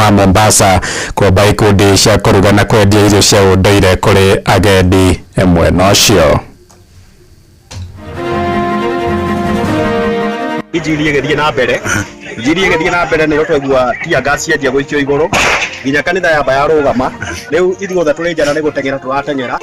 wa Mombasa kwamba ikundi cia kuruga na kwendia irio cia unduire kuri agendi mwena ucio. Ijirie gethie na mbere nä ro twegua tia gas cianjia gũikio igũrũ nginya kanitha yamba yarũgama rĩu ithuothe tũrĩ njana nĩ gũteng'era tũrateng'era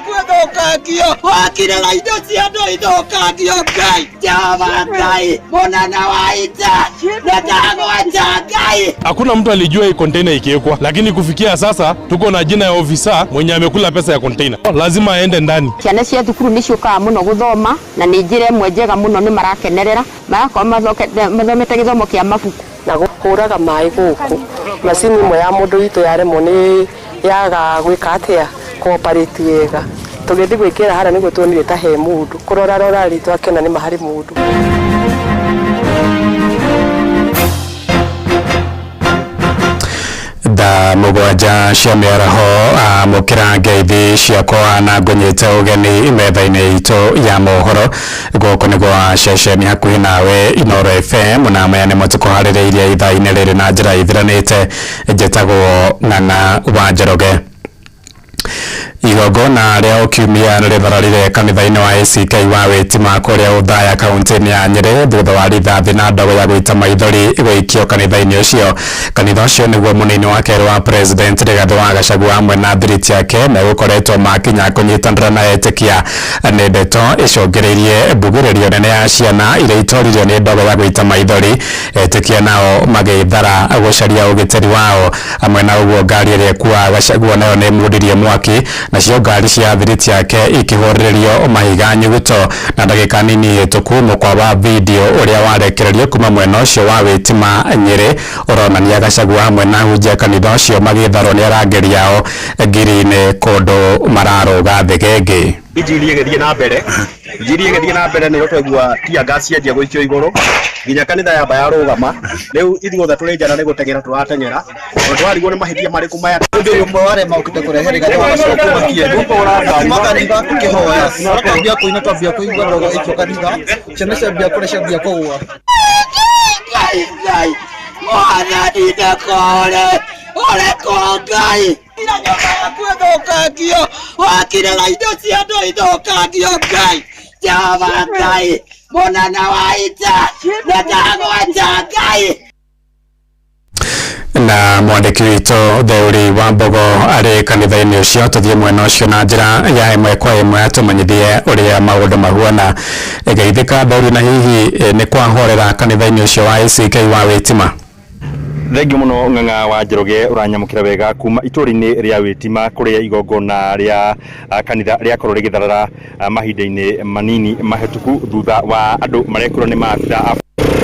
kwĩthũkangio wakirĩra indo cia andũ ithũkangio Ngai Jehova Ngai Mũnene wa ita ndagwanja Ngai. Hakuna mtu alijua hii container ikiwekwa, lakini kufikia sasa tuko na jina ya ofisa mwenye amekula pesa ya container. Lazima aende ndani. Ciana cia thukuru nĩ ciũkaga mũno gũthoma na nĩ njĩra ĩmwe njega mũno nĩ marakenerera magakorwo mathomete gĩthomo kĩa mabuku na gũkũraga maĩ gũkũ. Macini ĩmwe ya mũndũ witũ yaremwo nĩ yaga gwĩka atĩa cooperate wega. Tũgĩthiĩ gwĩkĩra harĩa nĩguo tuonire ta he mũndũ kũrora ritũ akĩona nĩ maharĩ mũndũ. Da mugwanja cia mĩaraho mukira ngeithi ciakwa na ngonyete ugeni metha-inĩ itu ya mohoro gũkũ nĩ gwa ceceni hakuhĩ nawe Inooro FM na maya nĩ matuko harĩrĩirie ithaa-inĩ rĩrĩ na njĩra ithiranĩte. Njĩtagwo Ng'ang'a wa Njoroge. Igongona rĩa ũkiumia rĩthararire kanitha-inĩ wa ACK wa Wĩtima kũrĩa Othaya kaunti-inĩ ya Nyĩrĩ thutha wa rithathi na ndogo ya gũita maithori gũikio kanitha-inĩ ũcio. Kanitha ũcio nĩguo mũnini wa kerĩ wa president Rigathĩ wa Gachagua hamwe na thiriti yake megũkoretwo makinya kũnyitanĩra na etĩkia. Nĩ ndeto ĩcũngĩrĩirie mbugĩrĩrio nene ya ciana iria itoririo nĩ ndogo ya gũita maithori. Etĩkia nao magĩthara gũcaria ũgitĩri wao. Hamwe na ũguo ngari ĩrĩa ĩkuaga Gachagua nayo nĩ mũririe mwaki nacio ngari cia thiriti yake ikĩhũrĩrĩrio mahiga nyuguto. Na ndagĩka nini hĩtũku mũkwa wa video ũrĩa warekererio kuma mwena ũcio wa Wĩtima Nyĩrĩ ũronania Gachagua hamwe na hunjia kanitha ũcio magĩtharwo nĩ arangĩri ao ngiri-inĩ kũndũ mararũga thĩgĩngĩ. Ijirie gethie na mbere nä ro twegua tia gas cianjia gũikio igũrũ nginya kanitha yamba yarũgama rĩu ithuothe tũrĩ njana nĩ gũteng'era tũrateng'era twarigwo nĩ mahĩtia marĩkũ maya. Ũndũ ũmwe warema ũkĩte kũrehe Rigathĩ wa Gachagua kumakia makanitha tũkĩhoya twambia kũina twambia kũigua ndogo ikio kanitha ciana ciambia kũrĩa ciambia kũgũa. Ngai mwathani ndakore oreko Ngai kwĩthũkangio wakirĩra indo cia andũ ithũkangio Ngai Jehova Ngai Mũnene wa ita ndagwanja Ngai. Na mwandĩki witũ Theuri wa Mbogo arĩ kanitha-inĩ ũcio tũthiĩ mwena ũcio na njĩra ya ĩmwe kwa ĩmwe atũmenyithie ũrĩa maũndũ mahuana. Geithĩka Theuri, na hihi nĩ kwahorera kanitha-inĩ ũcio wa ACK wa Wĩtima? Thengiũ mũno Ng'ang'a wa Njoroge ũranyamũkĩra wega kuma itũũra-inĩ rĩa Wĩtima kũrĩa igongona rĩa kanitha rĩakorwo rĩgĩtharara mahinda-inĩ manini mahĩtũku thutha wa andũ marekorwo nĩ maabitha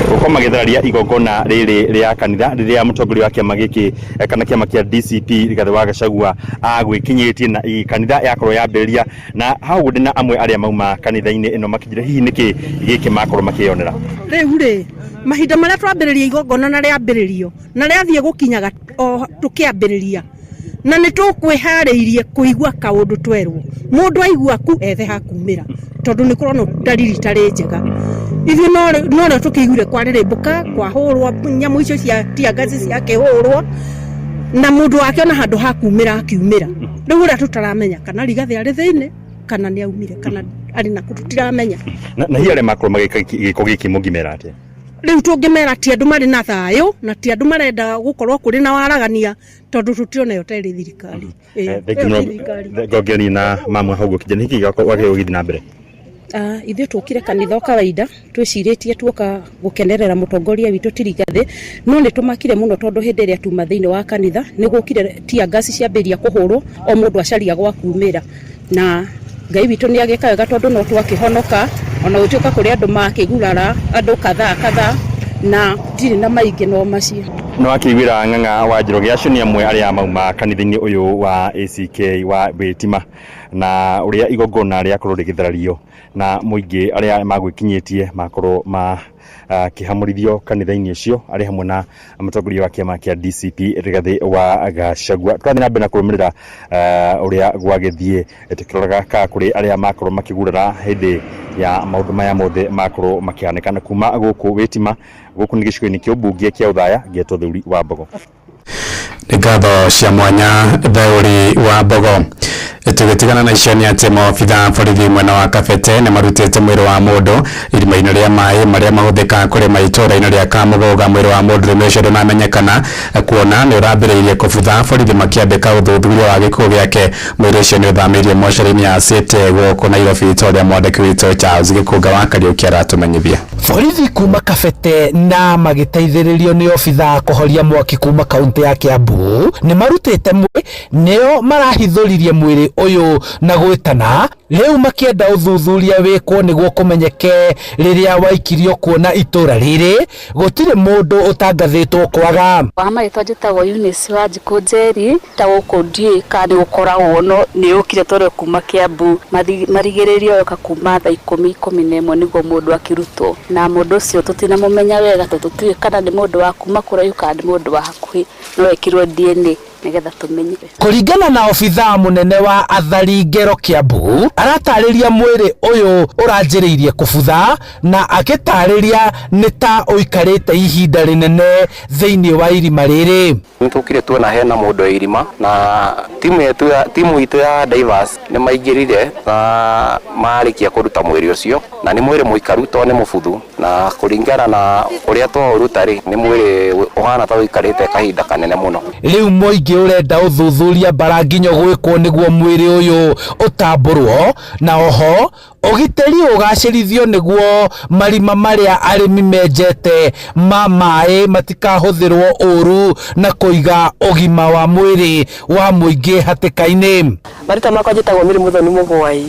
gũkorwo magĩthararia igongona rĩrĩ rĩa kanitha rĩrĩa mũtongoria wa kĩama gĩkĩ kana kĩama kĩa DCP Rigathĩ wa Gachagua agwĩkinyĩtie na kanitha yakorwo yambĩrĩria. Na hau ndĩ na amwe arĩa mauma kanitha-inĩ ĩno makĩnjĩra hihi nĩkĩ gĩkĩ makorwo makĩyonera. Rĩu mahinda marĩa twambĩrĩria igongona na rĩambĩrĩrio na rĩathiĩ gũkinyaga tũkĩambĩrĩria na nĩ tũkwĩharĩirie kũigua kaũndũ twerwo mũndũ aigua ku ethe hakumĩra tondũ nĩ kũrona dalili tarĩ njega. Ithuĩ no tũkĩiguire kwarĩrĩmbũka kwahũrwo nyamũ icio cia tia gas ciakĩhũrwo na mũndũ wake ona handũ hakumĩra akiumĩra. Rĩu ũrĩa tũtaramenya kana Rigathĩ arĩ thĩinĩ kana nĩ aumire kana arĩ na tũtiramenya. Na hihi arĩa makorwo magĩka gĩko gĩkĩ mũngĩmera atĩa? Rĩu tũngĩmera ti andũ marĩ na thayũ na ti andũ marenda gũkorwo kũrĩ na waragania tondũ tũtiona yo tarĩ thirikari. Ngongeni na mamwe hau gũkĩnja nĩkĩ gĩgakwo gĩthiĩ na mbere? Ithuĩ tũkire kanitha kawaida twĩcirĩtie tuoka gũkenerera mũtongoria witũ ti Rigathĩ, no nĩ tũmakire mũno tondũ hĩndĩ ĩrĩa tuma thĩinĩ wa kanitha nĩ gũkire tia gas ciambĩria kũhũrwo o mũndũ acaria gwa kumĩra. Na Ngai witũ nĩ agĩka wega tondũ no twakĩhonoka ona gũtuĩka kũrĩ andũ makĩgurara andũ kadhaa na ndirĩ na maingĩ no macio. No akĩiguĩra Ng'ang'a wa Njoroge acio nĩ amwe arĩa mauma kanitha-inĩ ũyũ wa ACK wa Wĩtima na ũrĩa igongona rĩakorwo rĩgĩtharario na mũingĩ arĩa magwĩkinyĩtie makorwo kĩhamũrithio kanitha-inĩ ũcio arĩ hamwe na mũtongoria wa kĩama kĩa DCP Rigathĩ wa Gachagua. Tũrathiĩ na mbere na kũrũmĩrĩra ũrĩa gwagĩthiĩ tũkĩroraga ka kũrĩ arĩa makorwo makĩgurara hĩndĩ ya maũndũ maya mothe makorwo makĩhanĩka kuma gũkũ Wĩtima. Gũkũ nĩ gĩcigo-inĩ kĩa ũmbunge kĩa Othaya, gĩetwo Theuri wa Mbogo. ngatho cia mwanya Thauri wa Mbogo. Tugitigana na icio ni ati maobitha borithi mwena wa Kabete ni marutite mwiri wa mundu irima-ini ria mai maria mahuthika kurima itura-ini ria Kamugoga. Mwiri wa mundu rimecio ndunamenyekana kuona ni urambiriirie kubutha, borithi makiandika uthuthuria wa gikuo giake. Mwiri ucio ni uthamirie mochari-ini ya City guku Nairobi. Itoria mwandiki witu Charles Gikunga wa Kariuki aratumenyithia. Borithi kuma Kabete na magiteithiririo ni obitha kuhoria mwaki kuma kaunti ya Kiambu ni marutite nio marahithuririe mwiri uyu na gwitana riu makienda uthuthuria wikwo niguo kumenyeke riria waikirio kuona itura riri gutire mundu utangathitwo kwaga. Wamaitwa njitagwo Eunice wa Njeri taguko ndie kandi gukoragwo no ni ukire tore kuma Kiambu marigiririo yoka kuma thaa 10:11 niguo mundu akirutwo na mundu ucio tutinamumenya wega tututue kana ni mundu wa kuma kuraihu kandi mundu wa hakuhi no ekirwo DNA nigetha tumenye. Kuringana na obitha munene wa athari Ngero Kiambu aratariria mwiri uyu uranjiriirie kubutha na agitariria ni ta uikarite ihinda rinene thiini wa irima riri. Nitukire tuona hena mundu irima na timu itu ya Divers ni maingirire na marikia kuruta mwiri ucio na ni mwiri muikaru to ni mubuthu na kuringana na uria twaruta ri ni mwiri uhana ta uikarite kahinda kanene muno. Riu moingi urenda uthuthuria baranginyo gwikwo niguo mwiri uyu utamburwo na oho ugiteri ugacirithio niguo marima maria arimi menjete mai matikahuthirwo uru na kuiga ugima wa mwiri wa muingi hatikaini. Marita makwa njitagwo Miri Muthoni Mugwai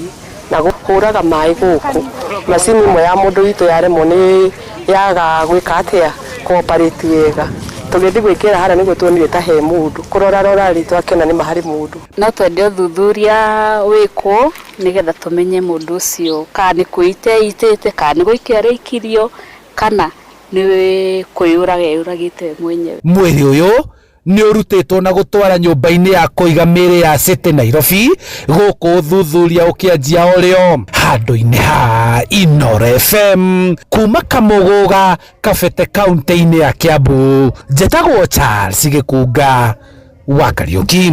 na guhuraga mai guku macini imwe ya mundu witu yaremwo ni yaga gwika atia cooperate wega tugithi gwikira hara niguo tuonire ta he mundu kurora ritu akena ni mahari mundu no twende uthuthuria wikwo nigetha tumenye mundu ucio kana ni kuitite kana ni guikira ikirio kana ni kuyuraga yuragite mwenyewe. Mwiri uyu ni urutitwo na gutwara nyumba-ini ya kuiga miri ya City Nairobi guku thuthuria ukianjia urio handu-ini ha Inooro FM kuma Kamugoga Kabete kaunti-ini ya Kiambu. Njitagwo Charles Gikunga wa Kariuki.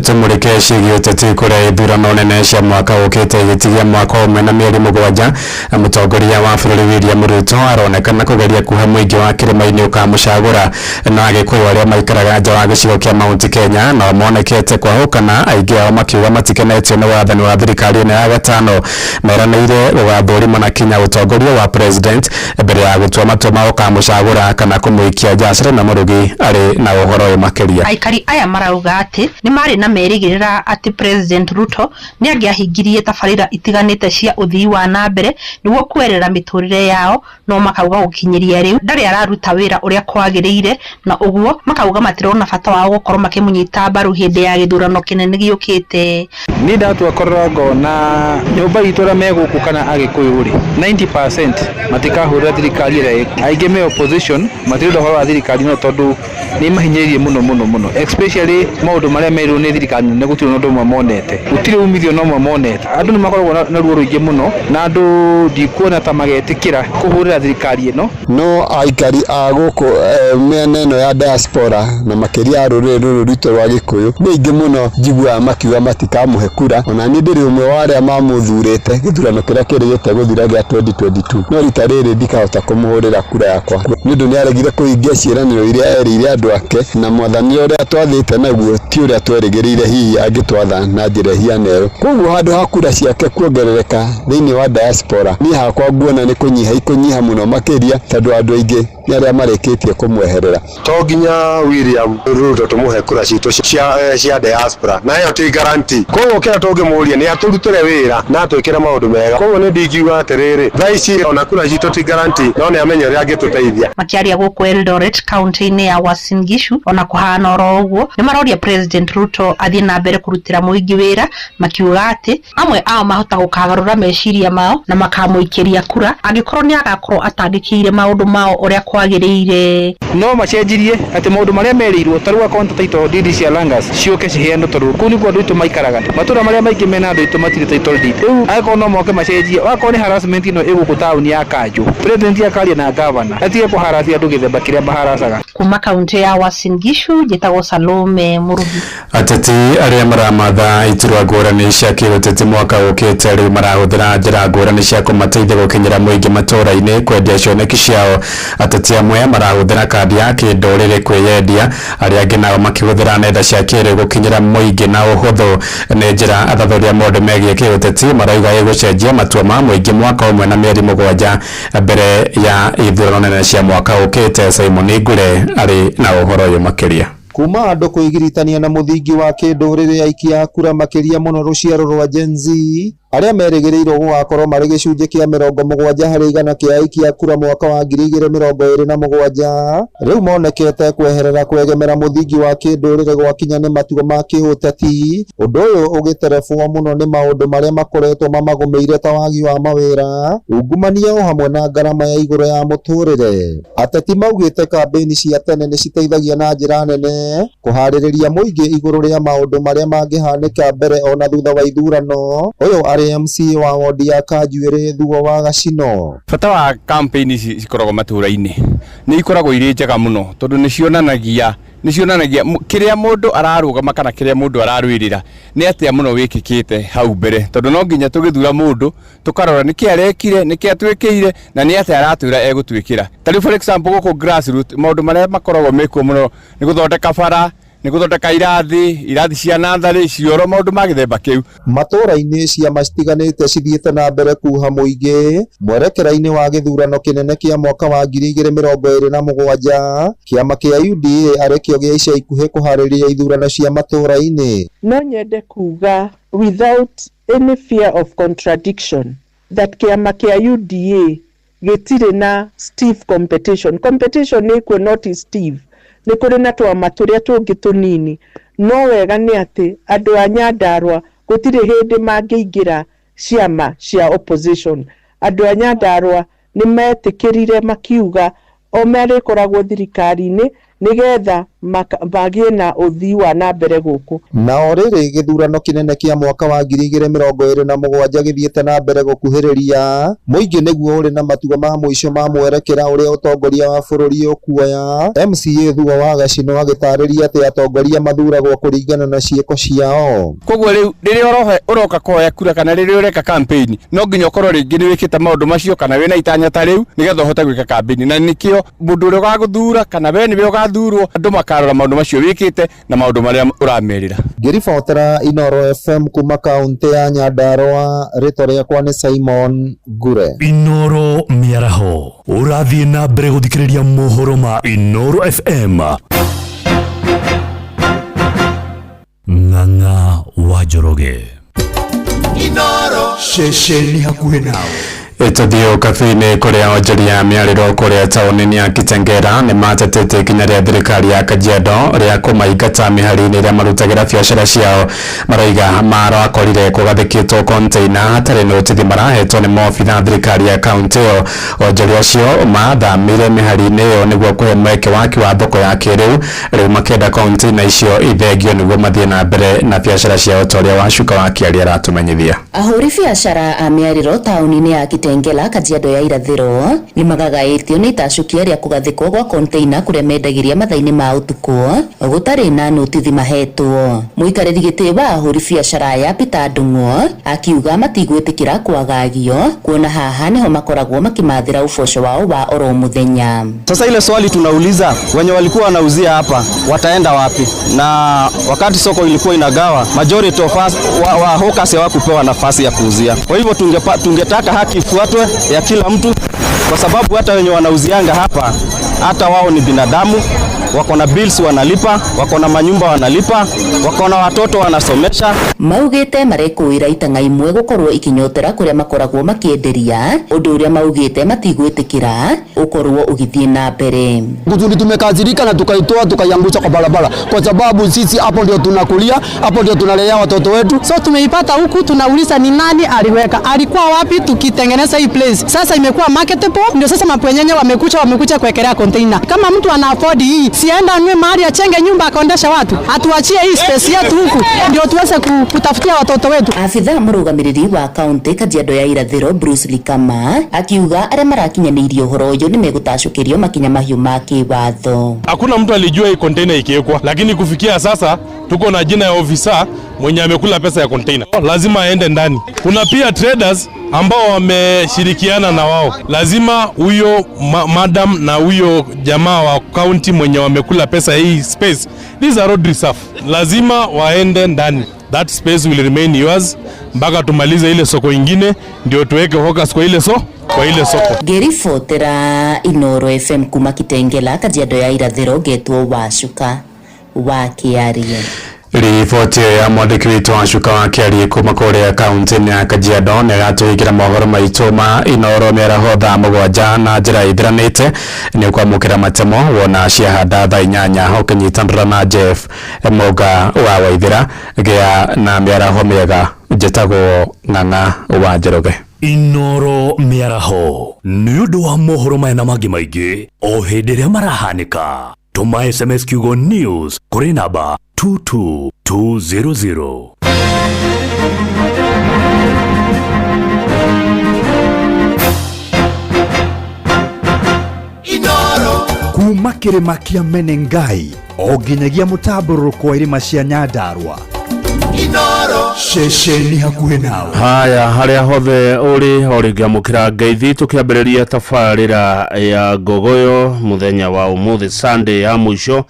Tumurike cigi uteti kuria ithurano nene cia mwaka ukite igitigia mwaka umwe na mieri 7. Mutongoria wa bururi William Ruto aronekana kugeria kuha muingi wa kirima-ini ukamucagura na agikuyu aria maikaraga nja wa gicigo kia Mount Kenya na monekete kwahukana aingi ao makiuga matikenetio ni wathani wa thirikari ino ya gatano. Meranĩire gugathũrima na kinya utongoria wa president mbere ya gutua matua ma ukamucagura kana kumuikia Jasre na Murugi ari na uhoro uyu makiria. Aikari aya marauga ati ni mari na merigirira ati President Ruto ni angiahingirie tabarira itiganite cia uthii wa nambere niguo kwerera miturire yao no makauga gukinyiria riu ndari araruta wira uria kwagiriire na uguo makauga matirona bata wa gukorwo makimunyita mbaru hindi ya githurano kinene giukite. Ni ndatu akorora ngona nyumba itura meguku kana agikuyu ri 90% matikahurira thirikari ira aingi me opposition matirida horo thirikari no tondu ni mahinyiririe muno especially maundu maria meru ni thirikari ne gutiro no ndumwe monete gutire umithio no mwe monete andu ni makoragwo na ruo ruingi muno na andu ndikuona ta magetikira kuhurira thirikari ino no aikari a guku mena ino ya diaspora na makiria ruriri ruru rwito rwa Gikuyu ni ingi muno njigua makiuga matikamuhe kura ona ni ndiri umwe wa aria mamuthurite githurano kiria kirigite guthira gia 2022 no rita riri ndikahota kumuhurira kura yakwa ni undu ni aregire kuhingia ciiraniro iria erire andu ake na mwathani uria twathite naguo ti uria twerigirire hihi angitwatha na njira hianero koguo handu ha kura ciake kuongerereka thiini wa diaspora ni hakwa nguona ni kunyiha muno makiria tondu andu aingi ni aria mareketie kumweherera to nginya William Ruto tumuhe kura citu cia diaspora na yo ti guarantee koguo kira tungimuria ni aturutire wira na twikire maundu mega koguo ni ndingiuga atiriri thaici ona kura citu ti guarantee no ni amenye uria angituteithia. Makiaria guku Eldoret county-ini ya Uasin Gishu ona kuhana oro uguo ni maroria President Ruto athie na mbere kurutira muingi wira makiuga ati amwe ao mahota gukagarura meciria mao na makamuikiria kura angikorwo ni agakorwo atandikire maundu mao uria kwagiriire no macenjirie ati maundu maria merirwo taru akonta title deed cia Langas cioke ciheano toru kuni kwa ndu maikaraga matura maria maingi mena ndu matire title deed riu agako no moke macenjie wako ni harassment ino iguku town ya Kanju president akaria na governor atige kuharasia ndu githemba kiria maharacaga kuma kaunti ya Uasin Gishu njĩtagwo Salome Murugi. Ateti arĩa maramatha iturwa ngũrani cia kĩũteti mwaka ũkĩte rĩu marahũthĩra njĩra ngũrani cia kũmateithia gũkinyĩra mũingĩ matũũra-inĩ kwendia cioneki ciao. Ateti amwe marahũthĩra kandi ya kĩndũrĩrĩ kwĩyendia, arĩa angĩ nao makĩhũthĩra nenda cia kĩĩrĩu gũkinyĩra mũingĩ na ũhũthũ. Nĩ njĩra athuthuria maũndũ megiĩ kĩũteti marauga ĩgũcenjia matua ma mũingĩ mwaka ũmwe na mĩeri mũgwanja mbere ya ithurano nene cia mwaka ũkĩte. Simon Ngure arĩ na ũhoro ũyũ makĩria. Kuma andũ kwĩgiritania na mũthingi wa kĩndũrĩrĩ aikia kura makĩria mũno rũciaro rwa Gen Z arĩa merĩgĩrĩirwo gũgakorwo marĩ gĩcunjĩ kĩa 70% kĩa aikia kura mwaka wa 2027 rĩu monekete kweherera kwegemera mũthingi wa kĩndũrĩrĩ gwakinya nĩ matugo ma kĩũteti. Ũndũ ũyũ ũgĩterebwo mũno nĩ maũndũ marĩa makoretwo mamagũmĩire ta wagi wa mawĩra, ungumania o hamwe na ngarama ya igũrũ ya mũtũrĩre. Ateti maugĩte kambĩini cia tene nĩ citeithagia na njĩra nene kũharĩrĩria mũingĩ igũrũ rĩa maũndũ marĩa mangĩhanĩka mbere ona thutha wa ithurano. Ũyũ MC wa wodi ya Kanjuĩrĩ Thuo wa Gacino. Bata wa campaign cikoragwo matũũra-inĩ nĩ ikoragwo irĩ njega mũno tondũ nĩ cionanagia kĩrĩa mũndũ ararũgama kana kĩrĩa mũndũ ararũĩrĩra nĩ atĩa mũno wĩkĩkĩte hau mbere, tondũ no nginya tũgĩthura mũndũ tũkarora nĩkĩ arekire, nĩkĩ atwĩkĩire na nĩ atĩa aratwĩra egũtwĩkĩra. Tarĩu for example gũkũ grassroots maũndũ marĩa makoragwo mekuo mũno nĩ gũthondeka bara, nĩ gũthondeka irathi cia natharĩ, cioro, maũndũ ma gĩthemba kĩu. Matũũra-inĩ ciama citiganĩte cithiĩte na mbere kuha mũingĩ mwerekera-inĩ wa gĩthurano kĩnene kĩa mwaka wa 2027. Kĩama kĩa UDA arĩkĩo gĩa ica ikuhĩ kũharĩrĩria ithurano cia matũũra-inĩ. No nyende kuga without any fear of contradiction that kĩama kĩa UDA gĩtirĩ na stiff competition. Competition nĩ kuo not stiff. Nĩ kũrĩ na twama tũrĩa tũngĩ tũnini, no wega nĩ atĩ andũ a Nyandarua gũtirĩ hĩndĩ mangĩingĩra ciama cia opposition. Andũ a Nyandarua nĩ metĩkĩrire makiuga o marĩkoragwo thirikari-inĩ nigetha magĩe na ũthii wa na mbere gũkũ. Na o rĩrĩ gĩthurano kĩnene kĩa mwaka wa 2027 gĩthiĩte na mbere gũkuhĩrĩria, mũingĩ nĩguo ũrĩ na matugo ma mũico ma mwerekera ũrĩa ũtongoria wa bũrũri ũkuoya. MCA Thuo wa Gacino agĩtarĩria atĩ atongoria mathuragwo kũringana na ciĩko ciao. Koguo rĩu rĩrĩa ũroka kuoya kura kana rĩrĩa ũreka campaign no nginya ũkorwo rĩngĩ nĩ wĩkĩte maũndũ macio kana wĩna itanya ta rĩu nĩgetha ũhote gwĩka campaign, na nĩkĩo mũndũ ũrĩa ũgagũthura kana we nĩwe ũgathurwo andũ makarora maũndũ macio wĩkĩte na maũndũ marĩa ũramerĩra. Ngĩribotera Inooro FM kuma kaunti ya Nyandarua, rĩtwa rĩakwa nĩ Simon Ngure. Inooro mĩaraho ũrathiĩ na mbere gũthikĩrĩria mohoro ma Inooro FM. Ng'ang'a wa Njoroge. Inooro ceceni hakuhĩ nawe. Ĩtũthiĩ kafe-inĩ kũrĩa onjoria mĩarĩro kũrĩa taũni-inĩ ya Kitengera nĩ matetete ikinya rĩa thirikari ya Kajiado rĩa kũmaingata mĩhari-inĩ ĩrĩa marutagĩra biacara ciao. Marauga marakorire kũgathĩkĩtwo container hatarĩ na ũteithio marahetwo nĩ maobitha thirikari ya kaunti ĩyo. Onjoria acio mathamire mĩhari-inĩ ĩyo nĩguo kũhe mweke waki wa thoko ya kĩrĩu, rĩu makĩenda container icio ithengio nĩguo mathiĩ na mbere na biacara ciao ta ũrĩa Wacuka wa Kĩaria aratumenyithia. Ahũri biacara a mĩarĩro taũni-inĩ ya Kitengela Kajiado ya irathĩro nĩ magagaĩtio nĩ itacukia rĩa kũgathĩkwo gwa container kũrĩa mendagĩria mathainĩ ma ũtukũ gũtarĩ na notithi mahetwo. Mũikarĩri gĩtĩ wa ahũri biacara ya Peter Ndung'u akiuga matigwĩtĩkĩra kwagagio kuona haha niho makoragwo makimathĩra uboco wao wa oro muthenya. Sasa ile swali tunauliza wenye walikuwa wanauzia hapa wataenda wapi? Na wakati soko ilikuwa inagawa majority of us wa hawkers hawakupewa nafasi ya kuuzia. Kwa hivyo tungetaka haki fuatwe ya kila mtu, kwa sababu hata wenye wanauzianga hapa hata wao ni binadamu, wako na bills wanalipa, wako na manyumba wanalipa, wako na watoto wanasomesha. Maugĩte marekuĩra itanga imwe gũkorwo ikinyotera kũrĩa makoragwo makĩenderia, ũndũ ũrĩa maugĩte matigwĩtĩkĩra ũkorwo ũgĩthiĩ na mbere. Kuzuri tumekazirika na tukaitoa tukaiangusha kwa barabara, kwa sababu sisi hapo ndio tunakulia, hapo ndio tunalea watoto wetu. So tumeipata huku, tunauliza ni nani aliweka, alikuwa wapi tukitengeneza hii place. Sasa imekuwa marketable, ndio sasa mapwenyenye wamekuja kuwekelea container. Kama mtu ana afford hii sienda anwe mahali achenge nyumba akaondesha watu. Atuachie hii space yetu huku ndio tuweze kutafutia watoto wetu. Afitha murugamiriri wa kaunti Kajiado ya Irathiro Bruce Likama akiuga aria marakinyanirio horo uyu ni megutacukirio makinya mahiu ma kiwatho. Hakuna mtu alijua hii container ikiwekwa, lakini kufikia sasa tuko na jina ya ofisa mwenye amekula pesa ya container. Lazima aende ndani. Kuna pia traders ambao wameshirikiana na wao. Lazima huyo madam na huyo jamaa wa county mwenye wamekula pesa hii space, these are road reserve. Lazima waende ndani. That space will remain yours mpaka tumalize ile soko ingine ndio tuweke focus kwa ile soko. Gerifotera Inoro FM kuma Kitengela Kajiado ya Irathiro Getwo Wacuka wa Kiarie. Riboti ya mwandiki witũ Wacuka wa Kiarie kuma kũrĩa kaunti-inĩ ya Kajiado nĩ gatũigĩra mohoro maitũ ma Inoro mĩaraho thaa 7 na njĩra ithiranĩte nĩ kwamũkĩra matemo wona ciahanda thaa 8 ũkĩnyitanĩra na Jeff Moga wa Waithĩra gĩa na mĩaraho mĩega njĩtagwo Ng'ang'a wa Njoroge. Inoro mĩaraho nĩ ũndũ wa mohoro maya na mangĩ maingĩ o hĩndĩ ĩrĩa marahanĩka. Tuma SMS kiugo news kũrĩ namba 22200. Inoro kuma kĩrĩma kĩa Menengai o nginyagia mũtambũrũko wa irĩma cia Nyandarua. Inoro ceceni hakuhĩ nawe. Haya harĩa hothe ũrĩ orĩngamũkĩra ngeithi tũkĩambĩrĩria tabarĩra ya Ngogoyo mũthenya wa ũmũthĩ Sunday ya mũico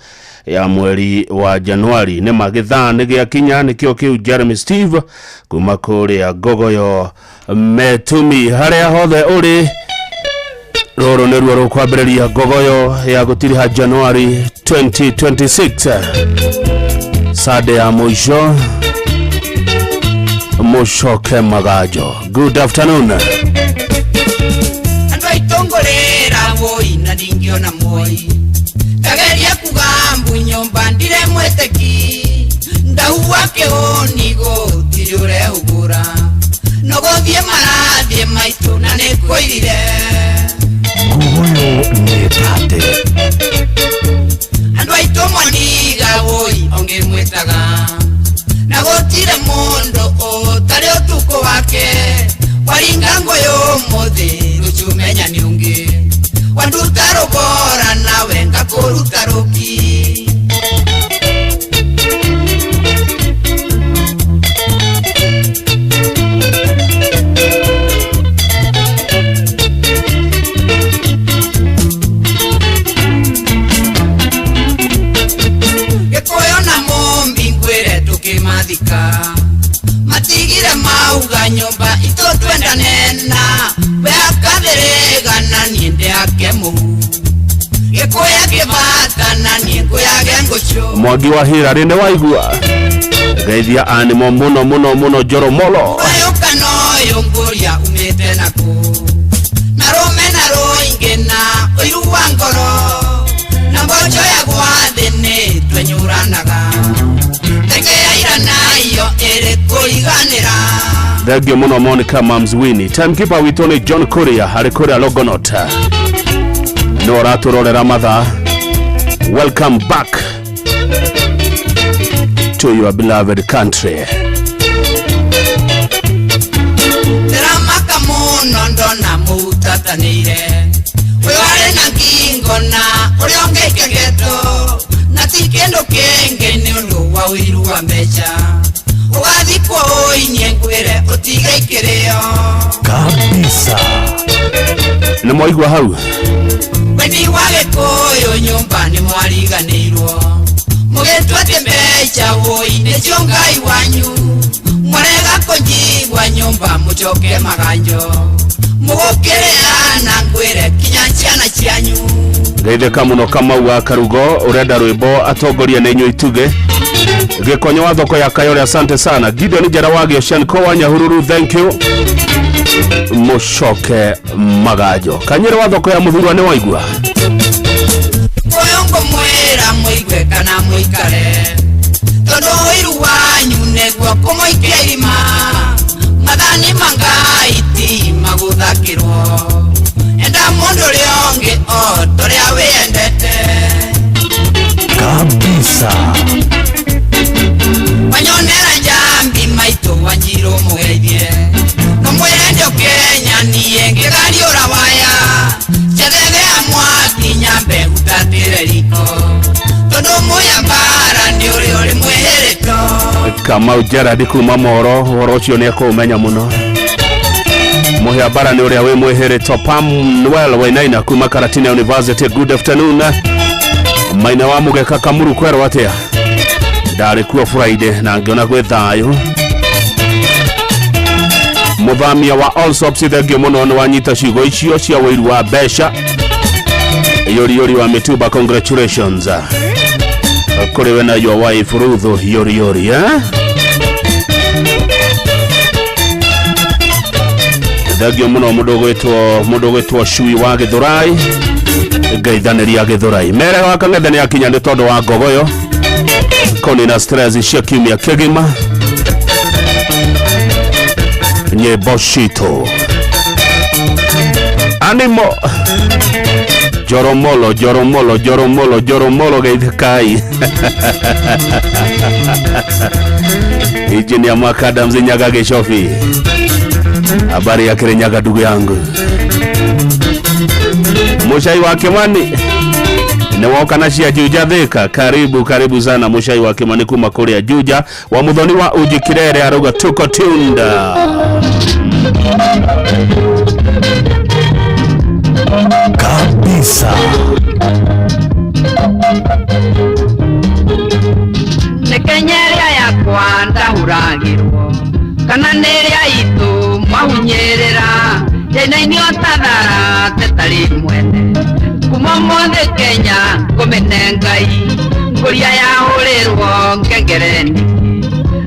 ya mweri wa Januari nĩ magĩthaa nĩ gĩakinya nĩkĩo kĩu Jeremy Steve kuma kũrĩa Ngogoyo Metumi. Harĩa hothe ũrĩ rũrũ nĩruo rũkwambĩrĩria Ngogoyo ya gũtiriha Januari 2026 Sunday ya mũico Mushoke Magajo. Good afternoon. Andũ aitongorera voi na ndingiona moi. Kageria kugambu nyomba ndire mweteki. Ndahua keonigo tiriure ugura. Nogothie marathie maitu na nĩkũirire. Ngogoyo nĩ tate. Andũ aitomwaniga voi onge mwetaga. Na gotire mondo o tare otuko wake waringa ngoyo mothe ruchumenya niungi wandutaro bora nawe ngakorutaroki Gekoyo na mombi ngwere tukimathika matigire mauga nyumba itotwenda nena weakathirega na niende ake muhu Gikoya kibata na nikuya gengucho Mwangi wa Hira rinde waigua geithia animo muno Joro Molo Wayoka noyo nguria umete naku Narume naroingena oiru wa ngoro na mbocho ya gwathene twenyuranaga Thegio muno Monica Mamswini timekeeper witũ nĩ John Kuria harĩ kũrĩa Logonot nĩ ũratũrorera mathaa. Welcome back to your beloved country. Teramaka muno ndona mutatanire wĩware na ngingo na ũrĩongeke geto na tikendo kenge nĩ ũndũ wa ũiru wa mbeca ugathikwo oinye ngwĩre ũtiga ikĩrĩo kabisa. Nĩ mwaigua hau weni wa Gĩkũyũ nyũmba nĩ mwariganĩirwo mũgĩtua atĩ mbeca woi nĩcio Ngai wanyu mwarega kũnyigua nyũmba mũcoke maganjo mũgũkĩrĩana ngwĩre kinya ciana cianyu. Geithĩka mũno Kamau wa Karugo ũrenda rwĩmbo atongoria nĩ inyuĩ ituge Gĩkonyo wa thoko ya Kayole asante sana. Gideon Njara wa Gĩoshanko wa Nyahururu thank you. Mushoke Magajo Kanyere wa thoko ya Mũthurwa nĩ waigua Koyongo mwera mũigwe kana mũikare tondũ ũiru wanyu nĩguo kũmũikia irima mathani mangaiti magũthakĩrwo enda mũndũ ũrĩa ũngĩ o tũrĩa wĩendete kabisa. Wanyonera jambi maito wanjiro mugeithie kamwere ndio Kenya niye ngigari urawaya chadege amwaki nyambe utatire riko todo moya bara ni uri mwehereto kama ujara dikuma moro worocio ne ko menya muno moya bara ni uri we mwehereto Pam Noel Wainaina kuma Karatina University. Good afternoon maina wa mugeka kamuru kwero atia dare kuwa Friday na ngiona gwe thayo muthamia wa Allsops thengio muno ni wanyita ciugo icio cia wiru wa besha yori wa Mituba. Congratulations kuri we na your wife Ruth yori thengio muno mundu gwitwo Shui wa Githurai ngeithaniria Githurai mere wa kang'ethe ni akinya ni tondu wa ngogoyo koni na stress cia kiumia kigima nyeboshito animo joromolo geithikai Engineer Makadam Zinyaga Geshofi, habari ya Kirinyaga ndugu yangu Mushai wa Kimani Newoka na cia Juja Thika. Karibu sana Mushai wa Kimani kuma Korea Juja wa muthoni wa Uji Kirere aruga tuko tunda kabisa. Nekenyeria ya kwanda huragirwo kana neria itu mwahunyerera yenaini otadara tetari mwene kuma mothe Kenya kumenengai nguria ya hurirwo ngengereni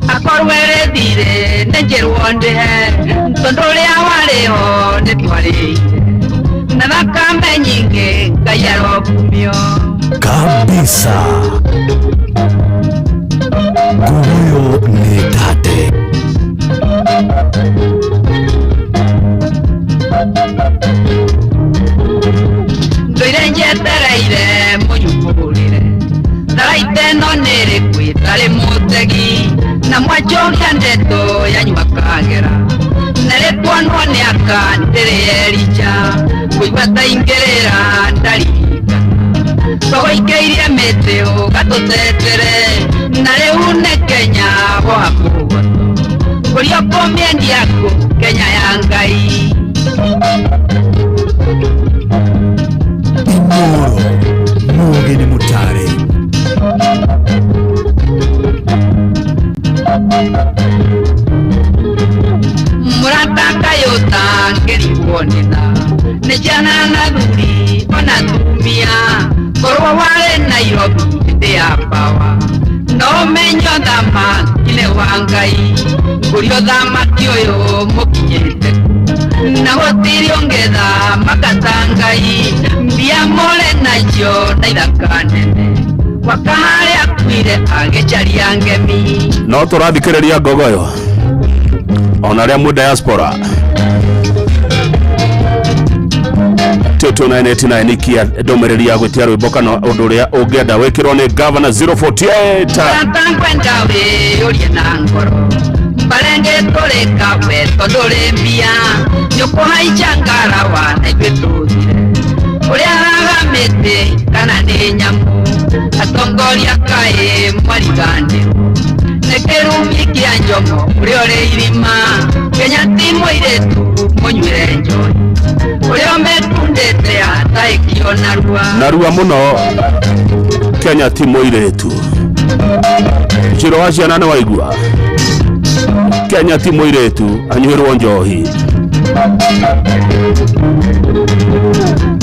akorwerethire nenjerwo ndihe tondu ria wariho nitwarite na thakame nyingi Ngai arokumio kabisa. Nguyo ni tate ndoire njetereire munyukurire tharaite no niri kwitari mutegi na mwajokia ndeto yanyu makagera neretwanwo ni aka ndiriyericha kuibata ingerera ndaririkana togoikeirie meteo gatutetere na riu ne Kenya bo hakugoto kurio komiendi yaku Kenya ya Ngai Imoro Mugi ni Mutare murataka yota ngeriwonena nejana na dhuri onatumia korwa wale Nairobi ndi apawa no menyo dhama kile wangai kurio dhama kioyo mukinyete na gotiri ongetha makatangai mbia mole nacio na ithakanene wakahari akwire agecharia ngemi no turathikiriria ngogoyo ona ria mu diaspora 2989 ikia ndomereri ya gwitia rwimbo kana undu ria ungienda wikirwo ni Governor 048 tankwenda we urie na ngoro mbarenge tureka we tondu ri mbia nyukuhaicha ngarawa na ithuthire uria aragamite kana ni nyamu atongoria kae mwariganirwo nekirumi kia njomo uria uri irima Kenya ti muiretu munywire njoi uria metundete ataikio narua muno Kenya ti muiretu Chiro wa ciana na waigua Kenya ti muiretu anyuirwo njohi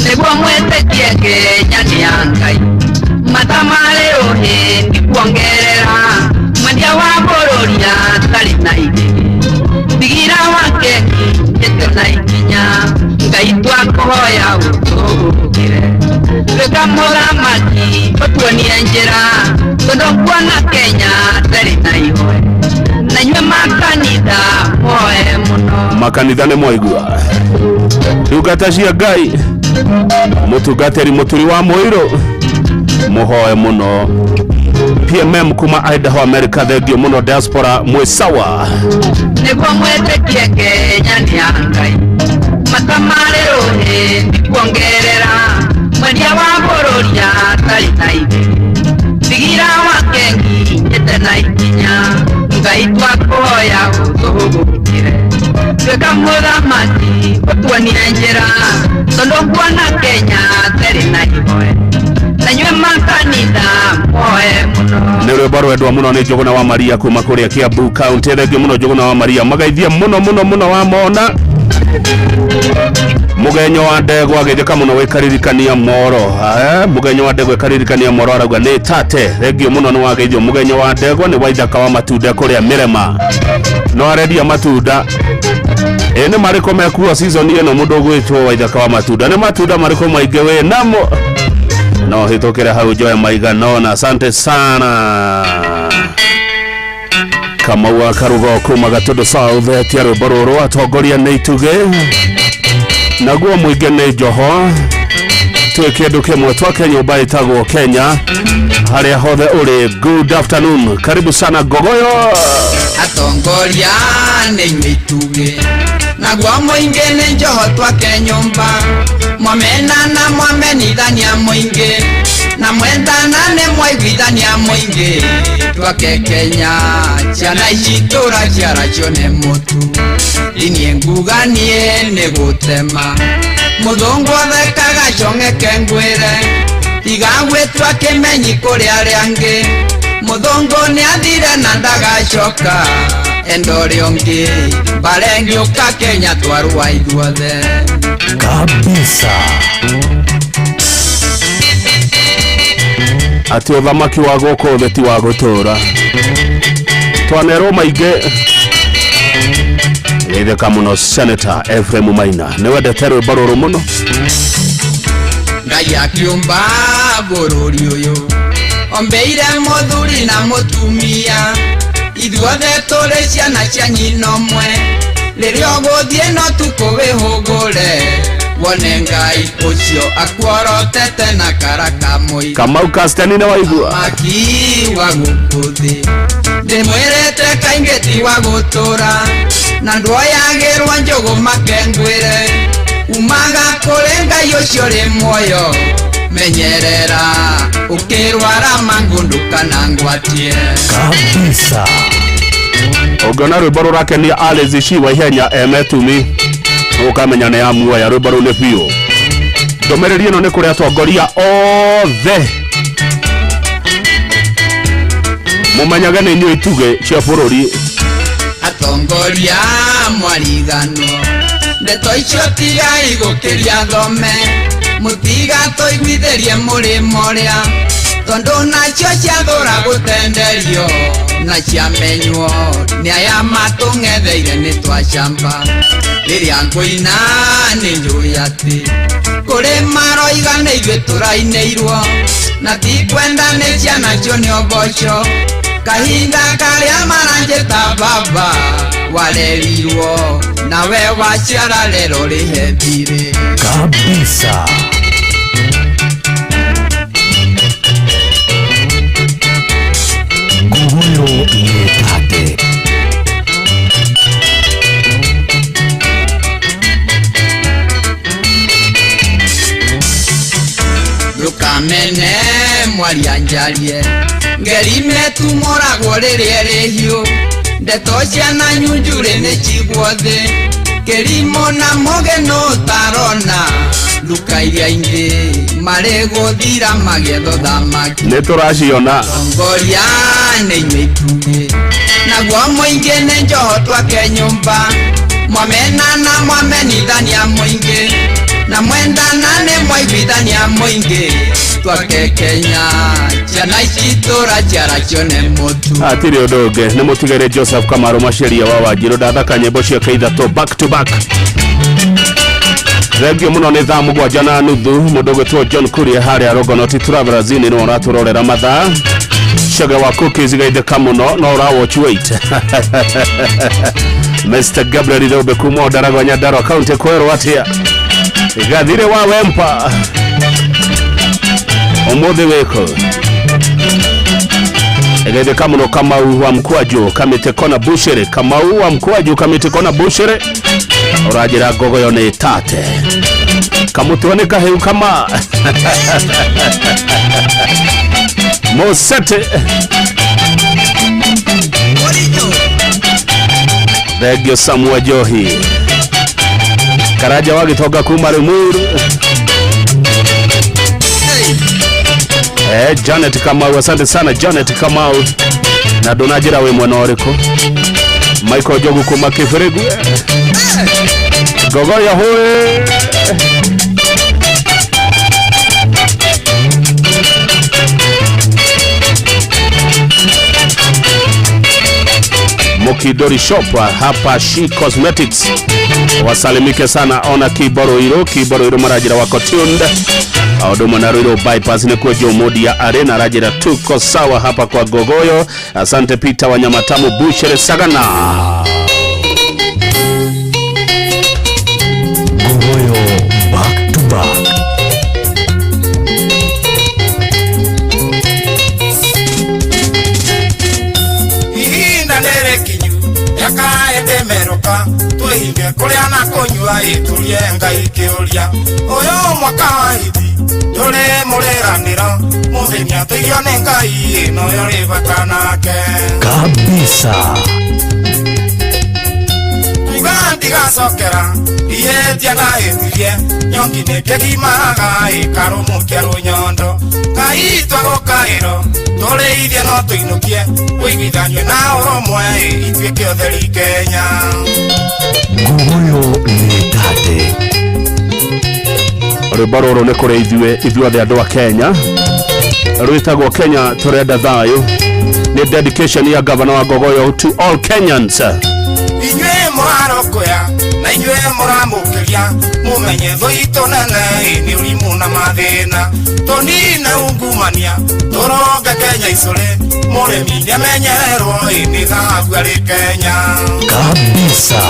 Negwa mwetekie Kenya ni ya Ngai matamare rohe ndikuongerera mwendia wa bororia tari na igigi bigira wake ngeto na ikinya Ngai twakuhoya utugire reka muramaki otuonie njira tondu kuona Kenya tari na ihoe na nywe makanitha moe muno makanitha ne mwaigua ndungata cia Ngai mutungateri muturi wa muiro muhoe muno PMM kuma Idaho America thegio muno diaspora mwesawa niguo mwetikie Kenya ni angai matamare rohe ndikuongerera mwendia wa bororia tari na ithi thigira wakengi nyete na ikinya ngai twakuhoya utuhugukire tweka muthamaki utuonie njira tondu nguona Kenya tari na ihoe nanywe makanitha moe muno ni rwimbo rwendwa muno ni Njuguna wa Maria kuma kuria Kiambu County thegio muno Njuguna wa Maria magaithia muno wa mona mugenyo wa ndegwa agithika muno wikaririkania moro mugenyo wa ndegwa wikaririkania moro arauga ni tate thegio muno ni wageithio mugenyo wa ndegwa ni waithaka wa matunda kuria Mirema no arendia matunda ni mariko mekuwa season ino mundu gwitwo waithaka wa matunda ni matunda mariko maingi we namo no hitokera hau joya maiganona asante sana kama wa karugo kuma Gatundo South tia rũmbororo atongoria nĩ ituge naguo mũingĩ nĩ njoho twĩ kĩndũ kĩmwe twake nyũmba ĩtagwo Kenya harĩa hothe ũrĩ good afternoon karibu sana Gogoyo atongoria nĩ ituge naguo mũingĩ nĩ njoho twake nyũmba mwamena na mwamenithania mũingĩ na mwendana nĩ mwaiguithania mũingĩ twake Kenya ciana ici tũra ciaracio nĩ mũtu inie nguganie nĩ gũtema mũthũngũ thekaga cong'eke ngwĩre tiga gwĩtua kĩmenyi kũrĩ arĩa angĩ mũthũngũ nĩ athire na ndagacoka endore ũngĩ mbare ngĩũka Kenya twarũa ithuothe kabisa ati uthamaki wa gũkũ thĩ ti wa gũtũra twanerwo maingĩ geithĩka muno Senator Ephraim Maina nĩ wendete rwĩmbo rũrũ muno ngai akiumba bũrũri ũyũ ombeire mũthuri na mũtumia ithuothe tũrĩ ciana cia nyina ũmwe rĩrĩa ũgũthiĩ no tukũwĩhũgũre wone ngai ũcio akuorotete na karaka mũingĩ Kamau Kastani nĩ waigua maki wa gũkũ thĩ ndĩmwĩrĩte kaingĩ ti wa gũtũra na nduoyagĩrwo njũgũ makengwĩre umaga kũrĩ ngai ũcio rĩ muoyo menyerera ũkĩrwara mangũndũka na ngwatie kabisa ũngĩona rwĩmbo rũrakenia Alice Shiwa ihenya emetumi ukamenya nĩ amuoya rwĩmbo rũu nĩ biũ ndũmĩrĩri ĩno nĩ kũrĩ atongoria othe mũmenyage nĩ inyuĩ ituge cia bũrũri atongoria mwariganwo ndeto icio tigai gũkĩria thome mũtiga tũiguithĩrie mũrĩmo ũrĩa tondũ nacio ciathũra gũtenderio na ciamenywo nĩ aya matũng'etheire nĩ twacamba rĩrĩa ngũina nĩ njũĩ atĩ kũrĩ maroiga nĩ ithuĩ tũrainĩirwo na ti kwenda nĩ ciana cio nĩ ũboco kahinda karĩa maranjĩta baba warerirwo nawe waciara rero rĩhe thirĩ kabisa Gogoyo nĩ tate ndũkamene mwaria njarie ngeri metumũragwo rĩrĩa rĩhiũ ndeto ciana nyunjurĩ nĩ cigwo thĩ kĩrimũ na mũgeno ũtarona nduka iria ingĩ marĩ gũthira magĩetho thamaki nĩ tũraciona tongoria nĩ inyuĩ ituge naguo mũingĩ nĩ njoho twake nyũmba mwamena na mwamenithania mũingĩ na mwendana nĩ mwaiguithania mũingĩ twake Kenya ciana ici tũra ciaracio nĩ mũtu atirĩ ũndũ ũngĩ nĩ mũtigĩre Joseph Kamaru Macharia wa Wanjiru ndathaka nyĩmbo ciake ithatũ back to back thengio mũno nĩ thaa 7:30 mũndũ gwĩtwo John Kuria harĩa Rogonoti Travelers nĩ ũratũrorera mathaa Sugar wa cookies gaithĩka mũno no watch wait Mr. Gabriel Robe kuma Ndaragwa Nyandarua County kwerwo atĩa gathire wa Wempa omothe weko egede kamuno Kamau wa Mkwaju kamite kona bushere Kamau wa Mkwaju kamite kona bushere orajira Gogoyo ne tate kamutone kaheu kama Mosete Regio Samuel Johi Karaja wagitoka kumarumuru Janet Kamau, asante sana Janet Kamau na donajira we mwana oriko Michael Jogu kuma Kifirigu Gogoyo hoe Mokidori Shop hapa She Cosmetics wasalimike sana ona Kiboroiro marajira wako tuned Auduma na Ruiro bypass ni kwa Jomodia Arena rajira tuko sawa hapa kwa Gogoyo. Asante Peter Wanyamatamu Bushere Sagana Gogoyo back to back. Ihinda nere kinyu yakaende meroka tuhinge kuria na kunyua iturie Ngai kiuria oyo mwaka wa hithi tule mureranira muthenya tuione Ngai no yori batanake kabisa Tuigandiga sokera iyetia na iturie nyongi nekedimaga ikarumu kero nyondo Ngai twagokairo tole ithia no tuinukie uigithanywe na oromwe itwike otheri Kenya Gogoyo ni tate Ribaroro ne kore ithuothe andu a Kenya rwitagwo Kenya turenda thayo ni dedication ya governor wa Gogoyo to all Kenyans inywe murarokoya na inywe muramukiria mumenye thoito nene ni urimu na mathina tonina ungumania turoge Kenya isore muremi nyamenyererwo ni thahabu ari Kenya kabisa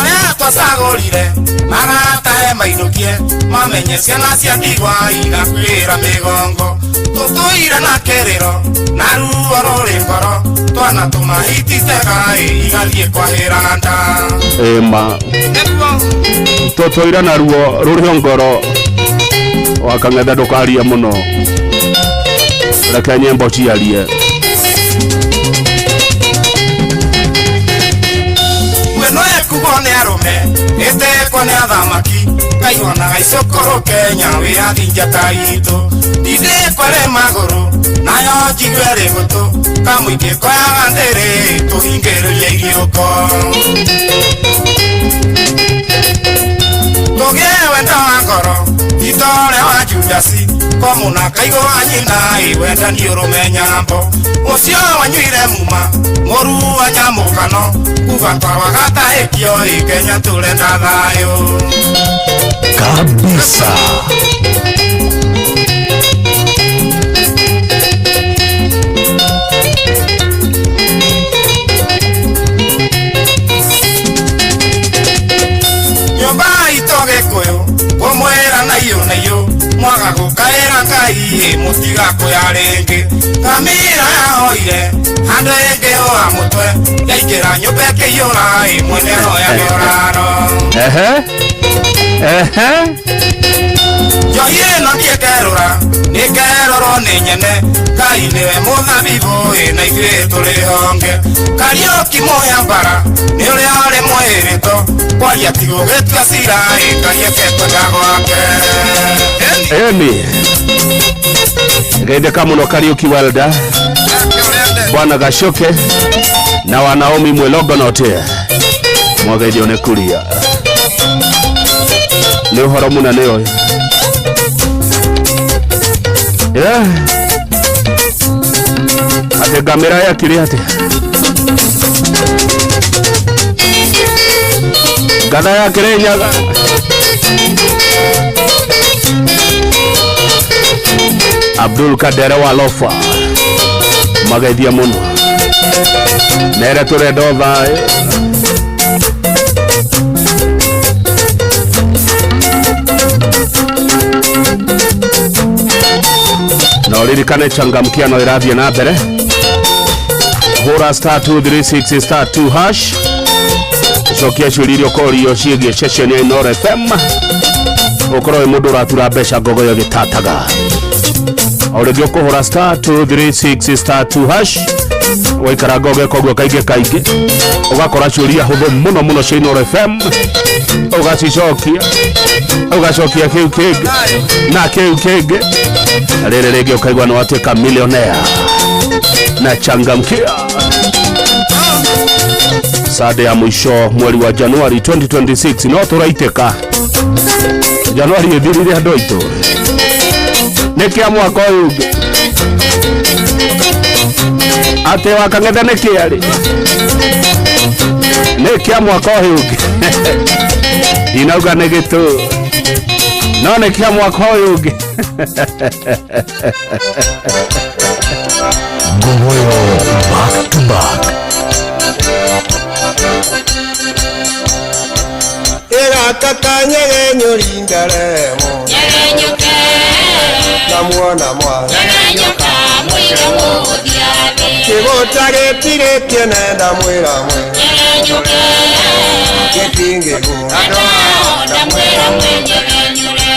Aria twacagurire maratae mainukie mamenye ciana cia ndigwa igakwira migongo tutuire na kerero na ruo ruri ngoro twana tumahititega igathie kwahira nda ema tutuire na ruo ruri ngoro wakang'etha ndukaria muno reke nyembo ciarie Kugone arume etekwa ne athamaki kaihona icokoro Kenya wirathinja taito ndide kware maguru nayo njigwere gutu kamuike kwaga ndere tuhingereria irioko tugewe ndawa ngoro itore wa Juliasi komuna kaigo anyina iwenda ni urumenya mbo ucio wanyuire muma moru anyamukano kugatwarwa gatahikio Kenya turenda thayo kabisa nyomba itoge kuyo komwera na iyo mwaga gukaira Ngai mutiga kuyarengi kamira yahoire hande enge hoa mutwe yaikira nyumba kiyora mwene hoya yoraro yoye no diekerura nikeroro ninyene Ngai niwe muthabibu na ithuĩ tũrĩ honge Kariuki moya mbara nĩ ũrĩa ũrĩ mwĩrĩto kwaria tigũgĩtua cira Ngai eketwega gwake Emi Geithĩka mũno Kariuki Welda Bwana Gacoke na wa Naomi Mwelogonote mwageithio nĩ kuria nĩ ũhoro mũnene ũyũ ate kamera ya kiriate gada ya kirenyaga Abdul Kader wa Lofa magaithia muno nere turenda thayo Ririkane changamkia no irathie na mbere. Hura star 236 star 2 hash. Cokia ciuria korio ciĩgie session ya Inoro FM. Ukorwo mundu uratura mbeca Ngogoyo gitataga. Orĩngĩ ũkũhũra star 236 star 2 hash. Waikara Ngogoyo koguo kaingĩ ugakora ciuria hũthũ mũno cia Inoro FM. Ugacokia kiu kĩngĩ na kiu kĩngĩ. Rĩrĩ rĩngĩ ũkaigua nĩ watuĩka millionaire na changamkia. Sade ya mwisho mweri wa Januari 2026 no turaiteka. Januari ithirire andũ aitũ. Nĩkĩa mwaka ũyũ ũngĩ ate wakang'ethe nĩkĩarĩ. Nĩkĩa mwaka ũyũ ũngĩ inauga nĩ gĩtũ no nĩkĩa mwaka ũyũ ũngĩ. Ngogoyo back to back. Kaka nyegenyurinda remo nyegenyuke namuona mwana nyegenyuka mwira muthiathi kigota gĩtirĩtie nenda mwĩra mwe nyegenyuke gĩtingĩgu ndona mwĩra mwe nyegenyure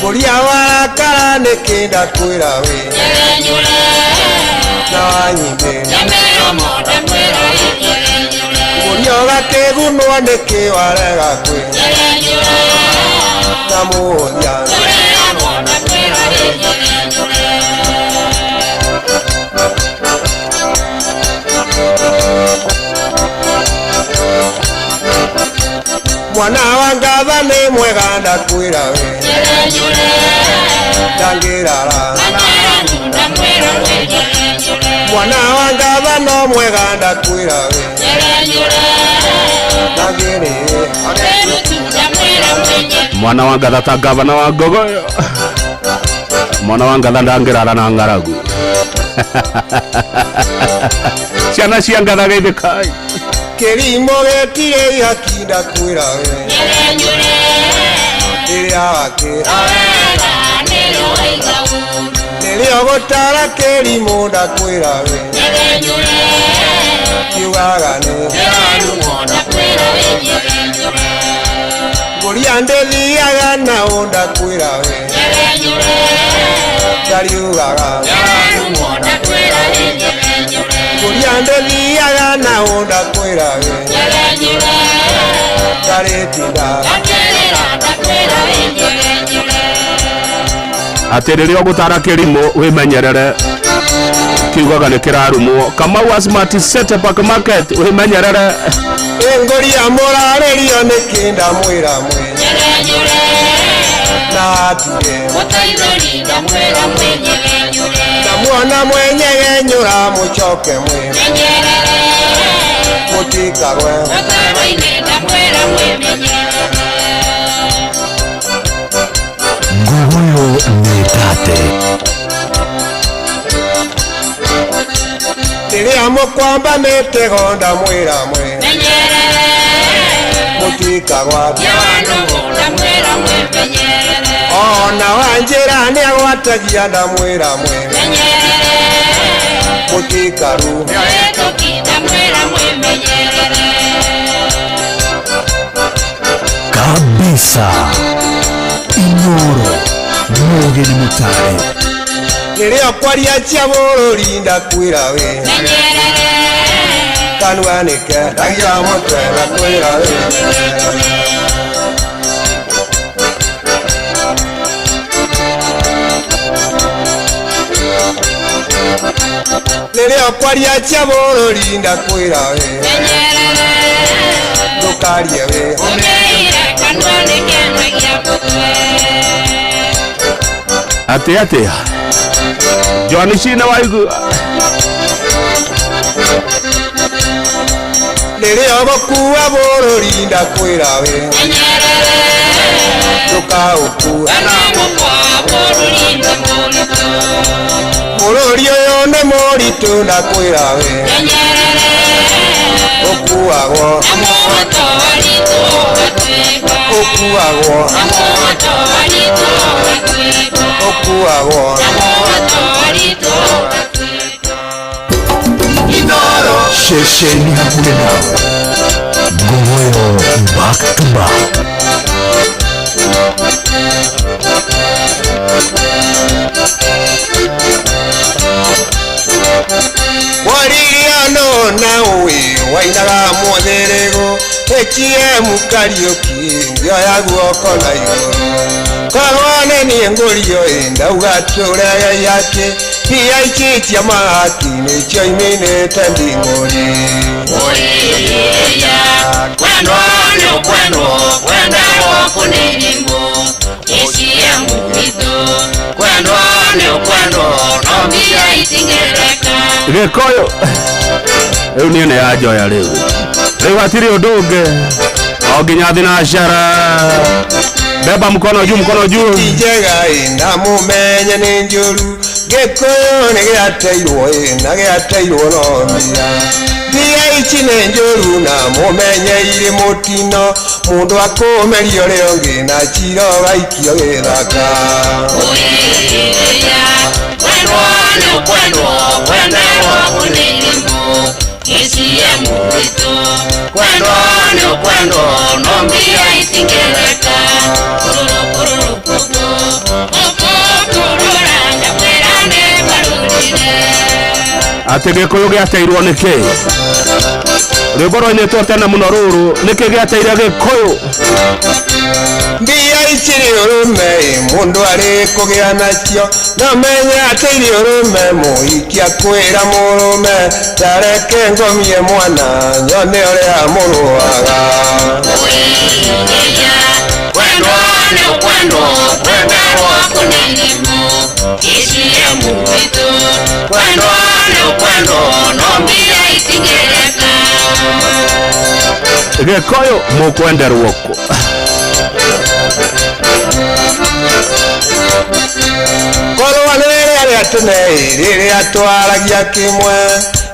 ngũria warakara nĩkĩnda kwĩra wĩ nyegenyure na wanyingĩ nyamero monda mwĩra wĩ nyegenyure ngũria gakĩgunwo nĩkĩ warega kwĩ nyegenyure na mũthia ũrĩa monda mwĩra wĩ nyegenyure mwana wa ngatha nĩ mwega ndakwĩra wĩ nyegenyure ndangĩrara mwana wa ngatha no mwega ndakwĩra wĩ nyegenyure ndangĩrĩ mwana wa ngatha ta gavana wa Ngogoyo. Mwana wa ngatha ndangĩrara na ng'aragu. Ciana cia ngatha geithĩkai. Kĩrimũ gĩtirĩ ihaki ndakwĩra wĩ nyegenyure rĩrĩa wakĩra rĩrĩa gũtara kĩrimũ ndakwĩra wĩ nyegenyure kiugaga nĩ ndakwĩra wĩ nyegenyure ngũria ndĩthiaga naũ ndakwĩra wĩ nyegenyure ndariugaga ndakwĩra wĩ nyegenyure ngũria ndĩthiaga naũ ndakwĩra wĩ nyegenyure ndarĩtinda ndakwĩra wĩ nyegenyure atĩ rĩrĩa ũgũtara kĩrimũ wĩmenyerere kiugaga nĩ kĩrarumwo. Kamau wa Smart Setup Market wĩmenyerere. Ngũria mũrarĩrio nĩkĩ ndamwĩra mwe nyegenyure na atige mũtaithũri ndamwĩra mwe nyegenyure ndamuona mwe nyegenyũra mũcoke mwe menyerere mũtikagwe mũtaro-inĩ ndamwĩra mwe menyerere. Ngogoyo nĩ tate. Rĩrĩa mũkwamba mĩtego ndamwĩra mwe menyerere mũtikagwa ndamwĩra mwe menyerere ona wanjĩra nĩagwatagia ndamwĩra mwe menyerere mũtikaru ndamwĩra mwe menyerere kabisa. Inoro Mũgeni Mũtare. Rĩrĩa kwaria cia bũrũri ndakwĩra wĩ menyerere kanua nĩke ndagia mũtwe ndakwĩra wĩ rĩrĩa kwaria cia bũrũri ndakwĩra wĩ menyerere ndũkarie wĩ ũmeire kanua nĩke ndagia mũtwe atĩa John Cina waigua rĩrĩa ũgũkua bũrũri ndakwĩra wĩ menyerere ndũkaũkua bũrũri ũyũ nĩ mũritũ ndakwĩra wĩ menyerere okuagwo okuagwo okuagwo Shesheni hakuhe nawe. Gogoyo back to back. waririano nawe wainaga motherego ekiemu Kariuki ngioya guoko na iguru korwane ni ngurio ndauga turege yake pia ikitia mahaki nikio iminite ndinguri oya kwendwa kunirimu ekiemu gitu kwendwa nombia itingereka Gikoyo riu nie ne ajoya riu atiri udunge oginya thina shara beba mkono juu tijega ina mumenye ni njuru Gikoyo ni giateirwo ina giateirwo nombia pia ichi ni njuru na mumenye iri mutino mundu akumerio riongi na chiro gaikio githaka kwendwa kunirimu ekiemu gitu kwendwa nombia itingereka ati Gikoyo giateirwo niki rwimbo-ini twotena muno ruru niki giateire Gikoyo mbia ichiri urume mundu ari kugia nacio namenye atiri urume muhikia kwira murume tareke ngomie mwana nyone uria muruaga kwendwa kunirimu ekiemu gitu kwendwa nombia itingereka Gikoyo mukwenderwo ku korwa rĩrĩa tene rĩrĩa twaragia kimwe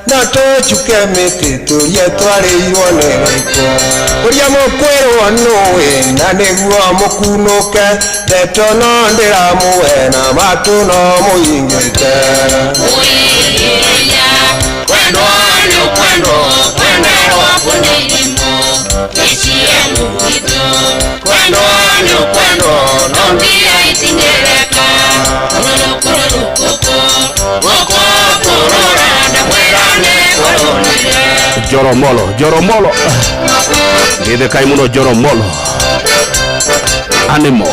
na tũcuke mĩtĩ tũrie twarĩirwo nĩ gĩko ũrĩa mũkwĩrwo nũĩ na nĩguo mũkunũke ndeto no ndĩramũhe na matũ no mũingĩte kwendwa kunirimu ekiemu gitu kwendwa nombia itingereka Joromolo githe kai muno Joromolo animo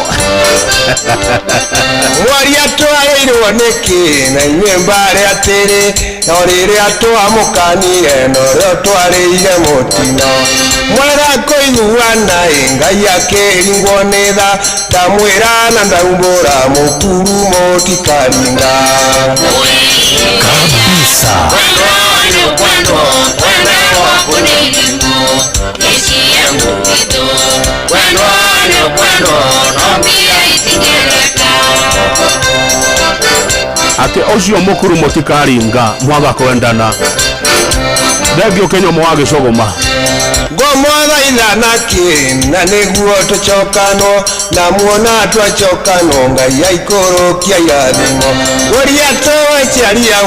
mwaria twarĩirwo nĩkĩ na inyuĩ mbarĩ atĩrĩ no rĩrĩa twamukanire norĩo twarĩire mũtino mwega kũiguana Ngai akĩringwo nĩ tha ndamwĩra na ndaumbũra mũkuru mũtikaringa kabisa kwendwa kunirimu ekiemu gitu kwendwa nombia itingereka ati ucio mukuru mutikaringa mwaga kwendana thengio Kenyomo wa Gicogoma ngomwathaitha naki na nĩguo tũcokanwo na muona twacokanwo Ngai aikũrũkia irathimo ũria tũciaria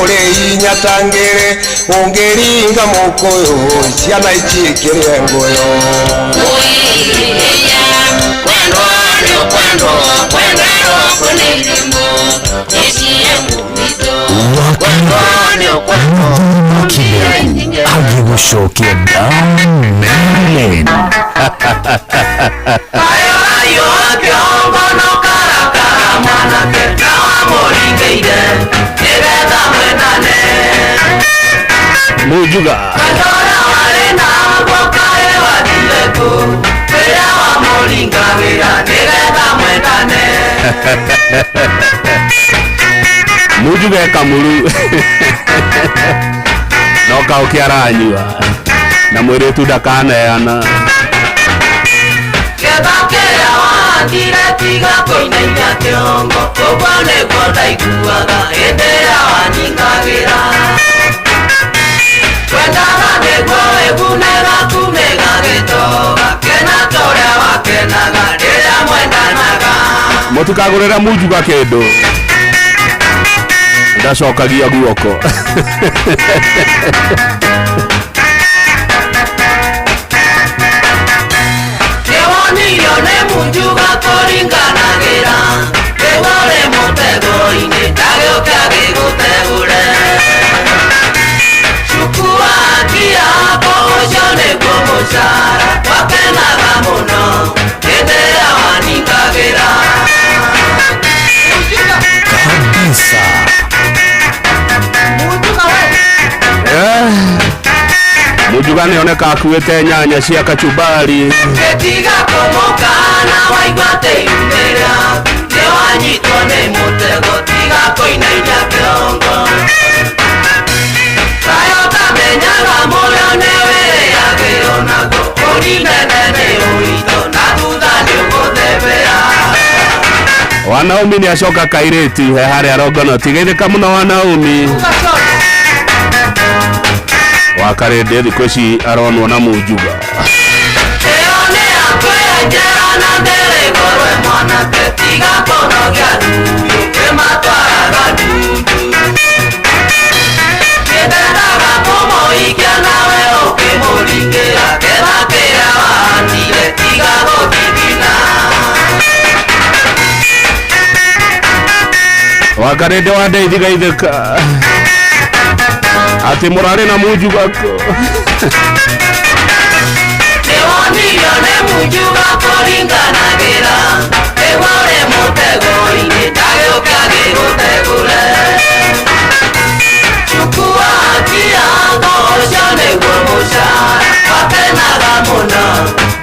ũrĩ inya tangĩrĩ ũngĩringa mũkũyũ ciana icikĩrĩe ngũyũ kwendwa kunirimu ekiemu gitu agigucokia damen mujuga mujuga kamuru noka ukiaranyua na mwiritu ndakaneana Kebakera wandire tiga koinaina kiongo Kobane kwa ndaiguaga Endera waningagera Kwendana negu kenaga rĩrĩa mwendanaga. Mũtikagũrĩra Munjuga kĩndũ ndacokagia guoko. Kĩwonirio nĩ Munjuga kũringanagĩra kĩwore mũtego-inĩ ndagĩũke agĩgũtegũre. Chukua akia ũcio nĩguo mũcara wakenaga mũno hĩndĩ ĩrĩa waningagĩra. Kabisa. Munjuga nĩoneka akuĩte nyanya cia kachumbari. Gĩtiga kũmũka na waigua tĩyumĩra nĩwanyitwo nĩ mũtego tiga kũinainia kĩongo. Kayo tamenyaga mũrĩo nĩ wĩrĩagĩrwo naguo ũrinene nĩ ũritũ na thutha nĩ ũgũthebera. Wa Naomi nĩacoka kairĩti harĩa Rongono tigĩthĩka mũno wa Naomi. Wa Karĩndĩ thikũ ici aronwo na Munjuga. Ĩyo nĩ akwĩenjera na ndĩrĩgorwe mwanake tiga kũnogia thuyu kĩmatwaraga ndundu. Kĩndenaga kũmũhikia nawe ũkĩmũringĩra ketha kĩrĩa wahandire tiga gũthithina. Wa Karĩndĩ wa Ndeithi Gaithĩka ati mũrarĩ na Munjuga. Kĩwonirio nĩ Munjuga kũringanagĩra kĩwore mũtego-inĩ ndagĩũke agĩgũtegũre. Chukua akia ũcio nĩguo mũcara wakenaga mũno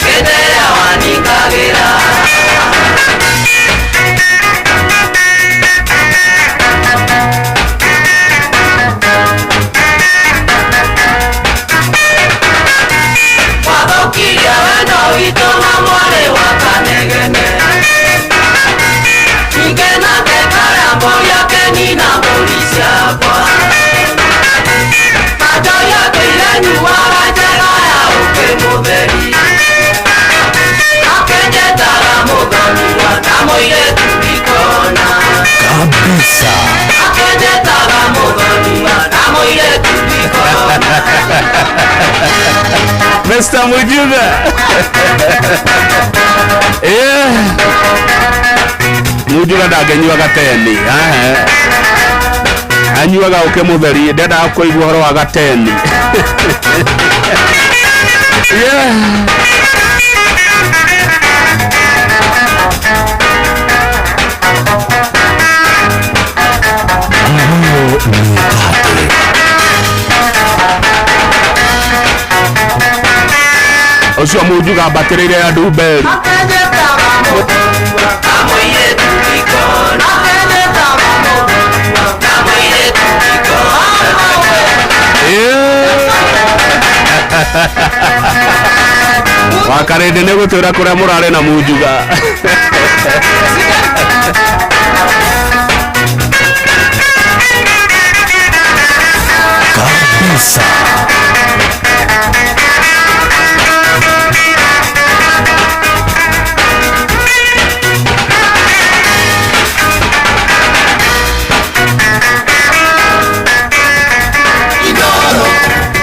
hĩndĩ ĩrĩa waningagĩra. Wathokirie wendo witũ na mwarĩ wa Kanegene. Ningĩ nake Karembo yake nina mbũri ciakwa. Kanjoi akĩire nyuaga njega ya ũkĩmũtheri. Akenjetaga mũthoniwa na mũirĩtu ndikona. Kabisa. Akenjetaga mũthoniwa na mũirĩtu ndikona. Mr. Munjuga. Munjuga ndangĩnyua gateni. Anyuaga ũkĩmũtheri ndendaga kũigua ũhoro wa gateni. Ucio Munjuga mbatĩrĩire andũ mberi. Wa Karĩndĩ nĩ gũtwĩra kũrĩa mũrarĩ na Munjuga. Kabisa.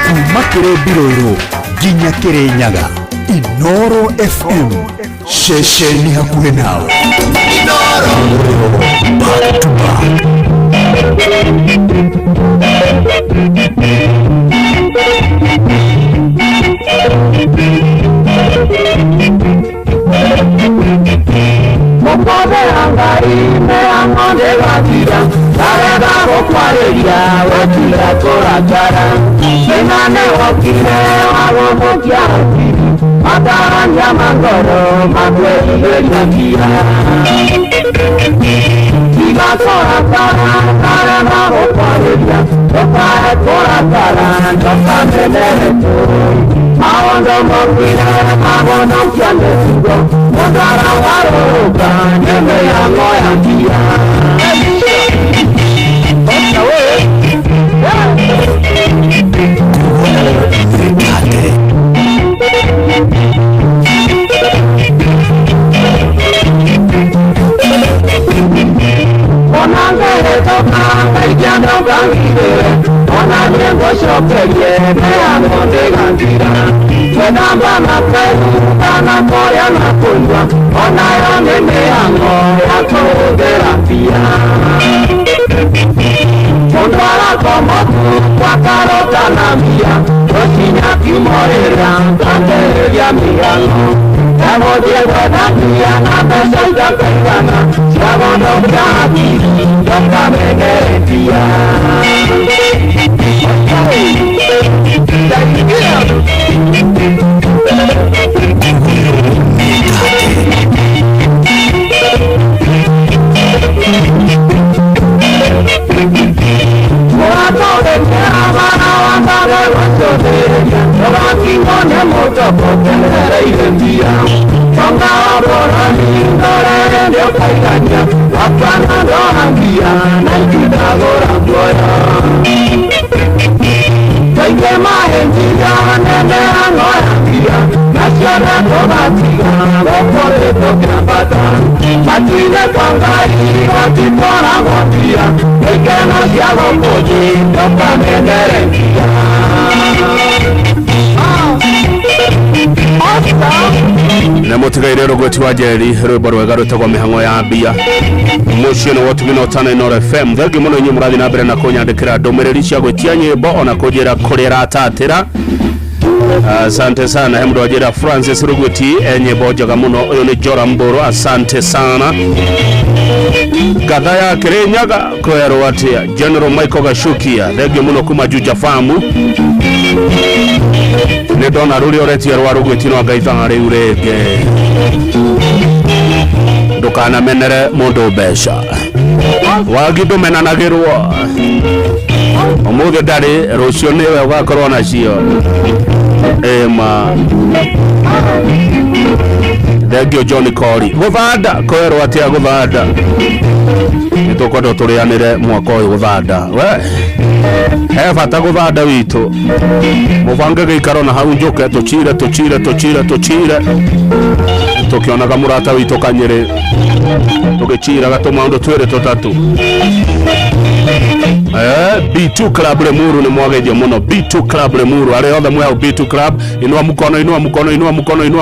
Kuma Kĩrĩmbirũirũ nginya Kĩrĩnyaga, Inooro FM, ceceni hakuhĩ nawe. Back to back. Mokobera ngai meamonde gatira Tarega gokwareria wetira koratara Senane wakire wagomokia akiri Mataranya mangoro magwerigeria kira Tiga koratara tarega gokwareria Tokae koratara ndoka menere toi Maondo mokire magono kiande tugo Mondara waroka neme ya moya kia gangire ona nyengo shokerie mea monde gangira wenamba mapelu kana moya na kulwa ona yone meango ya therapia Ondara komotu wakarota na mia Osinya kimorera Kanteria miyano Emo diego na mia Na pesa ida kaigana Shabono kaki Yoka megeretia na mutigaire rogoti wa jeri rwimbo rwega rutagwa mihango ya mbia mucio no wotu mino tana ino FM thegi muno nyi murathi na mbere na kunyandikira ndumiriri cia gwitia nyimbo ona kujira kurira atatira. Asante sana hemdo wajira Francis Ruguti nyimbo njega muno. Uyu ni Jora Mburu, asante sana. Gathaya Kirinyaga kwero atia General Michael Gashukia thegi muno kuma Juja Famu ne dona ruri oretia rwa Ruguti no gaithanga riu rege ndukana menere mundu besha wagindo menanagirwo omuthe ndari rucio niwe ugakorwo nacio ema thegio John Kori guthanda kwero atia guthanda nitukwenda turianire mwaka uyu guthanda we he bata guthanda witu mubange gikaro na hau njuke tuchire tukionaga murata witu Kanyere tugichira gatuma ndo twere tutatu B2 Club Lemuru ni mwageje muno. B2 Club Lemuru ale othe mwe B2 Club inua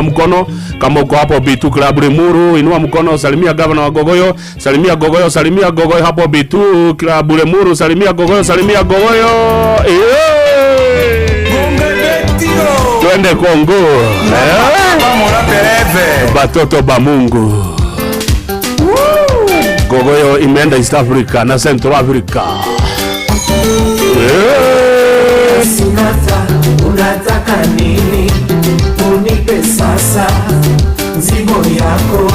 mkono kama uko hapo B2 Club Lemuru inua mkono, salimia governor wa Gogoyo, salimia Gogoyo hapo B2 Club Lemuru, salimia Gogoyo twende Kongo batoto ba Mungu. Gogoyo imeenda East Africa na Central Africa. Sinata, unataka nini? Unipe sasa mzigo yako,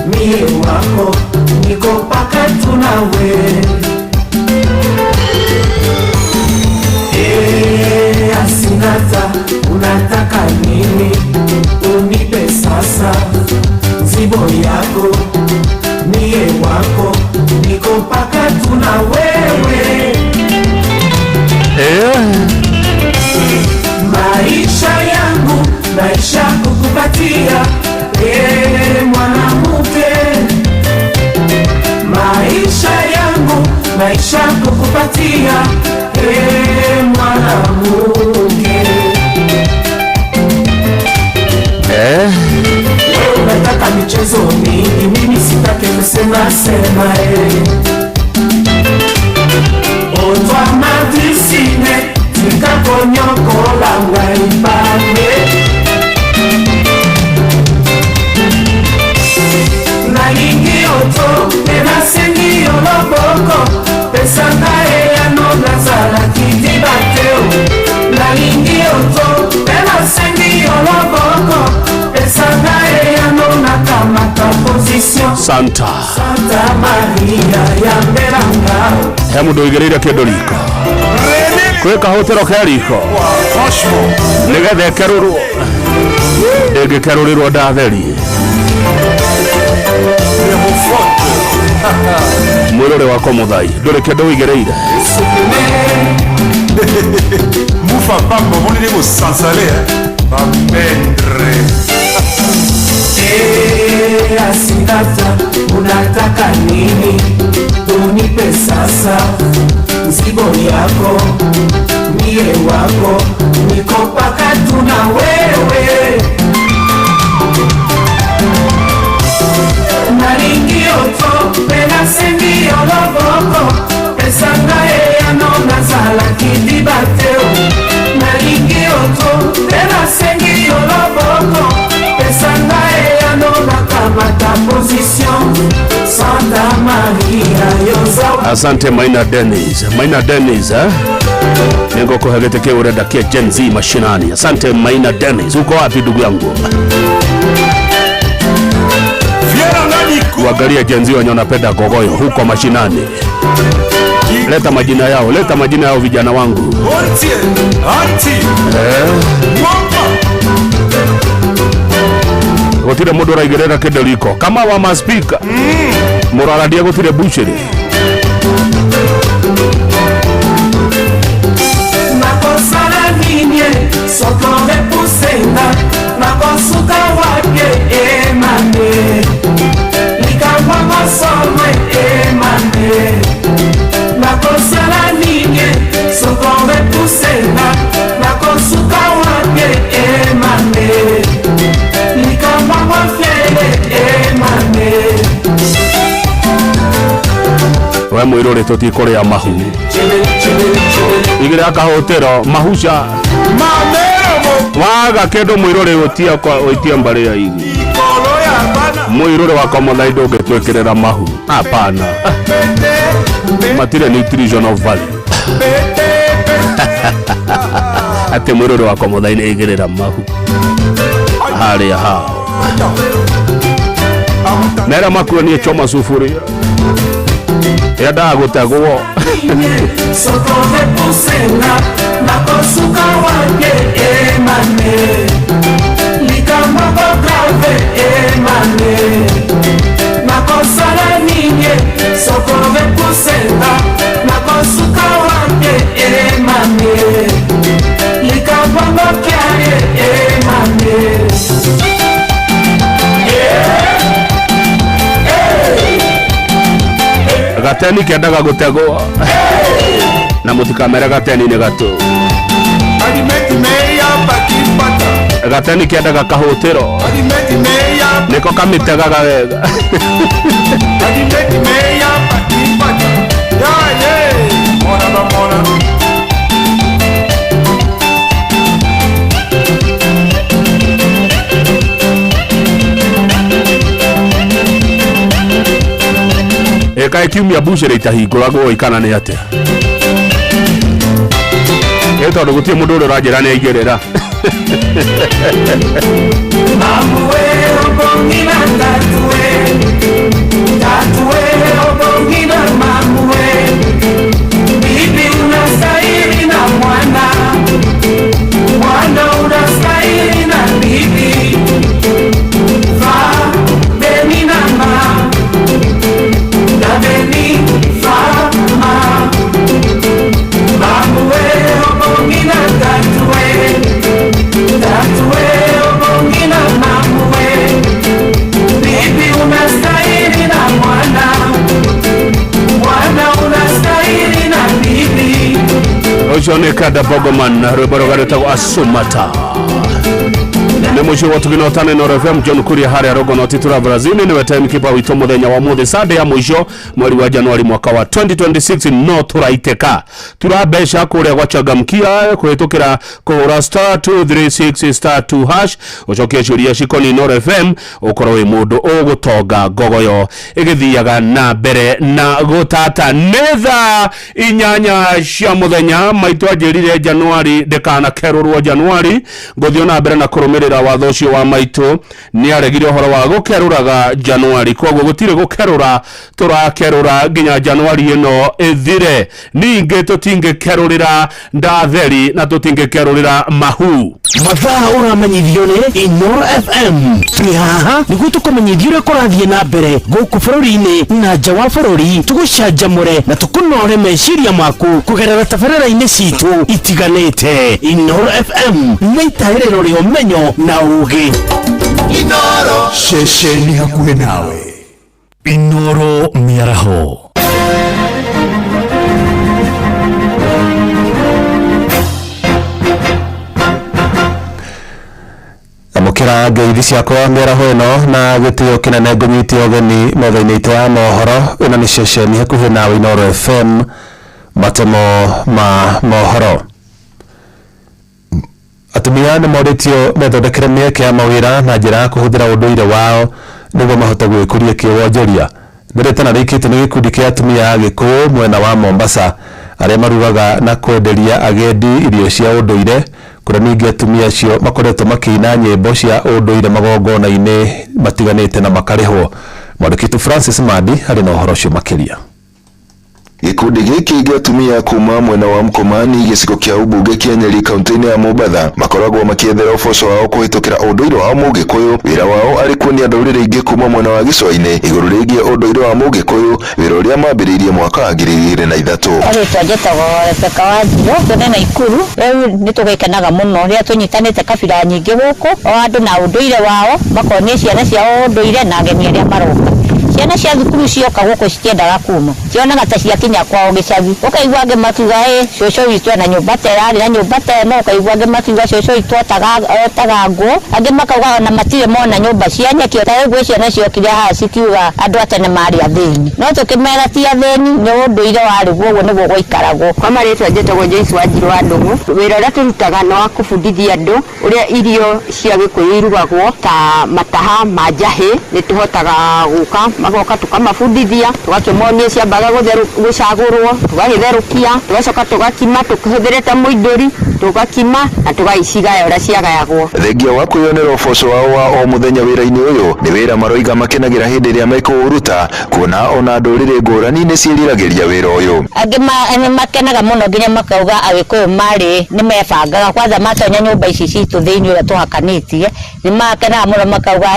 mie wako, niko paka tunawe. Sinata, unataka nini? Unipe sasa mzigo yako, mie wako, niko paka tuna wewe. Maisha yangu, maisha kukupatia mwanamke. Maisha yangu, maisha kukupatia mwanamke. Unataka michezo mingi, mimi sitaki kusema Otwa madisine, nikakonyoko la waibane. Nalingi oto, penasengi oloboko, pesanga ya nobla zala kitibateo. Nalingi oto, penasengi oloboko, pesanga ya nona kamata position. Santa Maria ya Mberanga hemu nduigereire kindu riko kwika hotero keriko nigethe kerurwo ndingikerurirwo ndatheri mwirore wako muthai nduri kindu wigereire mufa pambo monire go sansale bamendre. Asinata, unataka nini? Unipe sasa mzigo yako mie wako, niko paka tuna wewe naringioto pena sengi oloboko pesanga eyano nazala kidibateo naringioto pena sengi oloboko pesanga eyano nakamata position Santa Maria yoza. Asante Maina Dennis Nengo kuhagete ureda kia Gen Z mashinani. Asante Maina Dennis. Uko wapi ndugu yangu? Wagalia Gen Z wenye wanapenda gogoyo huko mashinani. Leta majina yao vijana wangu. Gotire mundu raigerera kindeliko kama wa maspika muraradia gotire bushiri nakosala nini sokore pusenda nakosuka wake emane likangwa masomwe emane nakosala nini sokore pusenda nakosuka wake emane we mwirore tutikorea mahu igira kahotero mahusha waga kendo mwirore utia mbare ya igi mwirore wako mothaidi ungetwekerera mahu hapana matire nutritional value ate mwirore wako mothaidi igirira mahu haria hao nera makuoni choma sufuria ya dagutagwo sokore pusenda nakosuka wake emane likamba grave emane nakosala ninye sokore pusenda nakosuka wake emane likamba kyare emane gateni kendaga gutegwo na mutikamera gateni ni gato gateni kendaga kahutiro niko kamitegaga wega eka kiumia bushire itahinguragwo ikana ni atia tondu gutie mundu uri ranjira ni aigirira mamwe obongina tatue obongina mamwe bibi unastahili na mwana unastahili na bibi va beni na ma na beni va ma mamwe obongina tatue obongina mamwe bibi unastahili na mwana unastahili na bibi ucio ni Kada Bogoman rwimbo rũgarĩtagwo Asumata nĩ mũciĩ wa tugina otane Noro FM John Kuria haria Rogonoti tura Brazil ni time kipa wito muthenya wa muthi Sunday ya mwisho mweri wa Januari mwaka wa 2026 no turaiteka turabesha kuria gwachangamkia kuhitukira kuhura *236*2# ucokie ciuria cikoni Noro FM ukorwo wi mundu ugutonga ngogoyo igithiaga na mbere na gutata netha inyanya cia muthenya maitu ajirire Januari dekana kerurwo Januari nguthio na mbere na kurumirira watho ucio wa maitu ni aregire horo wa gukeruraga Januari kwoguo gutire gukerura turakerura nginya Januari ino ithire ninge tutinge kerurira ndatheri na tutinge kerurira mahu mathaa uramenyithio ni Inoro FM turi haha niguo tukumenyithio uria kurathie na mbere guku bururi-ini na nja wa bururi tugucanjamure na tukunore meciria maku kugerera tabarĩra-inĩ citu itiganĩte Inoro FM nĩ itaĩrĩro rĩa ũmenyo na ũũgĩ Inoro ceceni hakuhĩ nawe Inoro mĩaraho na ngeithi ciakwa mĩaraho ĩno na gĩtĩo kĩnene ngũnyitia ũgeni metha-inĩ itũ ya mohoro ĩno nĩ ceceni hakuhĩ nawe Inooro FM matemo ma mohoro. Atumia nĩ morĩtio methondekere mĩeke ya mawĩra na njĩra ya kũhũthĩra ũndũire wao nĩguo mahote gwĩkũria kĩwonjoria. Nĩrĩtana rĩkĩte nĩ gĩkundi kĩa atumia a Gĩkũyũ mwena wa Mombasa arĩa marugaga na kwenderia agendi irio cia ũndũire, kũrĩa ningĩ atumia acio makoretwo makĩina nyĩmbo cia ũndũire magongona-inĩ matiganĩte na makarĩhwo. Mwandĩki Francis Madi harĩ na ũhoro ũcio makĩria. Gikundi gĩkĩ gĩa atumia kuma mwena wa Mkomani gĩcigo kĩa ũmbunge kĩa Nyeri kaunti-inĩ ya Mombatha makoragwo makĩethera ũboco wao kũhĩtũkĩra ũndũire wa Mũgĩkũyũ. Wĩra wao arĩ kuonia ndũrĩrĩ ingĩ kuma mwena wa gĩcũa-inĩ igũrũ rĩgiĩ ũndũire wa Mũgĩkũyũ, wĩra ũrĩa mambĩrĩirie mwaka wa 2003. Arĩtwa njĩtagwo Rebeka Wanjirũ, tũrĩ Naikuru. Rĩu nĩtũgĩkenaga mũno rĩrĩa tũnyitanĩte kabira nyingĩ gũkũ, o andũ na ũndũire wao, makonia ciana ciao ũndũire na ageni arĩa maroka. Ciana cia thukuru cioka gũkũ citiendaga kuma, cionaga ta ciakinya kwao gĩcagi. Ũkaigua angĩ makiuga cũcũ witũ na nyũmba ta ĩrarĩ na nyũmba ta ĩno, ũkaigua angĩ makiuga cũcũ witũ etaga ngũ, angĩ makauga ona matirĩ mona nyũmba cia nyeki. Ta rĩu ciana ciokire haha cikiuga andũ a tene marĩ athĩni, no tũkĩmera ti athĩni, nĩ ũndũire warĩ guo, ũguo nĩguo gwaikaragwo. Kwa marĩtwa njĩtagwo Joyce Wanjirũ wa Ndũng'ũ. Wĩra ũrĩa tũrutaga nĩ wa kũbundithia andũ ũrĩa irio cia Gĩkũyũ irugagwo ta mataha ma njahĩ. Nĩtũhotaga gũka magoka tukamabundithia, tugakĩmonia ciambaga gũcagũrwo, tugagĩtherũkia, tugacoka tugakima tũkĩhũthĩrĩte mũithũri, tugakima na tugaicigaya ũrĩa ciagayagwo. Thengia wa kwĩyonera ũboco wao wa o mũthenya wĩra-inĩ ũyũ nĩ wĩra maroiga makenagĩra hĩndĩ ĩrĩa mekũũruta, kuona ona ndũrĩrĩ ngũrani nĩ ciĩriragĩria wĩra ũyũ. Angĩ makenaga mũno nginya makauga Agĩkũyũ marĩ nĩ mebangaga, kwanza matonya nyũmba ici citũ thĩinĩ ũrĩa tũhakanĩtie, nĩ makenaga mũno makauga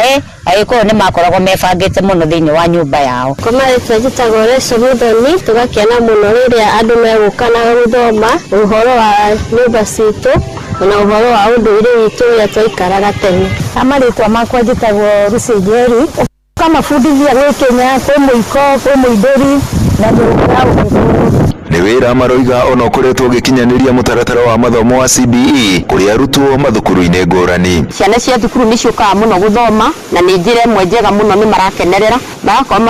Agĩkũyũ nĩ makoragwo mebangĩte mũno thĩinĩ wa nyũmba yao. Kwa marĩtwa njĩtagwo Reco Muthoni, tũgakena mũno rĩrĩa andũ megũkanaga gũthoma ũhoro wa nyũmba citũ na ũhoro wa ũndũire witũ ũrĩa twaikaraga tene. Marĩtwa makwa njĩtagwo Lucy Njeri, ũkamabundithia gwĩkenya kwĩ mũiko, kwĩ mũithũri na nyũmba ya ũndũire. Nĩ wĩra maroiga ona ũkoretwo ũgĩkinyanĩria mũtaratara wa mathomo wa CBE kũrĩ arutwo mathukuru-inĩ ngũrani. Ciana cia thukuru nĩ ciũkaga mũno gũthoma na nĩ njĩra ĩmwe njega mũno nĩ marakenerera, magakorwo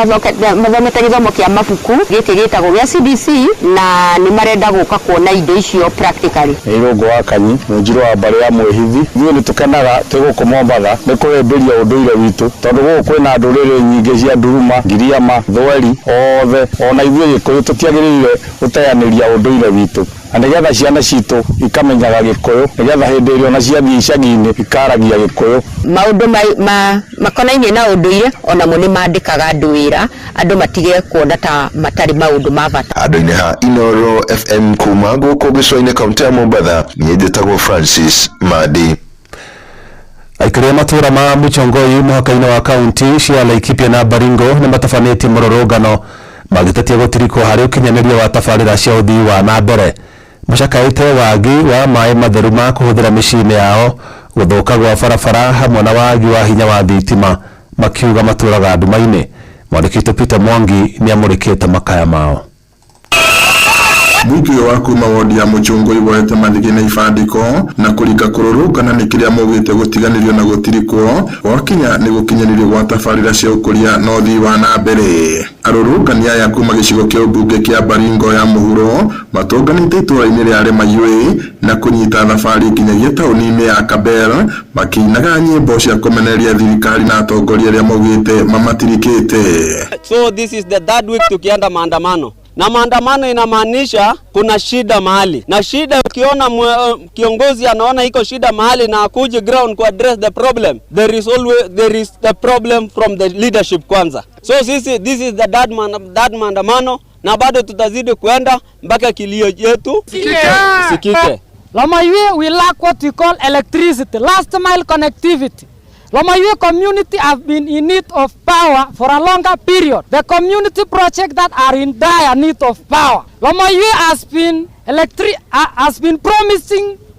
mathomete gĩthomo kĩa mabuku gĩkĩ gĩtagwo gĩa CBC na nĩ marenda gũka kuona indo icio practically. Irũngũ wa Kanyi, Mũnjirũ wa mbarĩ ya Mwĩhithi. Ithuĩ nĩ tũkenaga twĩ gũkũ Mombatha nĩ kũhĩmbĩria ũndũire witũ, tondũ gũkũ kwĩna ndũrĩrĩ nyingĩ cia Nduruma, Giriama, Thweri, othe ona ithuĩ Gĩkũyũ tũtiagĩrĩire gũteanĩria ũndũire witũ, na nĩgetha ciana citũ ikamenyaga Gĩkũyũ, nĩgetha hĩndĩ ĩrĩa ona ciathiĩ icagi-inĩ ikaragia Gĩkũyũ. Maũndũ makonainie na ũndũire onamo nĩ mandĩkaga andũ wĩra, andũ matige kuona ta matarĩ maũndũ ma bata. Andũ-inĩ ha Inooro FM kuma gũkũ gĩcũa-inĩ kaunti ya Mombatha, niĩ njĩtagwo Francis Madi. Aikari a matũũra ma Muchongoi mũhaka-inĩ wa kaunti cia Laikipia na Baringo nĩ matabanĩtie mũrũrũngano magĩtetia gũtirikwo harĩ ũkinyanĩria wa tabarĩra cia ũthii wa na mbere. Macakaĩte wagi wa maĩ matheru ma kũhũthĩra mĩciĩ-inĩ yao, gũthũka gwa barabara hamwe na wagi wa hinya wa thitima, makiuga matũũraga nduma-inĩ. Mwandĩki Peter Mwangi nĩ amũrĩkĩte makaya mao. Mbunge wa kuma wodi ya Muchongoi woete mathigina ibandĩko na kũringa kũrũrũngana nĩ kĩrĩa maugĩte gũtiganĩrio na gũtirikwo gwakinya nĩ gũkinyanĩrio gwa tabarĩra cia ũkũria na ũthii wa na mbere. Arũrũngani aya kuma gĩcigo kĩa ũmbunge kĩa Baringo ya mũhuro matũnganĩte itũũra-inĩ rĩa Rĩmayũĩ na kũnyita thabarĩ nginyagia taũni-inĩ ya Kabera makĩinaga nyĩmbo cia kũmenereria thirikari na atongoria arĩa maugĩte mamatirikĩte. So this is the third week tukienda maandamano. Na maandamano inamaanisha kuna shida mahali. Na shida ukiona kiongozi anaona iko shida mahali na akuje ground ku address the problem, there is the problem from the leadership kwanza. So this is the third maandamano na bado tutazidi kuenda mpaka kilio yetu sikike. Lomoywe we lack what we call electricity, last mile connectivity. Lomoywe community have been in need of power for a longer period. The community projects that are in dire need of power. Lomoywe has been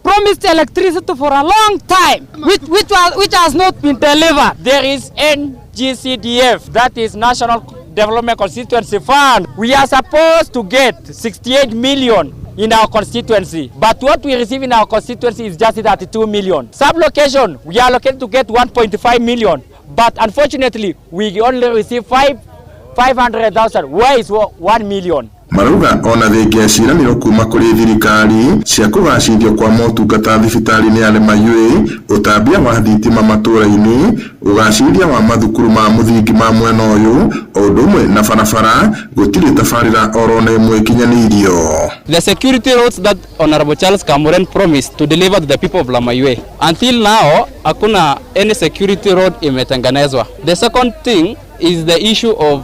promised electricity for a long time, which has not been delivered. There is NGCDF, that is National Development Constituency Fund. We are supposed to get 68 million in our constituency. But what we receive in our constituency is just 32 million. Sub-location, we are allocated to get 1.5 million. But unfortunately, we only receive 500,000. Where is 1 million? Marauga ona thengia ciraniro kuma kuri thirikari cia kugacithio kwa motungata thibitari-ini ya Mayue, utambia wa thitima matũra-ini, ugacithia wa mathukuru ma muthingi ma mwena uyu, ũndũ ũmwe na barabara gũtirĩ tabarĩra orona ĩmwe ikinyanirio. The security roads that Honorable Charles Kamuren promised to deliver to the people of Mayue, until now hakuna any security road imetengenezwa. The second thing is the issue of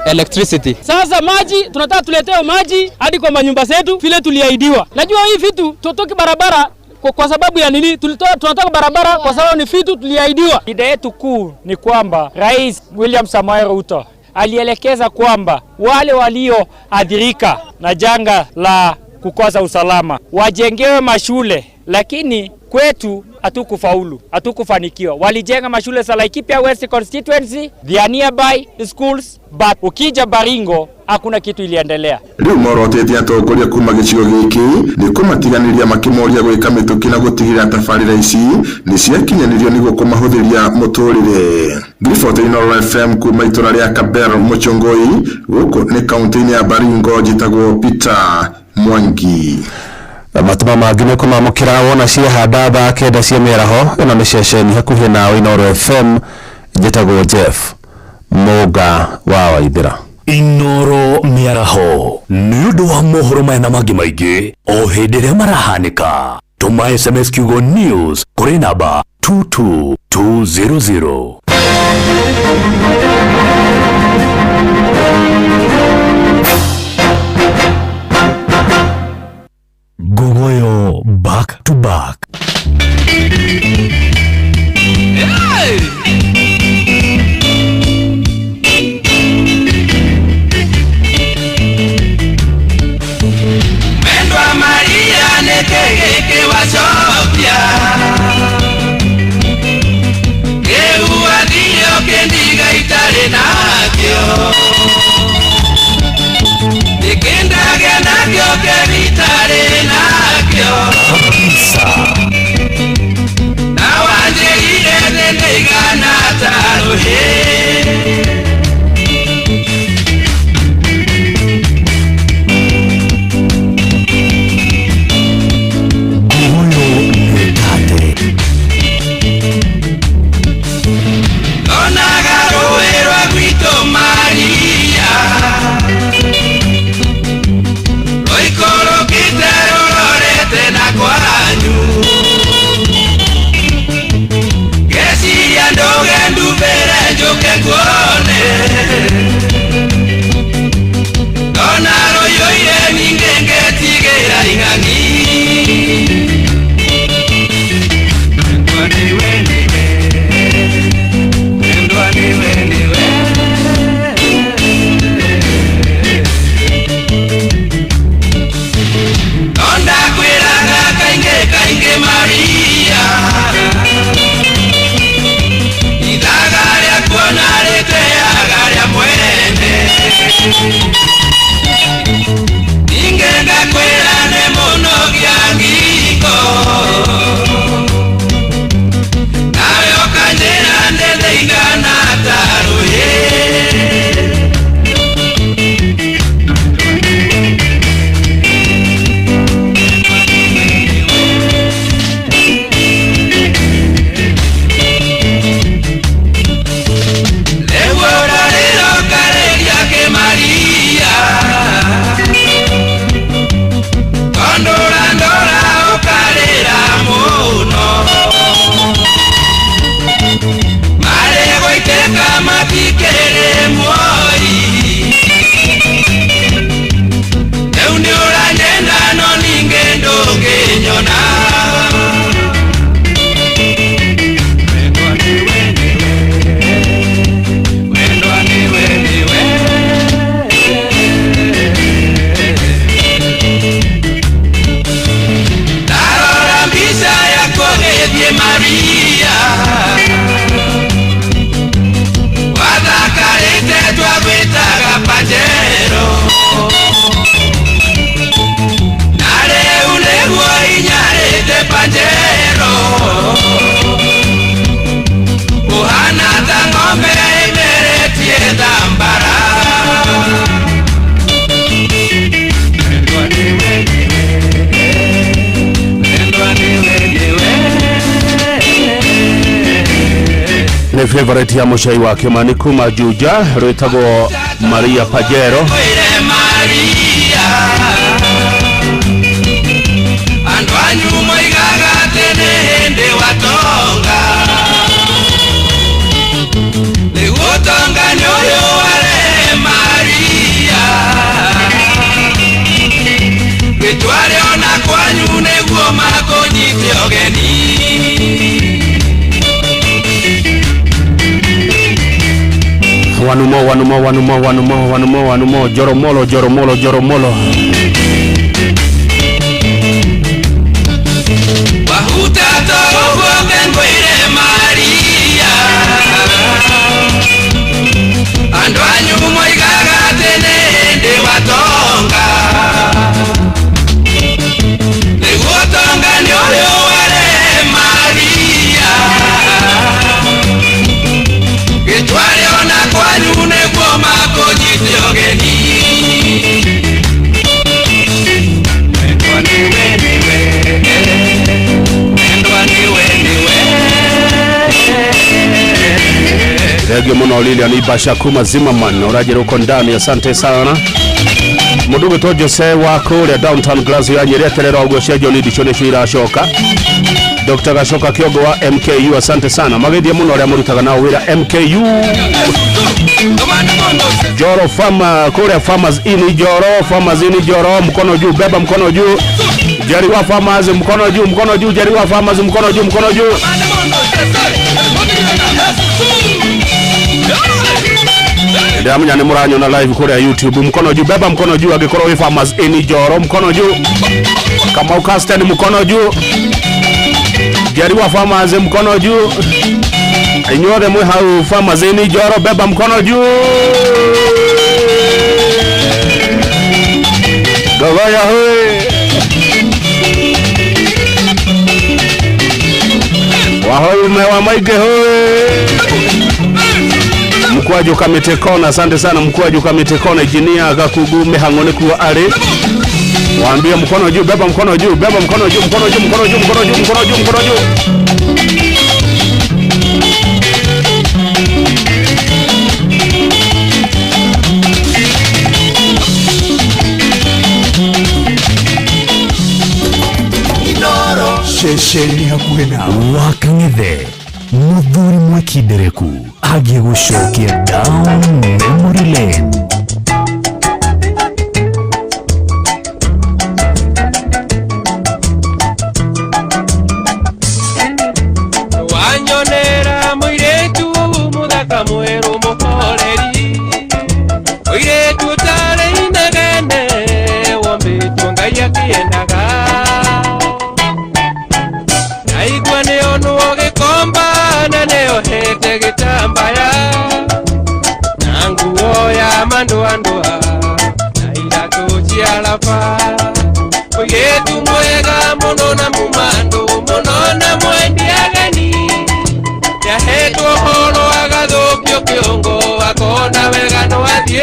electricity. Sasa maji tunataka tuletewe maji hadi kwa manyumba zetu vile tuliahidiwa. Najua hii vitu tutoke barabara kwa sababu ya nini? Tunataka barabara kwa sababu ni vitu tuliahidiwa. Shida yetu kuu ni kwamba Rais William Samoei Ruto alielekeza kwamba wale walioathirika na janga la kukosa usalama wajengewe mashule, lakini kwetu hatukufaulu, hatukufanikiwa. Walijenga mashule za Laikipia West constituency, the nearby schools, but ukija Baringo hakuna kitu iliendelea. Riu morotete atongoria kuma gicigo giki ni kumatiganiria makimoria gwika mituki na gutigira tabarira ici ni ciakinyanirio niguo kumahuthiria muturire. Grifoto Inoro FM kuma itura ria Kabero Muchongoi, guku ni kaunti-ini ya Baringo, jitagwo Peter Mwangi. Matuma mangĩ nĩ kũmamũkĩra wona ciahanda thaa kenda cia mĩaraho. Ĩno nĩ ceceni hakuhĩ na Inoro FM, njĩtagwo Jeff Mũga wa Waithĩra. Inoro mĩaraho nĩ ũndũ wa mohoro maya na mangĩ maingĩ o hĩndĩ ĩrĩa marahanĩka. Tũma SMS kiugo news kũrĩ namba 22200. Gogoyo back to back. Mendwa Maria nekeke wachopia Keua dio kendiga itare nakyo Nikendage nakyo kevitare nakyo Na wanje irede negana taruhe ni favorite ya mucai wa Kimani kuma Juja rwitagwo Maria Pajero andu anyu moigaga tene hindi watonga niguo tonga ni uyu ware Maria gitware ona kwanyu niguo makunyite ogeni wanumo joromolo Bahuta todo tengo ire Maria ando anyu moigaga tene de watonga de watonga ni ole wale Maria kitwale ona kwanyu ne goma konyite ogeni Rege muno Lilian Ibasha kuma Zimmerman urajira uko ndani, asante sana mudugu to Jose wako ya downtown glass ya Nyerere lero ogosha John Dishone shira shoka Dr. Gashoka Kyogo wa MKU, asante sana magedi muno ya murutaga nao wira MKU Joro Farma kule Farmers ini Joro mkono juu, beba mkono juu Jariwa Farmers mkono juu Jariwa Farmers mkono juu Ndamunya ni muranyo na live kule ya YouTube mkono juu, beba mkono juu agikoro we Farmers ini Joro mkono juu kama ukastani mkono juu Jariwa Farmers mkono juu inyore mwe hau Farmers ini Joro beba mkono juu Gawaya hui Wahoi mewa maige hui Mkwaju Kamitekona, asante sana Mkwaju Kamitekona engineer Gakugume hangone kuwa ale waambia mkono juu, beba mkono juu Shesheni hakuhe nawe Wakang'ethe Muthuri Mwekindereku agiye gũcokia down memory lane. Wanyonera muiretu muthaka mweru muhoreri muiretu tare inagene wombitwo Ngai akiendaga naigua nionwo gikomba na niohete gitambaya na nguo ya mandũandũa na iratu cia raba muiretu mwega muno na mumandu muno na mwendi ageni yahetwo horo agathũkio kĩongo akona wega no athiĩ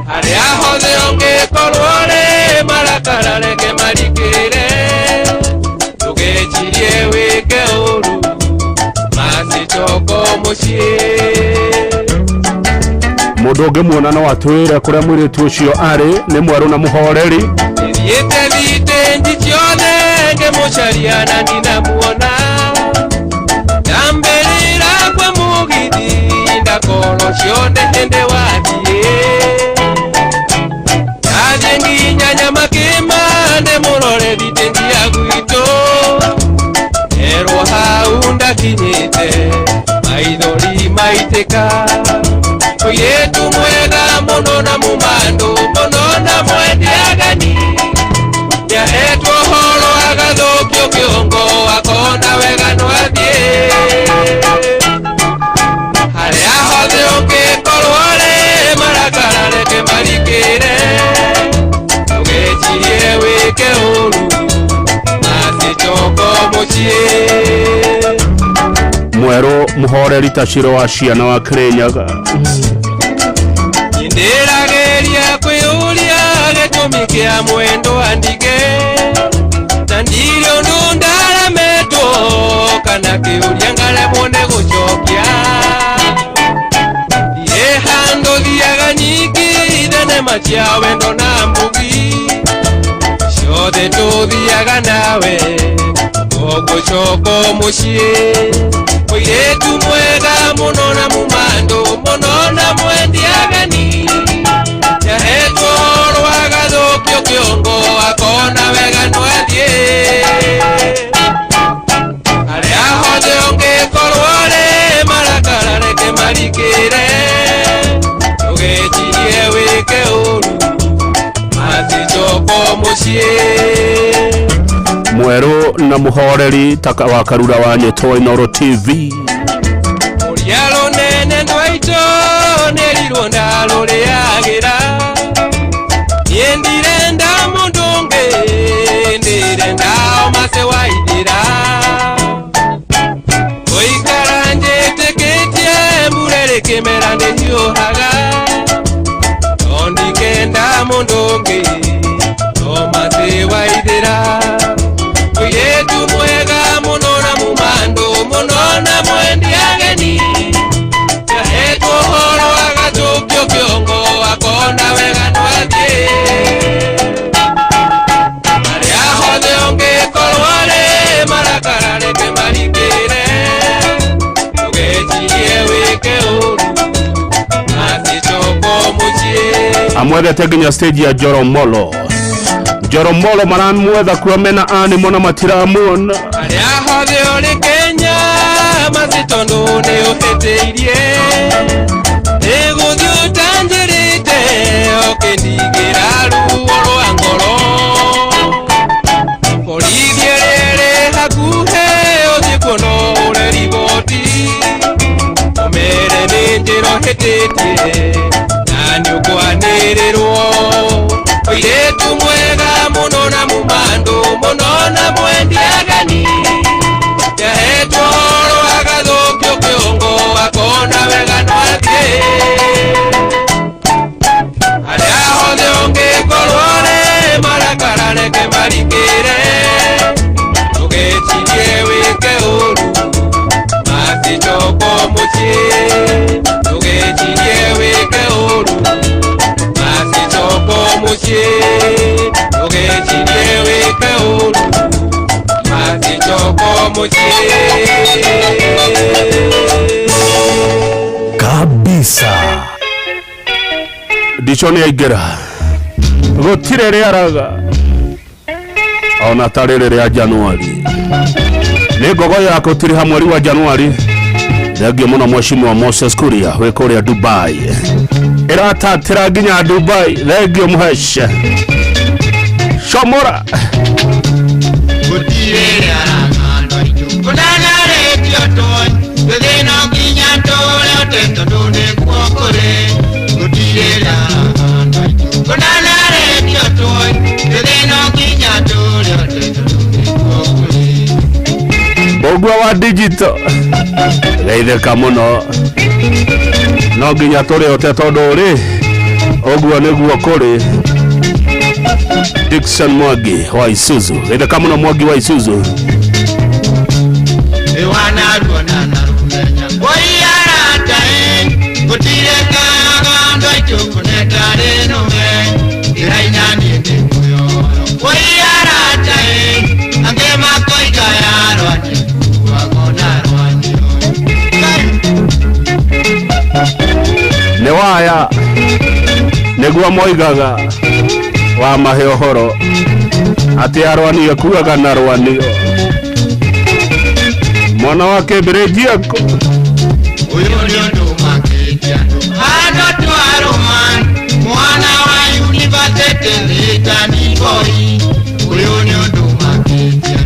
harĩa hothe ũngĩkorwo rĩ marakara reke marikĩre ndũgecirie wĩke ũru macicoko mũciĩ Mũndũ ũngĩ muona no atwĩre kũrĩa mũirĩtu ũcio arĩ nĩ mwerũ na mũhoreri thiĩte thitĩnji ciothe ngĩmũcaria na ndinamuona ndambĩrĩra kwa mũgithi ndakorwo ciothe hĩndĩ wathiĩ ndathiĩ nginya Nyamakĩma ndĩmũrore thitĩnji ya gwitũ erwo hau ndakinyĩte maithori maitĩka mũirĩtu mwega mũno na mũmandu mũno na mwendi ageni yahetwo horo agathũkio kĩongo akona wega no athiĩ harĩa hothe ũngĩkorwo rĩ marakara reke marikĩre ndũgecirie wĩke ũru macicoko mũciĩ mwerũ mũhoreri Tachiro wa ciana wa Kirinyaga ndĩrageria kwĩyũria gĩtũmi kĩa mwendwa ndige na ndirĩ ũndũ ndaremetwo kana na kiuria ngaremwo nĩ gũcokia handũ thiaga nyingĩ thenema cia wendo na mbugi ciothe tũthiaga nawe ũgũcoka mũciĩ mũirĩtu mwega mũno na mũmandũ mũno na mwendia ageni nyahetwo rwa gathũkio kĩongo akona wega nwathiĩ arĩa hothe ũngĩkorwo rĩ marakara reke marikĩre ũgĩtirie wĩke ũru maticoka mũciĩ. Mweru na muhoreri taka wa Karura wa Nyetwa Inooro TV Urialo nene ndwaito nerirwo ndarũrĩagĩra yendirenda mũndũngĩ ndirenda omase waithĩra ũikara njĩtĩkĩtie mbura rĩkĩmera nĩhiũhaga ondikenda mũndũngĩ omase waithĩra Yetu mwega muno na mumando muno na mwendi ageni Yahetu horo agatukio kiongo akona wega nwathiĩ Maria hothe ũngĩkorwo marakara reke marikĩre ũgĩtirie wĩke ũru maticoka mũciĩ. Amwethete nginya stage ya Joromolo maramwetha kuo mena animo na matiramuona arĩa hothe ũrĩ Kenya mathitondũ nĩ ũhĩtĩirie ĩgũthiĩ ũtanjĩrĩte ũkĩndigĩra ruo rwa ngoro borithi ĩrĩ hakuhĩ ũthiĩ kuona ũre riboti ũmere nĩ njĩra ũhĩtĩtie na nĩũkwanĩrĩrwo Oiretu mwega muno na mumando muno na mwendi ageni Yahetwo horo agathũkio kĩongo akona wega nwathiĩ arĩa hothe ũngĩkorwo marakara reke marikĩre ũgĩtirie wĩke ũru maticoka mũciĩ ũgĩtirie wĩke ũru Mucie, ũgĩtirie wĩke ũru maticoka mũciĩ kabisa ndicho nĩ aingĩra gũtirĩ rĩaraga ona tarĩ rĩrĩa Januari nĩ ngogo yako tiri mweri wa Januari thengio mũno mheshimiwa Moses Kuria wĩ kũrĩa Dubai iratatĩra nginya Dubai thengio mũhesha Shomora gũtirĩ rĩaragandwa itu kũnana rĩtio tũĩ thĩna nginya tũrĩa ũtetwo ndũnĩkuo kũrĩ gũtirĩ rĩaragandwa itu kũnana rĩtio tũĩ thĩna nginya tũrĩa ũtetwo ndũnĩkuo kũrĩ Bogwa wa digital geithĩka mũno no nginya tũrĩ ũtetwo ndũrĩ ũguo nĩguo kũrĩ Dickson Mwangi wa Isuzu geithĩka mũno Mwangi wa Isuzu Ewanarwo na narumenya Oiarata gũtirĩ kagandwa itu kũneta rĩnũme irainani ndĩ muoyo Oiarata angĩ makoiga yarwani wagona rwani nĩ waya nĩguo moigaga wa mahe ũhoro atĩ arwanio kuaga na rwanio mwana wake mbĩrĩngiako ũyũ nĩ ũndũ makĩtia andũ twarũman mwana wa university thĩtani boy ũyũ nĩ ũndũ makĩtia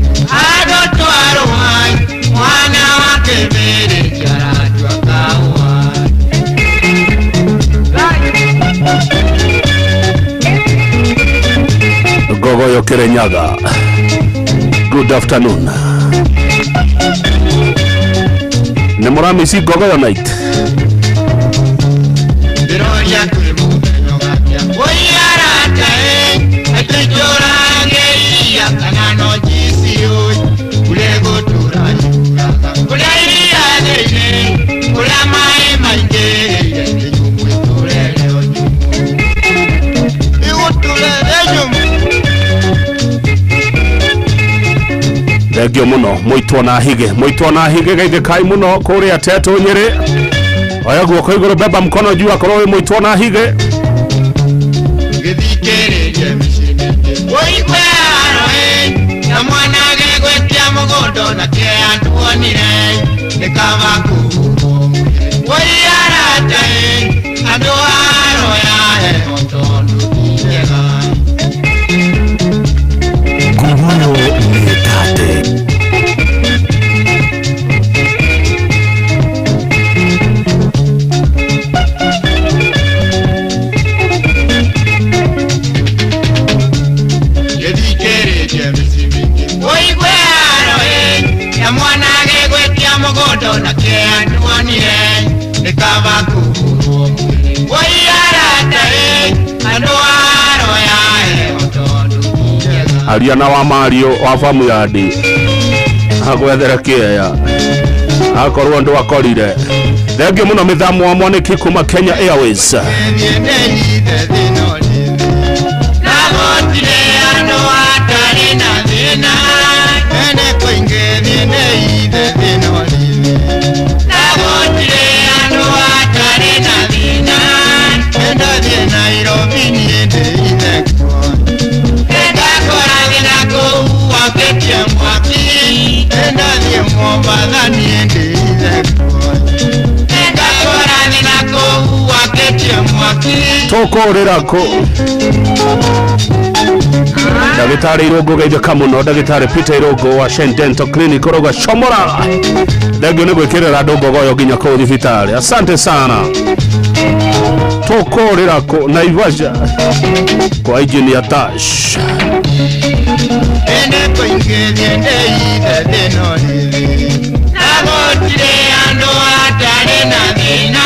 andũ twarũman mwana wake mbĩrĩngia ratua kaũa Gogoyo Kirinyaga good afternoon nĩ mũramĩci Gogoyo night ndĩroria tũrĩ mũthenya gakia Oiarata atĩjũrange iya kana no jisi ũi kũrĩ gũtũra nyuraga thengio muno Muitwo na hige geithikai muno kuria Teto Nyeri oya guoko iguru beba mkono juu akorwo wi Muitwo na hige githikiririe micini woigwe aroe na mwana gegwetia mugondo na kia tuonire nikava kuhuruo woiaratae andu aroya he otondu njega Gumoyo Metate githikiririe micini woigwe aroe na mwana gegwetia mugondo na kia tuonire nikava kuhuruo woiaratae andu aroya he otondu Ariana wa Mario wa famu ya ndi agwethera kieya akorwo ndu akorire thengio muno mithamo wa Mwaniki kuma Kenya Airways Tokorera ko Dagitari Irogo geithika muno Dagitari Peter Irogo wa Shen Dental Clinic Oroga Shomora Thengio ni gwikirira andu ngogoyo nginya ku thibitari asante sana Tokorera ko Naivasha kwa Engineer Tash ende koingethie ndeithe thino rithi nagotire andu atari na thina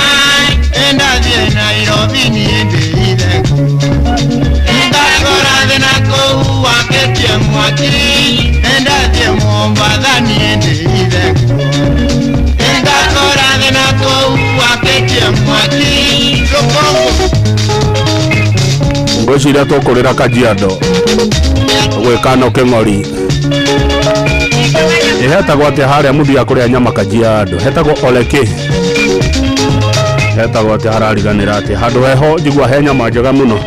endathie Nairobi nie ndeithe ndagora thina kuu waketie mwaki endathie Mombasa nie ndeithe ndagora thina kuu waketie mwaki Lukongo Ngwiciria tokorera Kajiado gwikano Keng'ori ihetagwo atia haria muthia kuria nyama Kajiado hetagwo Oleki hetagwo atia harariganira atia handu heho njigua he nyama njega muno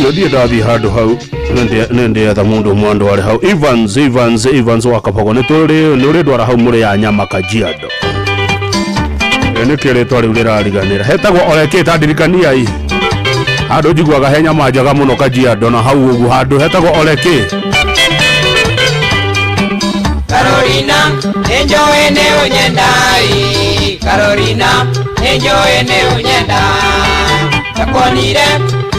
nodie ndathi handu hau nende etha mundu mwandu ari hau Evans wa Kabogo nuri ndwara hau muri ya nyama Kajiado niki ritwa riu rirariganira hetagwo Oleki tandirikania i handu njiguaga he nyama njega muno Kajiado na hau ugu handu hetagwo Oleki Carolina enjoy ne unyendai Carolina enjoy ne unyenda takonire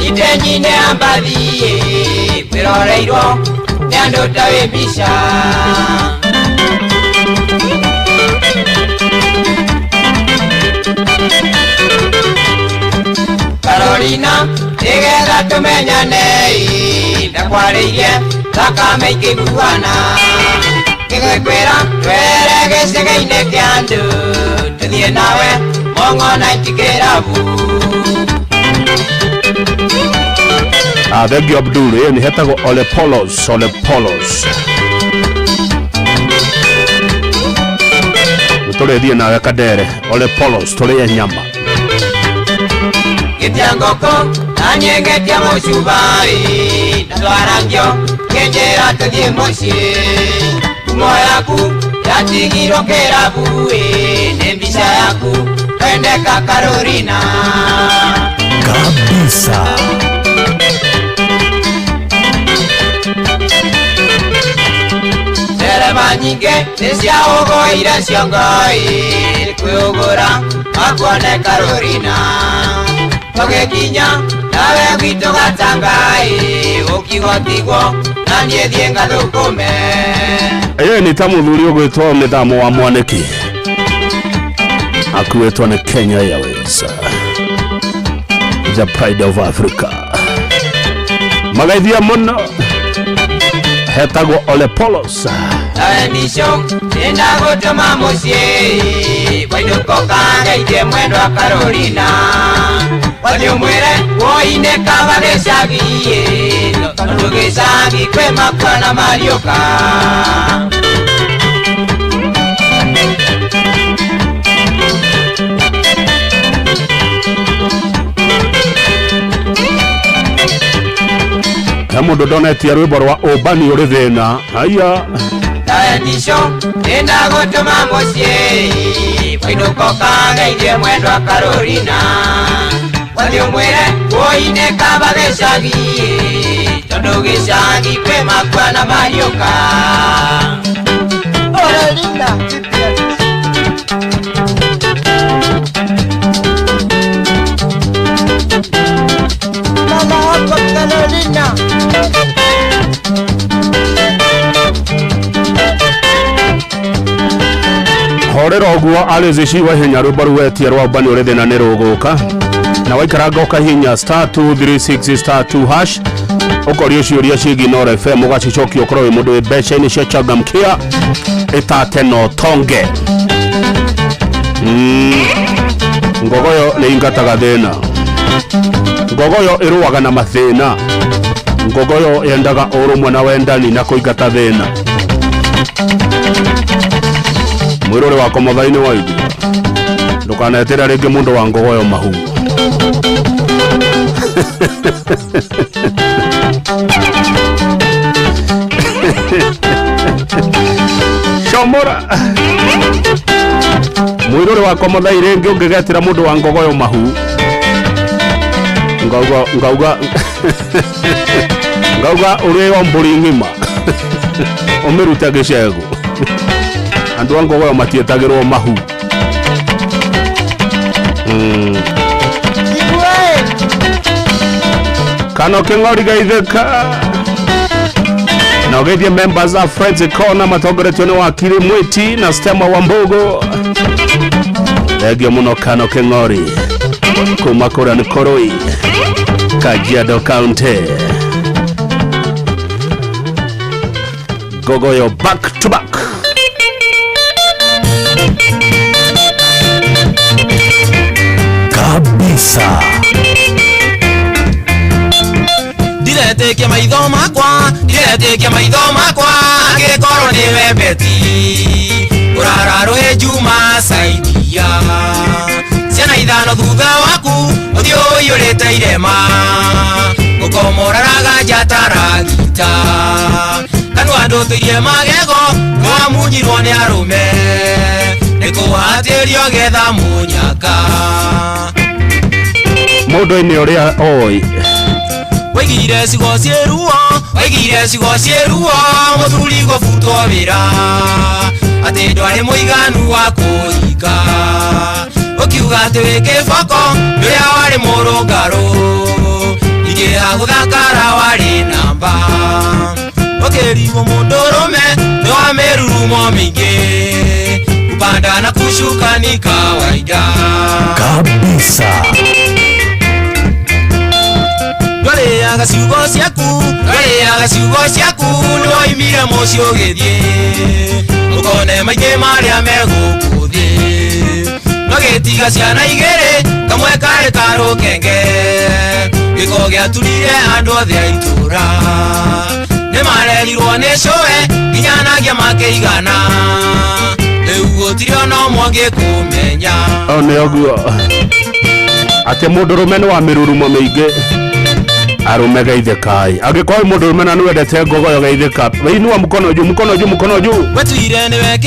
itenyine ambathie kwiroreirwo ni andu tawe bisha Carolina nigetha tumenyane ndakwaririe thakame ikiguana Kigwekwira twere gicege-inĩ kĩa andũ tũthiĩ nawe mong'ona itikĩrabu thengio Abdul ni hetagwo Ole Polos tũrĩthiĩ nawe Kadere Ole Polos tũrĩe nyama gĩtia ngũkũ na nyengetia mũcubai ndatwarangio kĩnjĩra tũthiĩ mũciĩ ngumo yaku yatigirwo kĩrabu nĩ mbica yaku twendeka Carolina kabisa ndereba nyingĩ nĩ ciaũgũire ciongoi kwĩũgũra makuone Carolina tũgĩkinya nawe gwitũ Gatangai ũkigotigwo na niĩ thiĩ ngathũkũme ni ta muthuri ugwitwo mithamo wa Mwaniki akuitwo ni Kenya Airways the pride of Africa magaithia muno hetagwo Ole Polos nawe nisho ndagũtũma mũciĩ wainũko kangeithie mwendwa Carolina wathiĩ ũmwĩre woine kaba gĩcagi tondũ gicagi kwe makwa na marioka Mundu donetie rwimbo rwa Obani uri thina haya taendisho enda gutuma mucii mwinuko kagaithie mwendwa Carolina wathio mwire woine kaba gicagi tondu gicagi kwe makwa na marioka Carolina mama wako Carolina horera oguo alizishiwa hinya rwimbo rwetie rwa Obani uri thina ni ruguka na waikaranga ukahinya *236 *2# ukorio ciuria ciigi Nora FM ugacicokia ukorwo wi mundu wi mbeca-ini cia changamkia itate no tonge ngogoyo ni ingataga thina ngogoyo iruaga na mathina ngogoyo yendaga urumwe na wendani na kuingata thina mwirore wa komothaini wa idu ndukanetera ringi mundu wa ngogoyo mahu Shomora mwirore wa komothaini ringi ungigetira mundu wa ngogoyo mahu ngauga uri wa mburi ngima umirute gicego andu a ngogoyo matietagirwo mahu Kano King'ori gaitheka na ugeithie members of Friends Corner matongoretio ni wakiri Mwiti na Stema wa Mbogo thegio muno Kano King'ori kuma kura ni Koroi Kajiado County Gogoyo back to back kabisa Diretekia maitho makwa angĩkorwo nĩ wembeti ũrararuhe Juma saidia ciana ithano thutha waku ũthiũ ũiyũrĩte irema gũkomoraraga njataragita kanua ndũtũirie magego wamunyirwo nĩ arũme nĩkũhatĩrio getha mũnyaka mũndũ-inĩ ũrĩa oi waigire cigo cieruo mũthuri gũbutwo wĩra atĩ ndwarĩ mũiganu wa kũhinga ũkiuga atĩ wĩ kĩboko rĩrĩa warĩ mũrũngarũ ingĩha gũthakara warĩ namba ũkĩrigwo mũndũrũme nĩ wa mĩrurumo mĩingĩ kupanda na kushuka ni kawaida kabisa Dwareaga ciugo ciaku noimire mũciĩ ũgĩthiĩ ũkone maingĩ marĩa megũkũthĩ no gĩtiga ciana igĩrĩ kamwe karĩ ka rũkenge gĩko gĩaturire andũ othe a itũũra nĩ marerirwo nĩ cũe nginyanagia makĩigana rĩu gũtirĩ ona ũmwe ũngĩkũmenya nĩ ũguo atĩ mũndũrũme nĩ wa mĩrurumo mĩingĩ arume geithĩkai angĩkorwo mũndũrũme na nĩwendete ngogoyo geithĩka wĩinua mũkono juu wetuire nĩwe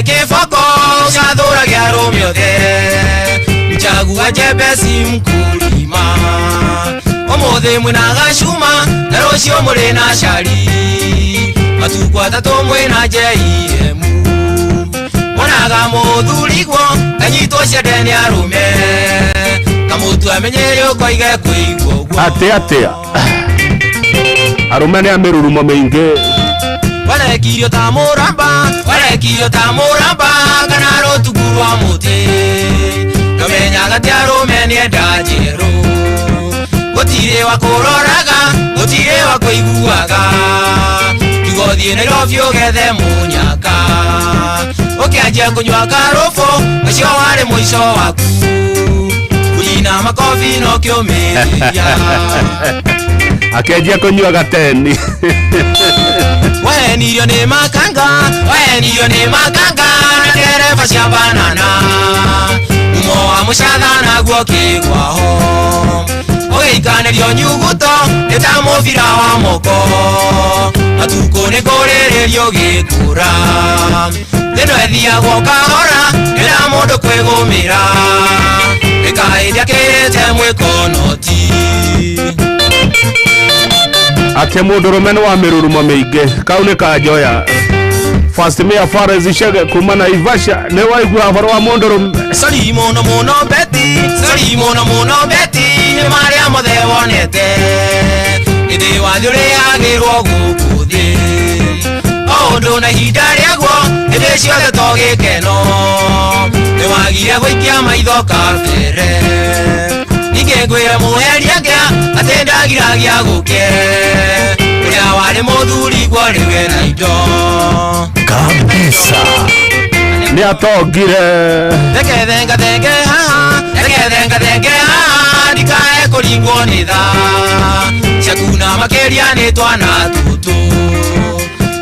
kĩboko ũcathũragia arũme othe mchagua jebesi mkulima ũmũthĩ mwĩna gacuma na rũciũ mũrĩ na cari matukũ atatũ mwĩna JM monaga mũthuriguo kanyitwo ciande nĩ arũme kamutu amenyere ũkoige kũigwo guo atĩa arũme nĩ a mĩrurumo mĩingĩ warekirio ta mũramba kana rũtugu rwa mũtĩ nomenyaga ti arũme nĩ enda njerũ gũtirĩ wa kũroraga gũtirĩ wa kũiguaga kigothie Nairobi ũgethe mũnyaka ũkĩanjia kũnyua karũbũ ũcio warĩ mũico waku kũnyina makobi no kĩũmĩria akejia kunywa gateni Wenirio ni makanga na dereva cia banana Umoa mucathana guo kigwaho Ogeikanirio nyuguto nita mubira wa moko Matuko ni kuririo gikura Thino ethiagwo kahora ira mundu kwigumira Ikaithia kirite mwikonoti ake mundu rumene wa mirurumo miingi kauni kajoya First Mayor Fares Shege kuma na Ivasha ne waigua horo wa mundu rume Sori mono beti ni maria mothe wonete Indi wathuri agirwo gukuthi Ondo na hinda riagwo indi ciothe togikeno Ni wagire gwikia maitho kabere Ingengwira muheria ngea atendagiragia guke Uria wari muthuri gwo riwe na indo kabisa ni atogire Thenge haha Dikae kuringwo ni tha Ciakuna makeria ni twana tutu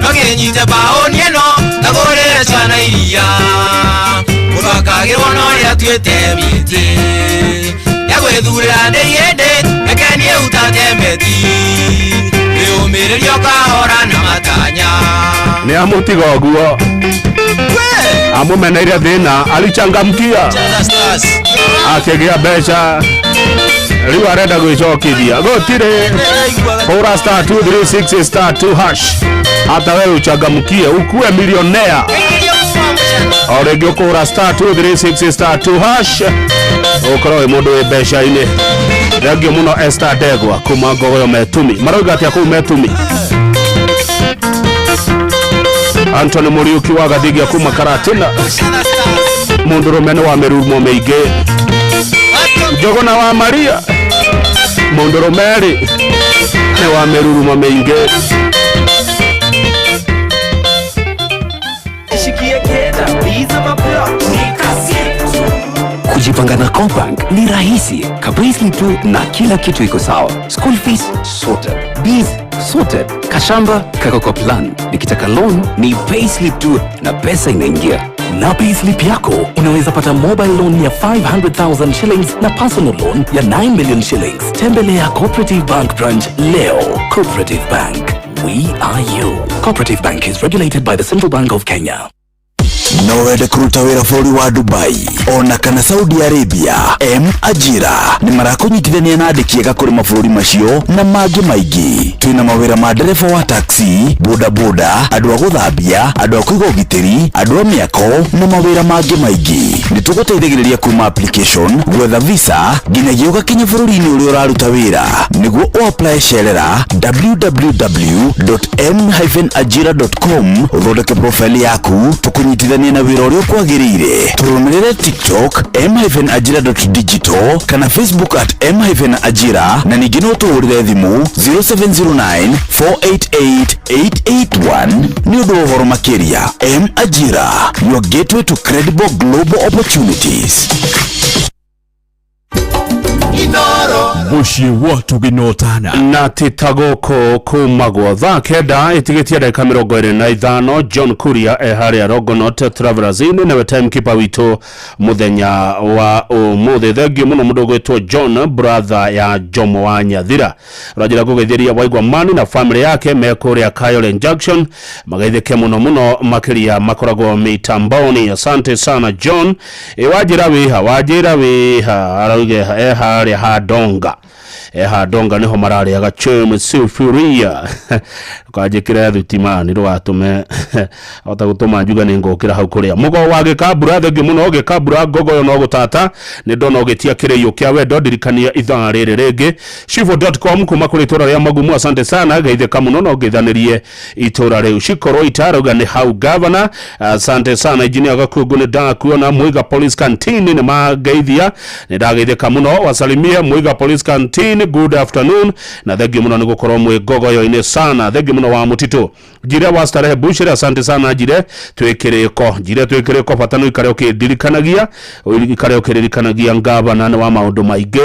Nogenyite baoni eno Nagorere ciana iria Mubakagirwo no ria tuite miti Yagwethurira ndeiende Mekenie utatembeti Niumiririo kahora na matanya ni amutigo guo amumeneire thina alichangamkia akigia mbeca riu arenda gwicokithia gutire hura star 236 star 2 hash hata wewe uchangamkie ukue milionea oregio kura star 236 star 2 hash ukoroe mundu we mbeca ine regio muno Esther Degwa kuma Ngogoyo Metumi maroiga atia ku Metumi Anthony Muriuki wa Gathigia kuma Karatina mundu rumene wa mirurumo miingi Njogona wa Maria mundu rumeri ne wa mirurumo miingi Kujipanga na Cobank ni rahisi, kabisa tu na kila kitu iko sawa. School fees sorted, bills sorted, kashamba kako kwa plan. Nikitaka loan ni payslip tu na pesa inaingia. Na payslip yako unaweza pata mobile loan ya 500,000 shillings na personal loan ya 9 million shillings. Tembelea Cooperative Bank branch leo. Cooperative Bank, we are you. Cooperative Bank is regulated by the Central Bank of Kenya. No wende kuruta wira bũrũri wa Dubai ona kana Saudi Arabia, Ajira ni marakunyitithania na andĩki ega kũrĩ mabũrũri macio na mangĩ maingĩ. Twĩna mawĩra ma ndereba wa taxi, boda boda, andũ a gũthambia, andũ a kũiga ũgitĩri, andũ a mĩako na mawĩra mangĩ maingĩ. Nĩ tũgũteithagĩrĩria kuma application, gwetha visa nginyagia ũgakinya bũrũri-inĩ ũrĩa ũraruta wĩra. Nĩguo ũapply cerera www.m-ajira.com ũthondeke profile yaku tũkũnyitithania na wĩra ũrĩa kwagĩrĩire. Tũrũmĩrĩre TikTok m-ajira.digital kana Facebook @m-ajira na ningĩ no tũhũrĩre thimũ 0709488881 nĩ ũndũ wa ũhoro makĩria. M-Ajira, your gateway to credible global opportunities. Mushie watu ginotana na titagoko kumagwo thaa kenda itigitia dakika 25 John Kuria haria Rogonot Travelers Inn na timekeeper witu muthenya wa umuthi thengio muno mundu gwitwo John brother ya Jomo wa Nyathira rajira gugetheria waigwa mani na family yake mekuria Kayole Junction magaithike muno makiria makoragwo mitamboni. Asante sana John wajira wiha arauge haria hadonga niho marari agachome sufuria kajikira thutimani rwatume atagutuma njuga ningokira hau kuria mugo wage kabura thenge muno ge kabura Ngogoyo no gutata ni ndona ugetia kireyo kya wendo ndirikania ithaa riri ringi shivo.com kuma kuri itura ria magumu. Asante sana geitheka muno no geithanirie itura riu shikoro itaruga ni hau governor. Asante sana engineer Gakungu ni ndakuona Muiga Police Canteen ni mageithia ni ndageitheka muno wasalimia Muiga Police Canteen evening, good afternoon, na thegi muno nigukorwo mwe gogoyo-ine sana. Thegi muno wa mutito Jire wa Starehe Bushiri, asante sana Jire. Twikireko patano ikare ukidirikanagia ngabana wa maundu maingi,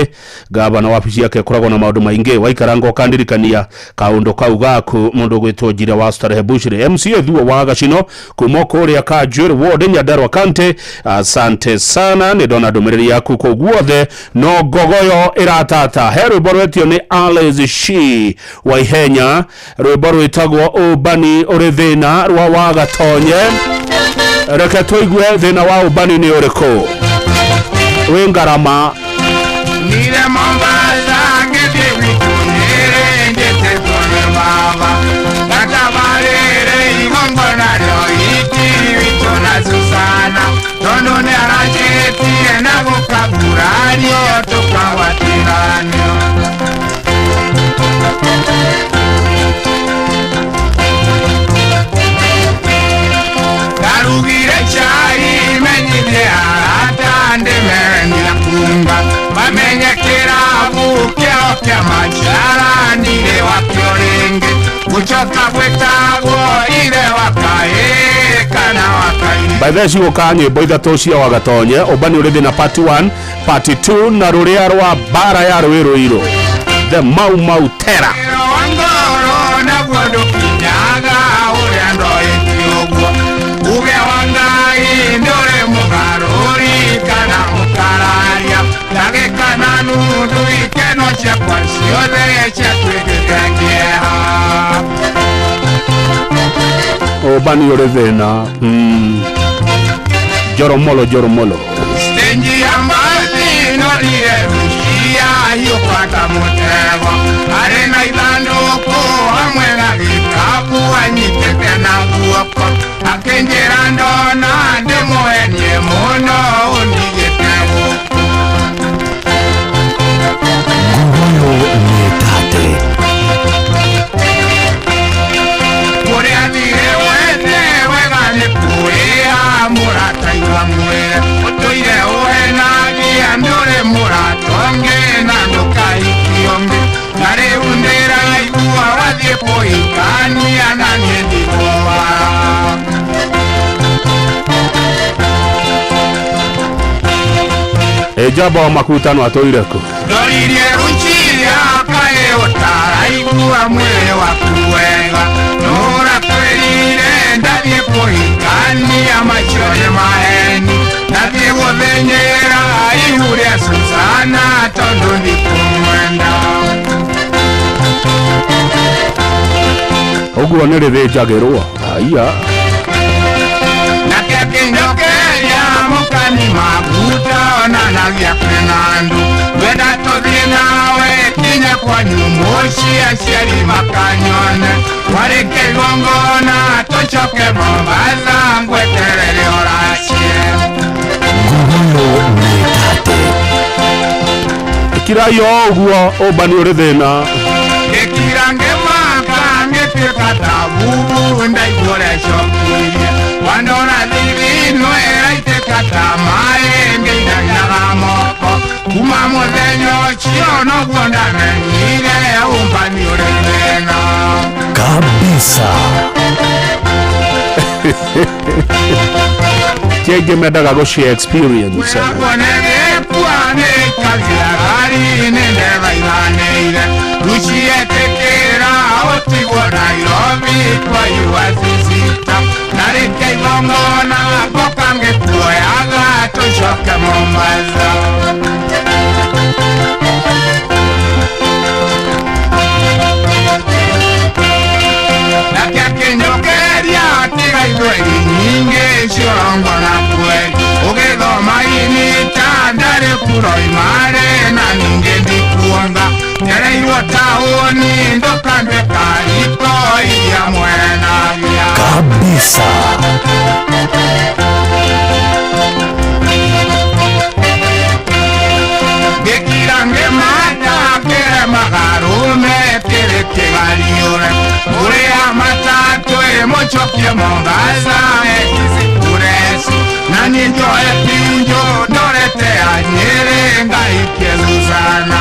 ngabana wa ofisi yake kuragwo na maundu maingi, waikarango kandirikania kaundu kau gaku mundu gwitwo Jire wa Starehe Bushiri. MCA Thuo wa Gacino kuma kuria ka Jure Ward Nyandarua County, asante sana. Ni dona ndumiriri yaku ko guothe no gogoyo iratata. Heru borwetio ni Alice Shi wa Ihenya, rwimbo itagwo Ubani uri thina rwa wa Gatonye. Reke tuigue thina wa ubani ni uriku wi ngarama. Nire Mombasa ngete witunere ngete tone baba katabarere ingongona iti witona Susana tono ne arajeti na bukaburani tukwawatirani. Garugire chai menyile atande merendila kumba bamenyekera bukeo kya machara nile wakiorenge kuchoka bwetago ile wakaeka na wakaini. By the way, ukanye boida toshia wa Gatonye Ubani uri thina part 1 part 2 na ruria rwa bara ya Rwiro the Mau Mau Terror. Wangoro na gwodo kinyaga urendo etiogo uge wangai ndore mugaruri kana mukararia lage kana nudu ikeno cha kwasiole cha kwegegea Ubani uri thina Joromolo Stenji ya mazi norie mishia hiyo pata mutego arena ilanduko hamwe na vikapu anyitete na guoko akenjera ndona ndemoenye muno undigetego Gogoyo Nietate Kure adire wete wegane kuea murata iwa mwere Otoire uena gia ndore muratonge na ndoka ikiombe Nare undera igua wadie poikani ananye dikoa Ejaba wa makutano atoireko Doririe runchiria kae otara igua mwere wakuwega Nora kwerire ndavye poikani amachone maheni Navye wovenyera ihure Susana tondo ndikumwenda Oguo nere vejagerwa aya Nakia kindokeria mukani maguta onana vya kwenandu Weda tothi nawe kinya kwa nyumoshi asiari makanyone Wareke gongona tochoke Mombasa ngweterere orashie Gogoyo Nietate Kirayo oguo Ubani uri thina Kekirange maka ngepika tabubu ndaigore shokirie Wandona dhivino eraite katamae ngeina nyagamoko Kuma mudenyo chiono gwonda menyire Ubani uri thina kabisa. Chege medaga go share experience. Wabonege puane kaziragari nende vaivaneire Luchietekera otigo Nairobi kwa yuwazizita Nareke ilongona kokange kuoyaga toshoke Mombasa Nakia kinyokeria tiga idwegi nyinge shirongo na kweli Ugethoma initandare kuro imare na ninge ndikuonga Tere iwo tauni ndokandwe kariko iya mwena vya kabisa. Gekirange mata kere magarume kere kegaliore Urea matatu mochokie Mombasa ekizikuresu Nani njoe pinjo dorete anyere ngaike Susana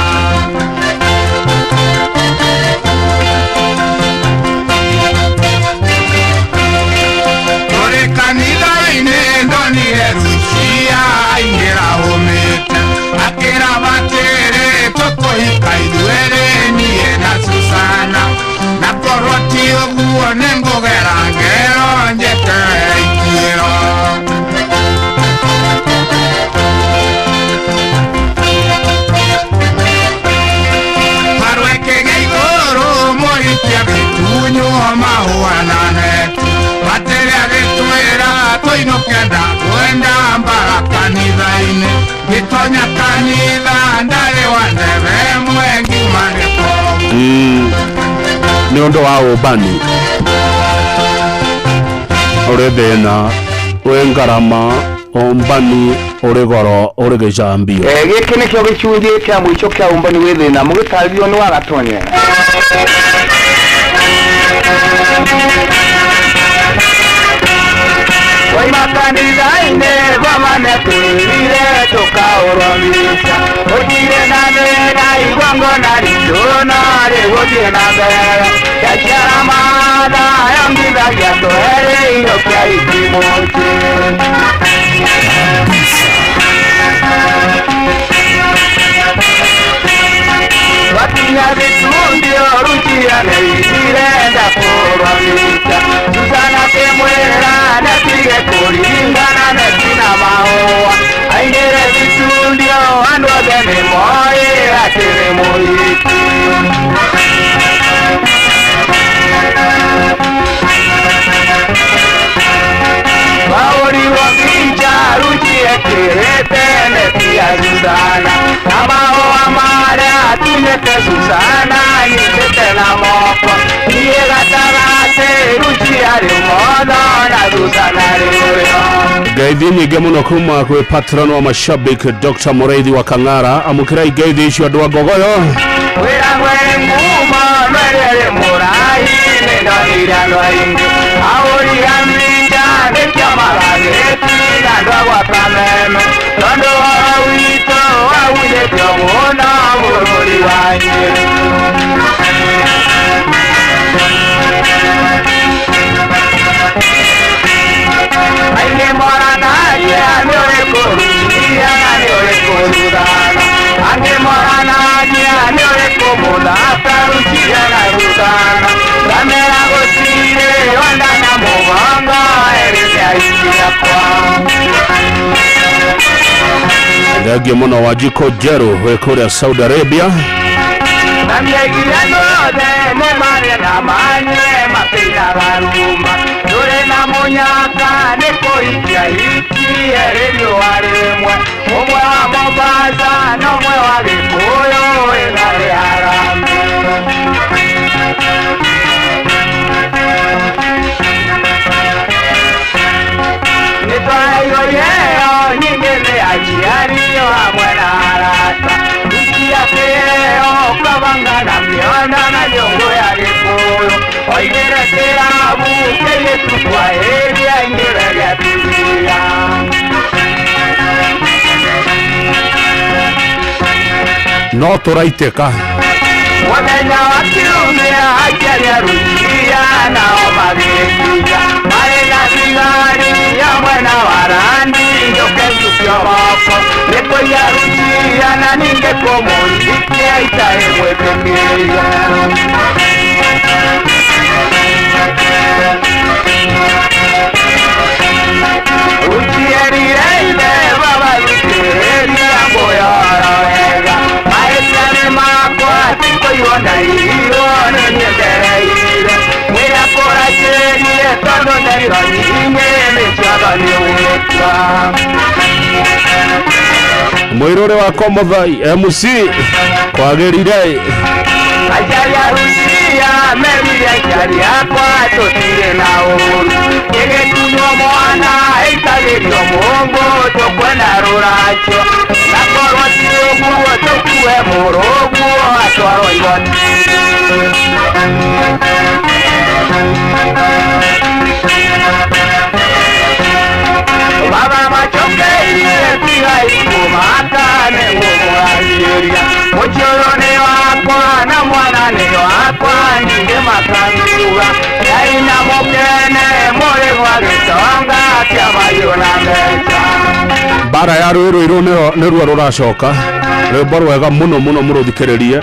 tonya kanitha ndari waneve mwengi maniko ni ondo wa ubani ore thina we ngarama ombani ore goro ore gicambio giki nikio gicunji kia mwico kia umbani we thina mugitario ni wa gatonye Wai makanitha ine vamane tuire tukauramisha Ujire na thina igwango na rituna riguthiĩ na mbere Yaciara maatha yongithagia tũhere iro kia ikimuti Wakinya vitundio rujiane irenda kuramisha Susana temwera netige kuringana netina maua Aingere vitundio andu othe ni moe atiri muhiki Mauri wakinja rujie kirete netia Susana Namao amare atunete Susana nitete na moko Iye gatarate rujia rimono na Susana riyo Gaithi nyingi muno kuma kwe patron wa mashabiki Dr. Mureithi wa Kang'ara amukira igaithi icio andũ a Ngogoyo Wira ngwere nguma merere murai nindonire andũ aingi Auri amrinja nekia marageti andũ agwa kameme Tondo wa wito awujetio muno bũrũri wanyu Aingi moranagia nĩ ũrĩ kũrucia na nĩ ũrĩ kũruthana Angi moranagia nĩ ũrĩ kũmũthaka rucia na ruthana Ramera gũtirĩ wanda na mũgongo erĩte aikia kwa Thengiũ mũno wa Jiko Jeru wĩ kũrĩa Saudi Arabia Na mĩegiria yothe nĩ marĩ na manyue mapĩiraga rumba Tũrĩ na mũnyaka nĩ kũhikia hiki erĩ riũa rĩmwe Ũmwe wa Mombasa na ũmwe wa Gĩkũyũ wĩna rĩharambe Nĩtwaheirwo iheo nyingĩ nĩ aciari hamwe na arata Rukia kĩheo kabanga na mĩona na nyũngũ ya Gĩkũyũ Oigĩre kĩrabu kĩgĩtu kwahĩri aingĩre gĩaturia no tũraitĩka Mũthenya wa kiumia aciari a Rukia nao magĩkinya marĩ na thigari hamwe na warandi njũke cukio moko nĩ kũiya Rukia na ningĩ kũmũhikia itarĩ mwĩtĩkĩrie Rukiarire ithe babarutĩrĩria ngũyoro wega Mahĩtia nĩ makwa tikũiywo na irio nĩ nyendereire Mwĩra kũracĩrie tondũ ndairo nyingĩ nĩciotho nĩ ũgĩtua Mũirũrĩ wa Komothai MC kwagĩrire Aciari a Rukia merire aciari akwa tũtirĩ na ũru Gĩgĩtunywo mwana ĩitagĩrio Mũngu tũkwenda rũracio Na korwo ti ũguo tũkue mũrũguo atwarwo igoti-inĩ Baba macokeirie tiga ikumaka nĩgũmũragĩria Mũcũrũ nĩ wakwa na mwana nĩ wakwa ningĩ makangiuga Ngai na mũkene mũrĩ gwa gĩtonga kĩa mahiũ na mbeca Mbara ya Rũĩrũ nĩruo rũracoka rwĩmbo rwega mũno mũno mũrũthikĩrĩrie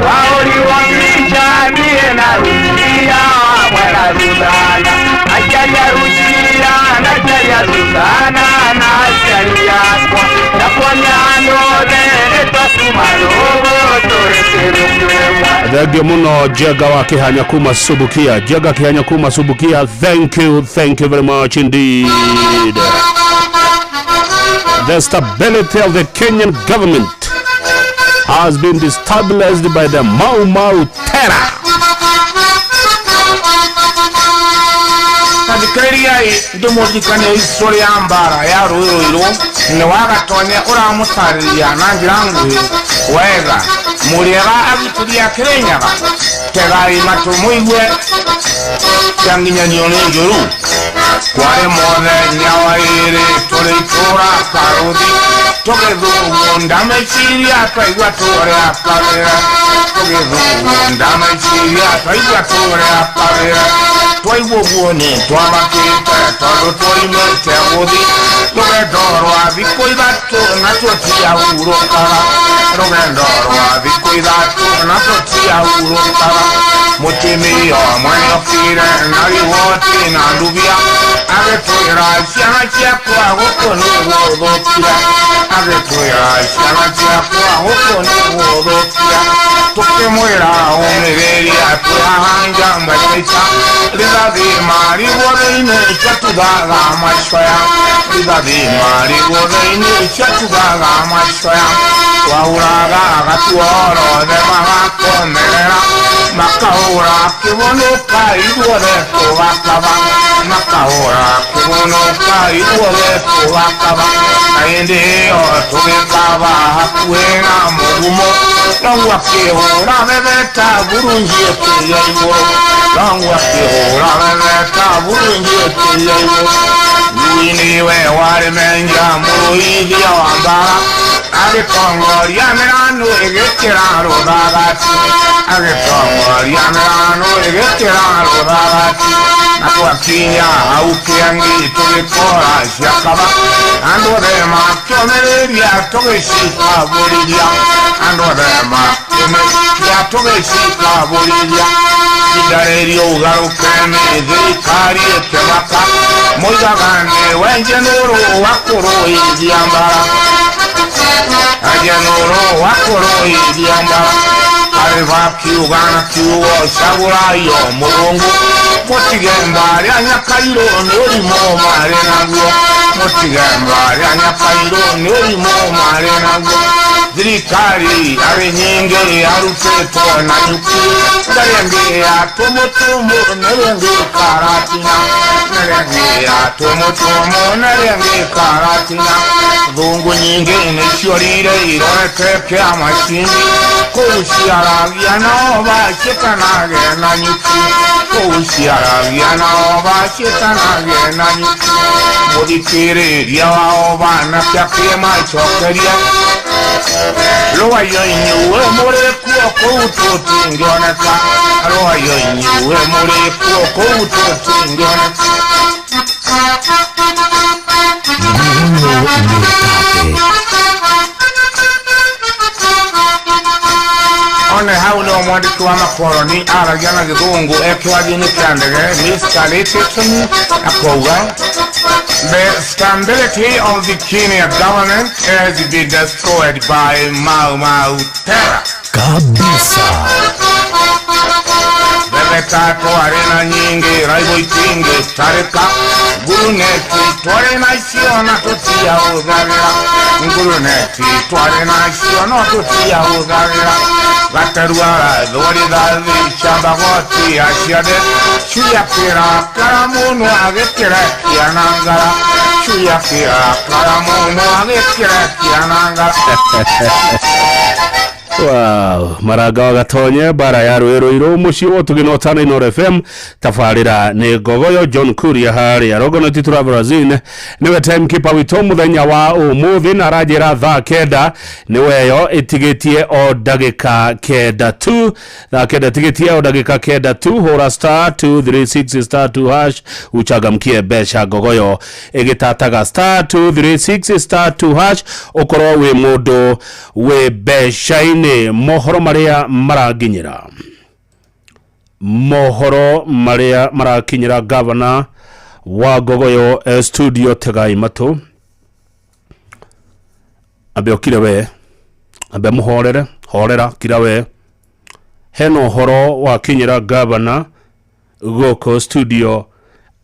Wahũrirwo mbica niĩ na Rukia hamwe na Susana Aciari a Rukia na aciari a Susana na aciari akwa Na kuonia andũ othe nĩtwatuma rũgũ tũrĩ kĩndũ kĩmwe Thengiũ mũno Jega wa Kĩhanya kuma Subukia Jega Kĩhanya kuma Subukia thank you very much indeed the stability of the Kenyan government has been destabilized by the Mau Mau terror. Kadikariai ndumujikane histori ya mbara ya Ruiru ni wagatonya uramutariria na njirangu wega muriega agituria kirenyaga tegai matumuigwe changinya nione njuru kware mothe nyawaire turitura karuthi tugithugunda meciria twaigua turi akawira tugithugunda meciria twaigua turi akawira twaigua guoni twamakite tondu turimite guthi rugendo rwa thikũ ithatũ na tũtiahurũkaga rugendo rwa thikũ ithatũ na tũtiahurũkaga mũtumia ũmwe nĩokire na riboti na ndubia agĩtwĩra ciana ciakwa gũkũ nĩguo thũkia agĩtwĩra ciana ciakwa gũkũ nĩguo thũkia tũkĩmwĩra ũmĩrĩria twĩhahanja mbaica rithathi marigũ-thĩinĩ ciatuthaga macoya rithathi marigũ-thĩinĩ ciatuthaga macoya twahũraga gatuorothe magakomerera makahũra kĩbũnũka ithuothe tũgakaba makahũra kĩbũnũka ithuothe tũgakaba na hĩndĩ ĩyo tũgĩkaba hakuhĩ na mũgumo noguo akĩhũra bebeta burunji ĩkĩria igũrũ noguo akĩhũra bebeta burunji ĩkĩria igũrũ Lui niwe warĩmenja mũrũithia wa mbara agĩtongoria mĩrano ĩgĩkĩra rũthagati agĩtongoria mĩrano ĩgĩkĩra rũthagati na twakinya hau kĩang'i tũgĩkora ciakaba andũ othe makĩũmĩrĩria tũgĩcikabũrithia andũ othe makĩũmĩrĩria tũgĩcikabũrithia ihinda rĩrĩ ũgarũke nĩ thirikari ĩkĩmaka moigaga nĩwe njenũrũ wa kũrũithia mbara njenũrũ wa kũrũithia mbara arĩba kiuga na kiugo cagũrai o mũrũngu mũtige mbarĩa nyakairũ nĩ ũrimũ marĩ naguo mũtige mbarĩa nyakairũ nĩ ũrimũ marĩ naguo thirikari arĩ nyingĩ arutĩtwo na nyuki ndarĩngĩ ya tũmũtũmũ nĩrĩngĩ karatina nĩrĩngĩ ya tũmũtũmũ nĩrĩngĩ karatina thũngũ nyingĩ nĩciorire irorete kĩama cingi kũu ciaragia nao baciĩtanage na nyuki kũu ciaragia nao baciĩtanage na nyuki mũthikĩrĩria wao banakĩakĩe macokeria rũwayo inyuĩ mũrĩ kuo kũu tũtingĩoneka rũwayo inyuĩ mũrĩ kuo kũu tũtingĩoneka one hau nĩo mwandĩki wa makoroni aragia na gĩthũngũ ekĩwagi-inĩ kĩa ndege Mr. Richardson akauga the stability of the Kenya government has been destroyed by Mau Mau terror. Kabisa. Bebeta twari na nyingi raibo itingi tarika guruneti twari na isiona tutia udhavira guruneti twari na isiona tutia udhavira gaterua dhori dhavi shabagoti ashiade shuya kira karamunu agekira kianangara shuya kira karamunu agekira kianangara Wow, maranga wa gatonye bara ya Ruiru muci otugino otana Inoro FM tafarira ni Gogoyo John Kuria hari ya rogono titura Brazil niwe timekeeper wito muthenya wa umuthi na rajira thaa kenda niweyo itigetie o dagika kenda tu thaa kenda itigetie o dagika kenda tu hora star 236 star 2 hash uchagamkie besha Gogoyo igitataga star 236 star 2 hash ukoro we mundu we besha ni mohoro maria maraginyira mohoro maria marakinyira governor wa Gogoyo studio tegai matu abe okire we abe muhorere horera kira we heno horo wa kinyira governor goko studio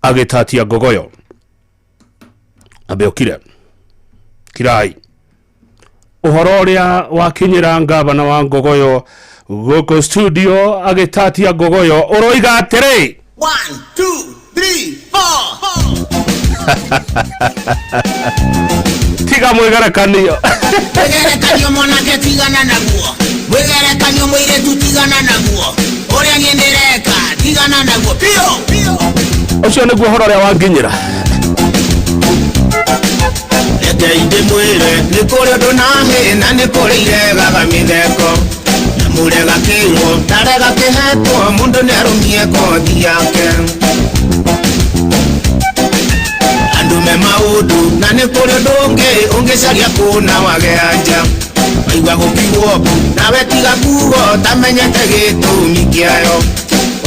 agitatia Gogoyo abe okire Kirai uhoro uria wakinyira ngavana wa Ngogoyo goko studio agitatia Ngogoyo uroiga atiri 1 2 3 4 tiga mwigerekanio mwigerekanio mwanake tigana naguo mwigerekanio mwiretu tigana naguo uria nyendereka tigana naguo pio ucio niguo uhoro uria wanginyira Inde mwire nikore donahe na nikore irega mitheko na murega kingo tarega kiheto mundu ni arumie kothi yake andu me maudu na nikore donge ungecaria kuna wageanja waigua gukigwo nawe tiga kugo tamenyete gitumi kiayo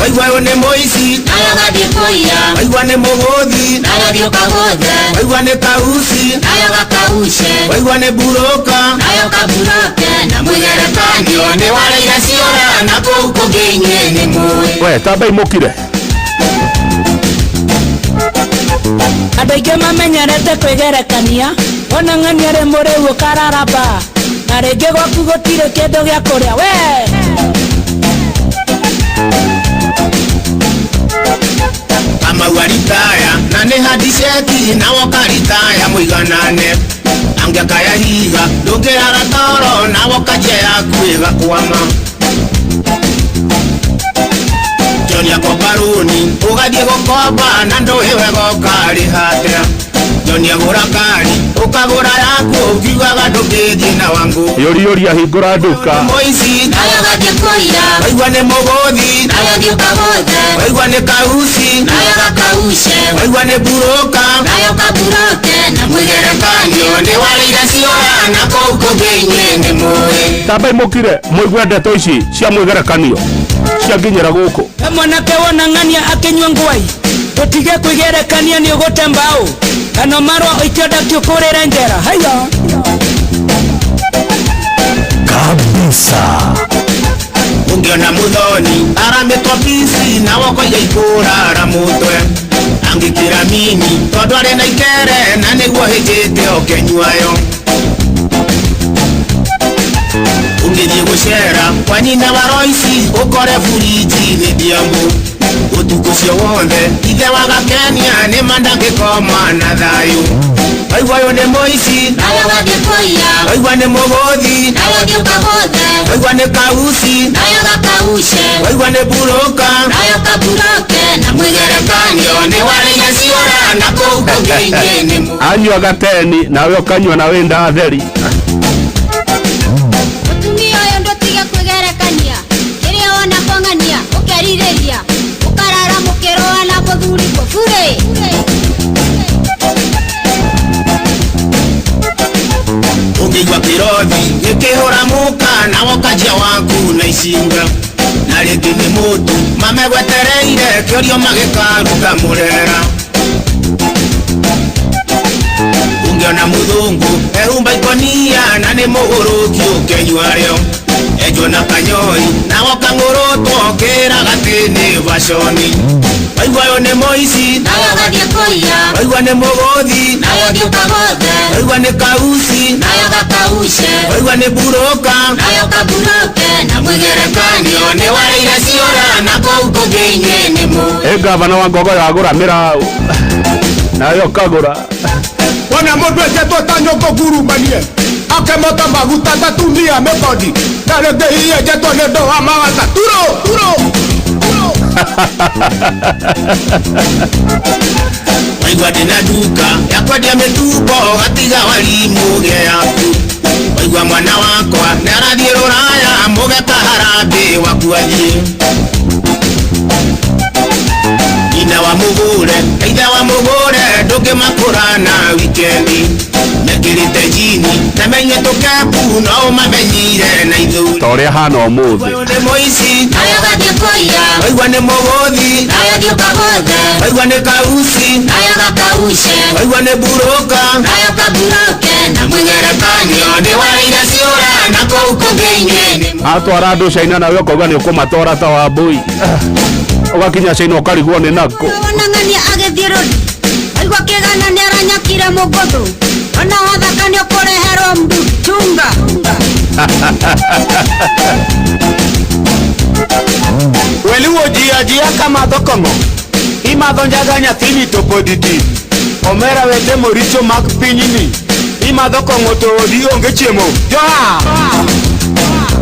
waigua yo ni moici nayo gathie kuia waigua ni muguthi nayo gathie kagothe waigua ni kauci nayo gakaushe waigua ni buroka nayo kaburoke na mwigerekanio ni wareire ciora na kou kungiinywe ni mui we tamba imukire andu aingi mamenyerete kwigerekania ona ng'ania ri muri ukararamba na ringi gwaku gutire kindu gia kuria we kama waritaya na ni hadiceti na wakaritaya muiganane angekaya higa ndungirara toro na wakaje yaku igakwama Jonia koparuni ugathie gukomba na nduhiwe gokari hatia Jonia gurakari ukagura yaku ukiugaga ndungithie na wangu yoria hingura nduka moici nayo gathie kuira waigua ni muguthi nayo thie kagothe waigua ni kauci nayo gakaushe waigua ni buroka nayo kaburoke na mwigerekanio ni wareire ciora na kou kungiinywe ni mui tamba imukire muigua ndeto ici cia mwigerekanio cia nginyira guku mwanake wona ng'ania akinywa ngwai utige kwigerekania ni ugote mbao kana marwa ikienda kiukurire njera haya kabisa ungiona muthoni aramitwa pisi na woko ya ikurara mutwe angikira mini tondu ari na ikere na niguo hijite okenywayo ungithie gucera kwa nyina wa Roici ukore buriji ni diambu utuku cio wothe ithe wa Gakenia ni mandangikoma na thayu waigua yo ni moici nayo gathie kuia waigua ni muguthi nayo thie kagothe waigua ni kauci nayo gakaushe waigua ni buroka nayo kaburoke na mwigerekanio ni wareire ciora na kou kungiinywe ni mui anyua gateni nawe ukanyua na wenda theri mutumia uyu ndutige kwigerekania kiria wona kong'ania ukeririria ukarara mukiroa na muthuri bure ungigwa kirothi gikihura muka na wokajia waku na icinga na ringi ni mutu mamegwetereire kiorio magikaruta murera ungiona muthungu ehumba ikonia na ni muguruki ukenywario ejwo na kanyoi na wakang'urutwo kira gatini baconi waigua yo ni moici nayo gathie kuia waigua ni muguthi nayo thie kagothe waigua ni kauci nayo gakaushe waigua ni buroka nayo kaburoke na mwigerekanio ni wareire ciora na kou kungiinywe ni mui ngavana wa Ngogoyo agura mirau nayo kagura Wana mundu ejetwo ta nyongo ngurumanie akemota maguta tatumia mekodi na rĩngĩ hihi ejetwo nĩ ũndũ wa mawata turo waigua ndĩna nduka ya kwendia mĩtumbo gatiga warimu gĩa yaku waigua mwana wakwa nĩarathiĩ rũraya mũgeka harambĩ waku athiĩ nyina wa mũgũre ithe wa mũgũre ndũngĩmakũrana wikendi mekĩrĩte jini na menye tũkepu no ũmamenyire na ithuri ta ũrĩa hana ũmũthĩ nĩ mũici nayo gathie kuia waigua nĩ mũgũthi nayo thie kagothe waigua nĩ kauci nayo gakaushe waigua nĩ buroka nayo kaburoke na mwigerekanio ni wareire ciora na kou kungiinywe ni atwara andũ Caina nawe ũkauga nĩ ũkũmatwara ta Wambui ugakinya Caina ũkarigwo nĩ nako wona ng'ania agithie rodi Ndaigua kĩgana nĩaranyakire mũgũthũ ona wathaka nĩũkũreherwo mdu chunga Weliwo jia kama dokongo Imadho njaga nyathini to poditi Omera wete moricho mak pinyini Imadho kongo to odi onge chiemo Joa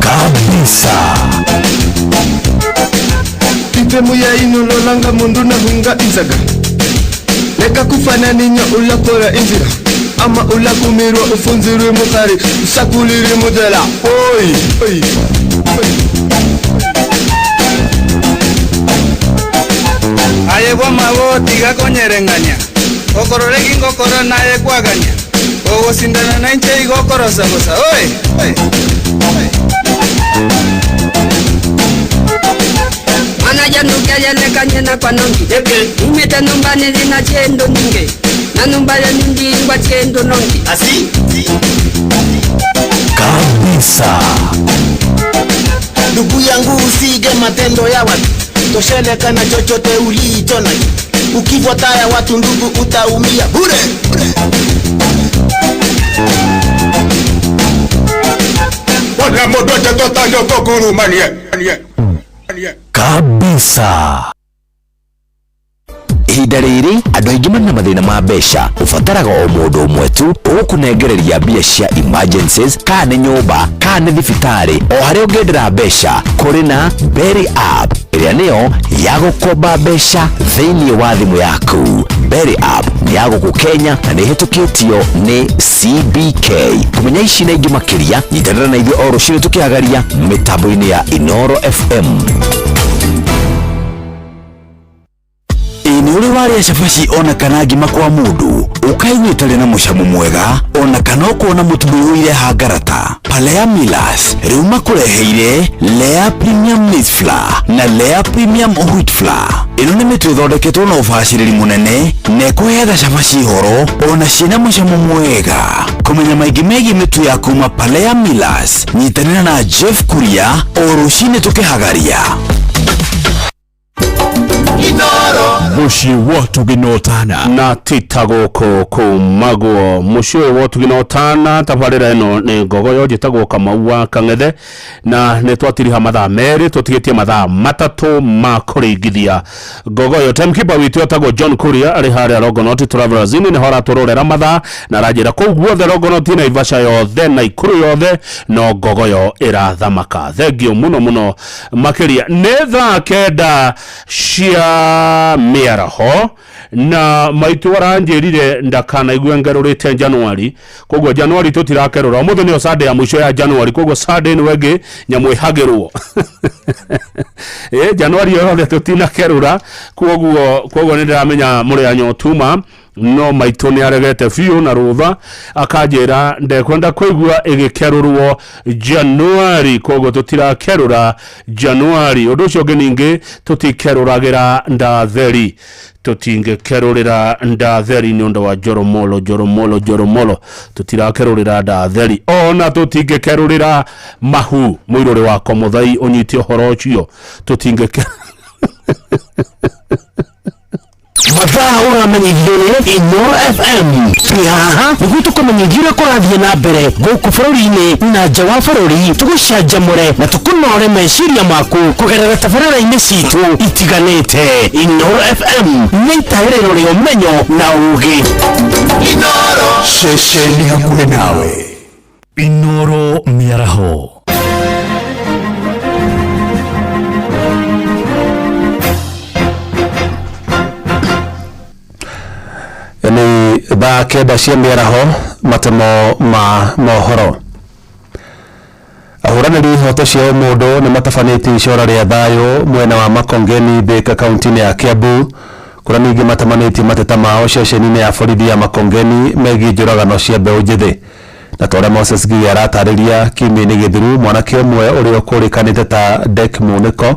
kabisa. Pipe muya inololanga mundu na hunga inzaga Neka kufana ninya ulapora inzira Ama ulakumirwa ufunziri mukari Usakuliri mudela Oi Oi Ayegwa mawo tiga konyerenganya Okorore kingokoro naye kwaganya Ogo sindana na inche igokoro sabosa Oi Oi Manaja nukia kanyena kwa nongi Imeta numbani zina chendo ninge Na numbaya nindi ingwa chendo nongi Asi kabisa. Ndugu yangu usige matendo ya watu Tosheleka na chochote ulichona Ukifuata ya watu ndugu utaumia bure Wana modoja totanyo kokuru manie kabisa. Ihinda rĩrĩ andũ aingĩ mena mathĩna ma mbeca ũbataraga o mũndũ ũmwe tu ũgũkũnengereria mbia cia emergencies kana nĩ nyũmba kana nĩ thibitarĩ o harĩa ũngĩendera mbeca kũrĩ na Berry app ĩrĩa nĩyo ya gũkomba mbeca thĩinĩ wa thimũ yaku. Berry app nĩ ya gũkũ Kenya na nĩ ĩhetũkĩtio nĩ CBK. Kũmenya ici na ingĩ makĩria nyitanĩra na ithuĩ o rũciinĩ tũkĩhagaria mĩtambo-inĩ ya Inoro FM. Ni uri waria cabaci ona kana ngima kwa mundu ukaigua itarĩ na mucamo mwega ona kana kuona mutumia uire hangarata. Palea Millers rĩu makureheire Lea Premium Maize Flour na Lea Premium Wheat Flour. Ĩno nĩ mĩtu ĩthondeketwo na ũbacĩrĩri mũnene na ĩkũheaga cabaci horo ona ciĩna mucamo mwega. Kũmenya maingĩ megiĩ mĩtu ya kuma Palea Millers nyitanĩra na Jeff Kuria o rũciinĩ tũkĩhagaria. Mushi watu ginotana na titagoko kumagwo mushi watu ginotana tabarira ino ni ngogoyo jitagwo Kamau Kang'ethe na ne twatiriha mathaa meri tutigetie mathaa matatu ma kurigithia ngogoyo. Timekeeper witu atagwo John Kuria ari haria Rogonoti Travelers ni hora turorera mathaa na rajira ko guothe Rogonoti na Ivasha yothe na Ikuru yothe no ngogoyo irathamaka. Thengio muno makiria ne thaa kenda cia mĩaraho na maitu waranjirire ndakana igwe ngerurite January kogwo January tutirakerura umuthi ni Sunday ya mwisho ya January kogwo Sunday ni wege nyamwe hagirwo January yothe tutinakerura kogwo ni ndiramenya muri anyotuma no maitu ni aregete fiu na rutha akajira ndekwenda kuigua igikerurwo January kogwo tutirakerura January. Undu ucio ngingi tutikeruragira ndatheri tutingekerurira ndatheri ni undu wa joromolo tutirakerurira ndatheri ona tutingekerurira mahu muiruri wako muthai unyiti uhoro ucio tutingeke mathaa uramenyithio ni Inoro FM. Haha niguo tukumenyithia kurathie na mbere guku bũrũri-inĩ na nja wa bũrũri tugucanjamũre na tukunore meciria maku kugerera tabarĩra-inĩ citũ itiganĩte. Inoro FM nĩ itaĩrĩro rĩa ũmenyo na ũũgĩ. Inoro ceceni hakuhĩ nawe. Inoro mĩaraho. Ni thaa kenda cia mĩaraho matemo ma mohoro. Ahuranĩri hoto cia mũndũ nĩ matabanĩtie icora rĩa thayũ mwena wa Makongeni Thika kaunti-inĩ ya Kiambu kũrĩa ningĩ matamanĩtie mateta mao ceceni-inĩ ya borithi ya Makongeni megiĩ njũragano cia mbeũ njĩthĩ. Na tũrĩa Moses Gigi aratarĩria kiumia-inĩ gĩthiru mwanake ũmwe ũrĩa ũkũrĩkanĩte ta Dek Munĩko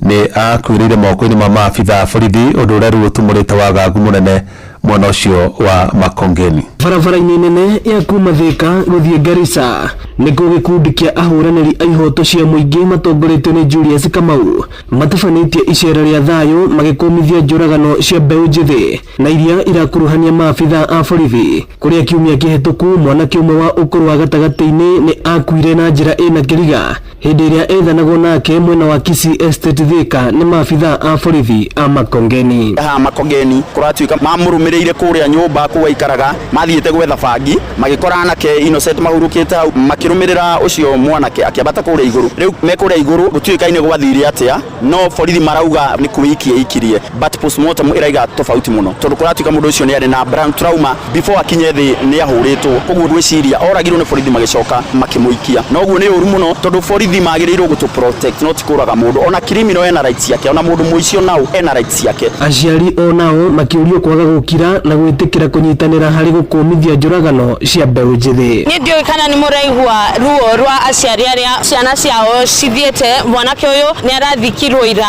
nĩ akuĩrĩire moko-inĩ ma maabitha borithi ũndũ ũrĩa rĩu ũtumũrĩte wagagu mũnene mwena ũcio wa Makongeni. Barabara-inĩ nene ya kuma Thika gũthiĩ Garissa nĩkuo gĩkundi kĩa ahũranĩri a ihoto cia mũingĩ matongoretio nĩ Julius Kamau matabanĩtie icera rĩa thayũ magĩkũmithia njũragano cia mbeũ njĩthĩ na iria irakuruhania maabitha a borithi kũrĩa kiumia kĩhetũku mwanake ũmwe wa ũkũrũ wa gatagatĩ-inĩ nĩ akuire na njĩra ĩna kĩriga hĩndĩ ĩrĩa ethanagwo nake mwena wa Kisii Estate Thika nĩ maabitha a borithi a Makongeni. Makongeni kũratuĩka mamũrũmĩrĩire kũrĩa nyũmba kũu aikaraga mathiĩte gwetha bangi magĩkora anake Innocent mahurũkĩte hau makĩrũmĩrĩra ũcio mwanake akĩambata kũrĩa igũrũ. Rĩu me kũrĩa igũrũ gũtuĩkaine gwathire atĩa no borithi marauga nĩ kuikia ikirie but postmortem ĩraiga tofauti mũno tondũ kũratuĩka mũndũ ũcio nĩ arĩ na brain trauma before akinye thĩ nĩ ahũrĩtwo koguo gwĩciria oragirwo nĩ borithi magĩcoka makĩmũikia na ũguo nĩ ũru mũno tondũ borithi magĩrĩirwo gũtũ protect not kũraga mũndũ ona criminal ena rights yake ona mũndũ mũicio nao ena rights yake. Aciari onao makĩũrio kwaga gũkira na gwĩtĩkĩra kũnyitanĩra harĩ gũkũmithia njũragano cia mbeũ njĩthĩ. Nĩ ndiũĩ kana nĩ mũraigua ruo rwa aciari arĩa ciana ciao cithiĩte mwanake ũyũ nĩ arathikirwo ira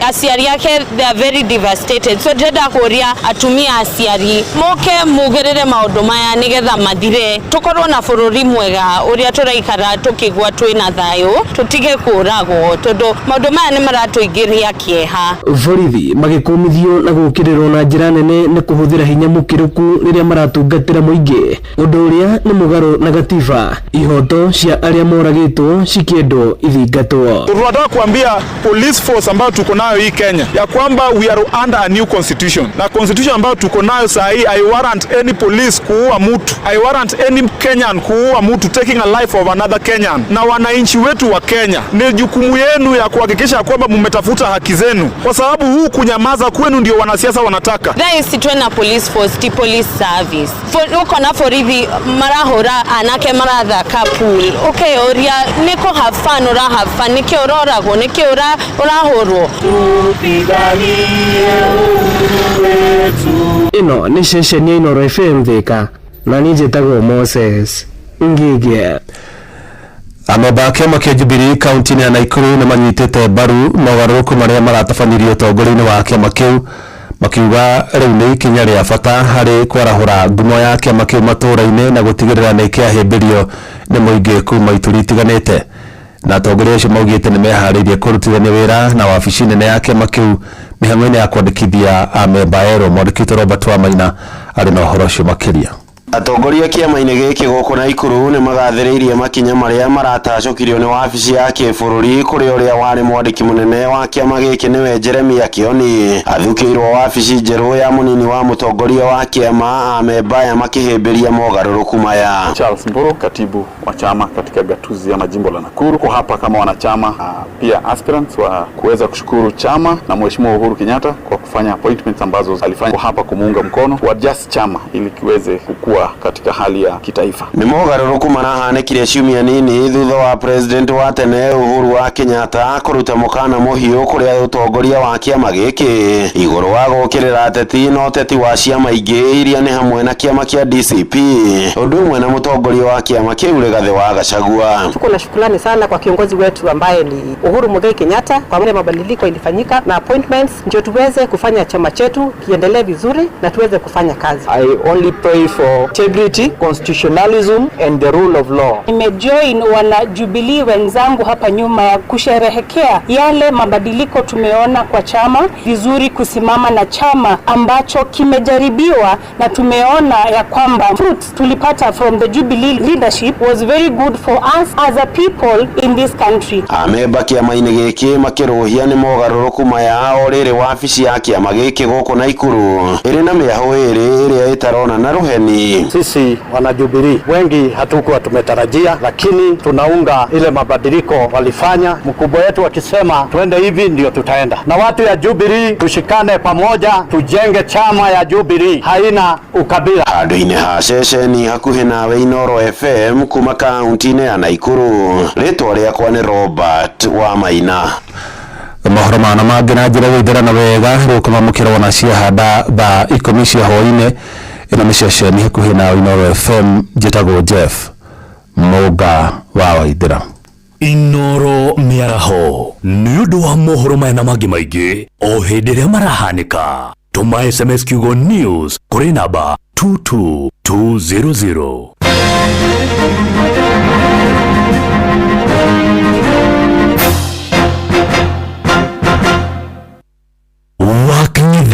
aciari ake they are very devastated so ndĩrenda kũria atumia aciari moke mugĩrĩre maũndũ maya nĩgetha mathire tũkorwo na bũrũri mwega ũrĩa tũraikara tũkĩgua twĩna thayũ tutige kũragwo tondũ maũndũ maya nĩ maratũingĩria kĩeha. Borithi magĩkũmithio na gũkĩrĩrwo na njĩra nene nĩ kũhũthĩra hinya mũkĩrũku rĩrĩa maratungatĩra mũingĩ ũndũ ũrĩa nĩ mũgarũ na gatiba ihoto cia arĩa moragĩtwo cikĩendwo ithingatwo. Tunataka kuambia police force ambayo tuko nayo hii Kenya ya kwamba we are under a new constitution na constitution ambayo tuko nayo saa hii I warrant any police kuua mtu, I warrant any Kenyan kuua mtu taking a life of another Kenyan. Na wananchi wetu wa Kenya ni jukumu yenu ya kuhakikisha kwamba mmetafuta haki zenu kwa sababu huu kunyamaza kwenu ndio wanasiasa wanataka. That is tuna police force ti police service uko na borithi marahora anake marathaka pool okay oria niko have fun ora have fun niki ororagwo niki orahorwo ino nĩ ceceni ya Inooro FM Thika na niĩ njĩtagwo Moses Ngigĩ. Amemba a kĩama kĩa Jubilee kaunti-inĩ ya Nakuru nĩ manyitĩte mbaru mogarũrũku marĩa maratabanirio ũtongoria-inĩ wa kĩama kĩu makiuga rĩu nĩ ikinya rĩa bata harĩ kwarahũra ngumo ya kĩama kĩu matũũra-inĩ na gũtigĩrĩra nĩ kĩahĩmbĩrio nĩ mũingĩ kuuma ituri itiganĩte. Na atongoria acio maugĩte nĩ meharĩirie kũrutithania wĩra na wabici nene ya kĩama kĩu mĩhang'o-inĩ ya kwandĩkithia amemba erũ. Mwandĩki Robert Wamaina arĩ na ũhoro ũcio makĩria. Atongoria kĩama-inĩ gĩkĩ gũkũ Nakuru nĩ magathĩrĩirie makinya marĩa maratacũkirio nĩ wabici ya kĩbũrũri kũrĩ ũrĩa warĩ mwandĩki mũnene wa kĩama gĩkĩ nĩwe Jeremia Kioni athukĩirwo wabici njerũ ya mũnini wa mũtongoria wa kĩama amemba aya makĩhĩmbĩria mogarũrũku maya. Charles Mburu, katibu wa chama katika gatuzi ya majimbo la Nakuru, kwa hapa kama wanachama pia aspirants wa kuweza kushukuru chama na Mheshimiwa Uhuru Kenyatta kwa kufanya appointments ambazo alifanya kwa hapa kumuunga mkono wa just chama ili kiweze kukua katika hali ya kitaifa. Nĩ mogarũrũku marahanĩkire ciumia nini thutha wa president wa tene Uhuru wa Kenyatta kũruta mũkana mũhiũ kũrĩa ũtongoria wa kĩama gĩkĩ igũrũ wa gũkĩrĩra ateti na ũteti wa ciama ingĩ iria nĩ hamwe na kĩama kĩa DCP ũndũ ũmwe na mũtongoria wa kĩama kĩu Rigathĩ wa Gachagua. Tuko na shukrani sana kwa kiongozi wetu ambaye ni Uhuru Muigai Kenyatta kwa wale mabadiliko ilifanyika na appointments ndio tuweze kufanya chama chetu kiendelee vizuri na tuweze kufanya kazi. I only pray for integrity, constitutionalism and the rule of law. Nimejoin wana Jubilee wenzangu hapa nyuma ya kusherehekea yale mabadiliko tumeona kwa chama, vizuri kusimama na chama ambacho kimejaribiwa na tumeona ya kwamba fruits tulipata from the Jubilee leadership was very good for us as a people in this country. Amemba kĩama-inĩ gĩkĩ makĩrũhia nĩ mogarũrũku maya o rĩrĩ wabici ya kĩama gĩkĩ gũkũ Nakuru ĩrĩ na mĩahũ ĩrĩ ĩrĩa ĩtarona na rũheni. Sisi wana Jubilee wengi hatukuwa tumetarajia, lakini tunaunga ile mabadiliko walifanya. Mkubwa wetu akisema twende hivi ndio tutaenda, na watu ya Jubilee tushikane pamoja, tujenge chama ya Jubilee haina ukabila. Handũ-inĩ ha ceceni hakuhĩ nawe Inooro FM kuma kaunti-inĩ ya Nakuru, rĩtwa rĩakwa nĩ Robert Wamaina. Mohoro mana mangĩ na njĩra gũithĩrana wega rĩkũmamũkĩra na ciahanda thaa 10 cia hwaĩ-inĩ ĩno nĩ ceceni hakuhĩ na Inooro FM. Njĩtagwo Jeff Mũga wa Waithĩra. Inooro mĩaraho nĩ ũndũ wa mohoro maya na mangĩ maingĩ o hĩndĩ ĩrĩa marahanĩka. Tũma SMS kiugo news kũrĩ namba 22200.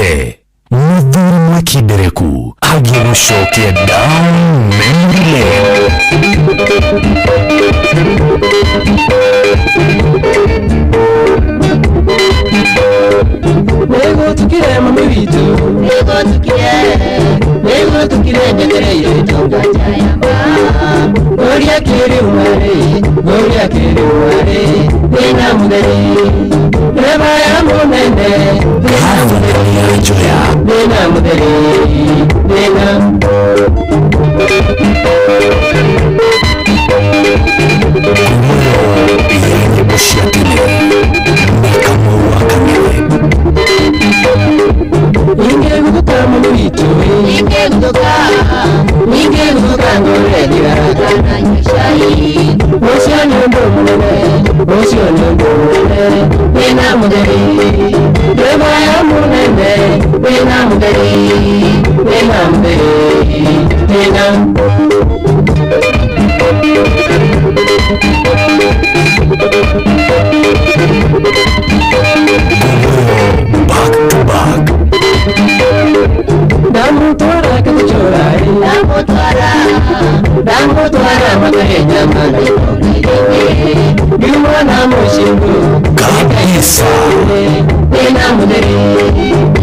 Kang'ethe Muthuri Mwakindereku agĩgũcokia down memory lane. Nego tukire mami witu, nego tukire nyetereire itonga jayamba. Goria kiri umare, wina mudere, reba ya munende, wina mudere, wina. Yenye bushiatine Nakamu Kang'ethe. Inge gutuka mami witu, inge gutuka ngore dibaratana nyashai. Osio nyondo munene, wina mudere, reba ya munende, wina mudere, wina. Back to back. Damu twara katuchora, damu twara makahenya mali. Yuma na moshingu kabisa. Wina mudere,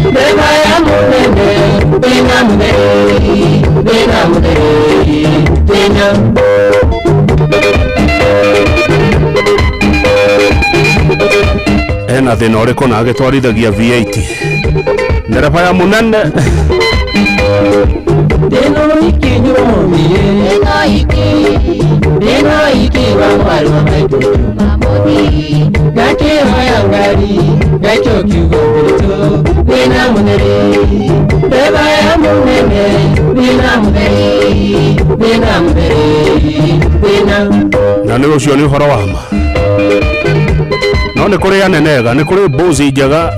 reba ya munende, wina mudere, wina. Ena thina ũrĩkũ na agĩtwarithagia V8 ndereba ya munene Deno iki nyumiye, deno iki wangwaru maitu mamoni. Gake hoya ngari, gacho kiugombeto, wina munere, beba ya munene, wina mudere. na nĩ ũcio nĩ ũhoro wa ma. No nĩ kũrĩ anenega, nĩ kũrĩ mbuzi njega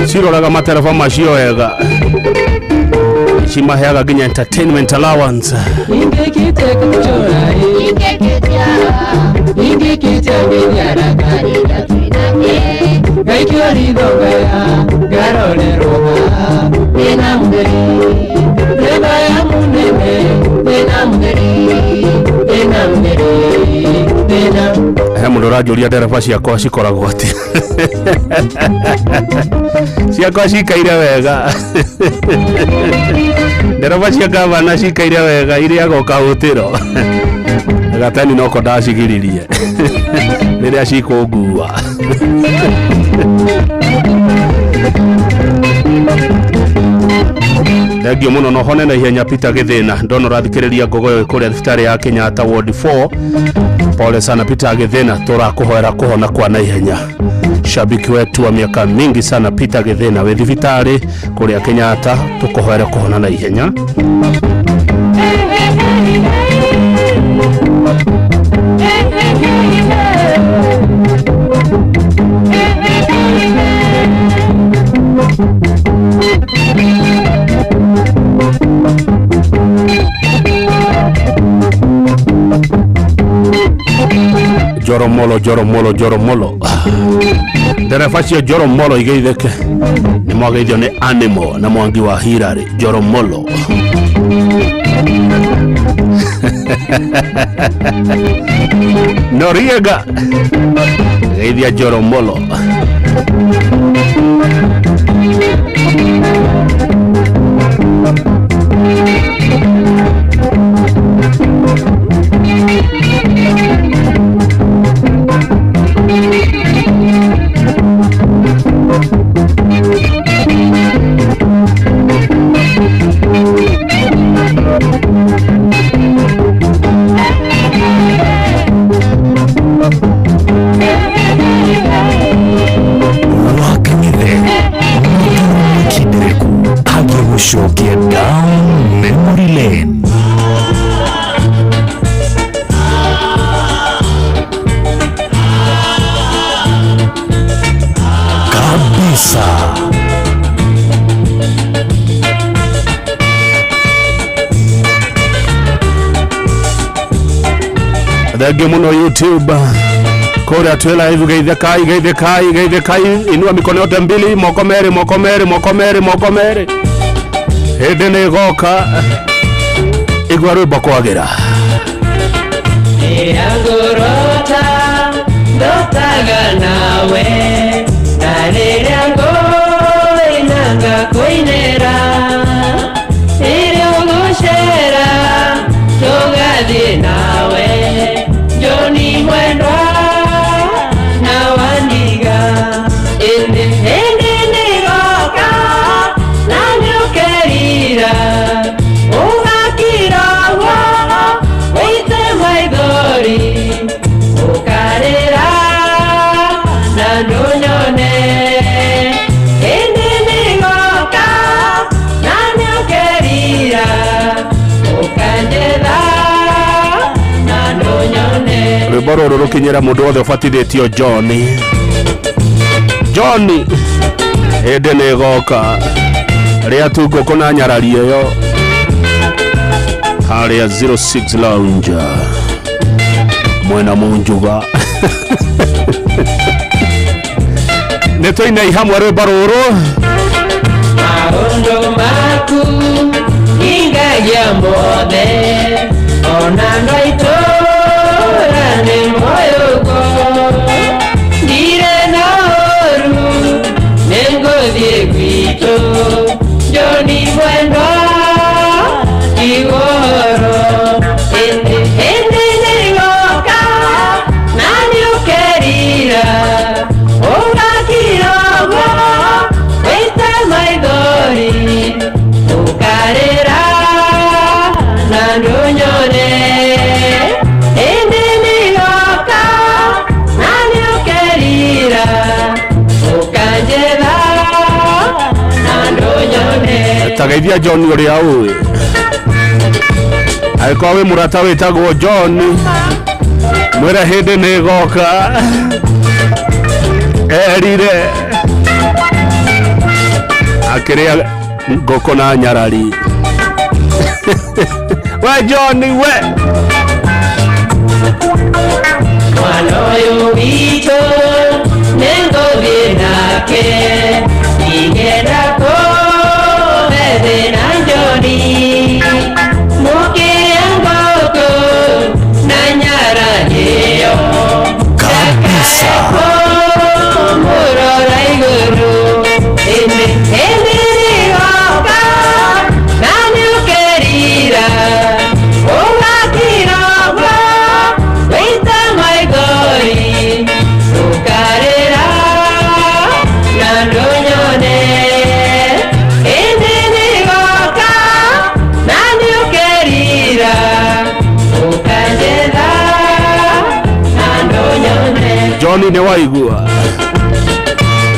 ciroraga matereba macio wega, cimaheaga nginya entertainment allowance. Ingekite kuchora, ingekite binyara karira twinake. Gaikio ridogaya, garole roga, wina mudere, reba ya munene, wina mudere. He mũndũ ũranjũria ndereba ciakwa cikoragwo atĩ ciakwa cikaire wega ndereba cia gavana cikaire wega irĩaga ũkahũtĩro gatani noko ndacigiririe rĩrĩa cikũngua. Thengio mũno no hone na ihenya Peter Githĩna ndona ũrathikĩrĩria Ngogoyo kũrĩa thibitarĩ ya Kenyatta Ward 4. Pole sana Peter Githĩna, tũrakũhoera kũhona kwa na ihenya. Shabiki wetu wa miaka mingi sana Peter Githĩna we thibitarĩ kũrĩa Kenyatta, tũkũhoera kũhona na ihenya. Joromolo ndereba cio Joromolo igeithĩke nĩ mwageithio nĩ Animal na Mwangi wa Hirarĩ. Joromolo Noriega geithia Joromolo. Agĩgũcokia down memory lane. Kabisa. Thengio mũno YouTube Kora tuela hivi gaithekai inua mikono yote mbili mokomere hede negoka igwa rwimbo kwagira Ngorota ndotaga nawe narĩrĩa ngũinanga kũinĩra ĩrĩa ũgũcera tũgathiĩ nawe Joni mwendwa na wandiga ĩndĩ nĩgoka na nĩũkerira ũgakiragwo wĩite maithori ũkarĩra na ndũnyone ĩndĩ nĩgoka na nĩũkerira ũkanjetha na ndũnyone. Rwĩmbo rũrũ rũkinyĩra mũndũ wothe ũbatithĩtio John hĩndĩ nĩgoka rĩa tu ngũkũ na nyarari ĩyo harĩa 06 Lounge mwena Munjuga nĩtũinai hamwe rwĩmbo rũrũ maũndũ maku hingagia mothe ona ndoitũra nĩ moyũko ndirĩ na ũru nĩngũthiĩ gwitũ Joni mwendwa igoro ĩndĩ nĩgoka na nĩũkerira ũgakiragwo wĩite maithori ũkarĩra na ndũnyone ĩndĩ nĩgoka na nĩũkerira ũkanjetha na ndũnyone. Tageithia John ũrĩa ũĩ aĩkorwo wĩ mũrata wĩtagwo John mwĩra hĩndĩ nĩgoka erire akĩrĩa ngũkũ na nyarari we John we mwana ũyũ witũ nĩngũthiĩ nake ingĩenda kũmethĩ na Joni mũkĩrĩa ngũkũ na nyarari ĩyo kabisa mũrora igũrũ ĩndĩ nĩgoka na nĩũkerira ũgakiragwo wĩite maithori ũkarĩra na ndũnyone ĩndĩ nĩgoka na nĩũkerira ũkanjetha na ndũnyone. John nĩ waigua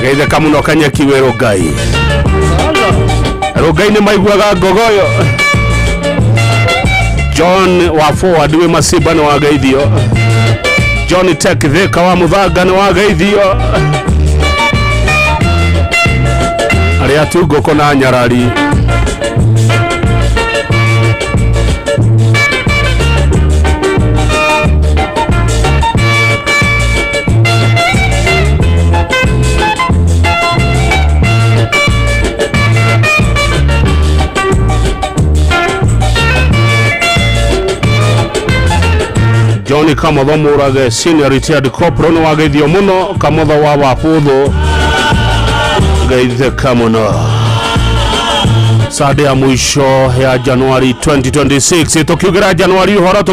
geithĩka mũno kanyakiwe Rongai nĩ maiguaga ngogoyo John wa forward wĩ Masimba nĩ wageithio John Tech Thika wa Mũthanga nĩ wageithio arĩa tu ngũkũ na nyarari John Kamotho Mũrage senior retired corporal nĩ wageithio mũno Kamotho wa Wabũthũ geithĩka mũno Sunday ya mwisho ya Januari 2026 tukiugira Januari uhoro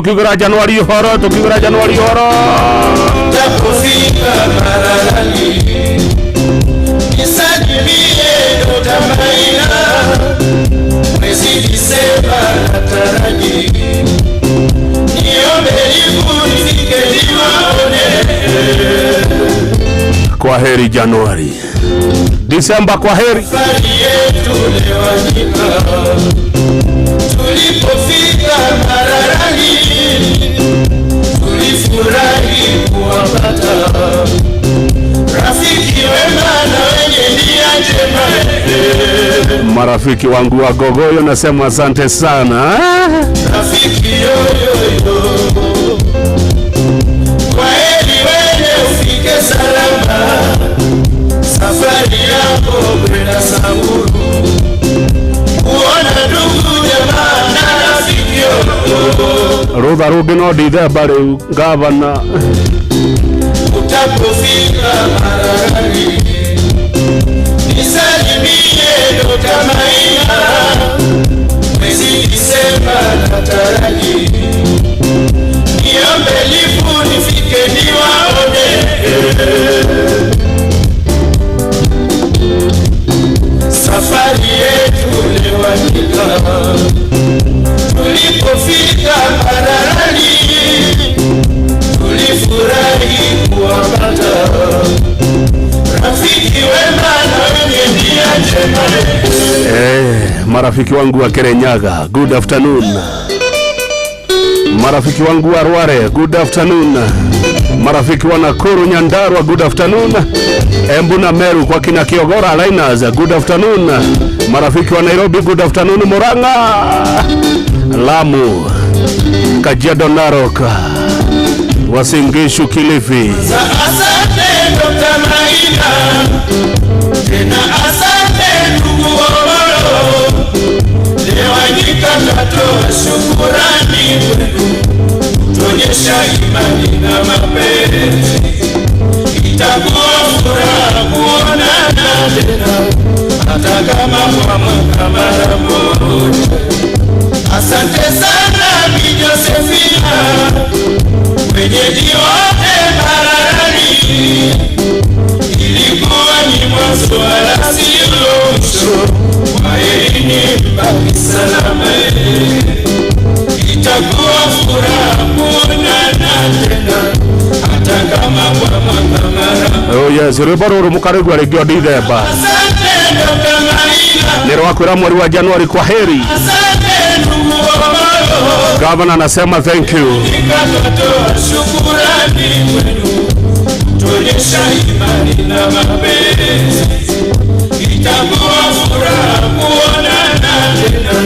Tapofika maralani Nisajimie notamaina Mwezi Disemba nataraji Niombe nifike niwaone Kwa heri Januari Disemba kwa heri Safari yetu lewanyika Tulipofika maralani Tulifurahi kuwapata rafiki wema na wenye nia njema. Marafiki wangu wa Gogoyo nasema asante sana. Rafiki yoyoyo, kwa heri wenye wako kwenda Samburu kuona ndugu jamaa na rafiki. Rutha rungi no ndithemba riu gavana Utapofika Mararani nisalimie Dr. Maina, mwezi Disemba nataraji niombe lifu nifike niwaone. Safari yetu lewanyika tulipofika Mararani, tulifurahi kuwapata rafiki wema na wenye nia njema. Marafiki wangu wa Kirinyaga, good afternoon. Marafiki wangu wa Rware, good afternoon. Marafiki wa Nakuru, Nyandarua, good afternoon. Embu na Meru kwa kina Kiogora Liners, good afternoon. Marafiki wa Nairobi, good afternoon. Murang'a, Lamu, Kajiado, Narok, Uasin Gishu, Kilifi. Asante Dr. Maina, tena asante ndugu Omolo. Lewanyika natoa shukurani kwenu, tuonyesha imani na mapenzi. Itakuwa furaha kuonana tena, hata kama kwa mwaka mara moja. Asante sana Bi Josephina, wenyeji wote Mararani. Ilikuwa ni mwanzo wala sio mwisho, kwaherini mbaki salama. Itakuwa furaha kuonana tena, hata kama kwa mwaka mara. Oh yes, Riboro Mukaregu aregio Dithemba. Asante Dr. Maina, Nero wakwira mweri wa Januari, kwa heri. asante ndugu Omolo. Gavana anasema thank you. Nikatoa shukurani kwenu, tuonyesha imani na mapenzi. Itakuwa furaha kuonana tena,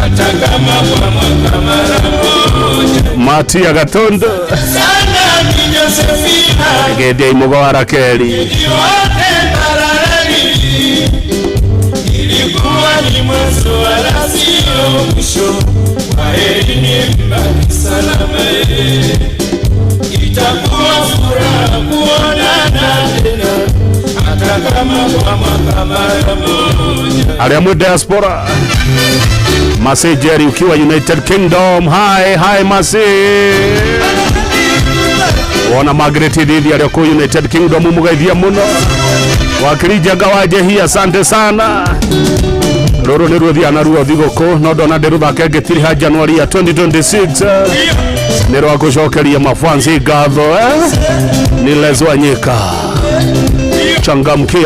hata kama kwa mwaka mara moja. Matia Gatondo Sana Bi Josephina, Gede Imogora Keri. wote Mararani. Ilikuwa ni mwanzo wala sio mwisho, kwaherini mbaki salama. Itakuwa furaha kuonana tena, hata kama kwa mwaka mara moja. Aliamu diaspora Masi Jerry ukiwa United Kingdom. Hi Masi. Wana Margaret Didi alioko United Kingdom, umugaithia muno. Wakirija gawaje hii, asante sana. Roro ni ruthi anaruo thigoko no ndona nderutha kengetiri ha Januari ya 2026. Nero agushokeria mafansi gatho nilezwa nyika.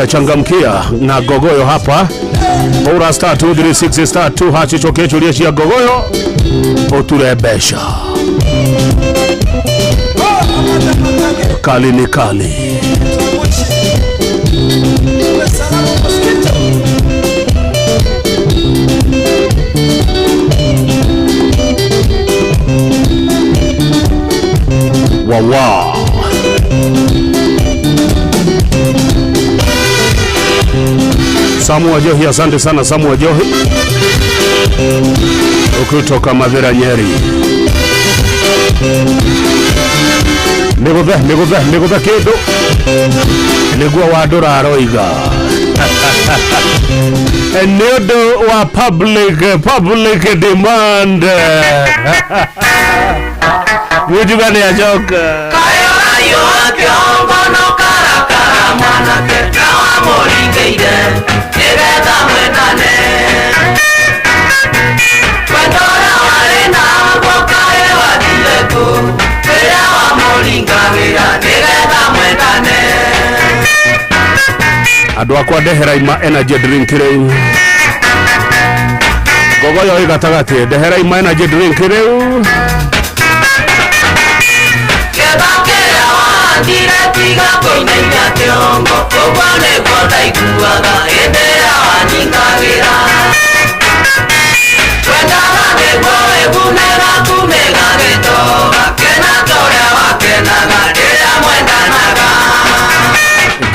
Changamkia na gogoyo hapa. Ora star 236 star 2 hachi chokechuria cia gogoyo oturebesha. Kali ni kali. Wawa. Samu wa Johi, asante sana Samu wa Johi kutoka Mathira, Nyeri. Niguthe kindu niguo wandura aroiga nĩ ũndũ wa public demand. Mujuga nĩ ajoka andũ akwa ndehera ima energy drink rĩu. Gogoyo ĩ gatagatĩ, ndehera ima energy drink rĩu.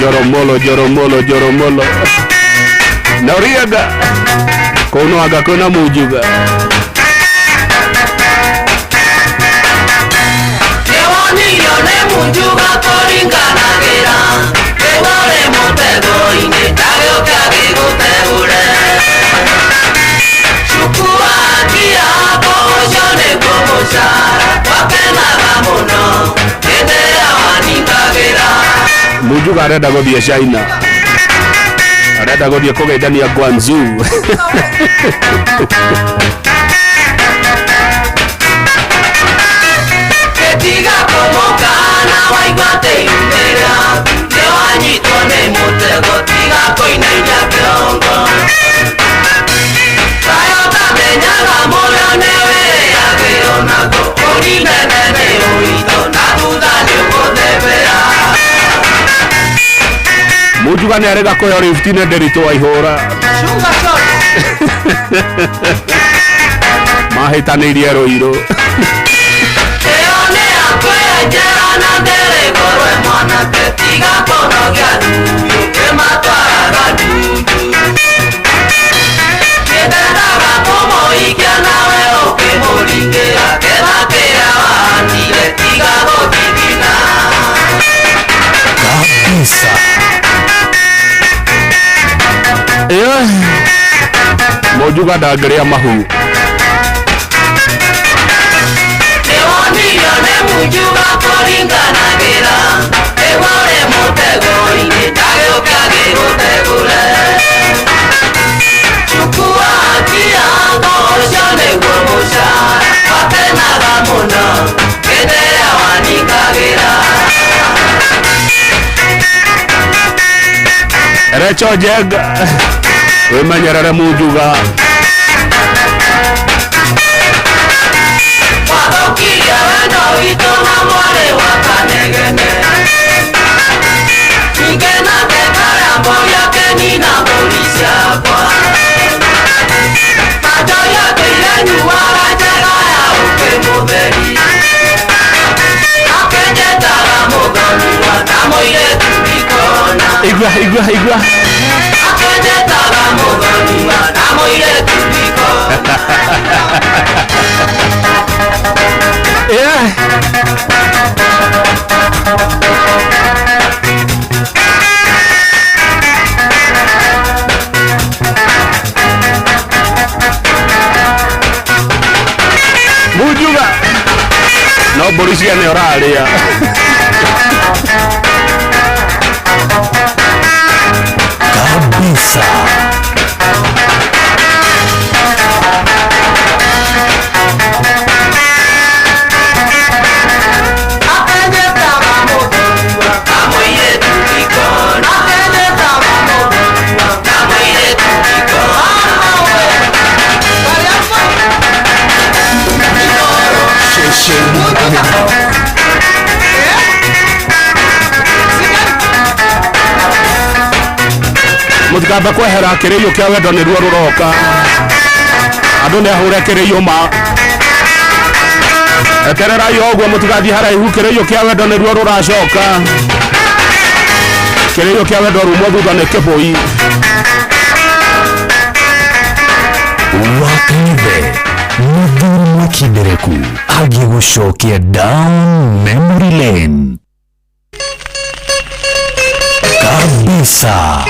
Joro Joromolo Noriega kono aga kona mujuga Mujuga koringana gira Ewale motego ine Tageo kage gotegure Chukua kia Boshone komoshara Wakena gamono Kedea waninga gira Mujuga arenda gothie China arenda gothie kugeithania Guangzhou Ketiga komokana waigwate imbera Tewanyitwa ne mutego tiga koinaina kiongo Kayota menyaga moyo newe yageonago Orinenene oito na duda ni ugodebera Mujuga ni arega koyo riftine derito waihora Shunga shot Mahitanirie roiro Jana dere gorwe mwana ketiga kono gya duyo kematwara dudu Kedaraga komo ikya nawe oke moringera Kedakea wahandile tiga godibina Kabisa Mujuga ndageria mahu Mujuga koringana gira Ewale motego ine Tageo kage gotegure Chukua kia Boshone gomoshara Wakena gamono Kedea waninga gira Recho jega Wemanyerere Mujuga Wadokiria wendo ito na mwale wakanegene Nikena tekara mboya kenina polisi hapa Macho yake yenyu warajega ya uke mudheri Akenjetara mugoni watamoile tubikona Igwa Akenjetara mugoni watamoile tubikona Yeah. Mujuga no polisia ni oraria kabisa mutikamba kwehera kireio kia wendo ni ruo ruroka andu ni ahure kireio ma etererai ogwo mutigathie haraihu kireio kia wendo ni ruo ruracoka kireio kia wendo rumwo thutha ni kibui Wakaive Muthuri Mwakindereku agigucokia down memory lane kabisa.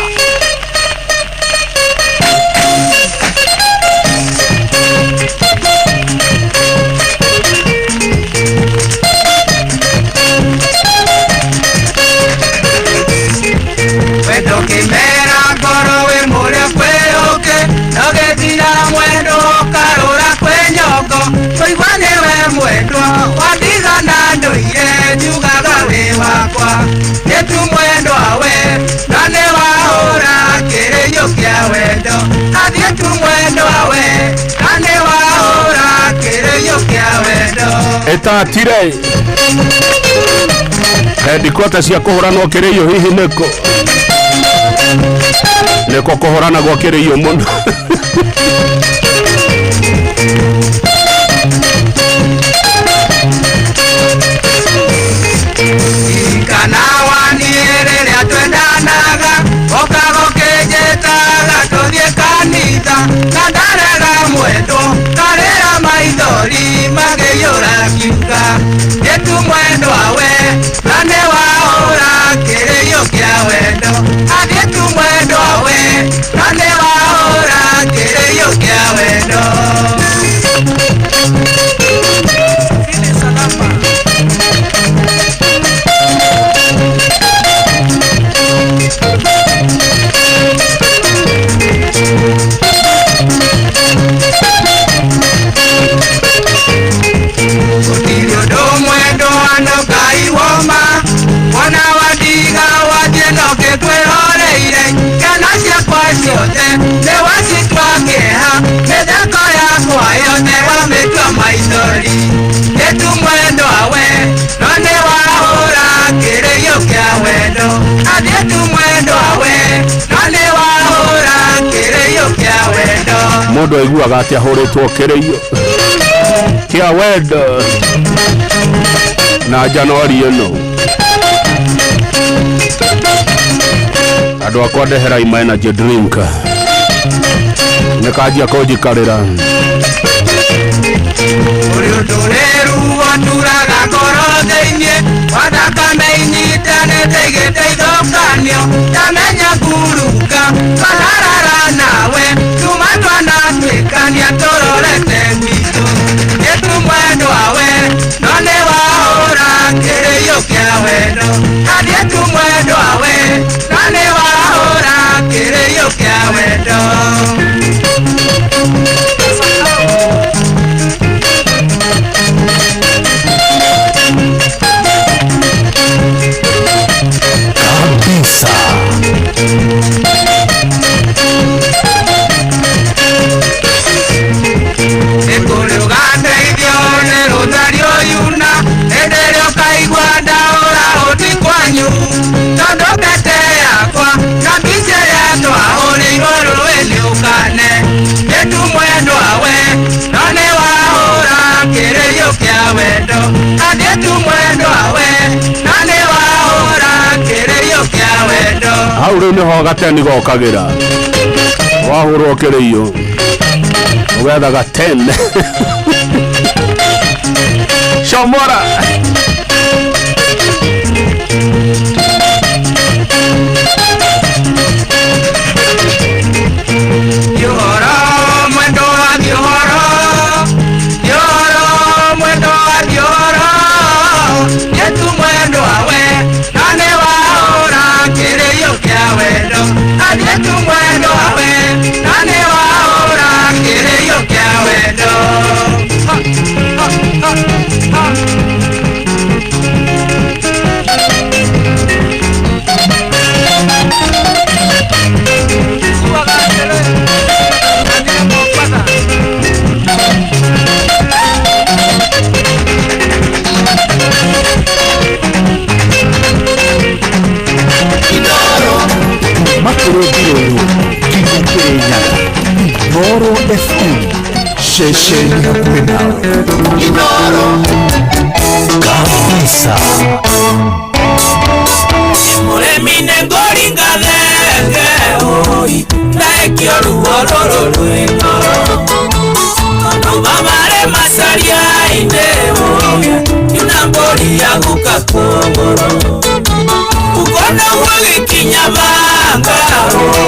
Wendo kimera ngoro we muria kweyoke nogetira mwendo karura kwenyoko toigwane we mwendo watigana ndoire njugaga we wakwa netu mwendo awe nane wahora kireyo kia wendo athie tu mwendo awe nane wahora kireyo kia wendo etatire headquarters cia kuhuranwo kireio hihi niko kuhurana gwa kireio mundu kana wanierere atwendana akiuga yetu mwendo awe nane waora kireyo kia wendo yetu mwendo awe nane waora kireyo kia wendo yetu mwendo awe none wahora kireyo kia wendo yetu mwendo awe none wahora kireyo kia wendo mundu aiguaga atia huritwo kireyo kia wendo na Januari ino andu akwa ndehera ima energy drink nikajia kujikarira Uriutureru waturaga ngoro thĩinĩ wathakame inyitanĩte igĩteithũkanio ndamenya kuruka twararara nawe tuma twanatuĩkania tũrorete gwitũ yetu mwendo awe no nĩ wahũra kĩrĩyo kĩa wendo yetu mwendo awe no nĩ wahũra kĩrĩyo kĩa wendo hau rĩu nĩho gateni gokagira wahũrwo kĩrĩyo ũgetha gatene comora Inooro FM shesheni hakuwe nawe Inooro kabisa Muremine ngoringa thenge oi naekio ruororo rwinoro Nubamare masaria inde oi Yunambori ya gukakongoro Ukona wagi kinyabanga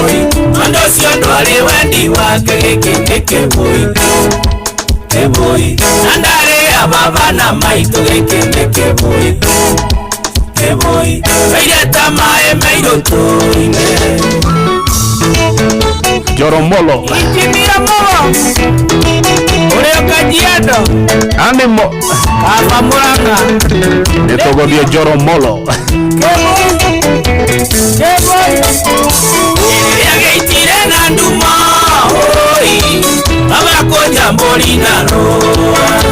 oi Mando siondo ale wendi wake keboi Keboi Nandare ababa na maito keboi Keboi Kaireta mae meiro toine Joromolo Ichimira molo Ureo kajiado Animo Kava muranga Netogodie Joromolo Keboi Keboi Yageitire na nduma Hoi Baba koja mbori na roa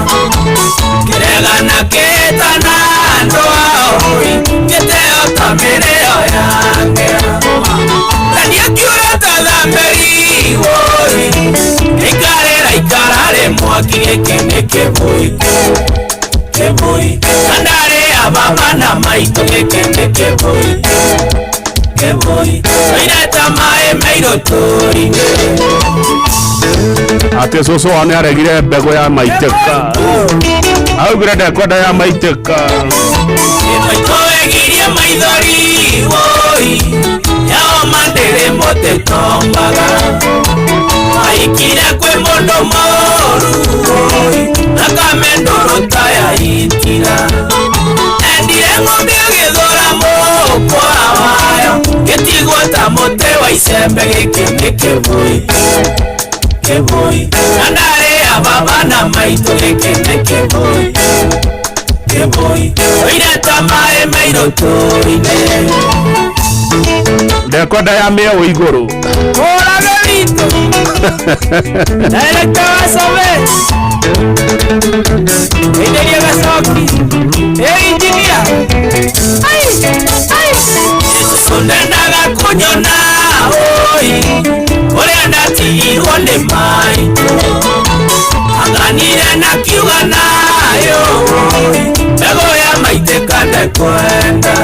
Kerega na keta na ndoa Hoi Keteo tamereo yange Tani akiura tadamberi Hoi Ikarera ikarare mwaki Ekene keboi Keboi Kandare ababa na maito Ekene keboi Keboi Kaireta mae meiro torine ate soso ane aregire mbego ya maiteka au grada kwenda ya maiteka Itoegirie maithori woi yao mandere mote tombaga aikire kwe mondo moru woi nakamendoro taya itira endire ng'ombe agithora moko awayo getigwota mote wa icembe gĩkĩ kĩbui kĩbui nandare ababa na maitũ gĩkĩ kĩbui kĩbui oireta maĩ mairũtũ-inĩ ndekwenda ya mĩeo igũrũ ũrage witũ director wa Sobe Engineer Gasoki engineer sundendaga kunyona oi ũrĩa ndatigirwo nĩ maitũ aganire na kiuga nayo mbegũ ya maitĩka ndekwenda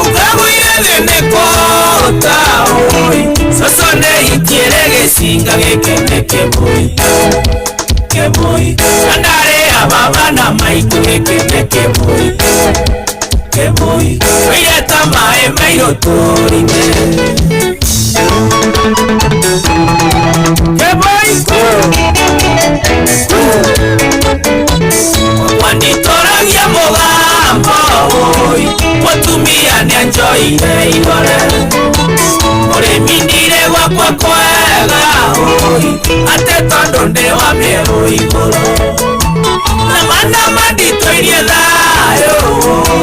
ukagũire thĩ nĩ kũũta oi coco nĩ itiĩre gĩcinga gĩkĩ nĩ kĩbui kĩbui ndarĩ ababa na maitũ gĩkĩ nĩ kĩbui kĩbui oire ta maĩ mairũtũ-inĩ wanitoragia mũgambo oi mũtumia nĩanjoire igore ũrĩmi ndire gwakwa kwega oi atĩ tondũ ndĩ wa mĩero igũrũ na mana manditũirie thayũ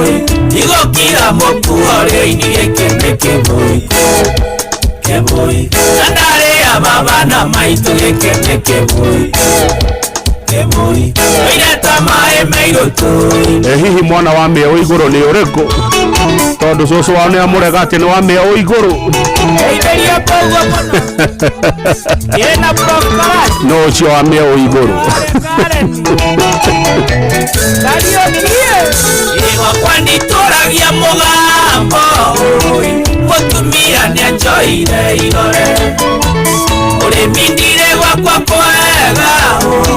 oi igũkira mũkuo-rĩ-inĩ gĩkĩ nĩ kĩbui kĩbui na ndarĩ ababa na maitũ gĩkĩ nĩ kĩbui kĩbui oire ta maĩ mairũtũ-inĩ hihi mwana wa mĩeo igũrũ nĩ ũrĩkũ tondũ cũcũ wao nĩ amũrega atĩ nĩ wa mĩeo igũrũ Eiberia koguo mũno yena brokaras no ũcio wa mĩeo igũrũ igwakwa nditũragia mũgambo oi mũtumia nĩanjoire igore ũrĩmi ndire gwakwa kwega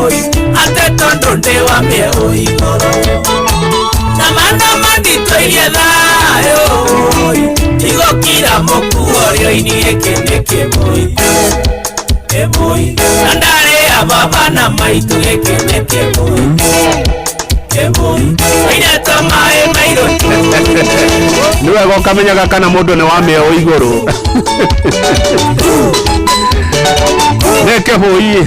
oi atĩ tondũ ndĩ wa mĩeo igũrũ na mana manditũirie thayũ oi igũkira mũkuo-rĩ-inĩ gĩkĩ nĩ kĩbui kĩbui na ndarĩ ababa na maitũ gĩkĩ nĩ kĩbui kĩbui oire ta maĩ mairũtũ nĩ wega ũkamenyaga kana mũndũ nĩ wa mĩeo igũrũ nĩ kĩbui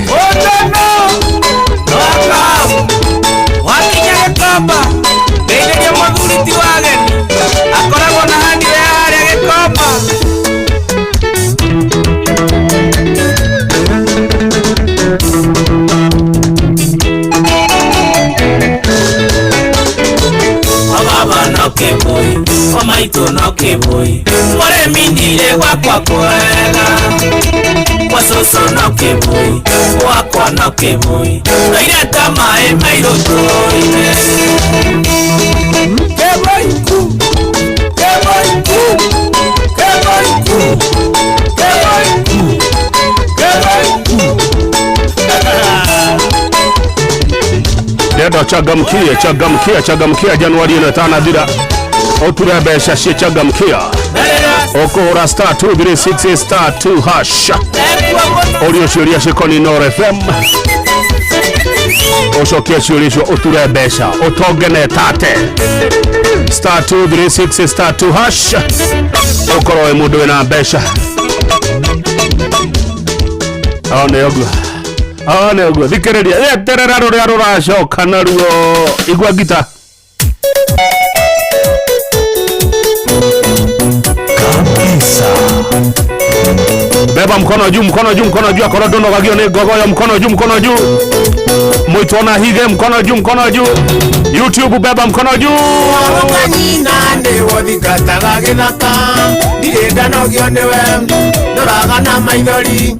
wakinya Gĩkomba ndeithĩria mũthuri ti wageni akoragwo na handire harĩa Gĩkomba ababa no kĩbui maitũ no kĩbui mũrĩmi ndire gwakwa kwega kwa cũcũ no kĩbui gwakwa no kĩbui oire ta maĩ mairũtũ-inĩ kĩbui ndenda changamkia Januari ĩno ĩtanathira ũture mbeca cia changamkia ũkũhũra star 236 star 2 hash ũrio ciũria cikoni Nord FM ũcokie ciũria icio ũture mbeca ũtongene tate star 236 star 2 hash ũkorwo wĩ mũndũ wĩna mbeca nĩ ũguo thikĩrĩria eterera rũrĩa rũracoka naruo igua ngita kabisa beba mkono juu akorwo ndũnogagio nĩ ngogoyo mkono juu mwĩtwo na hige mkono juu YouTube beba mkono juu wagũkanyina ndĩwo thingataga gĩthaka ndirĩ ndanogio nĩwe ndũraga na maithori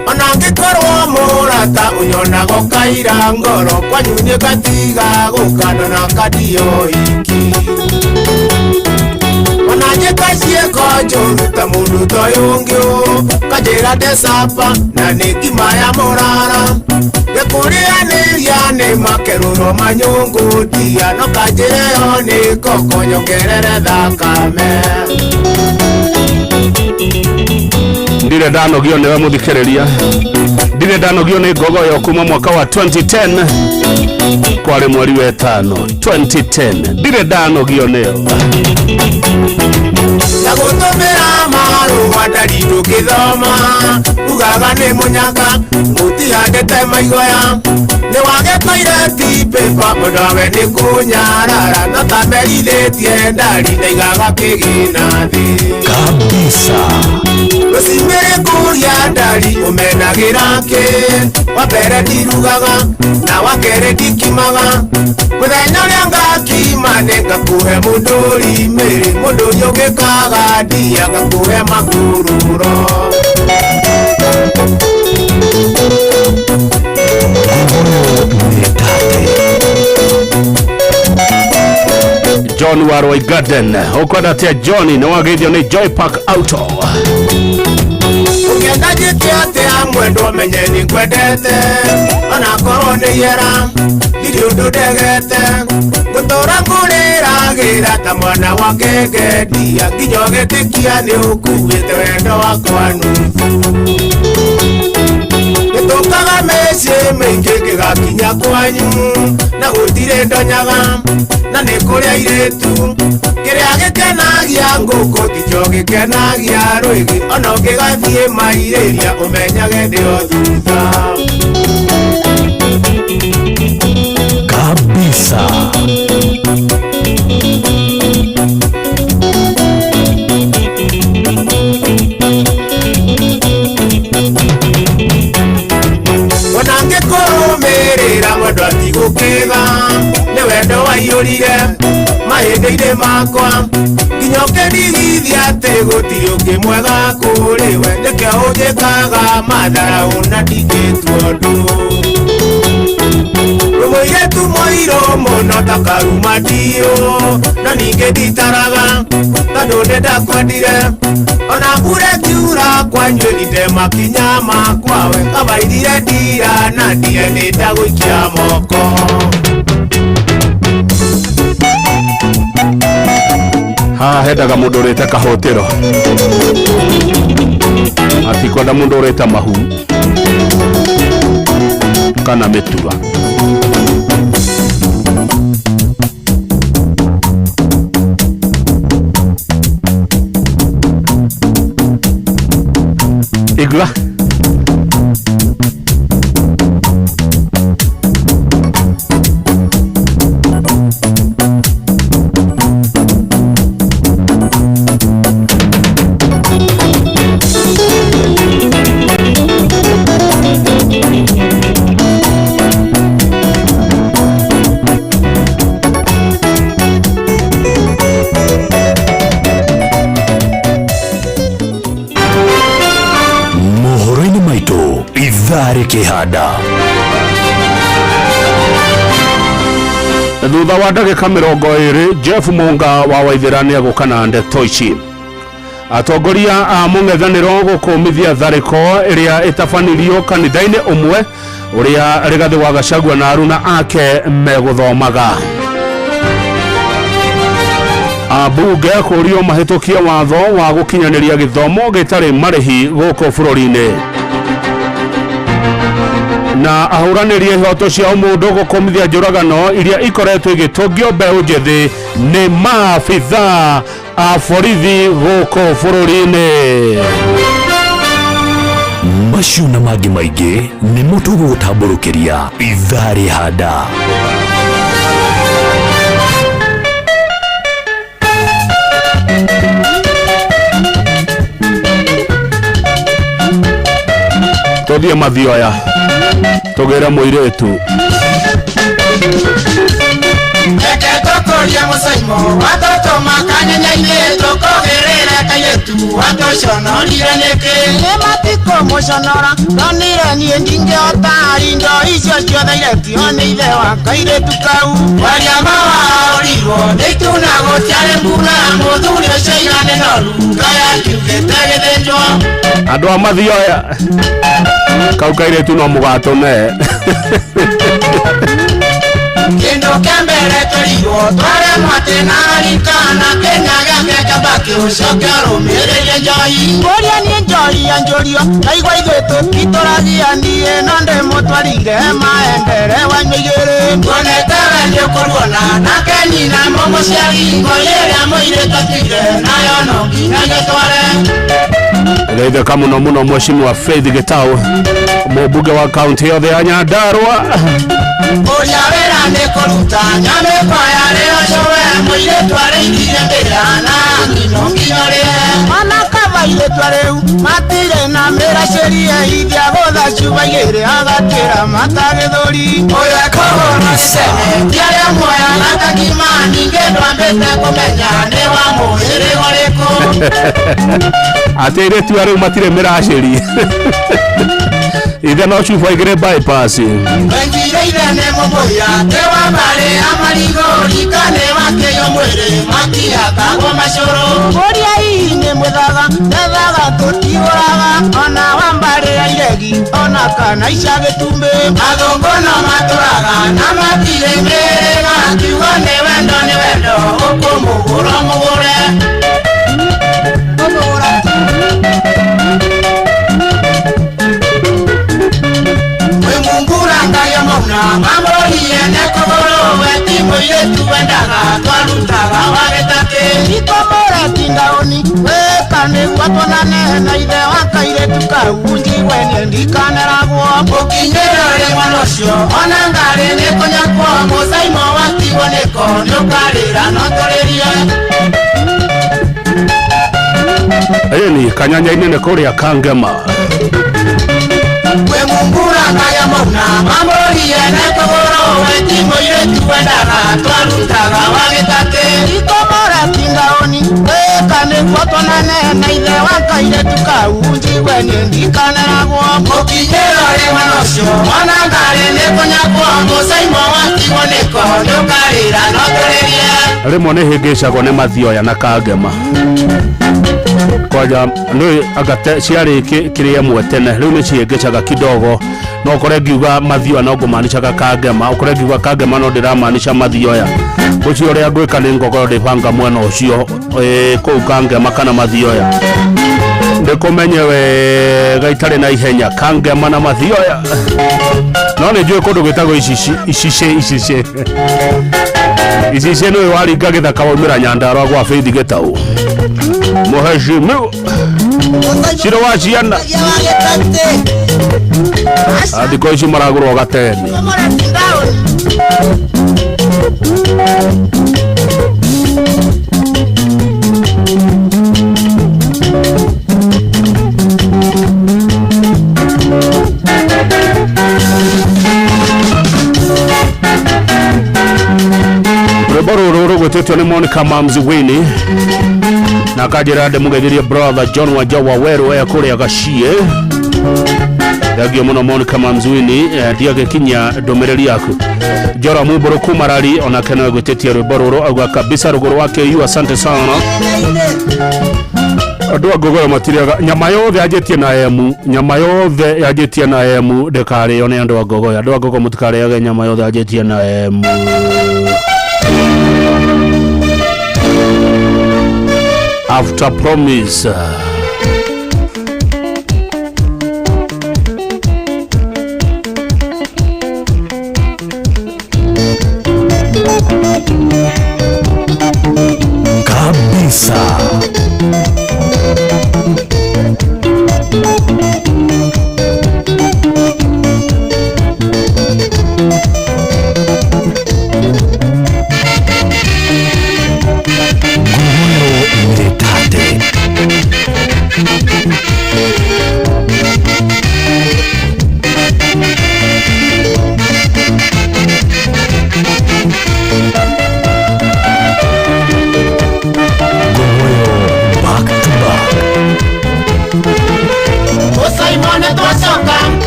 ona ngĩkorwo mũrata ũnyonago kaira ngoro kwanyu nĩ gatiga gũkana na kadio iki ona njĩkacie konjũ ta mũndũ toyũngĩ kanjĩra ndecapa na nĩ ngima ya mũrara gĩkũrĩanĩria nĩ makerũro manyũngũ ndia no kanjĩreo nĩ koko nyongerere thakame. Ndire ndanogio nĩwe mũthikĩrĩria, ndire ndanogio nĩ Ngogoyo kuma mwaka wa 2010 kwarĩ mweri wa 5 2010. Ndire ndanogio nĩyo na gũtũmĩra marũa ndarĩ ndũngĩthoma ugaga nĩ mũnyaka mũtihandĩte maigoya nĩ wagĩkoire ti pepa mũndũ nĩ kũnyarara no tamerithĩtie ndari ndaigaga kĩgĩna thĩ kabisa. Rũcimĩrĩ kũria ndari ũmenagĩra kĩ wa mbere ndirugaga na wa kerĩ ndikimaga mũthenya ũrĩa ngakima nĩ ngakũhe mũndũri mĩrĩ mũndũ ũyũ ũngĩkaga ndia ngakũhe makururo. John Warway Garden ukwenda tia John nĩ wagĩithio nĩ Joy Park Auto. Ũngĩenda njĩke atĩa mwendwa menye nĩ kwendete ona korwo nĩ yera ndirĩ ũndũ ndegete gũtũra ngũrĩragĩra ta mwana wa ngenge ndia nginya ũgĩtĩkia nĩ ũkuĩte wendo wakwa nuthu. Nĩtũkaga mĩciĩ mĩingĩ ngĩgakinya kwanyu na gũtirĩ ndonyaga na nĩ kũrĩa airĩtu kĩrĩa gĩkenagia ngũkũ tikĩo gĩkenagia rwĩgĩ ona ũngĩgathiĩ mairĩria ũmenyage ndĩo thutha kabisa. ona ngĩkũrũmĩrĩra mwendwa tigũkĩga nĩ wendo waiyũrire mahĩndĩ-inĩ makwa nginya ũkĩndigithia atĩ gũtirĩ ũngĩ mwega kũrĩ we nĩkĩo ũnjĩkaga matharaũ na ndingĩtua ũndũ mũirĩtu mũirũ mũno ta karuma ndiũ no ningĩ nditaraga tondũ nĩndakwendire ona mbura ĩkiura kwanyu ndĩmakinya makwa we kabaithire ndira na ndie nĩndagũikia moko. Haha hendaga mũndũ ũrĩte kahũtĩro atikwenda mũndũ ũrĩte mahu kana mĩtura. Igua kihanda. Thutha wa ndagĩka 20 Jeff Munga wa Waithĩra nĩ agũkana ndeto ici. Atongoria a mũng'ethanĩro gũkũmithia tharĩko ĩrĩa ĩtabanirio kanitha-inĩ ũmwe ũrĩa Rigathĩ wa Gachagua na aruna ake megũthomaga. Abunge kũrio mahĩtũkia watho wa gũkinyanĩria gĩthomo gĩtarĩ marĩhi gũkũ bũrũri-inĩ. Na ahũranĩri ihoto cia mũndũ gũkũmithia njũragano iria ikoretwo igĩtũngio mbeũ njĩthĩ nĩ maabitha a borithi gũkũ bũrũri-inĩ. Macio na mangĩ maingĩ nĩ mũtũgũtambũrũkĩria ithaa rĩhanda. Tũthiĩ mathioya tũgĩre mũirĩtu. Reke tũkũria mũcaimo watoto makanyenyainĩ tũkũgĩrĩre reka yetu watoconorire nĩkĩ nĩ matiko mũconora ndonire niĩ ndingĩhota indo icio ciothe iretio nĩ ithe wa kairĩtu kau wanyama waũrirwo nĩ ituna gũtiarĩ mbura mũthuri ũcio igane noru ngaya kiugĩte gĩthĩnjwo andũ a mathioya kau kairĩtu no mũgatũme kĩndũ kĩa mbere tũrirwo tware mwatĩ na arikana Kenya gĩake kabaki ũcoke ũrũmĩrĩire njoi ũrĩa niĩ njoi ya njũrio ndaigua ithuĩ tũtitũragianie no ndĩmũtwarire maendere wanyua igĩrĩ tuonete we nĩũkũruona nake nyina mũmũciari ngoi ĩrĩa mũirĩtu tuire nayo no nginya gĩtware Geithĩka mũno mũno Mheshimiwa Faith Gĩtaũ mũmbunge wa kaunti yothe ya Nyandarua ũrĩa wĩra nĩ kũruta nyamĩkwa yarĩ ũcowe mũirĩtu arĩithire mbĩrana ngino nginyarĩe ona kaba irĩtwa rĩu matirĩ na mĩracerie ithia gũtha cuba igĩrĩ agatĩra matagĩthũri ũrĩa kũhũra gĩtene tiarĩa muoya na kakima ningĩ ndwambĩte kũmenya nĩ wa mũhĩrĩ ũrĩkũ atĩ irĩtua rĩu matirĩ mĩracerie ithe no cuba igĩrĩ bypass Wenjire nĩ mũmũya tewa mbarĩ amarigo rikane wakĩyo mwĩrĩ makiakagwo macũrũ ũrĩa hihi nĩ mwĩthaga tethaga tũtiũraga ona wa mbarĩ ya iregi ona kana ica gĩtumbĩ mathũngũ no matũraga na matirĩ mĩrĩga kiugo nĩ wendo ũkũmũgũra mũgũre mamũrĩie nĩ kũgũrũ weti mũirĩtu wendaga twarutaga wa gĩtatĩ ikomũre tindaũni wĩka nĩguo tuonane na ithe wa kairĩtu kau njigwe niĩ ndikaneragwo ũkinyĩre ũrĩ mwana ũcio ona ngarĩ nĩ kũnyakwo mũcaimo watigwo nĩko nĩũkarĩra no tũrĩrie ĩni kanyanya-inĩ nĩ kũrĩa Kangema we mumbura kaya mauna mamũrĩie nĩ kũgũrũ weti mũirĩtu wendaga twarutaga wa gĩtatĩ ikomũre tindaũni wĩka nĩguo tuonane na ithe wa kairĩtu kau njigwe niĩ ndikaneragwo mũkinyĩre ũrĩ mwana ũcio ona ngarĩ nĩ kũnyakwo mũcaimo watigwo nĩko nĩũkarĩra no tũrĩrie rĩmwe nĩ hĩngĩcagwo nĩ mathioya na Kangema kwaja nĩ agate ciarĩ kĩrĩa mwe tene rĩu nĩ ciĩngĩcaga kidogo no ũkore ngiuga mathioya no ngũmaanishaga Kangema ũkore ngiuga Kangema no ndĩramaanisha mathioya ũcio ũrĩa ngwĩka nĩ ngogoro ndĩbanga mwena ũcio kũu Kangema kana mathioya ndĩkũmenye wega itarĩ na ihenya Kangema na mathioya no nĩ njũĩ kũndũ gwĩtagwo icicie nĩwe waringa gĩthaka waumĩra Nyandarua gwa Faith Gĩtaũ Mheshimiwa Ciro wa ciana thikũ ici maragũrwo gateni rwĩmbo rũrũ rũgwĩtĩtwo nĩ Monica Mamzi Winnie na kanjĩra ndĩmũgeithirie brother John Wanjawa Weru kũrĩa Gacie thengio mũno Monica Mamzi Winnie ndiagĩkinyia ndũmĩrĩri yaku Jora Mũmbũrũku Marari onake no gwĩtĩtie rwĩmbo rũrũ auga kabisa rũgũrũ wake yu asante sana andũ a Ngogoro matiriaga nyama yothe yanjĩtie na emu ndĩkarĩo nĩ andũ a Ngogoro andũ a Ngogoro mũtikarĩage nyama yothe yanjĩtie na emu After promise kabisa Ngorongoro Miritate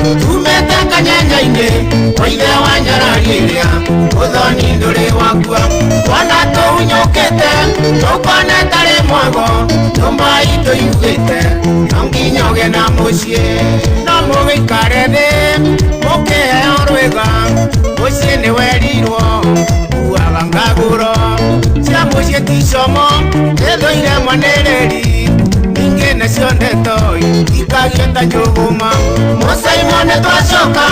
tumete kanyanya-inĩ kwa ithe wa Nyaragĩrĩa ũthoni ndũrĩ wakua wana tũhunyũkĩte tũkone tarĩ mwago nyũmba itũ yugĩte no nginya ũgĩe na mũciĩ no mũgĩikare thĩ mũkĩheo rwĩga mũciĩ nĩ werirwo kuaga ngagũro cia mũciĩ ti como ĩthũire mwanĩrĩri ningĩ nacio ndetoi ikagio ta njũgũma mũcaimo nĩ twacoka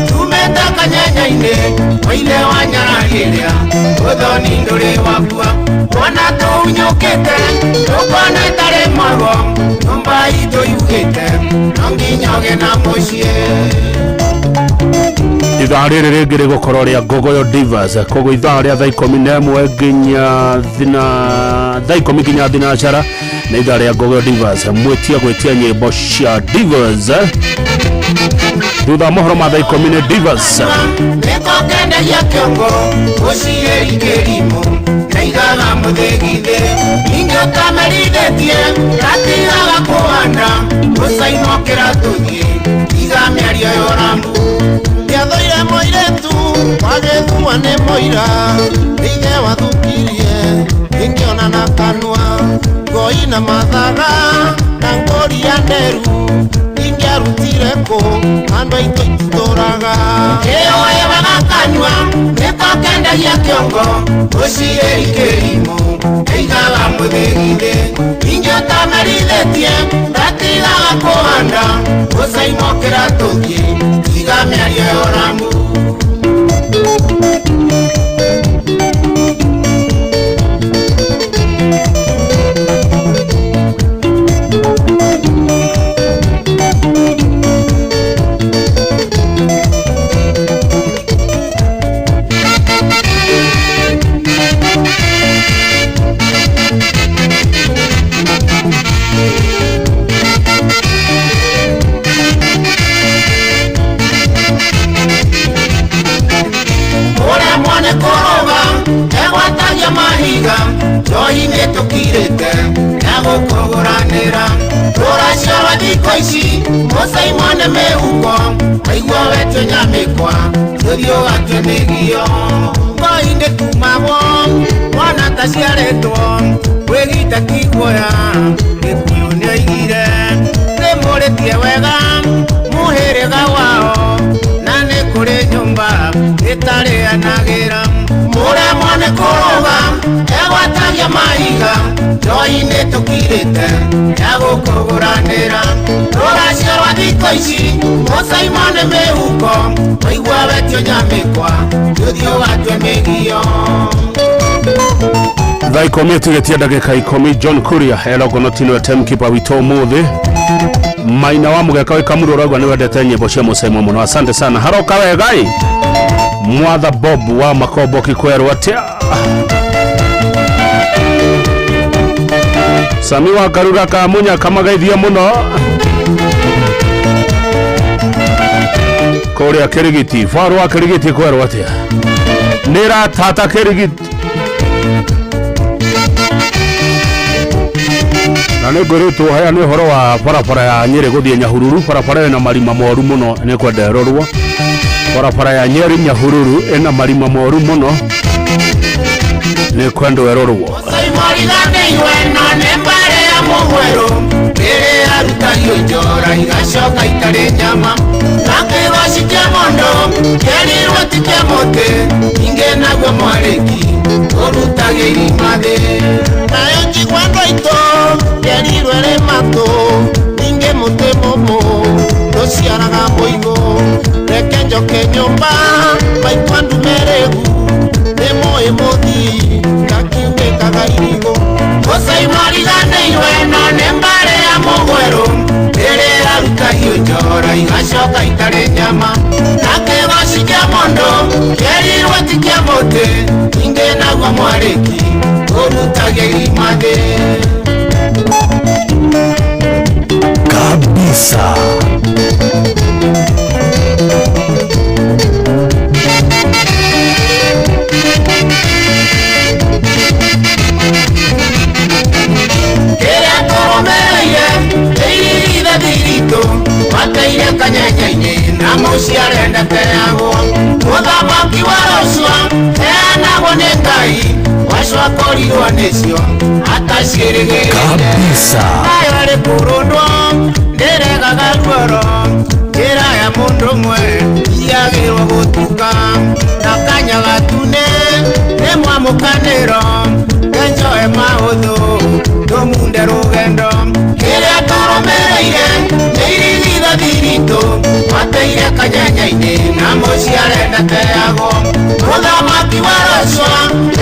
tumĩte kanyenya-inĩ kwa ithe wa Nyaragĩrĩa ũthoni ndũrĩ wakua wona tũhunyũkĩte tũkona itarĩ mwago nyũmba itũ yugĩte no nginya ũgĩe na mũciĩ. Ithaa rĩrĩ rĩngĩ rĩgũkorwo rĩa Ngogoyo Divas koguo ithaa rĩa thaa 11 nginya thaa 10 nginya thinacara na ithaa rĩa Ngogoyo Divas mwĩtia gwĩtia nyĩmbo cia Divas thutha mohoro ma thaa 10 nĩ Divas nĩkongenderia kĩongo ũciĩri kĩrimũ na igaga mũthĩgithĩ ningĩ ũtamerithĩtie gatigaga kũhanda mũcaimo kĩratũthiĩ iga mĩario yoramu ndiathoire mũirĩtu wagĩthumwa nĩ mũira ithe wathukirie ingĩona na kanua ngoi na mathaga na ngũria nderu ingĩarutire kũ andũ aitũ itũtũraga kĩoewaga kanua nĩkokendagia kĩongo ũciĩri kĩrimũ ĩigaga mũthĩgithĩ ingĩ ũtamerithĩtie gatigaga kũhanda mũcaimo kĩratũthiĩ iga mĩario yoramu mahiga johi-inĩ tũkirĩte na gũkũgũranĩra rũracio rwa thikũ ici mũcaimo nĩ mĩhuko aigua wetio nyamĩkwa tũthiũ gatue mĩgio ngoi-inĩ tumagwo mwana ta ciarĩtwo wĩgite kiguoya gĩkuyu nĩ oigire nĩmũrĩtie wega mũhĩrĩga wao na nĩ kũrĩ nyũmba ĩtarĩanagĩra mũremwo nĩ kũrũga egwatagia mahiga johi-inĩ tũkirĩte ya gũkũgũranĩra rũracio rwa thikũ ici mũcaimo nĩ mĩhuko waigua wetio nyamĩkwa tũthiũ gatue mĩgio thaa 10 tugetia ndagĩka 10 John Kuria erogonotino timekeeper witũ mũthĩ Maina wa Mũgeka wĩkamũrũ ũrauga nĩ wendete nyĩmbo cia mũcaimo mũno asante sana haroka wegai Mwatha Bob wa Makombo Kikwerũ atia Sami wa Karura Kamunya kamagaithia mũno kũrĩa Kĩrigiti faru wa Kĩrigiti Kwerũ atia nĩra tata Kĩrigiti na nĩ ngũrĩtwo haya nĩ ũhoro wa barabara ya Nyeri gũthiĩ Nyahururu barabara ĩna marima moru mũno nĩ kwenda ĩrorwo barabara ya Nyeri Nyahururu ĩna marima moru mũno nĩ kwenda ĩrorwo arutagio njora igacoka itarĩ nyama na kĩgoci kĩa mondo kĩerirwo ti kĩa mũtĩ ingĩ naguo mwarĩki ũrutagio irima thĩ nayo njigua ndwaitũ kĩerirwo ĩrĩ matũ ingĩ mũtĩ mũmũ ndũciaraga mũigũ reke njoke nyũmba maitwa ndumĩrĩgu nĩ mũĩ mũthii gakiunĩkaga irigũ mũcaimo riganĩirwo ĩno nĩ mbarĩ ya mũgwerũ ĩrĩa arutagio njora igacoka itarĩ nyama na kĩgoci kĩa mondo kĩerirwo ti kĩa mũtĩ ingĩ naguo mwarĩki ũrutagia irima thĩ kabisa mateire kanyenya-inĩ na na muciare ndateagwo muthamaki wa rũciũ enagwo nĩ Ngai wacokorirwo nĩcio atacirĩgĩrĩte nayo rĩ kũrũndwo ndĩregaga ruoro njĩra ya mũndũ ũmwe ciagĩrwo gũtuka na kanya gatune nĩ mwamũkanĩro ngenjoe mahũthũ tũmunde rũgendo kĩrĩa tũrũmĩrĩire nĩ irigithathi ritũ mateire kanyanya-inĩ na mũciare ndateagwo mũthamaki wa rũciũ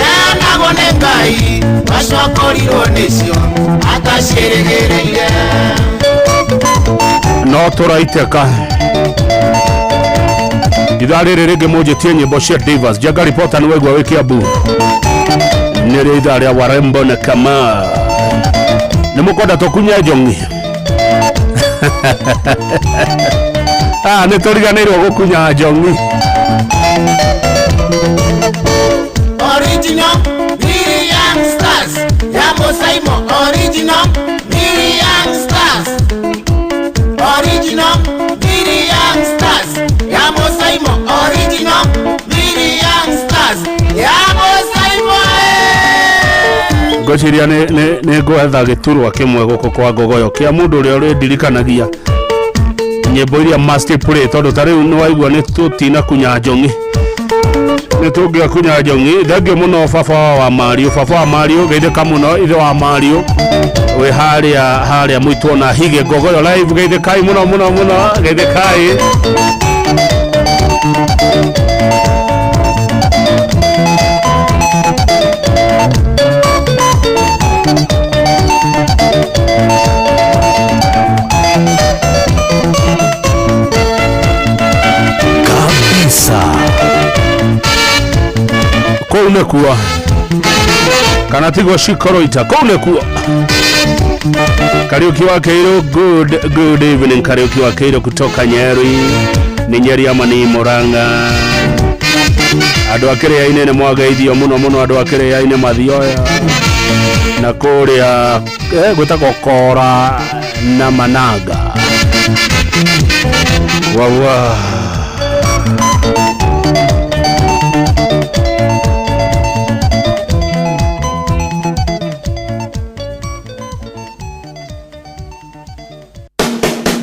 enagwo nĩ Ngai wacokorirwo nĩcio atacirĩgĩrĩire no tũraitĩka ithaa rĩrĩ rĩngĩ mũnjĩtie nyĩmbo cia Divas. Jaga Reporter nĩ waigua wĩ Kiambu, nĩrĩ ithaa rĩa Warembo na Kama. Nĩ mũkwenda tũkunye njongi nĩ tũriganĩirwo gũkunya njongi. Original Miri Young Stars ya Musaimo. Original Miri Young Stars. Original Miri Young Stars ya Musaimo. Original Miri Young Stars ya Musaimo. Ngociria nĩ ngwetha gĩturwa kĩmwe gũkũ kwa Ngogoyo kĩa mũndũ ũrĩa ũrĩndirikanagia nyĩmbo iria must play, tondũ tarĩu nĩ waigua nĩ tũtina kunya njongi, nĩ tũngĩa kunya njongi. Thengio mũno baba wa Mario, geithĩka mũno ithe wa Mario wĩ harĩa mũitwo na hige Ngogoyo live. Geithĩkai mũno geithĩkai. Kou nĩkuo kana tigo Shikoroita, kou nĩkuo. Kariuki wa Keiro, good evening. Kariuki wa Keiro kutoka Nyeri, ni Nyeri ama ni Murang'a. Andũ a Kĩrĩa-inĩ nĩ mwagaithio mũno, andũ a Kĩrĩa-inĩ mathioya na kũrĩa gwĩtagwo Kora na Managa. Wawa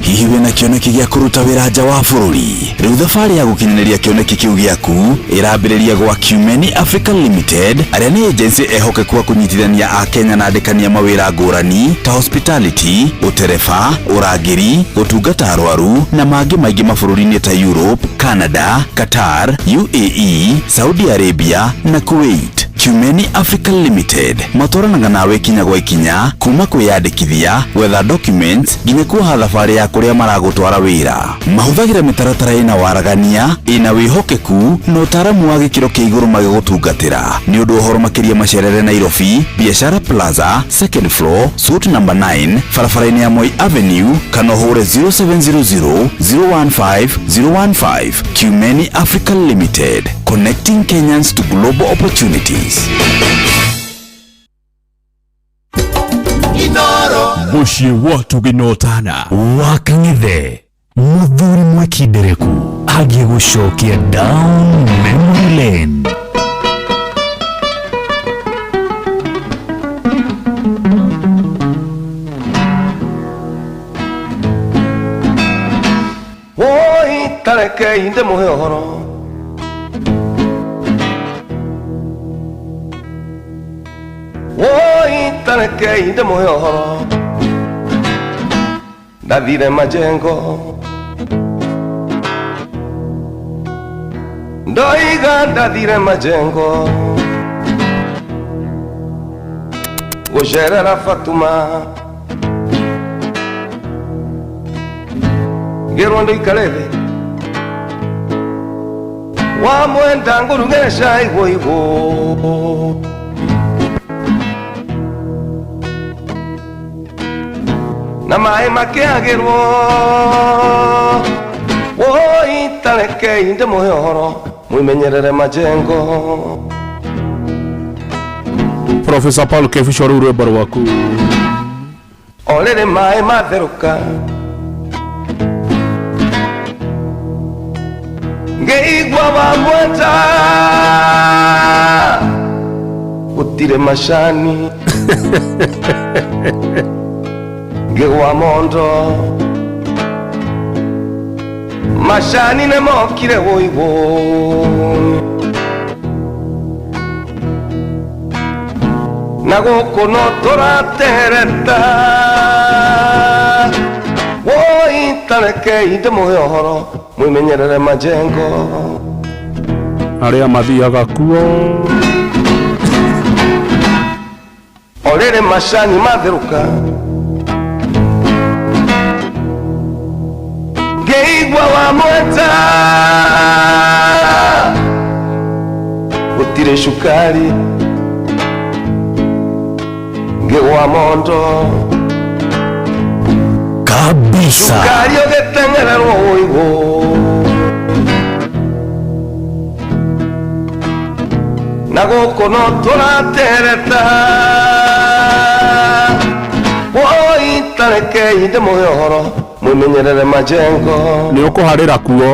hihi na kĩoneki gĩa kũruta wĩra nja wa bũrũri. Rĩu thabarĩ ya gũkinyanĩria kĩoneki kĩu gĩaku ĩrambĩrĩria gwa Qmany Africa Limited, arĩa nĩ agency ehokeku wa kũnyitithania a Kenya na andĩkania mawĩra ngũrani ta hospitality, ũtereba, ũrangĩri, gũtungata arwaru na mangĩ maingĩ mabũrũri-inĩ ta Europe, Canada, Qatar, UAE, Saudi Arabia na Kuwait. Qmany Africa Limited matwaranaga nawe kinya gwa ikinya, kuma kwĩyandĩkithia, gwetha documents nginya kuoha thabarĩ ya kũrĩa maragũtwara wĩra. Mahũthagĩra mĩtaratara ĩna waragania, ĩna wĩhokeku na ũtaaramu wa gĩkĩro kĩa igũrũ magĩgũtungatĩra. Nĩ ũndũ ũhoro makĩria macerere Nairobi, Biashara Plaza, second floor, suite number 9, barabara-inĩ ya Moi Avenue, kana ũhũre 0700 015 015. Qmany Africa Limited, connecting Kenyans to global opportunities. Muciĩ watu ginotana wakang'ethe muthuri mwekindereku agĩgũcokia down memory lane. Oi tarekei ndĩmũhe ũhoro tarekei ndĩmũhe ũhoro ndathire majengo ndoiga ndathire majengo gũcerera Fatuma ngĩrwo ndũikare thĩ wamwenda ngũrugĩre cai igũ na maĩ makĩagĩrwo woi tarekei ndĩmũhe ũhoro mwĩmenyerere majengo. Professor Paul Kefisho rĩu rwĩmbo rwaku o rĩrĩ maĩ matherũka ngeigua bamweta gutire macani ngigwa mondo macani nĩ mokire wũigũ na gũkũ no tũratereta woi tarekei ndĩmũhe ũhoro mwĩmenyerere majengo arĩa mathiaga kuo o rĩrĩ macani matherũka ngĩigua wamweta gũtirĩ cukari ngĩgwa mondo kabisa cukari ũgĩteng'ererwo wũigũ na gũkũ no tũratereta woi tarekei ndĩmũhe ũhoro mwĩmenyerere majengo nĩ ũkũharĩra kuo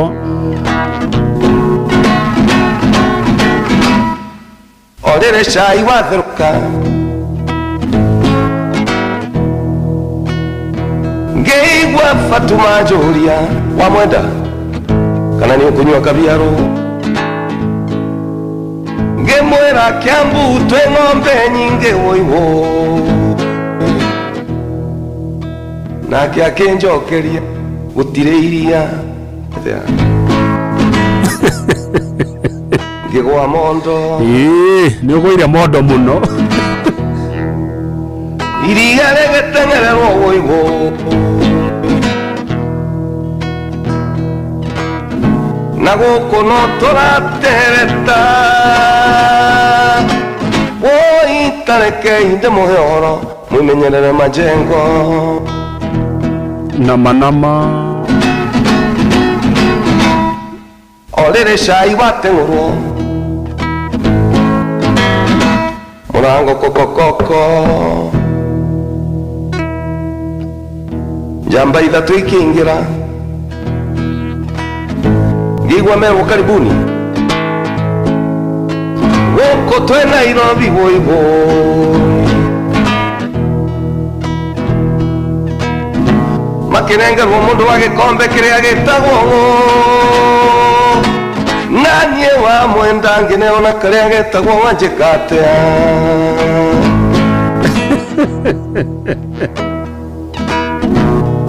o rĩrĩ cai watherũka ngĩigua Fatuma njũria wamwenda kana nĩ ũkũnyua kabiarũ ngĩmwĩra Kiambu twĩ ng'ombe nyingĩ wũigũ nake akĩnjokeria gũtirĩ iria ngĩgwa mondo nĩ ũgũire mondo mũno iria rĩgĩteng'ererwo wũigũ na gũkũ no tũratereta woi tarekei ndĩmũhe ũhoro mwĩmenyerere majengo nama o rĩrĩ cai wateng'ũrwo mũrango kokokoko njamba ithatũ ikĩingĩra ngĩigua merwo karibuni gũkũ twĩ Nairobi wũigũ makĩnengerwo mũndũ wa gĩkombe kĩrĩa gĩtagwo na niĩ wa mwenda ngĩneona karĩa getagwo wanjĩkatea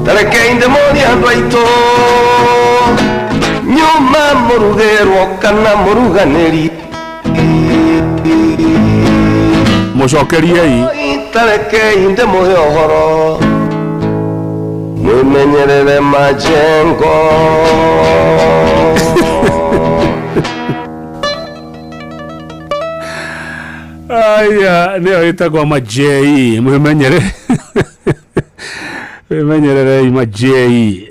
tarekei ndĩmũrie andũ aitũ nyuma mũrugĩrwo kana mũruganĩri mũcokeriei tarekei ndĩmũhe ũhoro mwĩmenyerere majengo aya nĩyo ĩtagwo majei mwĩmenyerere mwĩmenyererei majei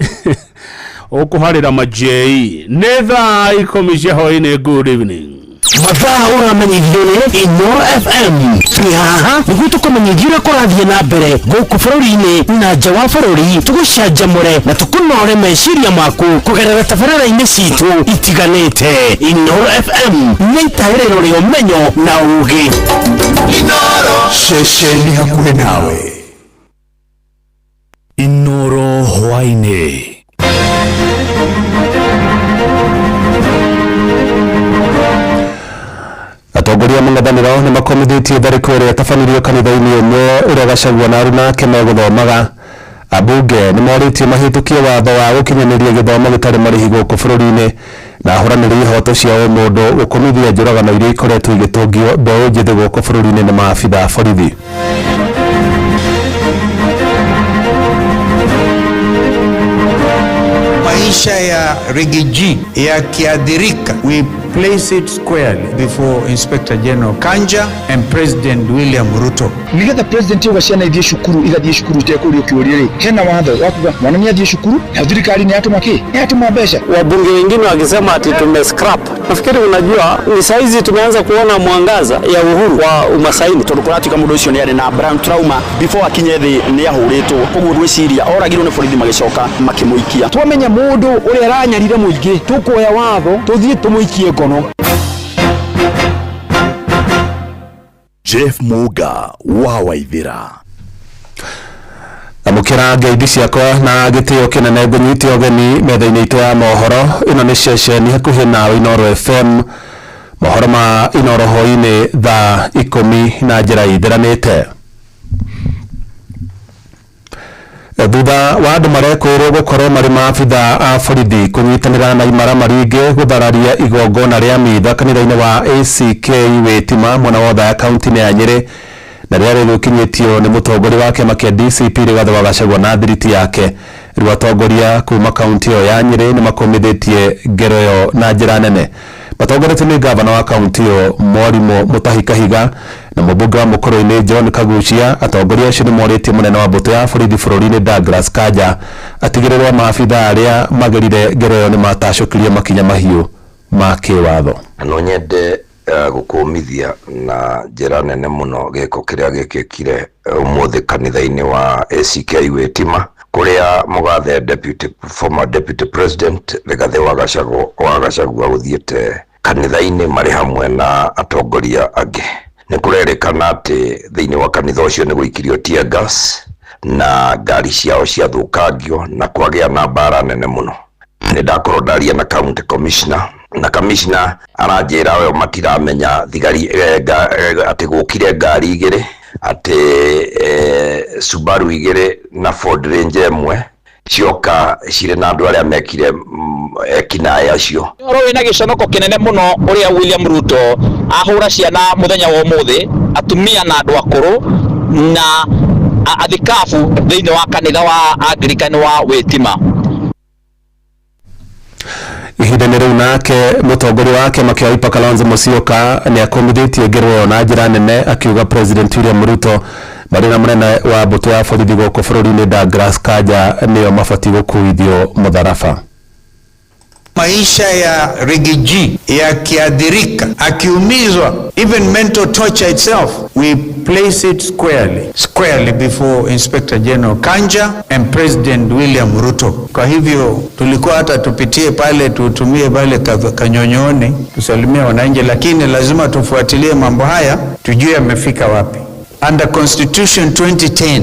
ũkũharĩra majei nĩ thaa 10 cia hwaĩ-inĩ. Good evening. mathaa ũramenyithio nĩ Inooro FM twĩ haha nĩguo tũkũmenyithia ũrĩa kũrathiĩ na mbere gũkũ bũrũri-inĩ na nja wa bũrũri tũgũcanjamũre na tũkũnore meciria maku kũgerera tabarĩra-inĩ citũ itiganĩte. Inooro FM nĩ itaĩrĩro rĩa ũmenyo na ũũgĩ. Inooro ceceni hakuhĩ nawe. Inooro hwaĩ-inĩ. Atongoria mũng'ethanĩro nĩ makomithĩtie tharĩko ĩrĩa ĩtabanirio kanitha-inĩ ũmwe ũrĩa Gachagua na aruna ake megũthomaga. Ambunge nĩ morĩtio mahĩtũkie watho wa gũkinyanĩria gĩthomo gĩtarĩ marĩhi gũkũ bũrũri-inĩ na ahũranĩri ihoto cia ũmũndũ gũkomithia njũragano iria ikoretwo igĩtũngio mbeũ njĩthĩ gũkũ bũrũri-inĩ nĩ maabitha a borithi. Maisha ya Riggy G yakiathirika, we place it squarely before Inspector General Kanja and President William Ruto. Nigetha president yoga ciana ithie cukuru igathie cukuru tekuri ukiuria ri hena watho wakuga mwana ni athie cukuru na thirikari ni atuma ki ni atuma mbeca. Wabunge wengine wakisema ati tumescrap. Nafikiri unajua ni saizi tumeanza kuona mwangaza ya uhuru wa umasaini. Turukurati kama mudo ucio ni ari na brand trauma before akinye thi ni ahuritwo koguo gwiciria oragirwo ni borithi magicoka makimuikia. Twamenya mundu uri aranyarire muingi tukuoya watho tuthie tumuikie ngono. Jeff Muga wa Waithira amukira ngeithi ciakwa na gitio kinene ngunyiti ogeni metha-ini itu ya mohoro ino ni ceceni hakuhi na Inoro FM mohoro ma Inoro hoini thaa 10 na njira ithiranite. Thutha wa andu marekwirwo gukorwo mari maabitha a borithi kunyitanira na imara maringi guthararia igongona ria mitha kanitha-ini wa ACK Witima mwena wothe ya kaunti ya Nyeri na rĩarĩ rĩkinyĩtio nĩ mũtongoria wa kĩama kĩa DCP Rigathĩ wa Gachagua na thiriti yake. Rĩu atongoria kuma kaunti ĩyo ya Nyeri nĩ makomithĩtie ngero ĩyo na njĩra nene. Matongoretio nĩ gavana wa kaunti ĩyo Mwarimũ Mutahi Kahiga na mũmbunge wa Mũkũrũ-inĩ John Kagucia. Atongoria acio nĩ morĩtie mũnene wa mbũtũ ya borithi bũrũri-inĩ Douglas Kanja atigĩrĩrwo maabitha arĩa magerire ngero ĩyo nĩ matacũkirie makinya mahiũ ma kĩwatho. No nyende gukumithia na njira nene muno giko kiria gikikire umuthi kanitha-ini wa ACK Witima kuria mugathe former deputy president Rigathĩ wa Gachagua guthiete kanitha-ini mari hamwe na atongoria angi. Ni kurerikana ati thiini wa kanitha ucio ni guikirio tear gas na ngari ciao ciathukangio na kwagia na mbara nene muno. Ni ndakorwo ndaria na county commissioner na commissioner aranjira we matiramenya thigari ati gukire ngari igire ati Subaru igire na Ford Ranger imwe cioka cire na andu aria mekire ekinae acio. Oro wina giconoko kinene muno uria William Ruto ahura ciana muthenya wa umuthi atumia na andu akuru na athikabu thiini wa kanitha wa Anglican wa Witima. Ihinda-inĩ rĩu nake mũtongoria wake Wiper Wiper Kalonzo Musyoka nĩ akomithĩtie ngero ĩyo na njĩra nene akiuga President William Ruto marĩ na mũnene wa mbũtũ ya borithi gũkũ bũrũri-inĩ Douglas Kanja nĩo mabatiĩ gũkuithio mũtharaba. Maisha ya Rigiji yakiadhirika, akiumizwa, even mental torture itself, we place it squarely before Inspector General Kanja and President William Ruto. Kwa hivyo tulikuwa hata tupitie pale, tutumie pale Kanyonyoni tusalimie wananchi, lakini lazima tufuatilie mambo haya tujue yamefika wapi. Under Constitution 2010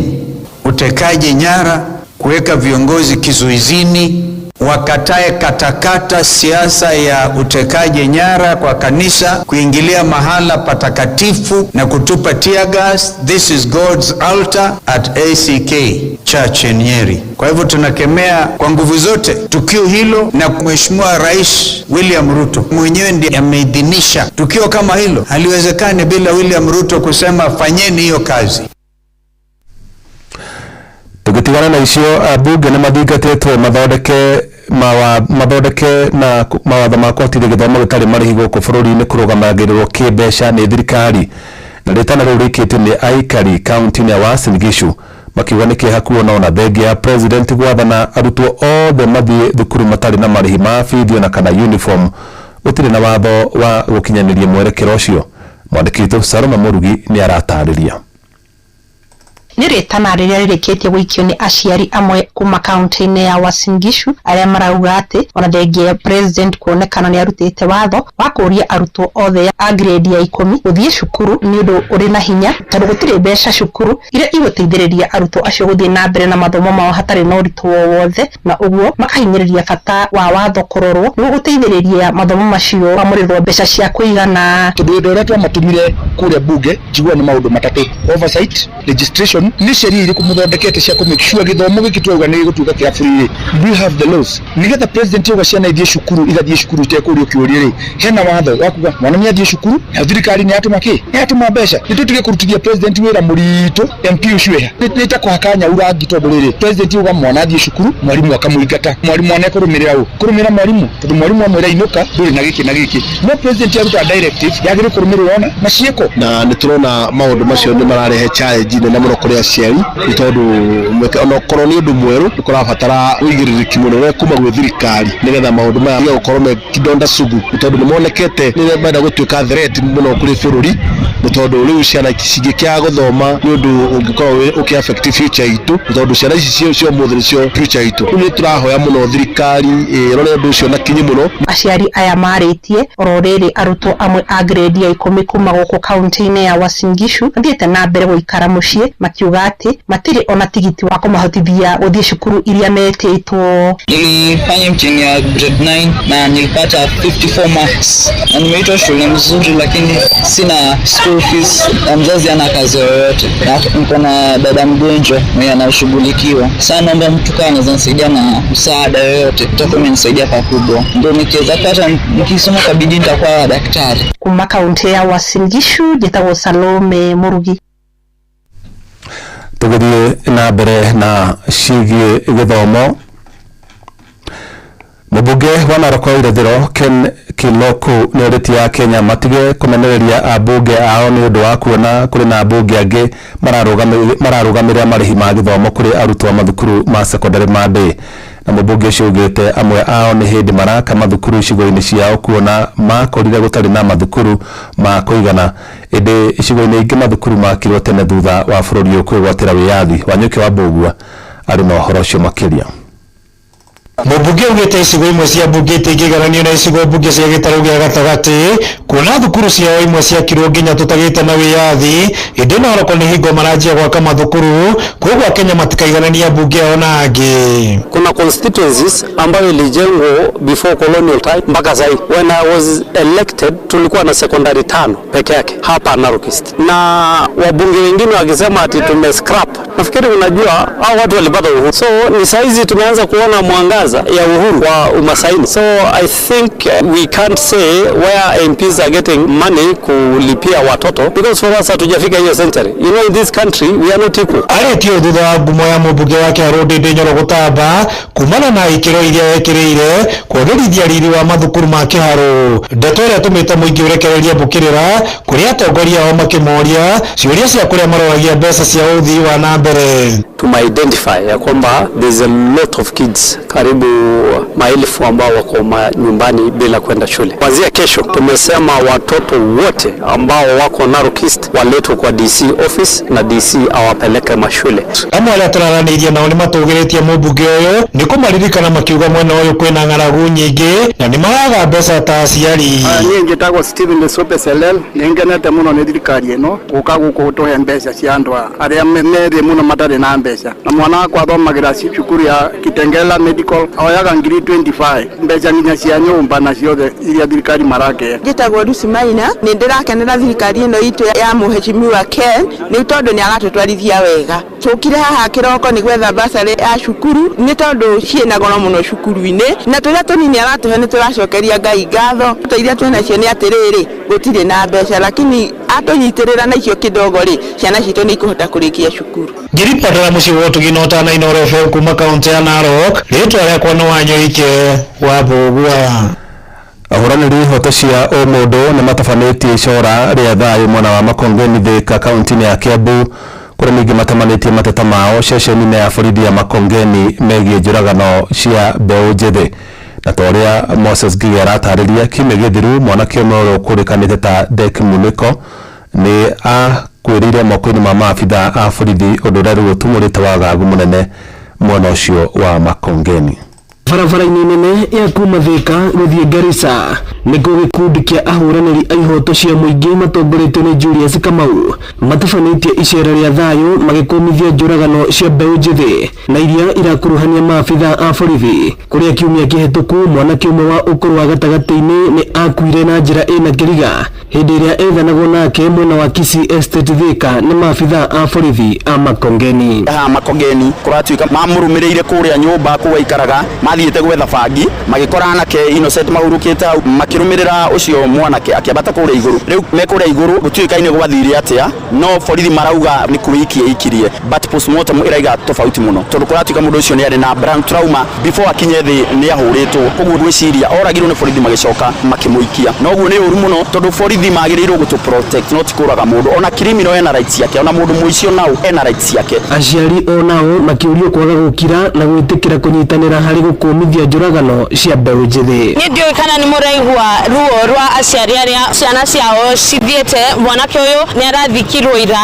utekaji nyara, kuweka viongozi kizuizini, wakatae katakata siasa ya utekaji nyara kwa kanisa, kuingilia mahala patakatifu na kutupa tear gas. This is God's altar at ACK Church in Nyeri. Kwa hivyo tunakemea kwa nguvu zote tukio hilo, na Mheshimiwa Rais William Ruto mwenyewe ndiye ameidhinisha tukio kama hilo. Haliwezekani bila William Ruto kusema fanyeni hiyo kazi. Tugitigana na icio abunge nĩ mathingatĩtwo mathondeke na mawatho ma kũhotithia gĩthomo gĩtarĩ marĩhi gũkũ bũrũri-inĩ kũrũgamagĩrĩrwo kĩmbeca nĩ thirikari, na rĩtana rĩu rĩkĩtio nĩ aikari kaunti-inĩ ya Uasin Gishu makiuga nĩ kĩeha kuona ona thengia ya president gwathana arutwo othe mathiĩ thukuru matarĩ na marĩhi ma bithi na kana uniform gũtirĩ na watho wa gũkinyanĩria mwerekero ũcio. Mwandĩki witũ Saloma Murugi nĩ aratarĩria. Nĩ rĩtana rĩrĩa rĩrĩkĩtie gũikio nĩ aciari amwe kuma kaunti-inĩ ya Uasin Gishu arĩa marauga atĩ ona thengia ya president kuonekana nĩ arutĩte watho wa kũria arutwo othe a grade ya 10 gũthiĩ cukuru nĩ ũndũ ũrĩ na hinya, tondũ gũtirĩ mbeca cukuru iria igũteithĩrĩria arutwo acio gũthiĩ na mbere na mathomo mao hatarĩ na ũritũ wothe, na ũguo makahinyĩrĩria bata wa watho kũrorwo nĩguo gũteithĩrĩria mathomo macio kwamũrĩrwo mbeca cia kũigana. Tondũ ũndũ ũrĩa twamatumire kũrĩa bunge njiguaga nĩ maũndũ matatũ: oversight, registration education ni sheria iri kumuthondekete cia ku make sure githomo giki twauga ni gutuika kia free. We have the laws. Nigetha president yoga ciana ithie cukuru igathie cukuru tekuri ukiuria ri hena watho wakuga mwana ni athie cukuru na thirikari ni atuma ki ni atuma mbeca nitutige kurutithia president wira muritu MP ucweha nita kwa kanya urangi tondu riri president yoga mwana athie cukuru mwalimu akamuingata mwalimu ane kurumira mwalimu tondu mwalimu amwira inuka nduri na giki no president yaruta directive yagire kurumirwa ona na cieko na niturona maundu macio ni mararehe challenge nene muno kuri aciari tondu ono korwo ni undu mweru nikurabatara uigiririki munene kuma gwi thirikari nigetha maundu maya gukorwo me kidonda sugu tondu ni monekete ni menda gutuika threat muno kuri bururi tondu riu ciana ciigi kia guthoma ni undu ungikorwo uki affect future itu tondu ciana ici cio muthiri cio future itu ni turahoya muno thirikari rore undu ucio na kinyi muno. Aciari aya maritie ororere arutwo amwe a grade ya 10 kuma guku kaunti-ini ya Uasin Gishu mathiete na mbere guikara mucii makiuga ati matiri ona tigiti wa kumahotithia guthie cukuru iria metitwo. Nilifanya mtihani ya grade 9 na nilipata 54 marks na nimeitwa shule mzuri, lakini sina school fees na mzazi ana kazi yoyote na niko na dada mgonjwa mwenye anashughulikiwa. Sasa naomba mtu kama anaweza nisaidia na msaada yoyote, itakuwa imenisaidia pakubwa, ndio nikiweza pata nikisoma kwa bidii nitakuwa daktari. Kuma kaunti ya Uasin Gishu jetagwo Salome Murugi. Tugithie na mbere na cigie githomo. Mubunge wa Narok wa irathiro Ken Kiloku ni uriti ya Kenya matige kumenereria abunge ao ni undu wa kuona kuri na abunge angi mararugamirira marihi ma githomo kuri arutwo a mathukuru ma secondary ma day. Na mubunge ucio ugite amwe ao ni hindi maraka mathukuru icigo-ini ciao kuona makorire gutari na mathukuru ma kuigana indi icigo-ini ingi mathukuru makirwo tene thutha wa bururi uyu kwigwatira wiyathi. Wanyuki wa Mbugua ari na uhoro ucio makiria. Mubunge ugite icigo imwe cia bunge itingigaranio na icigo bunge cia gitaro gia gatagati kuona thukuru ciao imwe cia kirwo nginya tutagite na wiyathi indi Narok ni hingo maranjia gwaka mathukuru koguo Kenya matikaiganania bunge ona angi. Kuna constituencies ambayo ilijengwa before colonial time mpaka sasa. When I was elected tulikuwa na secondary 5 peke yake hapa Narok East, na wabunge wengine wakisema ati tume scrap. Nafikiri unajua hao watu walipata uhuru, so ni saizi tumeanza kuona mwangaza ya uhuru wa umasaini. So I think we can't say where MPs are getting money kulipia watoto because for us hatujafika hiyo century. You know, in this country we are not equal. Aretio thutha wa ngumo ya mubunge wake Arũndĩndĩ Nyoro gũtamba kumana na ikiro iria yekireire kwongerithia riri wa mathukuru ma kĩharo. Ndeto ĩrĩa ĩtũmĩte mũingĩ ũrekererie mbũkĩrĩra kũrĩa atongoria ao makĩmoria ciũria cia kũrĩa maroragia mbeca cia ũthii wa na mbere. Tume-identify ya kwamba there's a lot of kids, karibu maelfu ambao wako nyumbani bila kwenda shule. Kuanzia kesho tumesema watoto wote ambao wako Narok East waletwe kwa DC office na DC awapeleke mashule. Amwe arĩa tũraranĩirie nao nĩ matũgĩrĩtie mũmbunge ũyũ nĩ kũmaririkana makiuga mwena ũyũ kwĩna ng'aragu nyingĩ na nĩ maraga mbeca ta aciari. Niĩ njĩtagwo Stephen Lesope Selel, nĩ ngenete mũno nĩ thirikari ĩno gũka gũkũ gũtũhe mbeca cia andũ arĩa methĩ mũno matarĩ na mbeca. Na mwana wakwa athomagira cukuru ya Kitengela Medical oyaga ngiri 25 mbeca nginya cia nyumba na ciothe iria thirikari marake. Njĩtagwo Lucy Maina, nĩ ndĩrakenera thirikari ĩno itũ ya Mheshimiwa Ken nĩ tondũ nĩ agatũtwarithia wega. Tũkire haha kĩroko nĩ gwetha basarĩ ya cukuru nĩ tondũ ciĩna goro mũno cukuru-inĩ, na tũrĩa tũnini aratũhe nĩ tũracokeria Ngai ngatho. Tũiria twĩna cio nĩ atĩrĩrĩ gũtirĩ na mbeca, lakini atũnyitĩrĩra na icio kidogo rĩ ciana citũ nĩ ikũhota kũrĩkia cukuru. Ngiripatara mũciĩ wa Tũginota na Inooro FM kuma kaunti ya Narok, rĩtwa rĩakwa nĩ Wanyoike wa Mbugua. Ahũranĩri hoto cia ũmũndũ nĩ matabanĩtie icora rĩa thayũ mwena wa Makongeni Thika kaunti-inĩ ya Kiambu kũrĩa ningĩ matamanĩtie mateta mao ceceni-inĩ ya borithi ya Makongeni megiĩ njũragano cia mbeũ njĩthĩ. Na ta ũrĩa Moses Ngigi aratarĩria kiumia gĩthiru mwanake ũmwe ũrĩa ũkũrĩkanĩte ta Dek Muniko nĩ akwĩrĩire moko-inĩ ma maabitha a borithi ũndũ ũrĩa rĩu ũtumũrĩte wagagu mũnene mwena ũcio wa Makongeni. Barabara-inĩ nene ya kuma Thika gũthiĩ Garissa nĩguo gĩkundi kĩa ahũranĩri a ihoto cia mũingĩ matongoretio nĩ Julius Kamau matabanĩtie icera rĩa thayũ magĩkũmithia njũragano cia mbeũ njĩthĩ na iria irakuruhania maabitha a borithi, kũrĩa kiumia kĩhetũku mwanake ũmwe wa ũkũrũ wa gatagatĩ-inĩ nĩ akuire na njĩra ĩna kĩriga hĩndĩ ĩrĩa ethanagwo nake mwena wa Kisii Estate Thika nĩ maabitha a borithi a Makongeni. Makongeni kũratuĩka mamũrũmĩrĩire kũrĩa nyũmba kũu aikaraga, mathiĩte gwetha bangi magĩkora anake Innocent mahurũkĩte hau makĩrũmĩrĩra ũcio mwanake akĩambata kũrĩa igũrũ. Rĩu me kũrĩa igũrũ gũtuĩkaine gwathire atĩa, no borithi marauga nĩ kuikia ikirie, but postmortem ĩraiga tofauti mũno tondũ kũratuĩka mũndũ ũcio nĩ arĩ na brain trauma before akinye thĩ nĩ ahũrĩtwo, koguo gwĩciria oragirwo nĩ borithi magĩcoka makĩmũikia. Noguo nĩ ũru mũno tondũ borithi magĩrĩirwo gũtũ protect not kũraga mũndũ, ona criminal ena rights yake, ona mũndũ mũicio nao ena rights yake. Aciari onao makĩũrio kwaga gũkira na gwĩtĩkĩra kũnyitanĩra harĩ gũkũmithia njũragano cia mbeũ njĩthĩ. Nĩ ndiũĩ kana nĩ mũraigua ruo rwa aciari arĩa ciana ciao cithiĩte, mwanake ũyũ nĩ arathikirwo ira,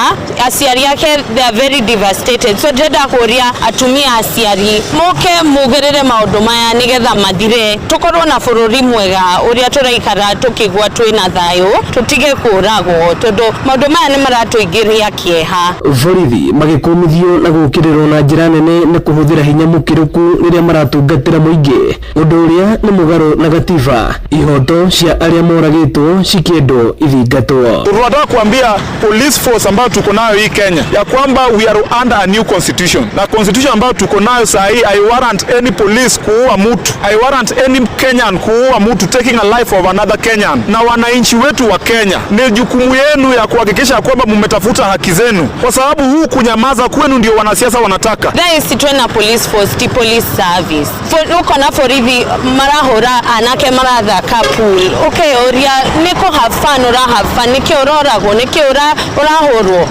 aciari ake they are very devastated. So ndĩrenda kũria atumia aciari moke mugĩrĩre maũndũ maya nĩgetha mathire, tũkorwo na bũrũri mwega ũrĩa tũraikara tũkĩgua twĩna thayũ, tũtige kũragwo tondũ maũndũ maya nĩ maratũingĩria kĩeha. Borithi magĩkũmithio na gũkĩrĩrwo na njĩra nene nĩ kũhũthĩra hinya mũkĩrũku rĩrĩa maratungatĩra mũingĩ, ũndũ ũrĩa nĩ mũgarũ na gatiba, ihoto cia arĩa moragĩtwo cikĩendwo ithingatwo. Tunataka kuambia police force ambayo tuko nayo hii Kenya ya kwamba we are under a new constitution, na constitution ambayo tuko nayo saa hii I warrant any police kuua mtu, I warrant any Kenyan kuua mtu, taking a life of another Kenyan. Na wananchi wetu wa Kenya, ni jukumu yenu ya kuhakikisha kwamba mmetafuta haki zenu, kwa sababu huu kunyamaza kwenu ndio wanasiasa wanataka. That is na police force, ti police service. Uko na borithi marahora anake marathaka pool. Okay, oria niko have fun ora have fun, niki ororagwo, niki orahorwo.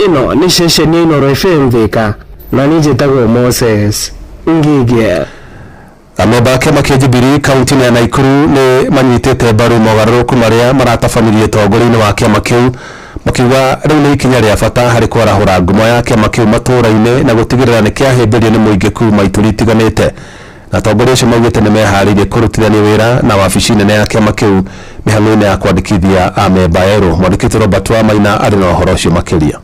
Ino ni ceceni ya Inooro FM Thika na niĩ njĩtagwo Moses Ngige. Amemba a kĩama kĩa Jubilee kaunti-inĩ ya Naikuru nĩ manyitĩte mbaru mogarũrũku marĩa maratabanirie ũtongoria-inĩ wa kĩama kĩu, makiuga rĩu nĩ ikinya rĩa bata harĩ kwarahũra ngumo ya kĩama kĩu matũũra-inĩ na gũtigĩrĩra nĩ kĩahĩmbĩrio nĩ mũingĩ kuuma ituri itiganĩte. Na atongoria acio maugĩte nĩ meharĩirie kũrutithania wĩra na wabici nene ya kĩama kĩu mĩhang'o-inĩ ya kwandĩkithia amemba erũ. Mwandĩkĩti Robert Wamaina arĩ na ũhoro ũcio makĩria.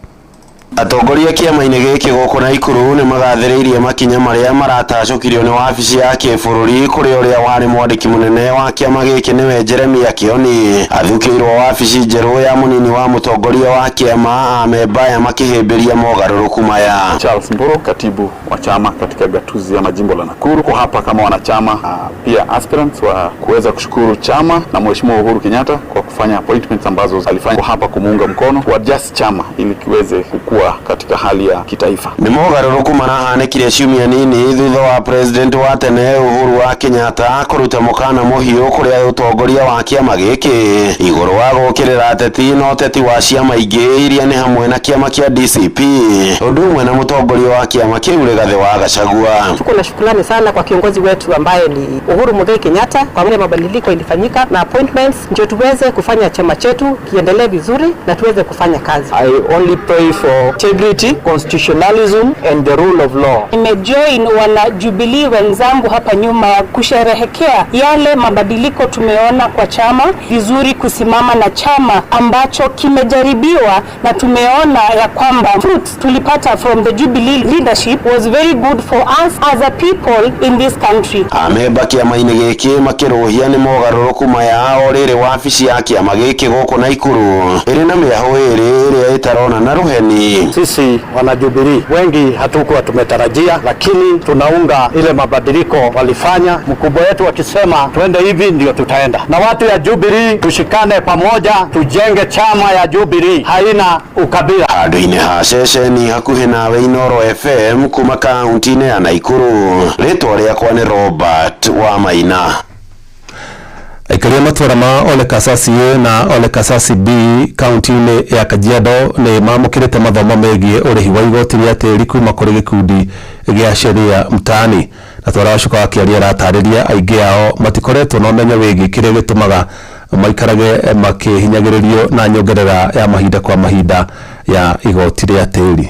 Atongoria kĩama-inĩ gĩkĩ gũkũ Naikuru nĩ magathĩrĩirie makinya marĩa maratacũkirio nĩ wabici ya kĩbũrũri kũrĩ ũrĩa warĩ mwandĩki mũnene wa kĩama gĩkĩ nĩwe Jeremia Kioni. Athukĩirwo wabici njerũ ya mũnini wa mũtongoria wa kĩama amemba ya makĩhĩmbĩria mogarũrũku maya. Charles Mburu, katibu wa chama katika gatuzi ya majimbo la Nakuru, kwa hapa kama wanachama pia aspirants wa kuweza kushukuru chama na Mheshimiwa Uhuru Kenyatta kwa kufanya appointments ambazo alifanya kwa hapa kumuunga mkono kwa just chama ili kiweze kukua katika hali ya kitaifa. Ni mogarũrũku marahanĩkire ciumia nini thutha wa president wa tene Uhuru wa Kenyatta kũruta mũkana mũhiũ kũrĩa ũtongoria wa kĩama gĩkĩ igũrũ wa gũkĩrĩra ateti na ũteti wa ciama ingĩ iria nĩ hamwe na kĩama kĩa DCP, ũndũ ũmwe na mũtongoria wa kĩama kĩu Rigathĩ wa Gachagua. Tuko na shukrani sana kwa kiongozi wetu ambaye ni Uhuru Muigai Kenyatta kwa vile mabadiliko ilifanyika na appointments ndio tuweze kufanya chama chetu kiendelee vizuri na tuweze kufanya kazi. I only pray for integrity, constitutionalism and the rule of law. Nimejoin wana Jubilee wenzangu hapa nyuma kusherehekea yale mabadiliko tumeona kwa chama, vizuri kusimama na chama ambacho kimejaribiwa na tumeona ya kwamba fruits tulipata from the Jubilee leadership was very good for us as a people in this country. Amemba kĩama-inĩ gĩkĩ makĩrũhia nĩ mogarũrũku maya o rĩrĩ wabici ya kĩama gĩkĩ gũkũ Naikuru ĩrĩ na mĩahũ ĩrĩ ĩrĩa ĩtarona na rũheni. Sisi wana Jubilee wengi hatukuwa tumetarajia, lakini tunaunga ile mabadiliko walifanya. Mkubwa wetu akisema twende hivi ndio tutaenda, na watu ya Jubilee tushikane pamoja, tujenge chama ya Jubilee haina ukabila. Handũ-inĩ ha ceceni hakuhĩ nawe Inooro FM kuma kaunti-inĩ ya Naikuru, rĩtwa rĩakwa nĩ Robert Wamaina. Aikaria matũra ma Ole Kasasi na Ole Kasasi B kaunti-inĩ ya Kajiado nĩ mamũkĩrĩte mathomo megiĩ ũrĩhi wa igoti rĩa tĩri kuma kũrĩ gĩkundi gĩa sheria mtaani. Na twara wacuka wa kĩaria aratarĩria aingĩ ao matikoretwo na ũmenyo wĩgiĩ kĩrĩa gĩtũmaga maikarage makĩhinyagĩrĩrio na nyongerera ya mahinda kwa mahinda ya igoti rĩa tĩri.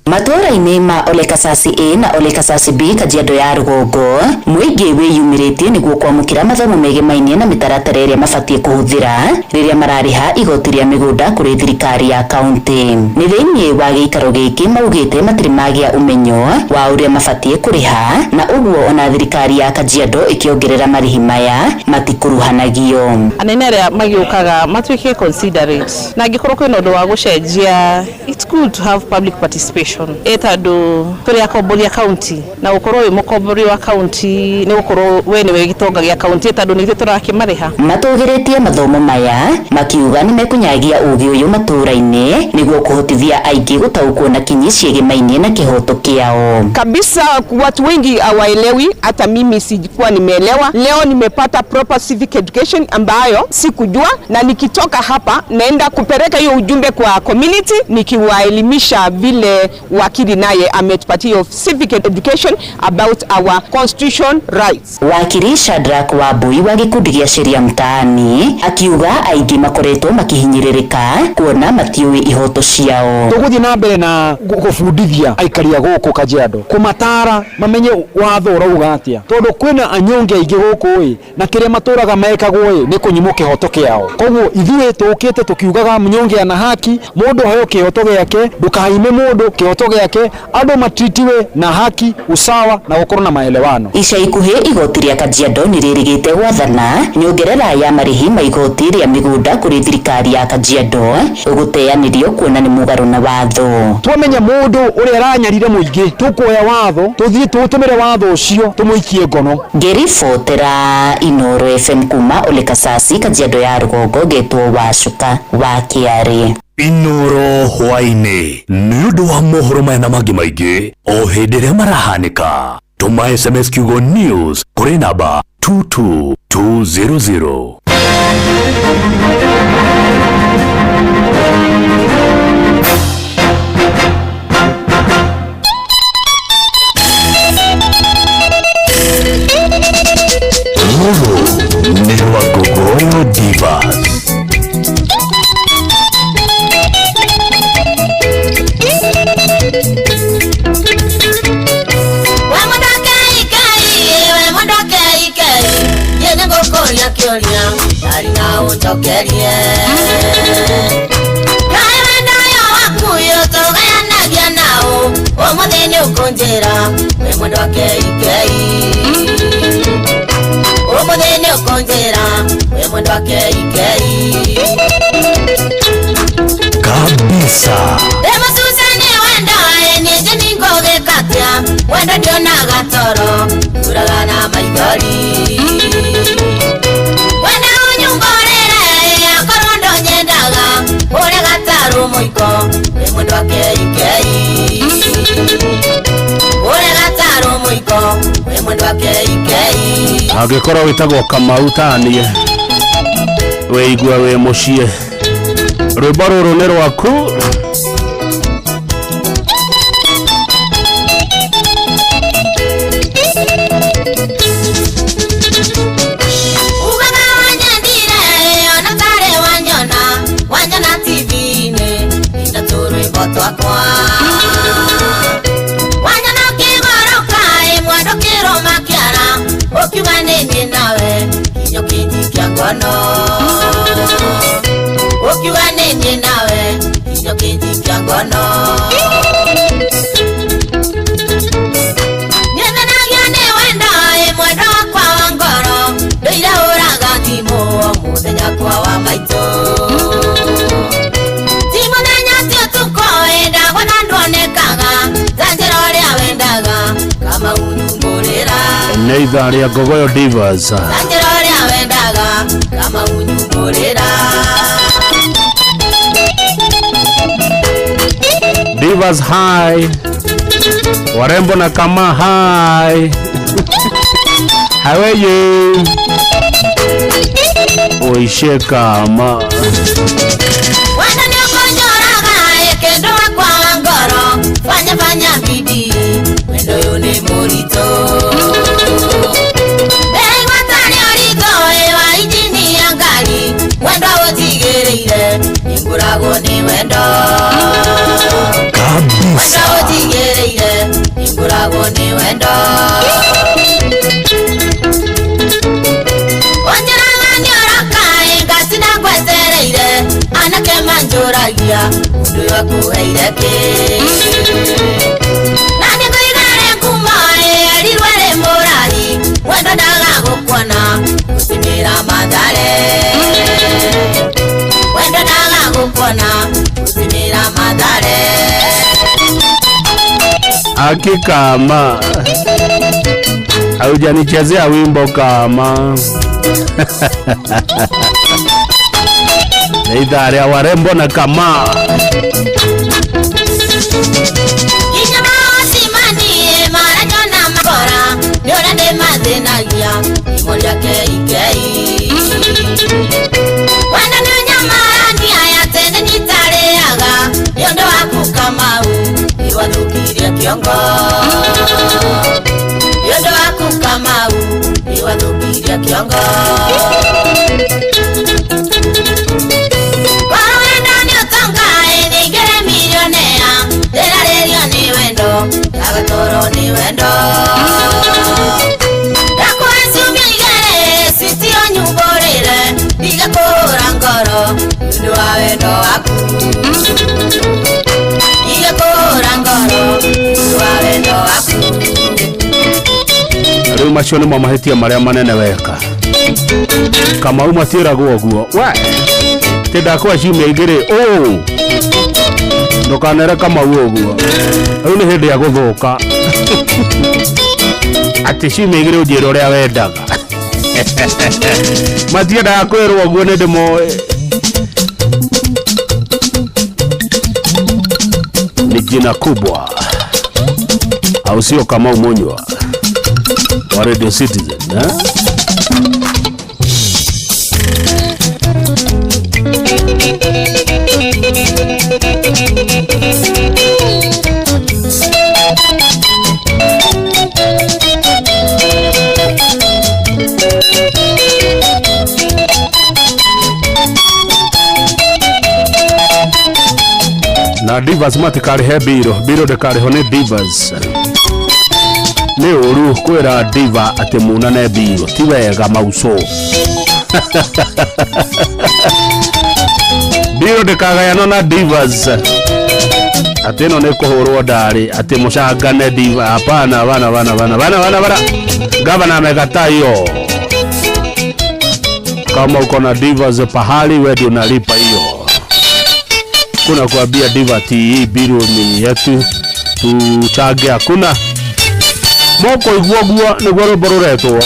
Matũra-inĩ ma Ole Kasasi A na Ole Kasasi B Kajiado ya Rũgongo, mũingĩ wĩyumĩrĩtie nĩguo kwamũkĩra mathomo megemainie na mĩtaratara ĩrĩa mabatie kũhũthĩra rĩrĩa mararĩha igoti rĩa mĩgũnda kũrĩ thirikari ya kaunti. Nĩ thĩinĩ wa gĩikaro gĩkĩ maugĩte matirĩ magĩa ũmenyo wa ũrĩa mabatie kũrĩha, na ũguo ona thirikari ya Kajiado ĩkĩongerera marĩhi maya matikuruhanagio. Anene arĩa magĩũkaga matuĩke considerate na angĩkorwo kwĩna ũndũ wa gũcenjia, it's good to have public participation. Tondũ tũrĩ akombori a kaunti na gũkorwo wĩ mũkombori wa kaunti nĩ gũkorwo we nĩwe gĩtonga gĩa kaunti tondũ nĩ ithuĩ tũrakĩmarĩha. Matũgĩrĩtie mathomo maya makiuga nĩ mekũnyagia ũgĩ ũyũ matũra-inĩ nĩguo kũhotithia aingĩ gũtaũkwo na kinyi ciĩgemainie na kĩhoto kĩao. Kabisa watu wengi hawaelewi, hata mimi sikuwa nimeelewa. Leo nimepata proper civic education ambayo sikujua, na nikitoka hapa naenda kupeleka hiyo ujumbe kwa community nikiwaelimisha vile wakili naye ametupatia civic education about our constitution rights. Wakili Shadrack Wambui wa gĩkundi gĩa sheria mtaani akiuga aingĩ makoretwo makihinyĩrĩrĩka kuona matiũĩ ihoto ciao. Tũgũthiĩ na mbere na gũbundithia aikari a gũkũ Kajiado kũmatara mamenye watho ũrauga atĩa, tondũ kwĩna anyonge aingĩ gũkũ na kĩrĩa matũraga mekagwo nĩ kũnyimwo kĩhoto kĩao. Koguo ithuĩ tũkĩte tukiugaga mnyonge ana haki, mũndũ aheo kĩhoto gĩake, ndũkaime mũndũ kĩhoto gĩake, andũ matritiwe na haki, usawa na gũkorwo na maelewano. Ica ikuhĩ igoti rĩa Kajiado nĩ rĩrĩgĩte gwathana nyongerera ya marĩhi ma igoti rĩa mĩgũnda kũrĩ thirikari ya Kajiado gũteanĩrio kuona nĩ mũgarũ na watho. Twamenya mũndũ ũrĩa aranyarire mũingĩ, tũkuoya watho tũthiĩ tũtũmĩre watho ũcio tũmũikie ngono. Ngĩribotera Inooro FM kuma Ole Kasasi Kajiado ya Rũgongo, ngetwo Wacuka wa Kĩarĩ. Inooro hwainĩ nĩ ũndũ wa mohoro maya na mangĩ maingĩ o hĩndĩ ĩrĩa marahanĩka. Tũma SMS kiugo news kũrĩ namba 22200. Nĩ Wagogo Divas. Utokerie Kae ndayo wakuyo togayanagia nao Omuthini ukunjira we mundu wa keikei Omuthini ukunjira we mundu wa keikei Kabisa Demo susani wenda nije ningogekatia Wenda ndiona gatoro uragana maithori Moiko we mundu wa keikei Ore gataro moiko we mundu wa keikei Angĩkorwo wĩtagwo Kamau tanie weigua we mũciĩ rwĩmbo rũrũ nĩ rwaku. Ukiwanenye nawe kinyo kinji kya ngono Nyenda na gyane wenda mwendo kwa wangoro Ndoira uraga timo muthenya kwa wa maito Timo nenya tio tuko enda gwana ndonekaga Zanjira ũrĩa wendaga kama unyumbũrĩra Nĩ ithaa rĩa Gogoyo Divas. Zanjira ũrĩa wendaga kama unyumbũrĩra Divas high. Warembo na kama high. How are you? Oishe kama Wana ni ukonyoraga ekendo kwa ngoro Fanya bidii Wendo yone morito Bei watani orito ewa injini yangali Wendo wotigereire Ingurago ni wendo Wendo mundu wakuheireke nani kuigare kumae rirwere morari wendo ndagagukwana gutinira madhare wendo ndagagukwana gutinira madhare akikama haujanichezea wimbo kama idara ya warembo na kama Rĩu macio nĩ mahĩtia marĩa manene weka kama uma tiragwo guo we tindakwa ciumia igĩrĩ ndukanere kama uguo rĩu nĩ hĩndĩ ya gũthũka atĩ ciumia igĩrĩ ũnjĩre ũrĩa wendaga matiendaga kwĩrwo guo nĩ ndĩmoĩ ni jina kubwa au sio kama umonywa wa Radio Citizen na divas matikarihe biro ndekariho ni divas ni uru kwira diva ati munane biro ti wega mauso biro ndekagayano na divas ati no ne kuhurwo ndari ati mucangane diva hapana bana gavana megatayo kama uko na divas pahali wewe unalipa hiyo kuna kuambia diva hii biro ni yetu tuchage hakuna moko igwogwa ni gwaro bororetwo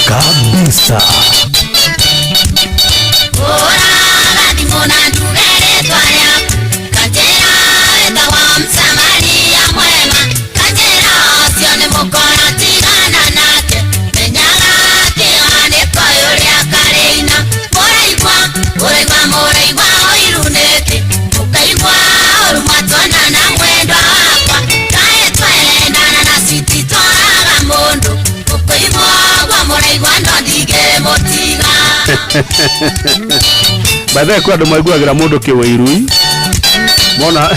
kabisa baadaye kwa ndo maiguagira mundu kiwairui mona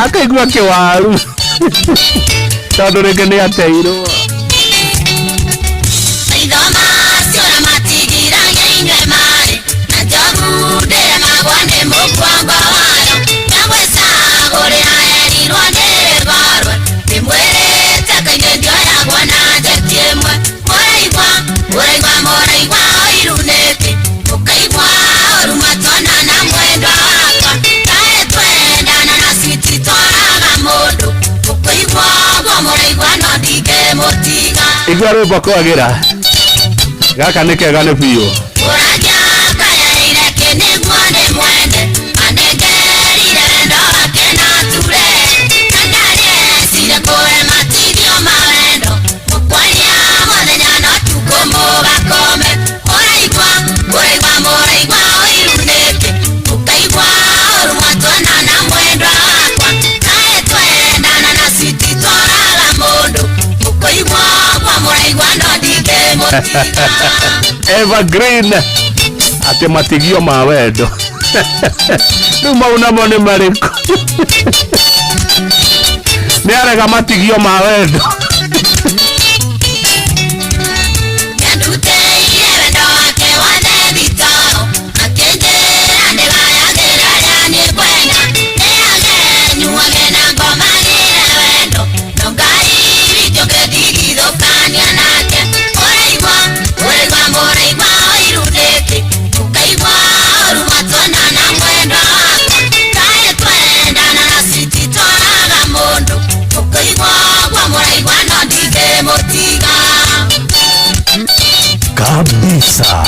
akaigua kiwaru tondu ringi ni ateirwo igwa rwimbo kwagira gaka nĩ kega nĩ biũ Evergreen ate matigio ma wendo numa una mone mariko ni arega matigio ma wendo kabisa.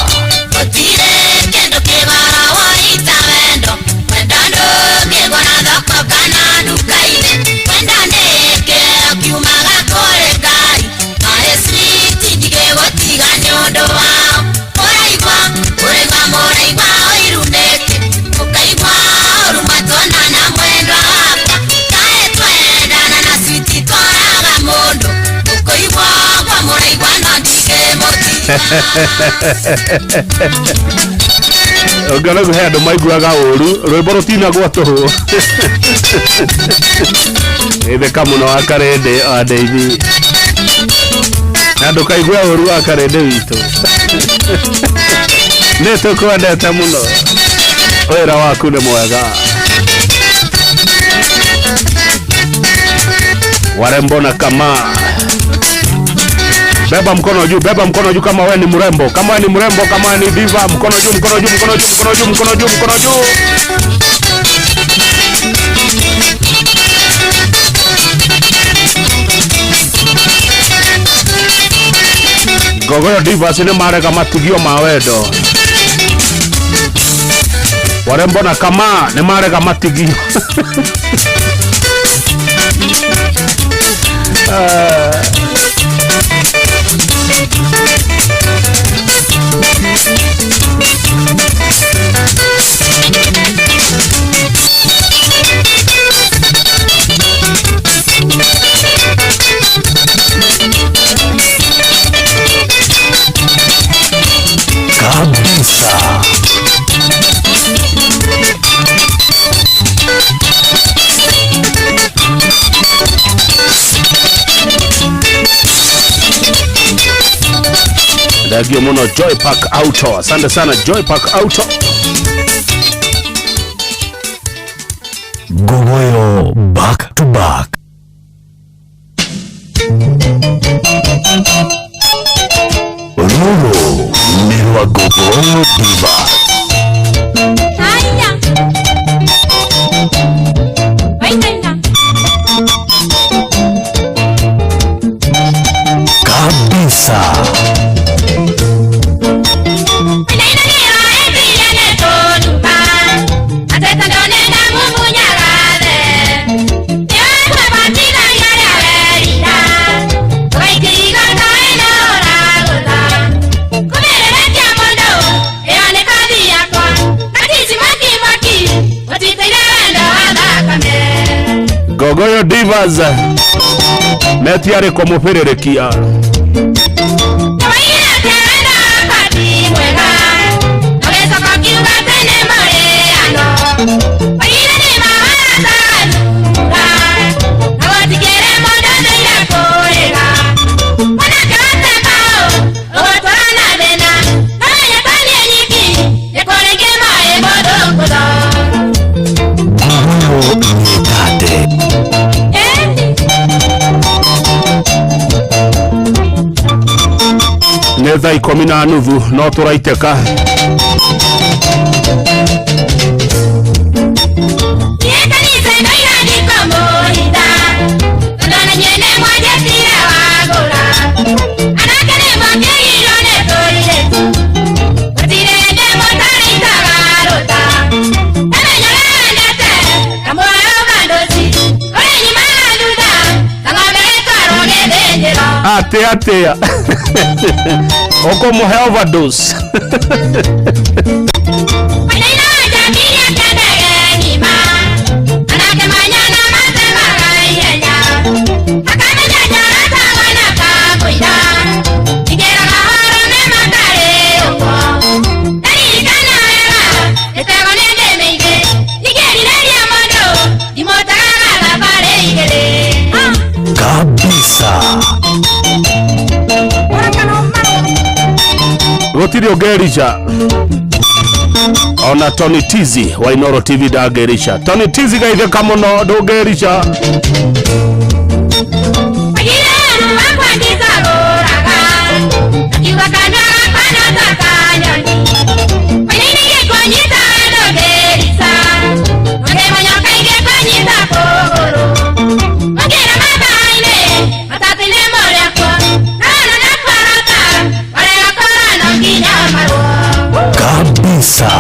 Ogana guhendo maiguaga uru rwimbo rutina gwatuhu itheka muno akarende andeithi na ndukaigua uru akarende witu ni tukwendete muno wira waku ni mwega warembo na kama beba mkono juu kama wewe ni mrembo, kama wewe ni mrembo, kama wewe ni diva, mkono juu, mkono juu, mkono juu, mkono juu, mkono juu, mkono juu. Gogoyo diva sine mare kama tigio mawendo. Warembo na kama ne mare kama tigio. Kabisa. Dagio muno Joy Park Auto. Asante sana Joy Park Auto. Gogoyo back to back. Ruru Nirwa Gogoyo Diva. Haya. Waitenda. Kabisa. Gogoyo Divas metiare como pererekia Netha 10:30 no turaiteka Atea Oko mohe overdose. kabisa. Gotiri ogerisha ona Tony Tizi wa Inoro TV dagerisha. Tony Tizi gaithe kamono dogerisha. Kabisa.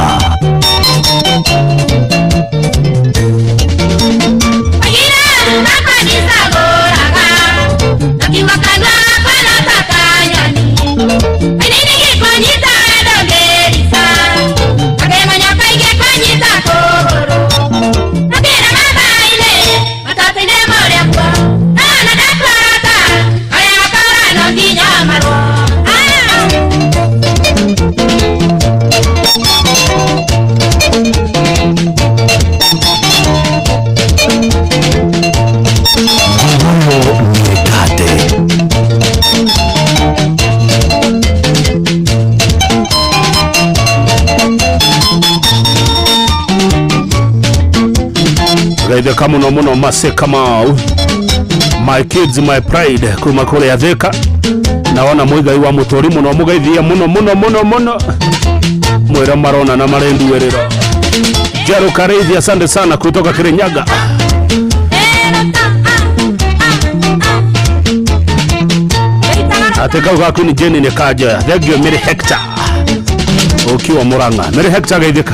Gaithe kamuno muno Mase Kamau, my kids my pride kuma kule ya Thika. Naona mwigai wa mutori muno mugaithia muno mwera marona na marendu werero. Jaro Kareithi, asante sana kutoka Kirinyaga. Ateka ukakuni Jenny Nekaja, thegio Mary Hector ukiwa Murang'a. Mary Hector gaithika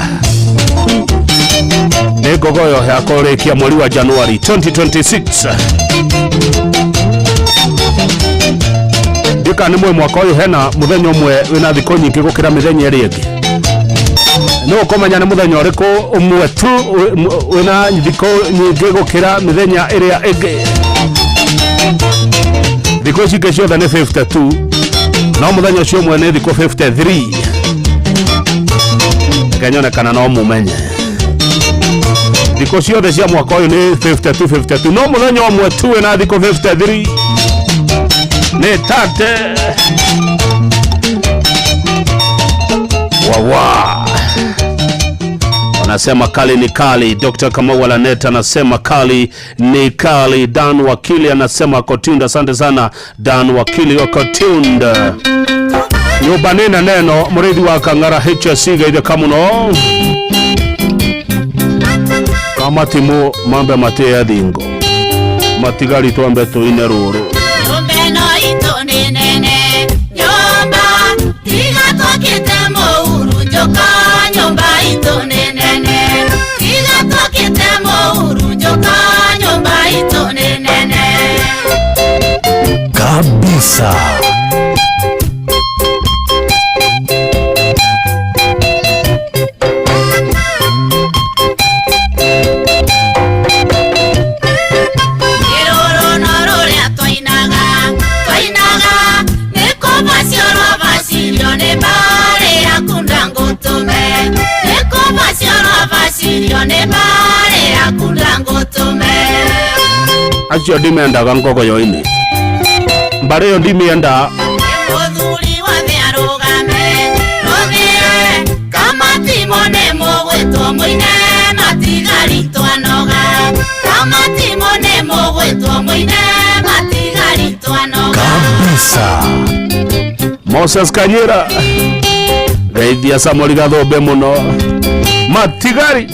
negogoyo ya korekia mweri wa Januari 2026. Dika ni mwe mwaka uyu hena muthenya umwe wina thiko nyingi gukira mithenya iri ingi. No komanya ni muthenya uriku umwe tu wina thiko nyingi gukira mithenya iria ingi. Thiko cike ciothe ni 52 no muthenya ucio umwe ni thiko 53. Kanyonekana no mumenye thiko ciothe cia mwaka uyu ni 52 no muthenya umwe tu wina thiko 53 ni tate wawa. Wanasema kali ni kali. Dr. Kamau Alanet anasema kali ni kali. Dan Wakili anasema kotunda. Asante sana Dan Wakili wa kotunda. Nyubanina neno murithi wa Kang'ara HSC gaithe kamuno kama timu mambe mate ya thingo matigari twambe tuine ruru Yombeno ito nene Yomba tiga tokite mouru joka Nyomba ito nene tiga tokite mouru joka Nyomba ito nene kabisa. Acio ndimendaga ngoko yoini mbare yo ndimienda Muthuri wa thiarugame Rothie kama timone mogwetwo muine matigari twanoga kama timone mogwetwo muine matigari twanoga kabisa. Moses Kanyira gaithia Samuel Gathombe muno matigari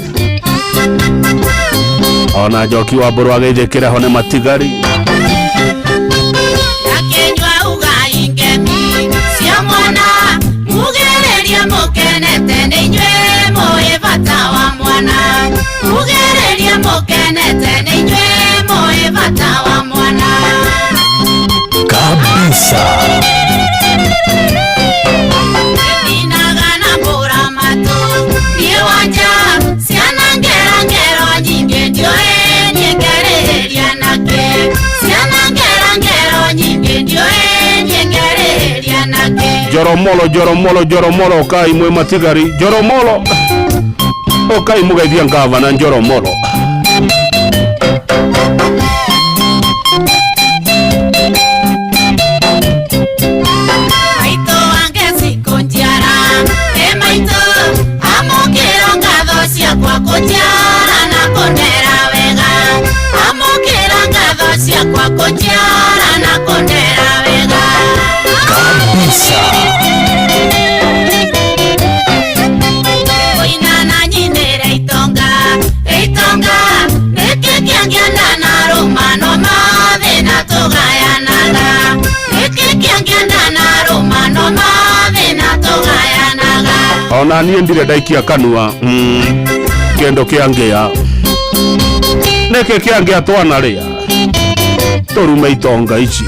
ona Njoki wa Mburu ageithikira hone matigari Akenywa ugai ngemi cia mwana mugereria mukenete ni inywe moe bata wa mwana mugereria mukenete ni inywe moe bata wa mwana kabisa. Inagana mbura matu nie wanja ciana ngera ngero nyingi ndio enyegereria nake ciana ngera ngero nyingi ndio enyegereria nake Joromolo kai mwe matigari Joromolo okai mugaithia ngavana Joromolo kuria kwako njara na kondera wega kabisa. Oina na nyinere itonga neke kiangianda na romano mave na togayanaga neke kiangianda na romano mave na togayanaga. Ona niĩ ndire ndaikia kanua kĩendo kĩangĩa nĩkĩ kĩangĩa twanarĩa tũrume itonga ici.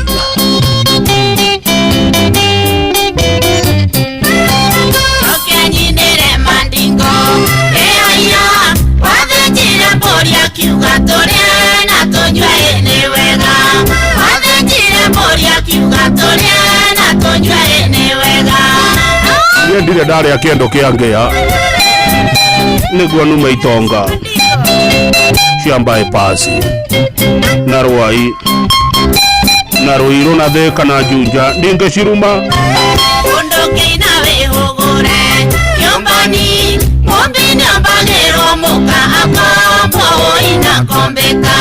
Okenyinire mandingo eaya wathenjire mbũri akiuga tũrĩe na tũnyue nĩ wega wathenjire mbũri akiuga tũrĩe na tũnyue nĩ wega. Niĩ ndire ndarĩa kĩendo kĩangĩa nĩguo nume itonga cia bypass na Rwai na Ruiru na Thika na Juja ndingĩciruma. Ũndũ kĩina wĩhũgũre nyũmba-inĩ ng'ombe nĩambagĩrwo mũka akombwo ina kombeka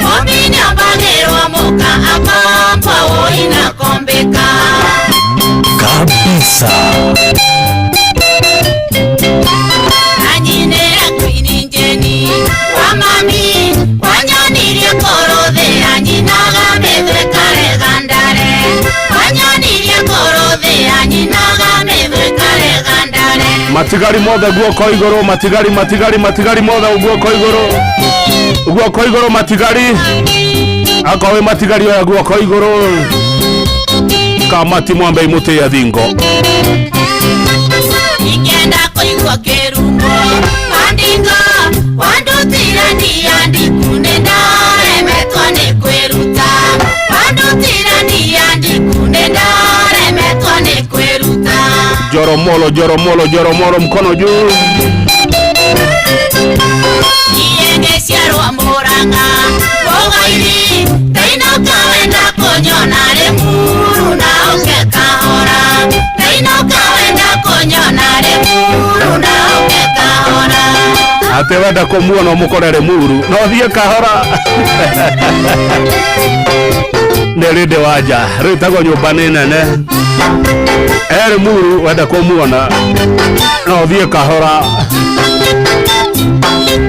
ng'ombe nĩambagĩrwo mũka akombwo ina kombeka kabisa. anyinĩre kwini njeni wa mami wanyonirie kũrũthĩra nyinaga mĩthwe karegandare wanyonirie kũrũthĩra nyinaga mĩthwe karegandare. Matigari mothe guoko igũrũ matigari mothe guoko igũrũ matigari akowe matigari oya guoko igũrũ kamati mwambe imũtĩya thingo. Ingenda kũigua kĩrungo mandingo wandutire ndiandiku nĩndaremetwo nĩ kwĩruta wandutire ndiandiku nĩndaremetwo nĩ kwĩruta. Joromolo mkono juu. Iengeciarwa Murang'a Bogaini ndainoka wenda kũnyona Limuru na ũkekahora ndainoka wenda kũnyona Limuru na ũkekahora. Ate wenda kũmuona ũmũkore Limuru no thiĩ kahora. Nĩ rĩndĩ wanja rĩtagwo nyũmba nĩ nene Limuru wenda kũmuona no thiĩ kahora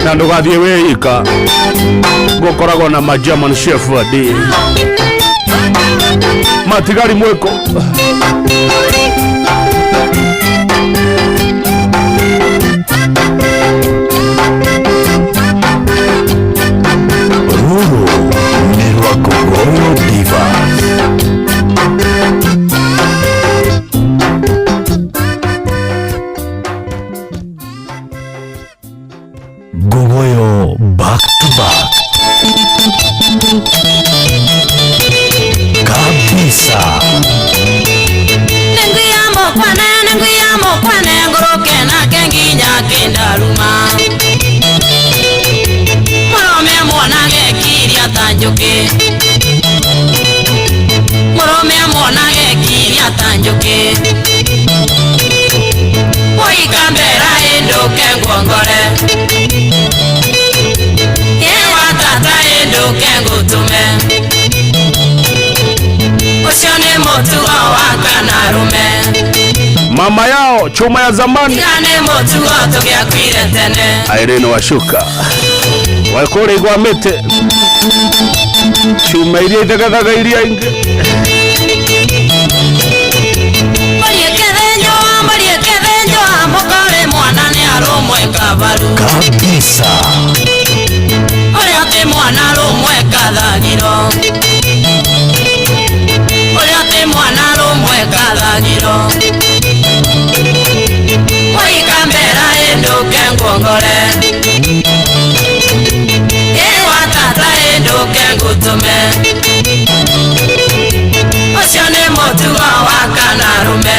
na ndũgathiĩ wĩika gũkoragwo na ma German Shepherd matigari mwĩko. Ruru ni rwa Gogoyo Divas. Gogoyo back to back kabisa. Nenguyamo kwane ngoroke na kenginya kindaruma Morome mwanage kiria tanjuke Morome mwanage kiria tanjuke Oikambera endoke ngongore Yewa tata endoke ngutume Usione motu waka na rume Mama yao chuma ya zamani Gane motu otogia kwire tene Irene Washuka wakore igwa mete chuma iria itegathaga iria ingi Mariekevenyo amokore mwana ni arumwe kabaru kabisa. Oria te mwana arumwe kathagiro Oria te mwana arumwe kathagiro Oikambera enduke ngongore Ewa tata enduke ngutume Ocio nĩ mũtugo wa kanarume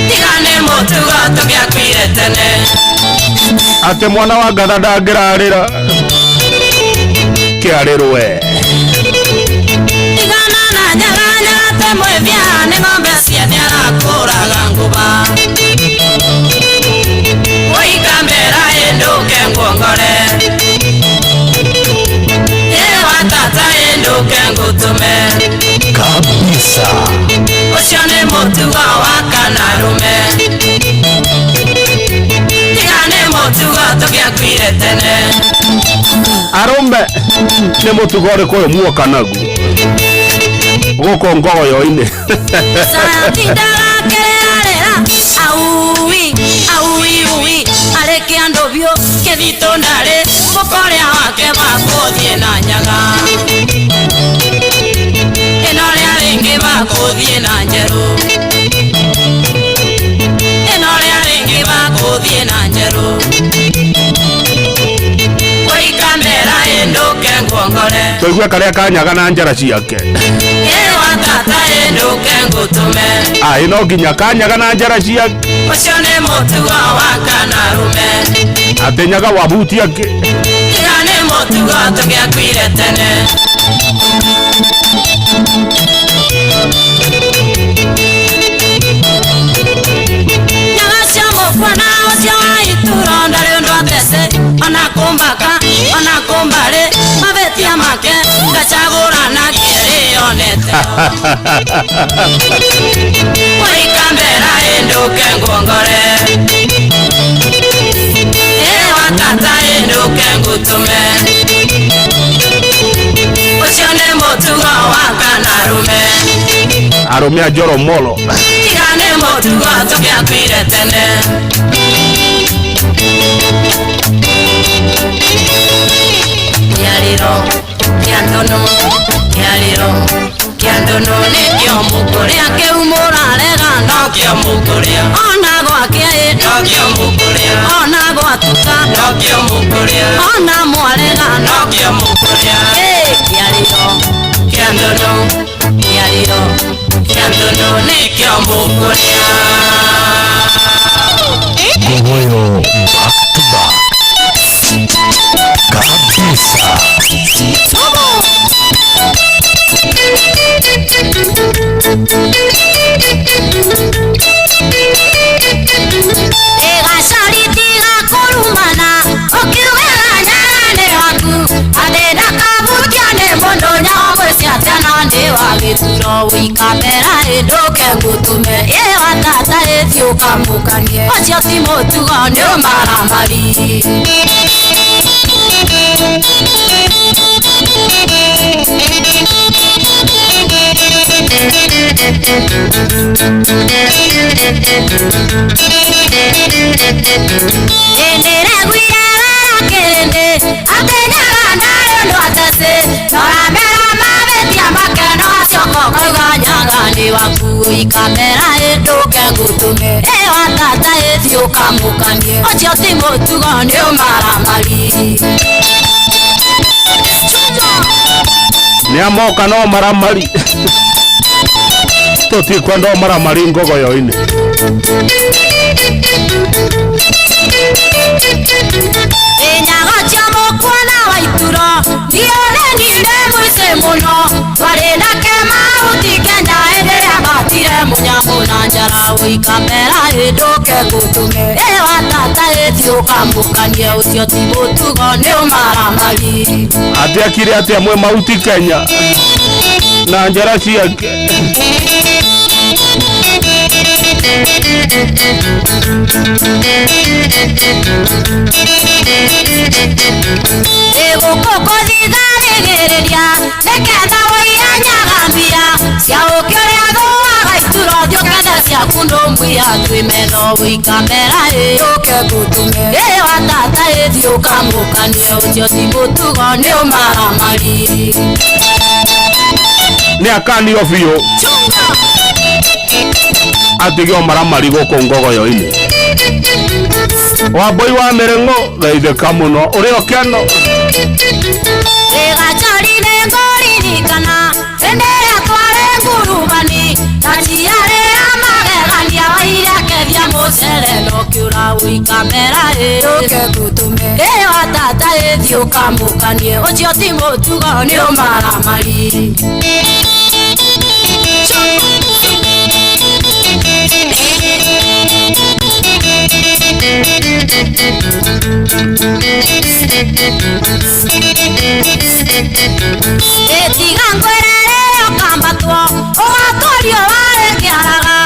Tigane mũtugo tũgĩakuire tene ate mwana wa ngatha ndangĩrarĩra kĩarĩrwe Tigana na nyaga te mwĩvia nĩ ng'ombe ciene arakũraga nguva Oikambera enduke ngongore nduke ngutume kabisa. Ucio nĩ mũtugo wa Kanarume, tiga nĩ mũtugo tũgĩakuire tene. Arume nĩ mũtugo ũrĩkũ ũyũ muoka naguo gũkũ Ngogoyo-inĩ? Auwi arĩ kĩandũ biũ kĩthitũ ndarĩ mũkorĩa wake bakũthiĩ na nyaga ĩno rĩa rĩngĩ bakũthiĩ na njerũ ĩno rĩa rĩngĩ bakũthiĩ na njerũ wĩikamera ĩndũke nguongore tũigue karĩa kanyaga na njara ciake tata ĩndũke ngũtũme no nginya kanyaga na njara ciake. Ũcio nĩ mũtugo wa Kanarume, atĩ nyaga wabutia kĩ tiga nĩ mũtugo tũgĩakuire tene. Nyaga cia mũkwana ũcio wa itũũra ndarĩ ũndũ atece ona kũmbaka ona kũmbarĩ mabetia make ngacagũrana kĩrĩonete wĩikambera ĩndũke nguongore watata ĩndũke ngũtũme ũcio nĩ mũtugo wa Kanarume, arũme a Njoromolo tiga nĩ mũtugo tũgĩakuire tene. Kĩarĩro kĩa ndono kĩarĩro kĩa ndono nĩkĩo mũkũrĩa kĩu mũrarega nokĩo mũkũrĩa ona gwake nokĩo mũkũrĩa ona gwatuka nokĩo mũkũrĩa ona mwarega nokĩo mũkũrĩa kĩarĩro kĩa ndono kĩarĩro kĩa ndono nĩkĩo mũkũrĩa. Ngogoyo back to back kabisa. Egasharitiga kurumana okiwera nyane waku adeda kabutia ne mondo nyamwe siatana ne wagituro wikamera edoke ngutume watata ethiuka mukanie ocio ti mũtugo nĩ ũmaramari. Ndiregwire kĩrĩndĩ atĩnyaga ndarĩ ũndũ atece noramera mabetia makeno acio kokauga nyaga nĩ waku ikamera ĩndũke ngutume watata ĩthiũka mũkanie ũcio ti mũtugo nĩ ũmaramari. nĩ amoka no maramari tũtikwenda o maramari Ngogoyo-inĩ. Inyaga cia mũkwana wa itũũra nĩonenire mũici mũno twarĩ nake mahuti Kenya hĩndĩ ĩrĩa matire mũnyamũ na njara wĩikamera ĩndũke ngũtũme watata ĩthiũka mũkanie ũcio ti mũtugo nĩ ũmaramari. Atiakire atĩa mwe mahuti Kenya na njara ciake Gũkũ thigagĩrĩria nĩketha wĩya nyagambia cia ũkĩrĩa thũaga itũũra thiũkethe ciaku ndũmbia twĩmetho wĩikamera ĩndũke ngũtũme watata ĩthiũka mũkanie ũcio ti mũtugo nĩ ũmaramari. nĩ akanio biũ atigio maramari gũkũ Ngogoyo-inĩ. Wambui wa Mĩrĩng'ũ geithĩka mũno ũrĩ o kĩano Gachari nĩ ngũririkana hĩndĩ ĩrĩa twarĩ ngurubani na ciarĩ magegania waira kethia mũcere nokiura wĩikamera ĩndũke ngũtũme watata ĩthiũka mũkanie ũcio ti mũtugo nĩ ũmaramari. Etiga ngwerere okambatwo ogatorio ware kiaraga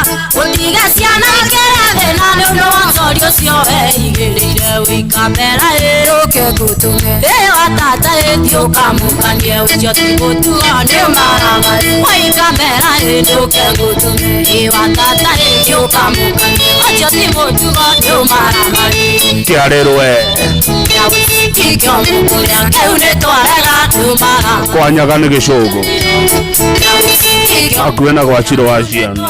utiga ciana ikerere na ni undu wa tori ucio weigirire wikambera iruke gutume watata ethi ukamukanie ucio tigutuga ni maramari wikambera iruke gutume watata ethi ukamukanie ucio tigutuga ni maramari kiarerwe kwanyaga ni gicugu akuwe na gwaciro wa ciana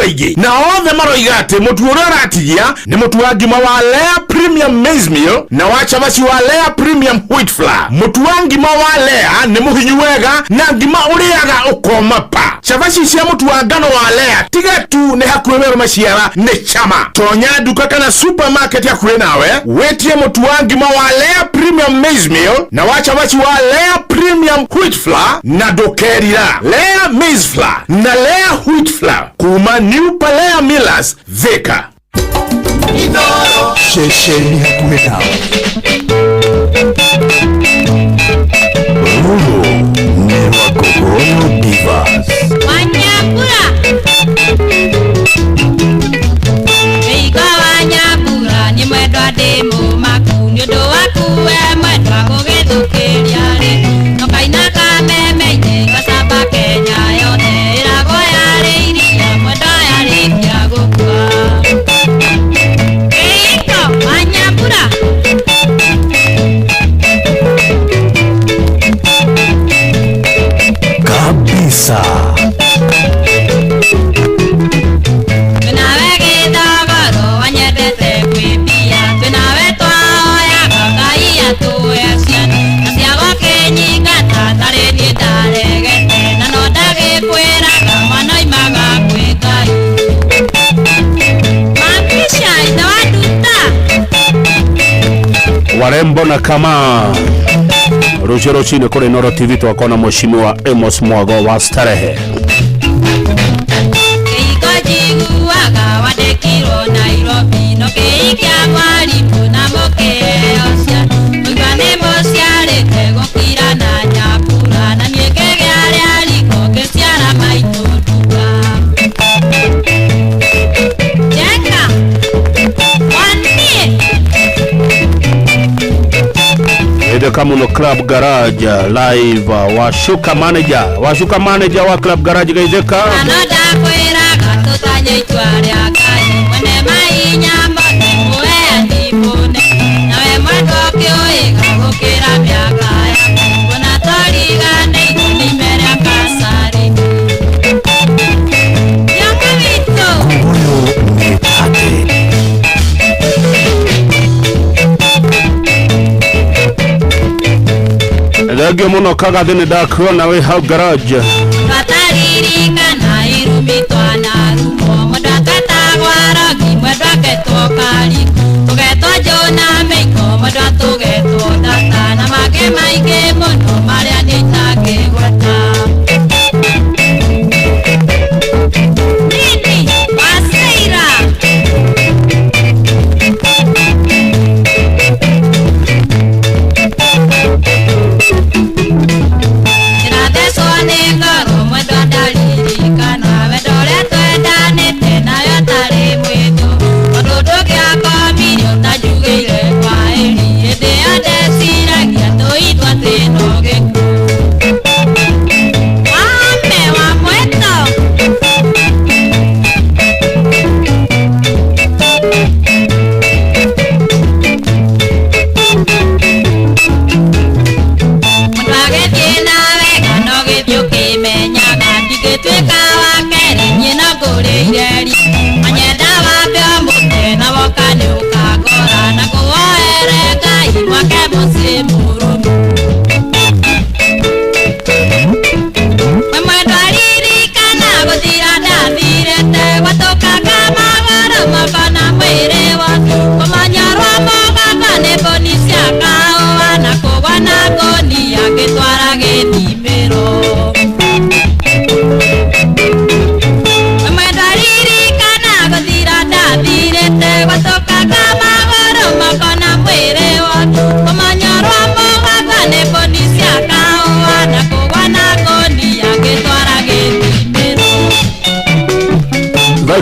Aigi na othe maroiga ati mutu uria aratigia ni mutu wa ngima wa Lea Premium Maize Meal na wa chavaci wa Lea Premium Wheat Flour. Mutu wa ngima wa Lea ni muhinyu wega na ngima uriaga ukoma pa. Chavaci cia mutu wa ngano wa Lea tiga tu ni hakuwe wero maciara ni chama. Tonya duka kana supermarket ya kure nawe wetie mutu wa ngima wa Lea Premium Maize Meal na wa chavaci wa Lea Premium Wheat Flour na dokerira Lea Maize Flour na Lea Wheat Flour kuma New Palea Millers Thika. Shesheni hakuwe nawe. Ruru ni Wagogoyo Divas. Wanyakura Vika wanyakura ni mwedwa demo makunyo do wakuwe mwedwa kugethukiria ri nokaina kameme ine kasaba Kenya yone irago yari iria mwedwa yari kia gukua Keiko wanyakura kabisa. Warembo na kama Rujero chini kule Noro TV tuwakona mheshimiwa Amos Mwago wa Starehe. Keiko waga wadekiro Nairobi no keikia mwalimu na mokeosya Mugane mosiare tego kira na nyapura na niekege ale aliko kesiara maitutuka Jeka Wani Ede Kamuno Club Garage live washuka manager wa Club Garage gaizeka Anoda kwera gatutanye itware akai mwene mai nyambo nimuwe andipune nawe mwendo kioiga gukira miaka ya kuna toriga ni mere akasari Yama vito Kubuyo ni tate Thegio muno kagathini ndakuona wi hau garage Bataririka na irumitwa na rumo Mwendo atetagwa rogi mwendo aketwo kari Tugetwo Jona Meiko mwendo tugetwo Data na make maingĩ mũno marĩa nĩitangĩgweta Nini Waseira Irathecwo nĩ ngoro mwendo ndaririkana wendo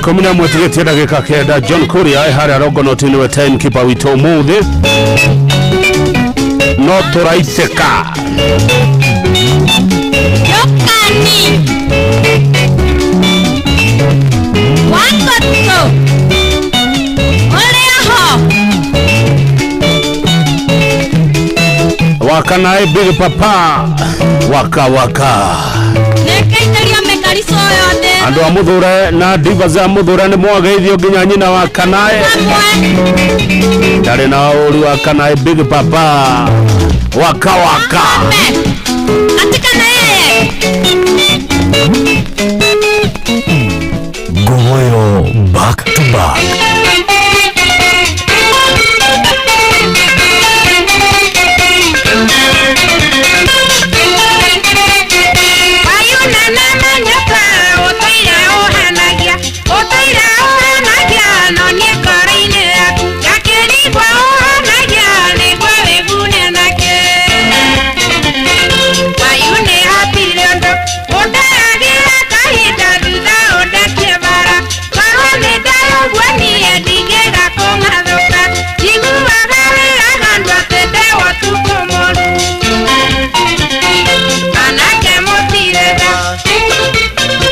komina mwetigete ndagika kenda John Kuria hari arogonoti niwe timekeeper wito muthi no turaiteka Yokani Wakoto Oleaho Wakanae Big Papa waka Nekaitaria mekariso yote andu a muthure na diva za muthure ni mwageithio nginya nyina wa Kanae ndari na uri wa Kanae Big Papa waka Atikanae Goyo back to back.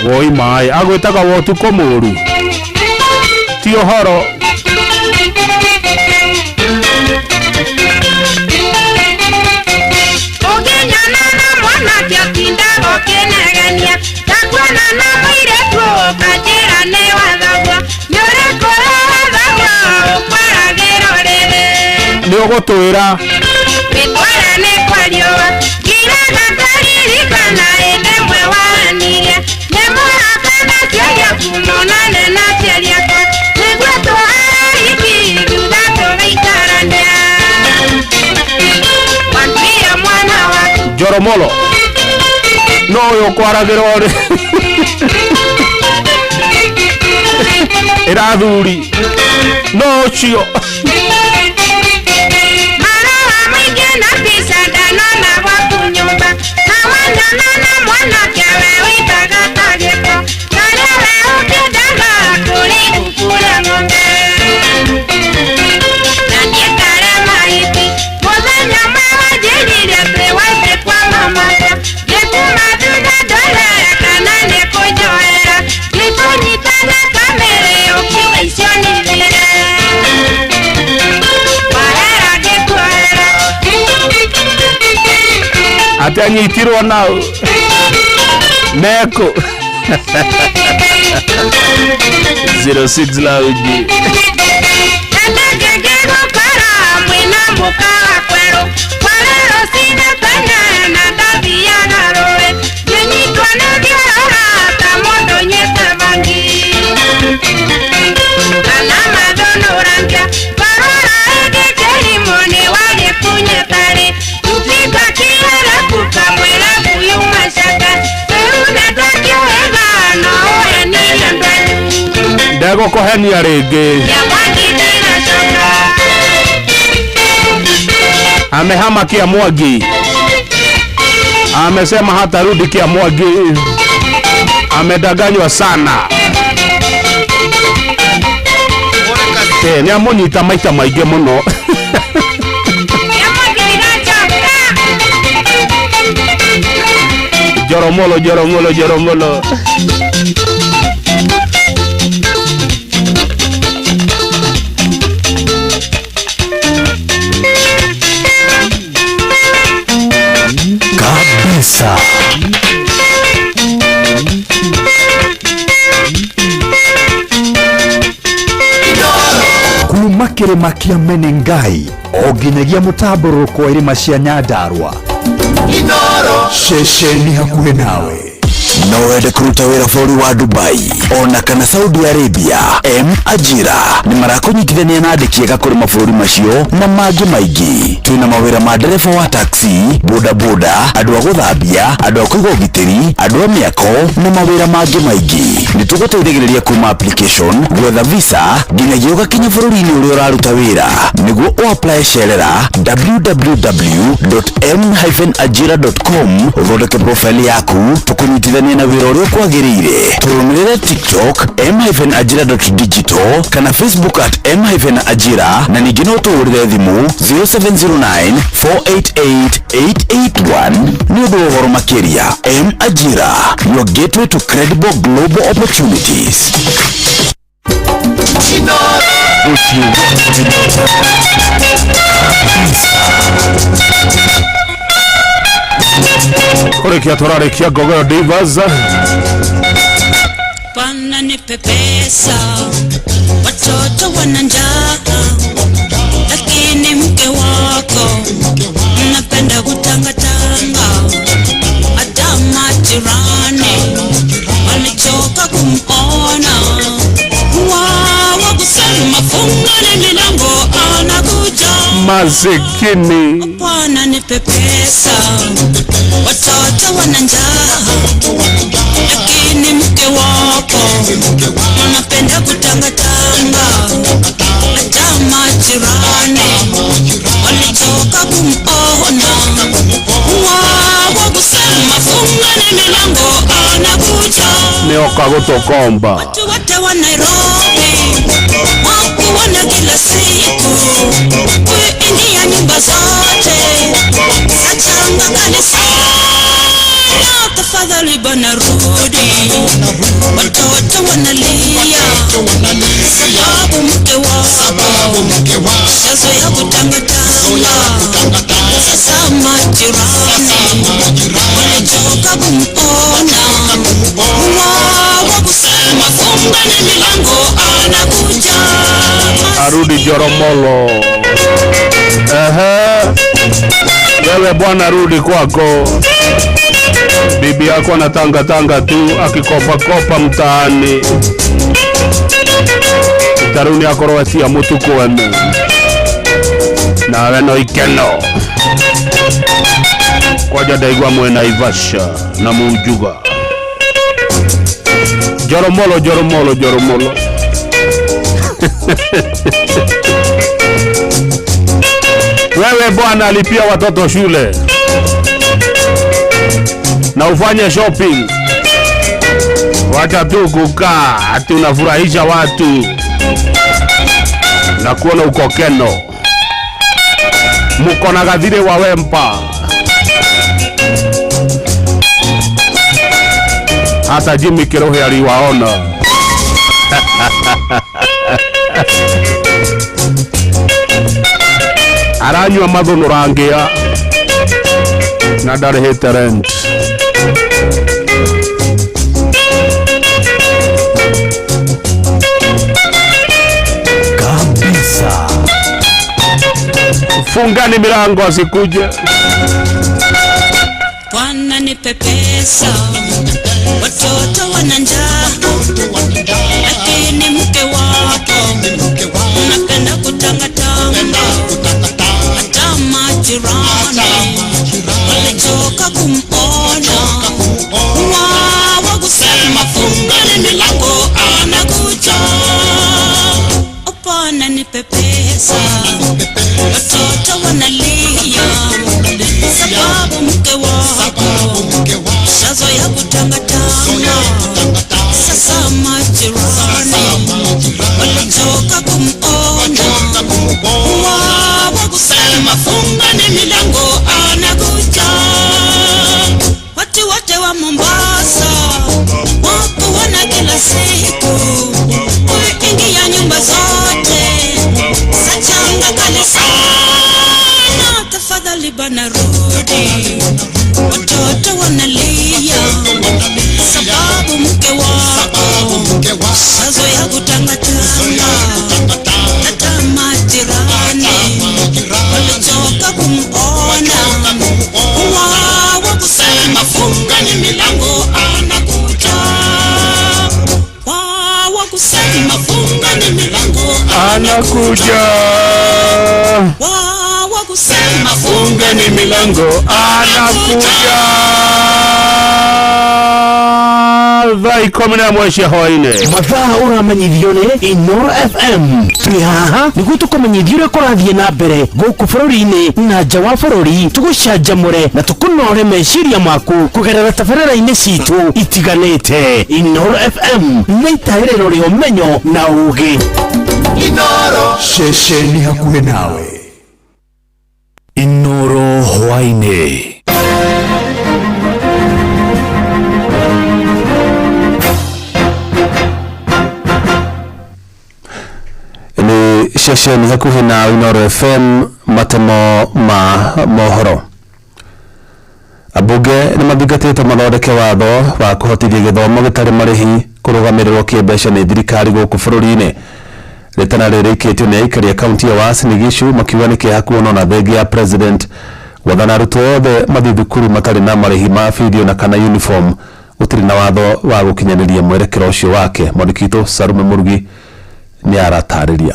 Woi mai agwetaga wotuko muru ti uhoro ni ugutwira Joromolo no yo kwaragira ori irathuri no cio ati anyitirwo nao neko 06 lauji Dego kohenia rege amehama kia Mwangi, amesema hatarudi kia Mwangi, amedanganywa sana. Ni amunyita maita maige muno Joromolo kabisa. Kuma kirima kia Menengai oginyagia mutaburuko irima cia Nyandarua shesheni hakuhe nawe. No wende kuruta wira bũrũri wa Dubai ona kana Saudi Arabia, Ajira ni marakunyitithania na andĩki ega kũrĩ mabũrũri macio na mangĩ maingĩ. Twina mawĩra ma ndereba wa taxi, bodaboda, andũ a gũthambia, andũ a kũiga ũgitĩri, andũ a mĩako na mawĩra mangĩ maingĩ. Nĩ tũgũteithagĩrĩria kuma application, gwetha visa nginyagia ũgakinya bũrũri-inĩ ũrĩa ũraruta wĩra. Nĩguo ũapply cerera www.m-ajira.com ũthondeke profile yaku, tũkũnyitithania wina wira uria kwagirire turumirire TikTok m-ajira.digital kana Facebook @m-ajira na ningi no tuurire thimu 0709 488 881 ni undu wa uhoro makiria. M-Ajira, your gateway to credible global opportunities. Kurekia turarekia Gogo Divas. Bwana nipe pesa, watoto wana njaa, lakini mke wako napenda kutangatanga. Hata majirani walichoka kumona, wao kusema fungani milango anakuja. Masikini Bwana nipe pesa, watoto wana njaa, lakini mke wako unapenda kutangatanga. Hata majirani walichoka kumona, wao kusema fungani milango anakuja. Nioka gutukomba. Watu wote wa Nairobi wakuona kila siku, kuingia nyumba zote sachanga kanisa. Tafadhali bana rudi, watoto wanalia sababu mke wako shazoea kutangatanga. Sasa majirani walichoka kumona, wao kusema fungani milango anakuja. Arudi Joromolo. Wewe bwana rudi kwako. Bibi yako anatanga tu akikopa mtaani. Taruni akorowasia mutu kwenu. Na weno ikeno. Kwaja daigwa mwena Ivasha na Mujuga. Joromolo. Wewe bwana alipia watoto shule na ufanye shopping, wacha tu kukaa ati unafurahisha watu na kuona uko keno. Muko na gadhire wa Wempa, hata Jimmy Kirohe aliwaona. Aranywa madhono rangia na darehete rent. Kabisa. Fungani milango asikuje. Bwana nipe pesa, watoto wana njaa, lakini mke wako unapenda kutangatanga. Hata majirani walichoka kumona, wao kusema fungani milango anakuja. Bwana nipe pesa, watoto wanalia sababu mke wako shazoea kutangatanga. Sasa majirani walichoka kumona, wao kusema fungani milango anakuja. Watu wote wa Mombasa wako wana kila siku, kuingia nyumba zote sachanga kanisa. Tafadhali bana rudi, watoto wanalia sababu mke wako shazoea kutangatanga. Hata majirani walichoka kumona, wao kusema fungani milango anakuja. Wao kusema fungani milango anakuja. Wao kusema fungani milango anakuja. thaa 11 cia hwaini mathaa uramenyithio ni Inoro FM twi haha niguo tukumenyithia uria kurathie na mbere guku bururi-ini na nja wa bururi tugucanjamure na tukunore meciria maku kugerera tabarĩra-inĩ citu itiganĩte. Inoro FM nĩ itaĩrĩro rĩa ũmenyo na ũũgĩ. Inoro ceceni hakuhĩ nawe. Inoro hwainĩ. Ni ceceni hakuhĩ na Inoro FM, matemo ma mohoro. Abunge nĩ mathingatĩte mathondeke watho wa kũhotithia gĩthomo gĩtarĩ marĩhi kũrũgamĩrĩrwo kĩmbeca nĩ thirikari gũkũ bũrũri-inĩ. Rĩtana rĩrĩkĩtio nĩ aikari a kaunti ya Uasin Gishu makiuga nĩ kĩeha kuona thengia ya president wathana arutwo othe mathiĩ thukuru matarĩ na marĩhi ma bidio na kana uniform gũtirĩ na watho wa gũkinyanĩria mwerekero ũcio wake. Mwandĩki Sarume Murugi nĩ aratarĩria.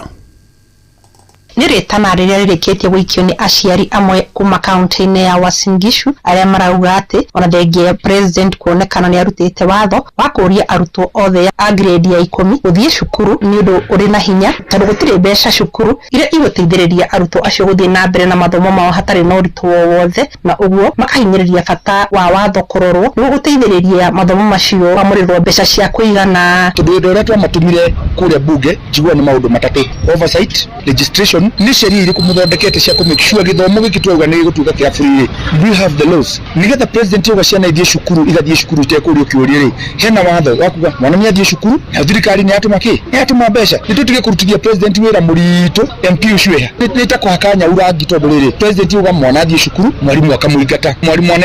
Nĩ rĩtana rĩrĩa rĩrĩkĩtie gũikio nĩ aciari amwe kuma kaunti-inĩ ya Uasin Gishu arĩa marauga atĩ ona thengia ya president kuonekana nĩ arutĩte watho wa kũria arutwo othe a grade ya 10 gũthiĩ cukuru nĩ ũndũ ũrĩ na hinya tondũ gũtirĩ mbeca cukuru iria igũteithĩrĩria arutwo acio gũthiĩ na mbere na mathomo mao hatarĩ na ũritũ wothe, na ũguo makahinyĩrĩria bata wa watho kũrorwo nĩguo gũteithĩrĩria mathomo macio kwamũrĩrwo mbeca cia kũigana. Tondũ ũndũ ũrĩa twamatumire kũrĩa bunge njiguaga nĩ maũndũ matatũ: oversight, registration, ni sheria iri kumuthondekete cia ku make sure githomo giki twauga ni gutuga kia free. We have the laws. Nigetha president yoga ciana ithie cukuru igathie cukuru itekuryo kiuria ri hena watho wakuga mwana ni athie cukuru na thirikari ni atuma ki ni atuma mbeca nitutige kurutithia president wira murito MP ucweha nita kuhakanya urangi tondu riri president yoga mwana athie cukuru mwalimu akamuingata mwalimu ane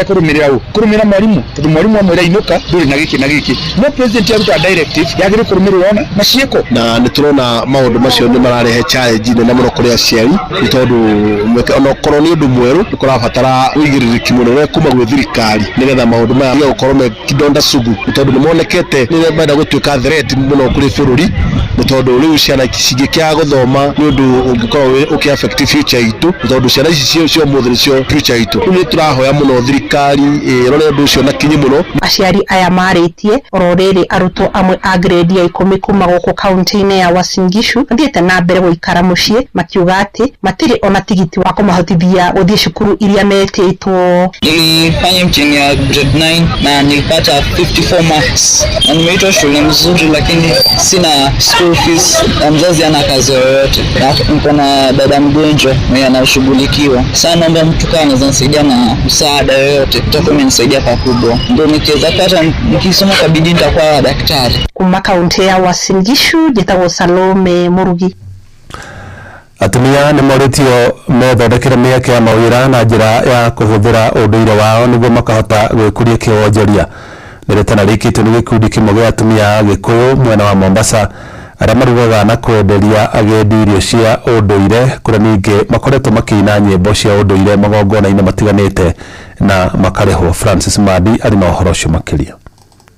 kurumira mwalimu tondu mwalimu amwira inuka nduri na giki no president aruta directive yagire kurumira ona na cieko na niturona maundu macio ni mararehe challenge na muno kuri aciari ni tondu ono korwo ni undu mweru nikurabatara uigiririkia munene kuma gwi thirikari nigetha maundu maya gukorwo me kidonda sugu ni tondu ni monekete ni menda gutuika threat muno kuri bururi ni tondu riu ciana cingĩkĩaga gũthoma ni undu ungikorwo uki affect future itu ni tondu ciana ici cio muthiri cio future itu ni turahoya muno thirikari rore undu ucio na kinyi muno. Aciari aya marĩtie oro rĩrĩ arutwo amwe a grade ya 10 kuma gũkũ kaunti-inĩ ya Uasin Gishu mathiĩte na mbere gũikara mũciĩ makiuga atĩ matirĩ ona tigiti wa kũmahotithia gũthiĩ cukuru iria metĩtwo. Nilifanya mtihani ya grade 9 na nilipata 54 marks na nimeitwa shule mzuri, lakini sina school fees na mzazi ana kazi yoyote na niko na dada mgonjwa mwenye anashughulikiwa. Sasa naomba mtu kama anaweza nisaidia na msaada yoyote, itakuwa imenisaidia pakubwa, ndio nikiweza pata nikisoma kwa bidii nitakuwa daktari. Kuma kaunti ya Uasin Gishu njĩtagwo Salome Murugi. Atumia nĩ moritio methondekere mĩeke ya mawĩra na njĩra ya kũhũthĩra ũndũire wao nĩguo makahota gwĩkũria kĩwonjoria. Nĩ rĩtana rĩkĩtio nĩ gĩkundi kĩmwe gĩa atumia Gĩkũyũ mwena wa Mombasa arĩa marugaga na kwenderia agendi irio cia ũndũire, kũrĩa ningĩ makoretwo makĩina nyĩmbo cia ũndũire magongona-inĩ matiganĩte na makarĩhwo. Francis Madi arĩ na ũhoro ũcio makĩria.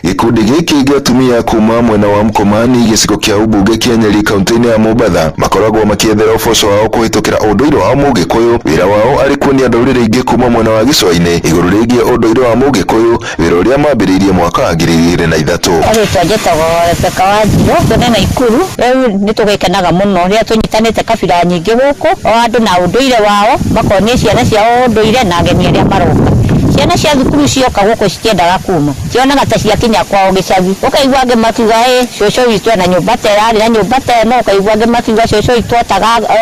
Gikundi giki gĩa atumia kuma mwena wa Mkomani gĩcigo kĩa ubunge kĩa Nyeri kaunti-inĩ ya Mombatha makoragwo makĩethera ũboco wao kũhĩtũkĩra ũndũire wa Mũgĩkũyũ. Wĩra wao arĩ kuonia ndũrĩrĩ ingĩ kuma mwena wa gĩcũa-inĩ igũrũ rĩgiĩ ũndũire wa Mũgĩkũyũ, wĩra ũrĩa mambĩrĩirie mwaka wa 2003. Arĩtwa njĩtagwo Rebeka Wanjirũ, tũrĩ Naikuru. Rĩu nĩtũgĩkenaga mũno rĩrĩa tũnyitanĩte kabira nyingĩ gũkũ o andũ na ũndũire wao makonia ciana ciao ũndũire na ageni arĩa maroka. Ciana cia thukuru cioka gũkũ citiendaga kuma, cionaga ta ciakinya kwao gĩcagi. Ũkaigua angĩ makiuga cũcũ witũ na nyũmba ta ĩrarĩ na nyũmba ta ĩno, ũkaigua angĩ makiuga cũcũ witũ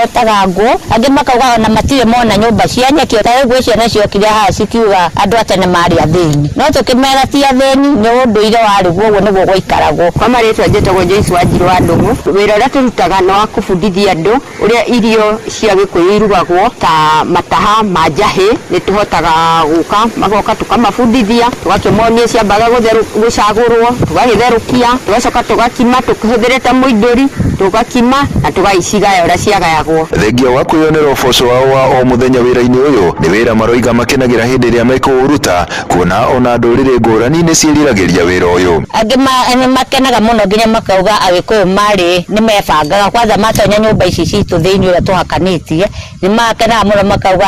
otaga ngũ, angĩ makauga ona matirĩ mona nyũmba cia nyeki. Ta rĩu ciana ciokire haha cikiuga andũ a tene marĩ athĩni, no tũkĩmera ti athĩni, nĩ ũndũire warĩ guo nĩguo gwaikaragwo. Kwa marĩtwa njĩtagwo Joyce Wanjirũ wa Ndũng'ũ. Wĩra ũrĩa tũrutaga nĩ wa kũbundithia andũ ũrĩa irio cia Gĩkũyũ irugagwo ta mataha ma njahĩ. Nĩ tũhotaga gũka magoka tukamafundithia, tugakĩmonia ciambaga gũcagũrwo, tugagĩtherũkia, tugacoka tugakima tũkĩhũthĩrĩte mũithũri, tugakima na tugaicigaya ũrĩa ciagayagwo. Thengia wa kwĩyonera ũboco wao wa o mũthenya wĩra-inĩ ũyũ nĩ wĩra maroiga makenagĩra hĩndĩ ĩrĩa mekũũruta, kuona ona ndũrĩrĩ ngũrani nĩ ciĩriragĩria wĩra ũyũ. Angĩ makenaga mũno nginya makauga Agĩkũyũ marĩ nĩ mebangaga, kwanza matonya nyũmba ici citũ thĩinĩ ũrĩa tũhakanĩtie, nĩ makenaga mũno makauga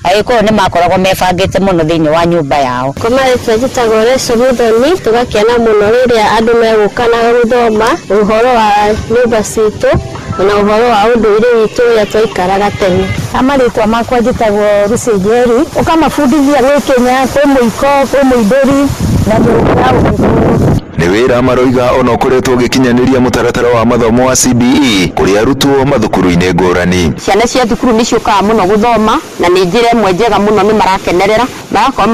agĩkũyũ nĩ makoragwo mebangĩte mũno thĩinĩ wa nyũmba yao. Komaretwo njĩtagwo Reso Muthoni, tũgakena mũno rĩrĩa andũ megũka na gũthoma ũhoro wa nyũmba citũ na ũhoro wa ũndũire witũ ũrĩa twaikaraga tene. Amarĩtwa makwa njĩtagwo Lucy Njeri, ũkamabundithia gwĩkenya kwĩ mũiko, kwĩ mũithũri na njĩra ya ũgĩkũyũ. Nĩ wĩra maroiga ona ũkoretwo ũgĩkinyanĩria mũtaratara wa mathomo wa CBE kũrĩ arutwo mathukuru-inĩ ngũrani. Ciana cia thukuru nĩ ciũkaga mũno gũthoma na nĩ njĩra ĩmwe njega mũno nĩ marakenerera, magakorwo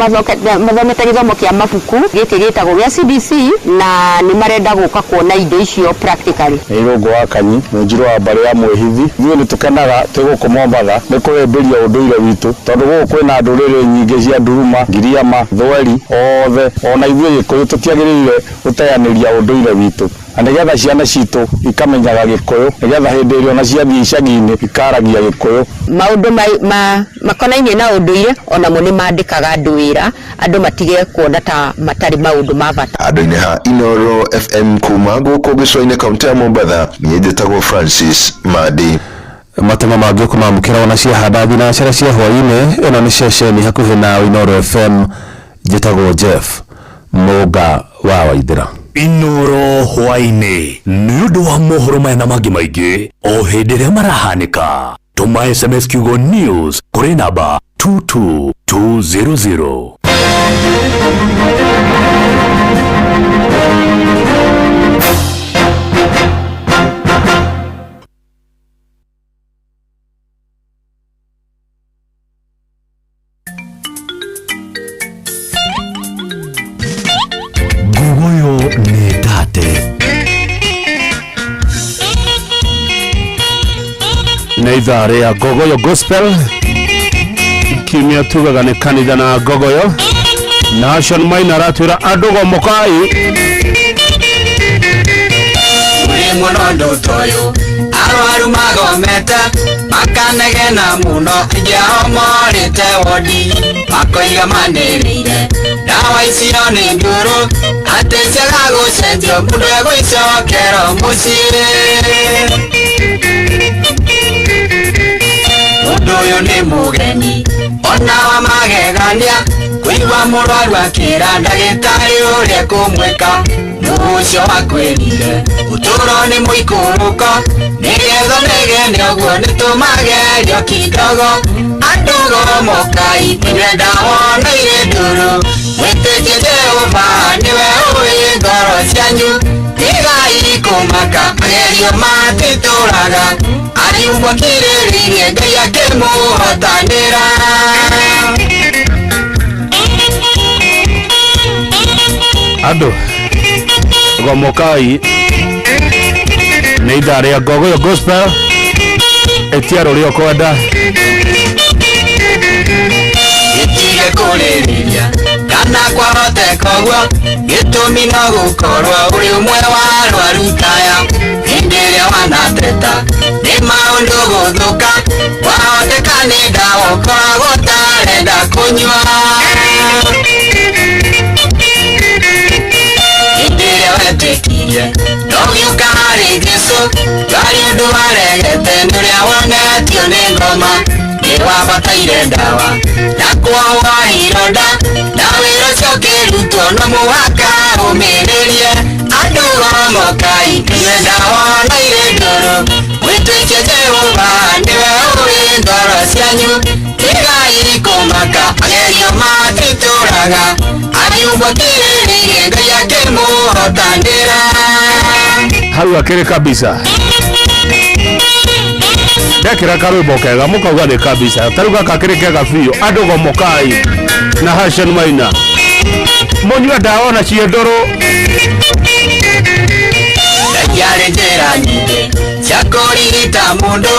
mathomete gĩthomo kĩa mabuku gĩkĩ gĩtagwo gĩa CBC na nĩ marenda gũka kuona indo icio practically. Irũngũ wa Kanyi, Mũnjiro wa mbarĩ ya Mwĩhithi, ithuĩ nĩ tũkenaga tũgũkũ Mombatha nĩ kũhĩmbĩria ũndũire witũ, tondũ gũkũ kwĩna ndũrĩrĩ nyingĩ cia Nduruma, Giriama, Thweri, othe ona ithuĩ Gĩkũyũ tũtiagĩrĩire gũteanĩria ũndũire witũ. Na nĩgetha ciana citũ ikamenyaga Gĩkũyũ, nĩgetha hĩndĩ ĩrĩa ona ciathiĩ icagi-inĩ ikaragia Gĩkũyũ. Maũndũ makonainie na ũndũire ona mo nĩ mandĩkaga andũ wĩra, andũ matige kuona ta matarĩ maũndũ ma bata. Andũ-inĩ ha Inooro FM kuma gũkũ gĩcũa-inĩ kaunti ya Mombatha, niĩ njĩtagwo Francis Madi. Matema mangĩ kũmamũkĩra ona ciahanda thinacara cia hwaĩ-inĩ, ĩno nĩ ceceni hakuhĩ na Inooro FM, njĩtagwo Jeff Mũga wa Waithĩra. Inooro hwaĩ-inĩ nĩ ũndũ wa mohoro maya na mangĩ maingĩ o hĩndĩ ĩrĩa marahanĩka. Tũma SMS kiugo news kũrĩ namba 22200. Neitha ria Gogoyo Gospel kimia tugaga nĩ kanitha na Gogoyo Nation Maina ratwira andũ gomokai munondo toyo arwaru magomete makanegena muno jao morite wodi makoiga manereire dawa icio nĩ nduru atĩ ciaga gũcenjio mũndũ egũicokera mũciĩ. Ũndũ ũyũ nĩ mũgeni ona wa magegania kũigua mũrwaru akĩra ndagĩtarĩ ũrĩa kũmwĩka mũcio akwĩrire ũtũũro nĩ mũikũrũko nĩgetha negene ũguo nĩtũmagerio kidogo andũ gomokai nĩwenda wona irĩ nduru mwĩtĩkie Jehova nĩwe ũĩ ngoro cianyu tigai kũmaka magerio matitũraga ariumbwo kĩrĩrĩrie Ngai akĩmũhotanĩra. Andũ gomokai nĩ ithaa rĩa Gogoyo Gospel etiaro rĩo kwenda gĩtige kũrĩrĩria kana kwahoteka ũguo gĩtũmi no gũkorwo ũrĩ ũmwe wa arwaru taya hĩndĩ ĩrĩa wanateta nĩ maũndũ gũthũka wahoteka nĩ ndawa ũkoragwo ũtarenda kũnyua. Hĩndĩ ĩrĩa wetĩkirie ndũgĩũka harĩ Jesũ ndwarĩ ũndũ waregete nĩũrĩa wonetio nĩ ngoma nĩwabataire ndawa na kuohwo ironda na wĩra ũcio ũkĩrutwo no mũhaka ũmĩrĩrie. Andũ gomokai nĩwenda wona irĩ nduru mwĩtĩkie Jehova nĩwe ũĩ ngoro cianyu tigai kũmaka magerio matitũraga ariumbwo kĩrĩrĩrie Ngai akĩmũhotanĩra. hau akĩrĩ kabisa ndekĩra karwĩmbo kega mũkauga nĩ kabisa tarĩu gaka kĩrĩ kega biũ. Andũ gomokai na Nation Maina mũnyue ndawa na ciendũrũ. Ndagiarĩ njĩra nyingĩ cia kũrigita mũndũ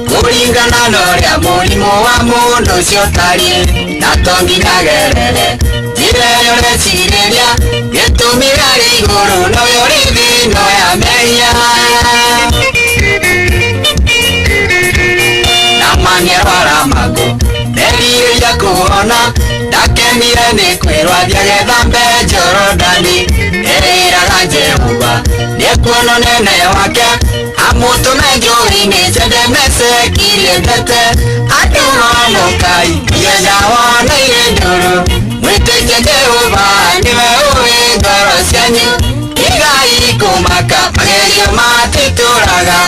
kũringana na ũrĩa mũrimũ wa mũndũ ũcio ũtariĩ na to nginya gerere njĩra ĩyo ũrecirĩria gĩtũmi harĩ igũrũ noyo ũrĩ thĩno ya mehia. Nĩarwara magũ nderirĩria kũhona ndakenire nĩ kwĩrwo thiagethambe Jorodani erĩraga Jehova nĩekuona nene wake amũtũme njũĩ-inĩ njende mese kiriendete andu momokai yenda wana irenduru mwitike Jehova niwe uwi ngoro cianyu igai kumaka magerio matituraga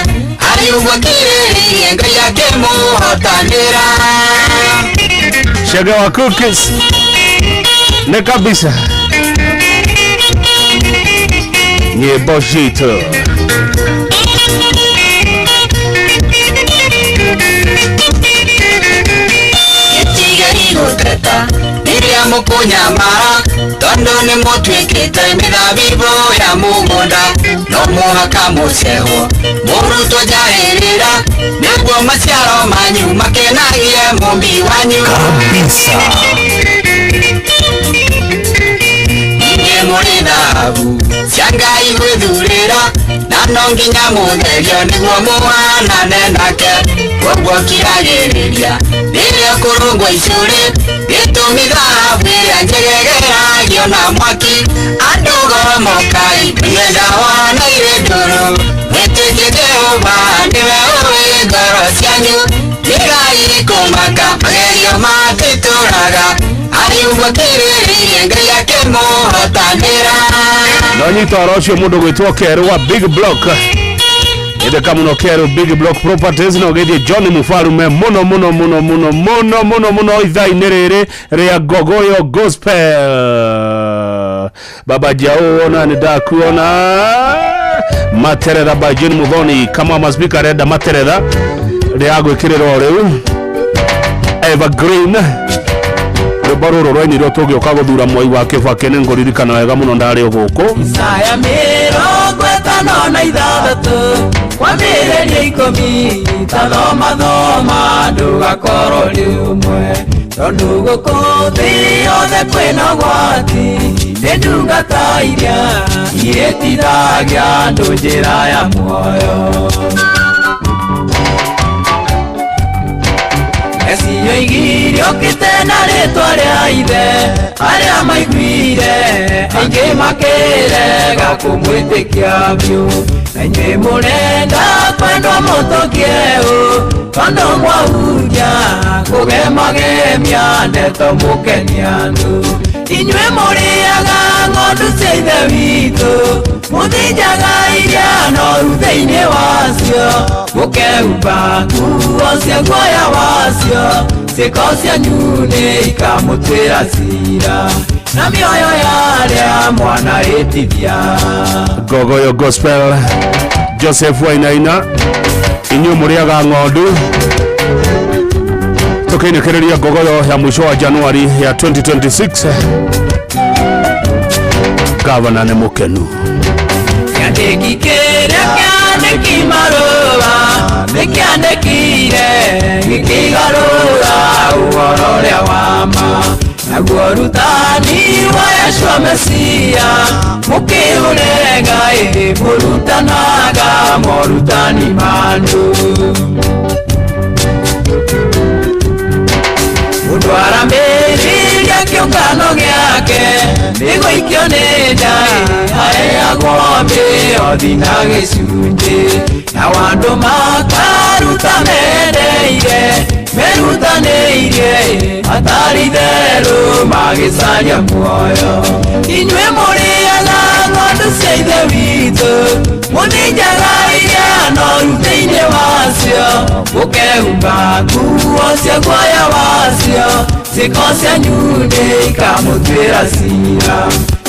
ariugwo kirĩrĩrie Ngai akĩmũhotanĩra. Shega wa cookies ne kabisa nyimbo zito guteta niria mukunyamara tondu ni mutwikite mithabibu ya mugunda no muhaka muceho murutwo njairira niguo maciaro manyu makenagie mumbi wanyu kabisa ninge muri thahabu cia Ngai gwithurira na no nginya mutherio niguo muhanane nake koguo kiragiriria rĩrĩa kũrũngwo icũrĩ gĩtũmi thahabu ĩrĩa njegegeragia na mwaki andũ gomokai nyenda wana irĩndũrũ mwĩtĩkie Jehova nĩwe ũĩ ngoro cianyu igai kũmaka magerio matitũraga ariugwo kĩrĩrĩrie Ngai akĩmũhotanĩra. no nyita ũcio mũndũ gwĩtwo Kerũ wa Big Block ede kama no Kerũ Big Block Properties no gethie John Mufarume muno ithaa-inĩ rĩrĩ rĩa Gogoyo Gospel. Baba Jao ona ndakuona Materera by Jane Muthoni kama maspika renda Materera rĩa gwĩkĩrĩrwo rĩu Evergreen baroro rwa niro tũgĩũka gũthura mwai wa Kibaki nĩ ngũririkana wega mũno ndarĩ gũkũ Isaya 56 kwambĩrĩria 10 thoma ndũgakorwo rĩmwe tondũ gũkũ thĩ yothe kwĩna ũgwati nĩ ndungata iria irĩtithagia andũ njĩra ya muoyo Esiyo igiri okite na rĩtwa rĩa ithe arĩa maiguire aingĩ makĩrega kũmwĩtĩkia biũ na inyuĩ mũrenda kwendwo mũtũkie tondũ mwahunjia kũgemagemia ndeto mũkenia andũ inyuĩ mũrĩaga ng'ondu cia ithe witũ mũthĩnjaga iria noru thĩinĩ wacio mũkehumba nguo cia guoya wacio ciĩko cianyu nĩ ikamũtuĩra cira na mĩoyo ya arĩa mwana ĩtithia. Gogoyo Gospel Joseph Wainaina inyuĩ mũrĩaga ng'ondu tũkĩinũkĩrĩria Gogoyo ya mũico wa Januari ya 2026 Gavana nĩ mũkenu Kĩandĩki kĩrĩa kĩandĩki marũa nĩkĩandĩkire gĩkĩgarũra ũhoro ũrĩa wa ma naguo rutani wa Yeshua Mesia mũkĩũrenga mũrutanaga morutani mandu mũndũ arambĩrĩria kĩũngano gĩake nĩgũikio nĩ Ngai aheagwo mĩothi na gĩcunjĩ na andũ makaruta merutanĩirie hatarĩ itherũ magĩcaria muoyo inyuĩ mũrĩaga ng'ondu cia ithe witũ mũthĩnjaga iria noru thĩinĩ wacio mũkehumba nguo cia guoya wacio ciĩko cianyu nĩ ikamũtuĩra cira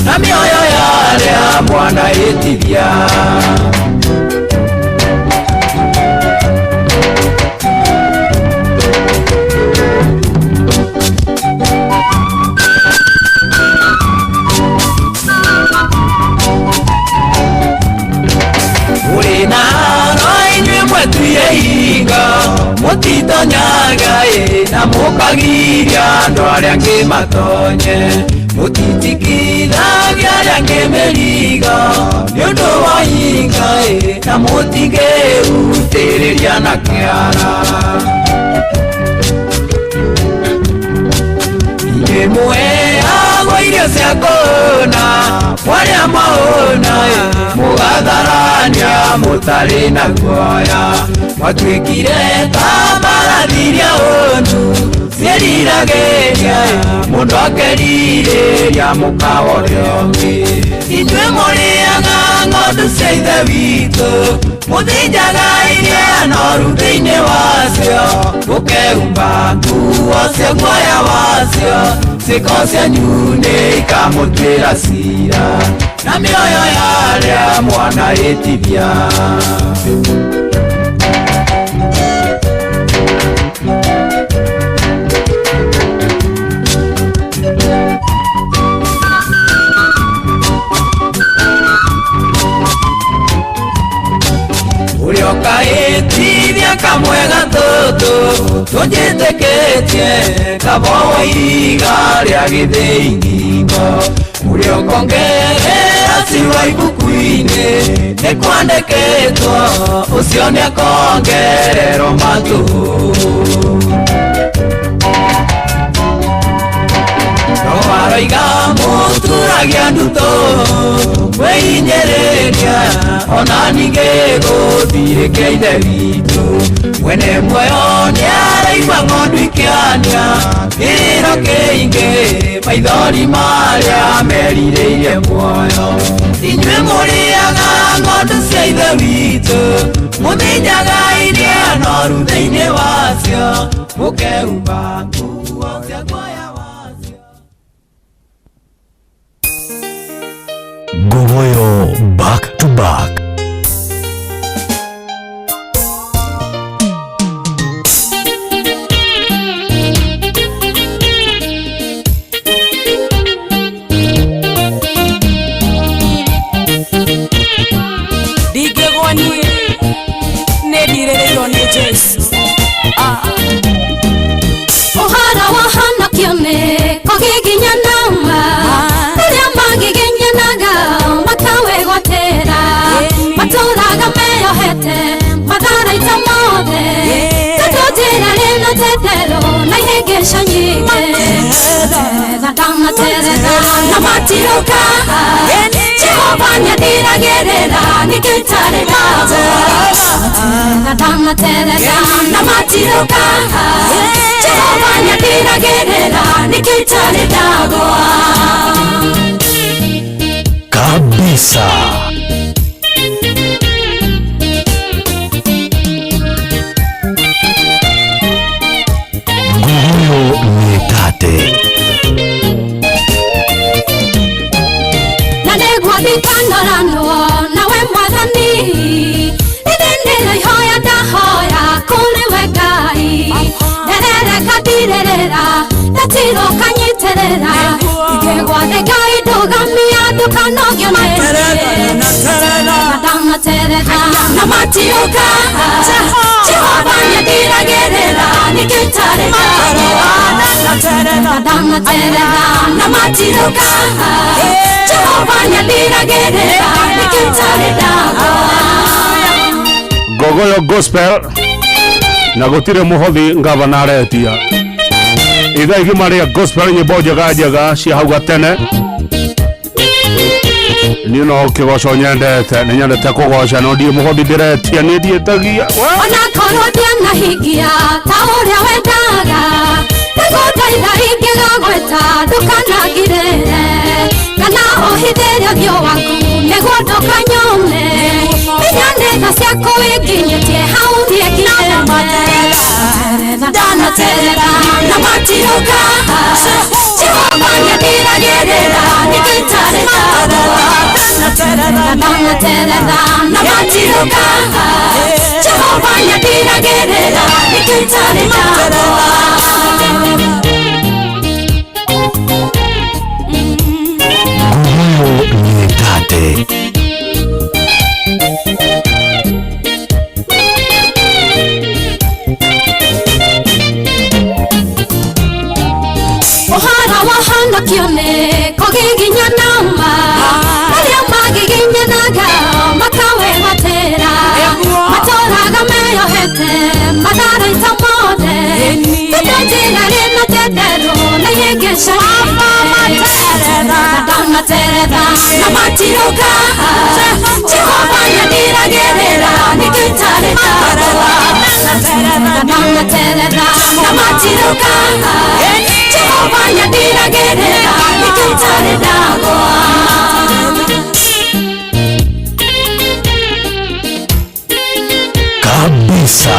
na mĩoyo ya arĩa mwana ĩtithia. Mũtitonyaga na mũkagiria andũ arĩa angĩ matonye mũtitikithagia arĩa angĩ mĩrigo nĩ ũndũ wa hinga na mũtingĩrutĩrĩria na kĩara inyuĩ mũheagwo irio irio cia kũhũna mwarĩa maũna mũgatharania mũtarĩ na guoya mwatuĩkire ta mbarathi iria hũnu ciĩriragĩria mũndũ akerirĩria mũkawa ũrĩa ũngĩ inyuĩ mũrĩaga ng'ondu cia ithe witũ mũthĩnjaga iria noru thĩinĩ wacio mũkehumba nguo cia guoya wacio ciĩko cianyu nĩ ikamũtuĩra cira na mĩoyo ya arĩa mwanahĩtithia Ũkaĩtithia kamwega tũtũ tũnjĩtĩkĩtie kaboa iga rĩa gĩthĩingingo ũrĩa ũkongerera ciwa ibuku-inĩ nĩ kwandĩkĩtwo ũcio nĩ akongererwo matũhũ Roiga mũturagia nduto mwĩhinyĩrĩria ona ningĩ gũthirĩkia ithe witũ mwene muoyo nĩaraigua ng'ondu ikĩania gĩrĩro kĩingĩ maithori marĩa merirĩirie muoyo inyuĩ mũrĩaga ng'ondu cia ithe witũ mũthĩnjaga iria noru thĩinĩ wacio mũkehumba nguo cia guoya Gogoyo back to back. Digegwani nedirero ne Jesu Ohara wahana kione kogiginya nama Uria magiginya naga makawe gwatera Maturaga meyohete madara itamothe Tatotira rino tetero na ihegesha nyige Tereza tereza na matiruka Jehova nyadiragirira nikitare nabo Tereza na matiruka Jehova nyadiragirira nikitare nabo Kabisa. Gogoyo Nyetate. Nanegwa dikandarano nawe mwathani Idendere hoya dahoya kule wegai Nerere kadirerera Natiro kanyiterera Igegwa degai dogamia dukanogyo nere Nadama terera Namatiuka Jehova nyadiragirira Nikitare nabo Nadama terera Namatiuka Jehova nyadiragirira Nikitare nabo Gogoyo gospel na gutire muhothi ngavana aretia itha igima ria gospel nyimbo njega cia hau gatene niĩ no kĩgoco nyendete nĩ nyendete kũgoca no ndirĩ mũhothi ndĩretia nĩ ndiĩtagia ona korwo ndianahingia ta ũrĩa wendaga nĩgũthaitha ingĩgagwĩta ndũkanangirĩre kana ũhithĩre ũthiũ waku nĩguo ndũkanyone menya nĩ tha ciaku wĩnginyĩtie hau ndiĩkinyĩte ndanaterera na matiruka Jehova nyadiragirira nikitare nabo ndanaterera na matiruka Jehova nyadiragirira nikitare nabo Gogoyo Nyetate. Ohara wahana kione kogiginya nama Maria magiginya naga makawe watera Matoraga meyohete madara itamothe Tutojira rino tetero na yegesha nyige materera na matiroka Jehova nyandiragirira nikitare ndarwa materera na matiroka Jehova nyandiragirira nikitare ndarwa kabisa.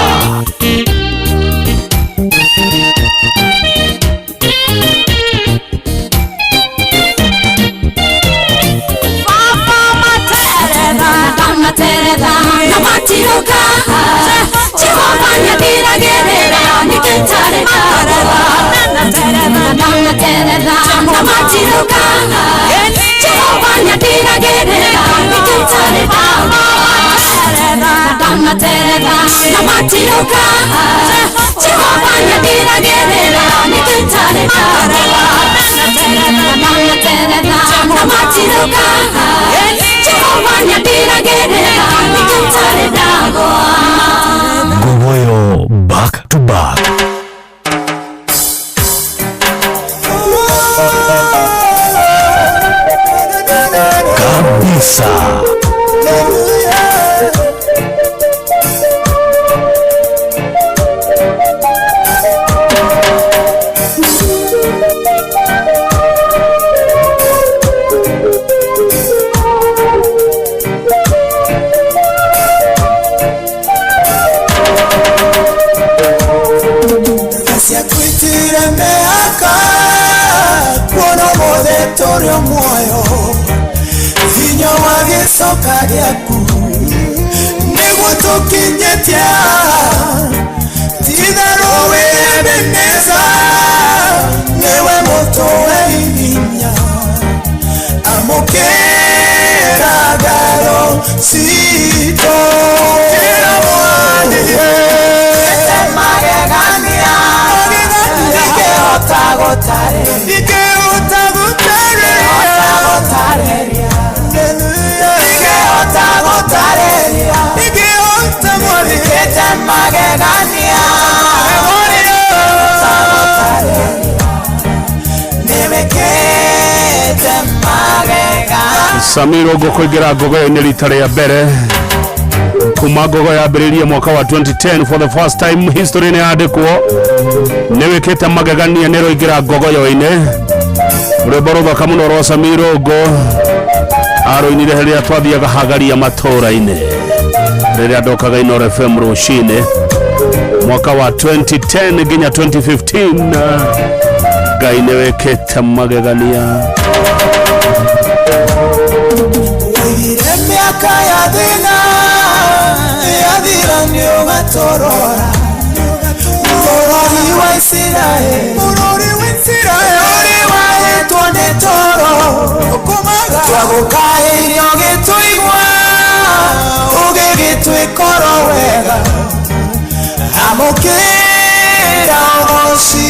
Materera na matiroka Jehova nyandiragirira nikitare ndarwa materera na matiroka Jehova nyandiragirira nikitare ndarwa materera na matiroka Jehova nyandiragirira nikitare ndarwa materera na matiroka Jehova nyandiragirira nikitare ndarwa Gogoyo back to back. Kabisa. Torio moyo Vinyo wage soka gyaku Nego tokinyetia Tidaro webeneza Newe moto webinya Amokera garo sito Kira mwani Ete magegania Ike otagotare Ike otagotare Samiro gukugira gogo ni ritare ya bere kuma gogo ya beriria mwaka wa 2010 for the first time history ne adekwo newekete magagania nero igira gogo yoine ureboroga kamuno ro Samiro go aro inire heria twathiaga hagaria matora ine riria ndokaga Inoro FM rucine mwaka wa 2010 ginya 2015 Ngai newekete magagania miaka ya thina yathira nio gatorora Murori wa Israeli Uri wahetwo nĩ toro Twagũkairio gĩtũigua Ũgĩgĩtwĩkoro wega Amũkĩra ũgoci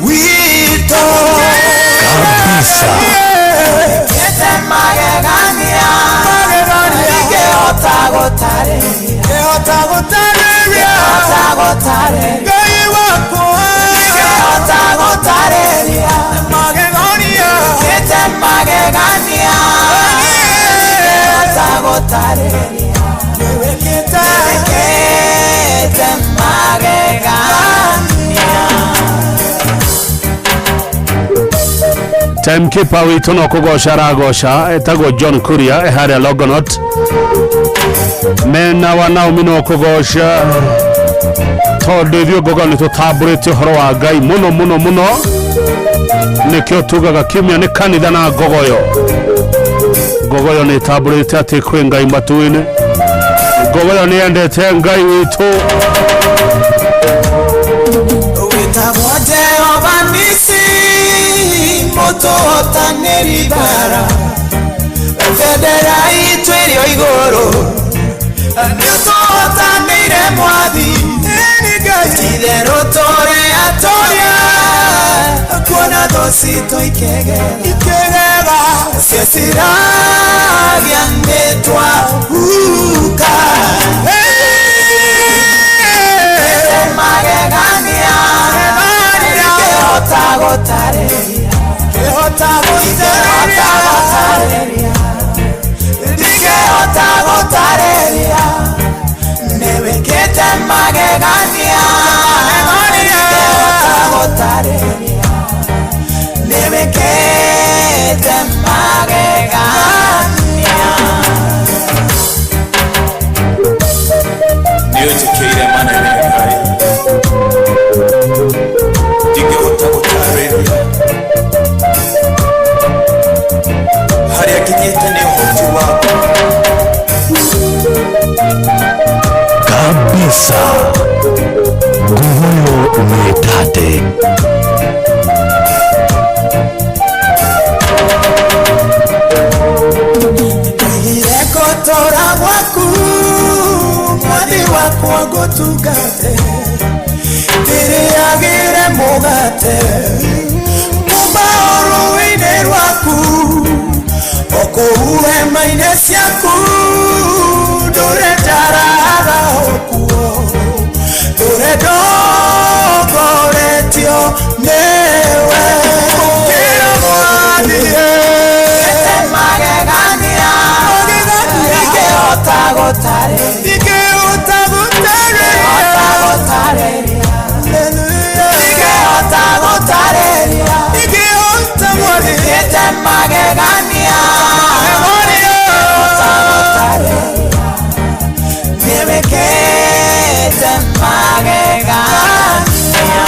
witũ Kabisa. Kete magegania Ngai wakwa magegania Kete magegania Kete magegania Timekeeper witu no kugosha ragosha etagwo John Kuria eharia Logonot mena wanao mino kugosha tondu ithio gogo ni tutamburite horo wa Ngai muno muno muno nikio tugaga kimya ni kanitha na gogoyo ni tamburite ati kwi Ngai matuine gogoyo ni endete Ngai witu Witagwo Jehova Nisi Mutuhotanĩri bara Bendera itũ ĩrĩ o igũrũ Nĩtũhotanĩire Mwathi Itherũ tũrĩ atoria Kuona thũ citũ ikĩgega Cio ciragia nĩtwahuka Magegania Kĩhota gũtarĩria magegania gotareria nimekete magegania niyotekere mana nekai digota gotareria hari akinyete ni hofu wako kabisa. Nguvuyo umetate irekotora waku mwadi wako gotugate tiriagire mugate mubaoruine rwaku okuwe maine ciaku ndure tarara okuo ndure dogoretio newe kira mwadie ete magegania ikeota gotareria ikeota gotareria ikeota gotareria ikeota mwadie ete magegania ikeota gotareria nimekete magegania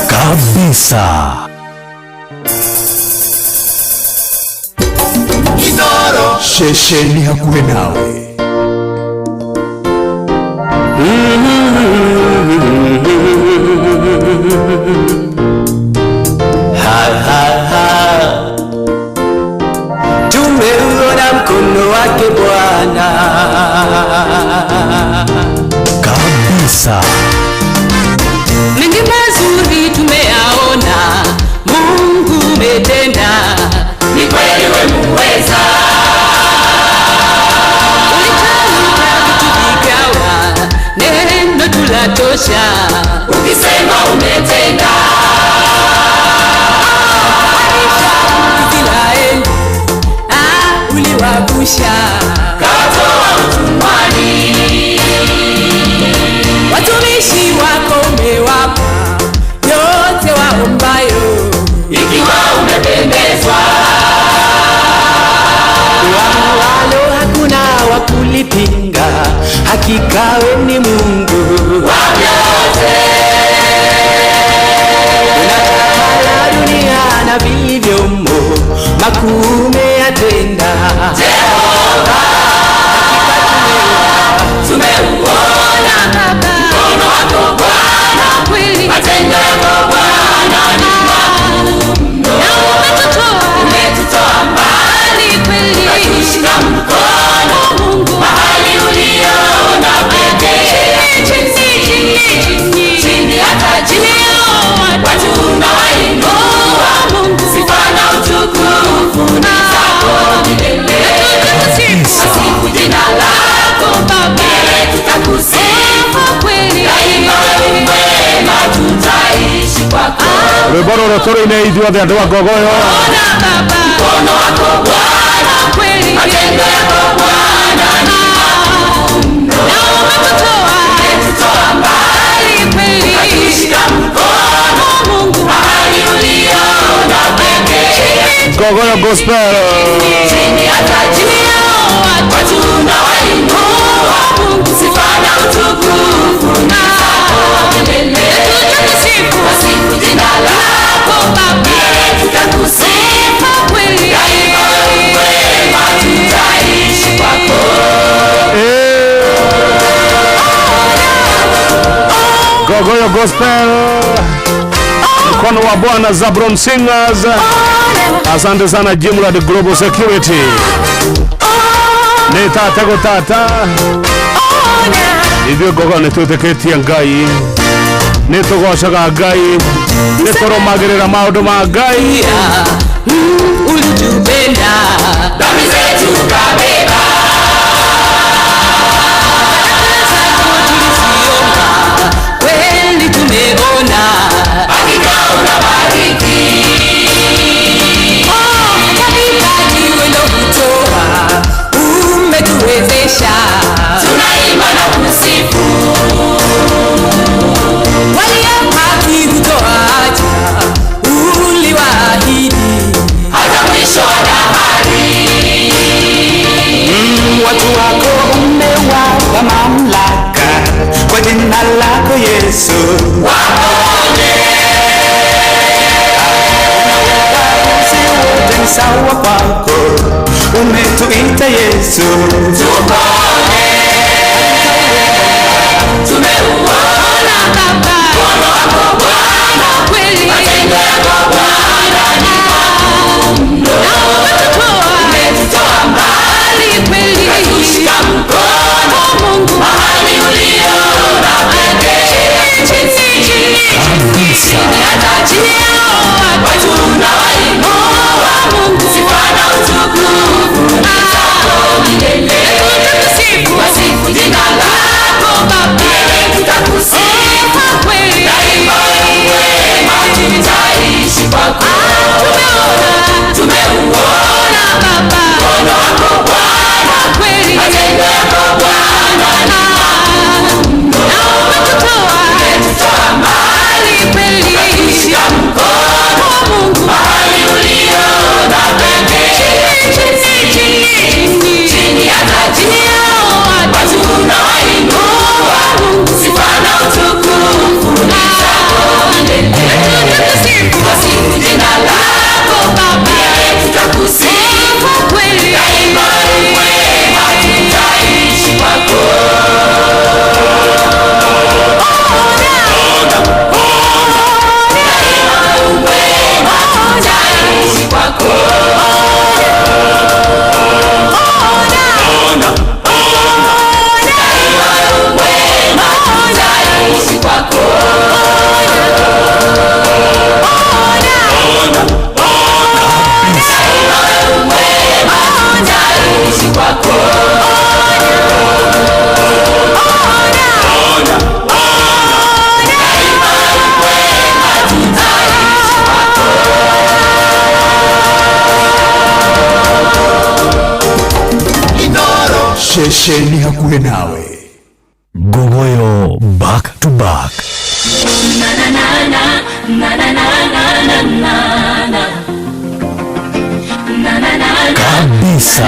kabisa. Idoro Shesheni hakuwe nawe. Tumeuona mkono wake Bwana kabisa. Mengi mazuri tumeyaona, Mungu umetenda, ni kweli wewe muweza. Ulitamka vitu vikawa, neno tulatosha, ukisema umetenda. Israeli, uliwagusha, kawatoa utumwani. Watumishi wako umewapa yote waombayo, ikiwa umependezwa. walo hakuna wakulipinga, hakika wewe ni Mungu wa vyote. Unatawala dunia na vilivyomo, makuu umeyatenda Jehova. Tumeuona mkono wako Bwana, kweli matendo yako Bwana ni makuu mno. Na umetutoa mbali kweli, ukatushika mkono Mungu mahali uliona pekee. Chini hata juu watu unawainua Mungu, sifa na utukufu ni zako milele. Asifu jina lako Baba, tutakusifu kweli, daima wewe mwema, tutaishi kwako. Rwĩmbo rũrũ ithuothe andũ a Ngogoyo. Mkono wako Bwana, kweli matendo yako Bwana ni makuu mno. Na umetutoa mbali kweli, ukatushika mkono Mungu mahali uliona pekee. Ngogoyo Gospel. Chini hata juu watu unawainua Mungu, sifa na utukufu ni zako milele. Tutakusifu jina lako Baba, tutakusifu kweli, daima wewe mwema, tutaishi kwako. Ngogoyo Gospel. Mkono wa Bwana Zabron Singers. Asante sana Jimla the Global Security. Ni tata gutata. Ithio Ngogoyo nituteketie Ngai. Nitugocaga Ngai. Niturumagirira maundu ma Ngai. Ulitupenda, dhambi zetu kabeba. Kweli tumeona, hakika unabariki. Hata vipaji wendo kutoa, umetuwezesha. Tunaimba na kusifu. Yesu waponye. Wote ni sawa kwako, umetuita Yesu tupone. Tumeuona Baba mkono wako Bwana, kweli matendo yako Bwana ni makuu, umetutoa mbali kweli, ukatushika mkono Mungu mahali uliona pekee kabisa, hata chini yao watu unawainua Mungu, sifa na utukufu ni zako milele. Wasifu jina lako Baba, tutakusifu kweli, daima wema tutaishi kwako. Tumeuona Baba mkono wako Bwana, kweli matendo yako Bwana ni makuu, umetutoa mbali kweli, ukatushika mkono Mungu mahali uliona pekee, chini hata chini yao watu unawainua Mungu, sifa na utukufu ni zako milele. Wasifu jina lako Baba, tutakusifu kweli, daima wema tutaishi kwako. Shesheni hakuwe nawe. Gogoyo back to back. Kabisa.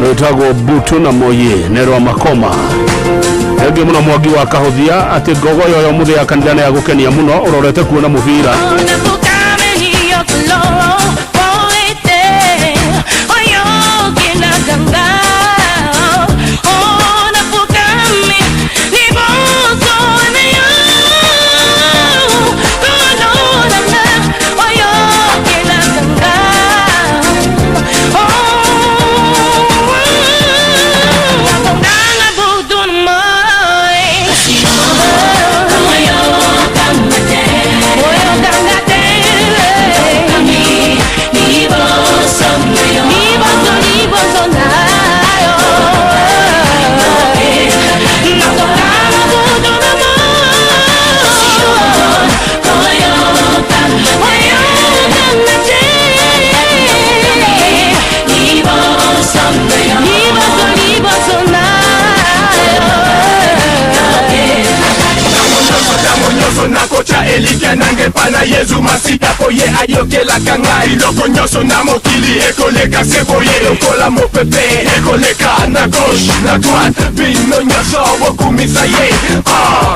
Rutago butu na moye nero makoma ege muno mwagi wa kahothia ati ngogoyo yo muthe ya kanithana ya gukenia muno urorete kuona muvira pana Yesu masita poye ayoke la kanga iloko nyoso na mokili ekoleka seboye lokola mopepe ekoleka na gauche na droite bino nyoso bokumisa ye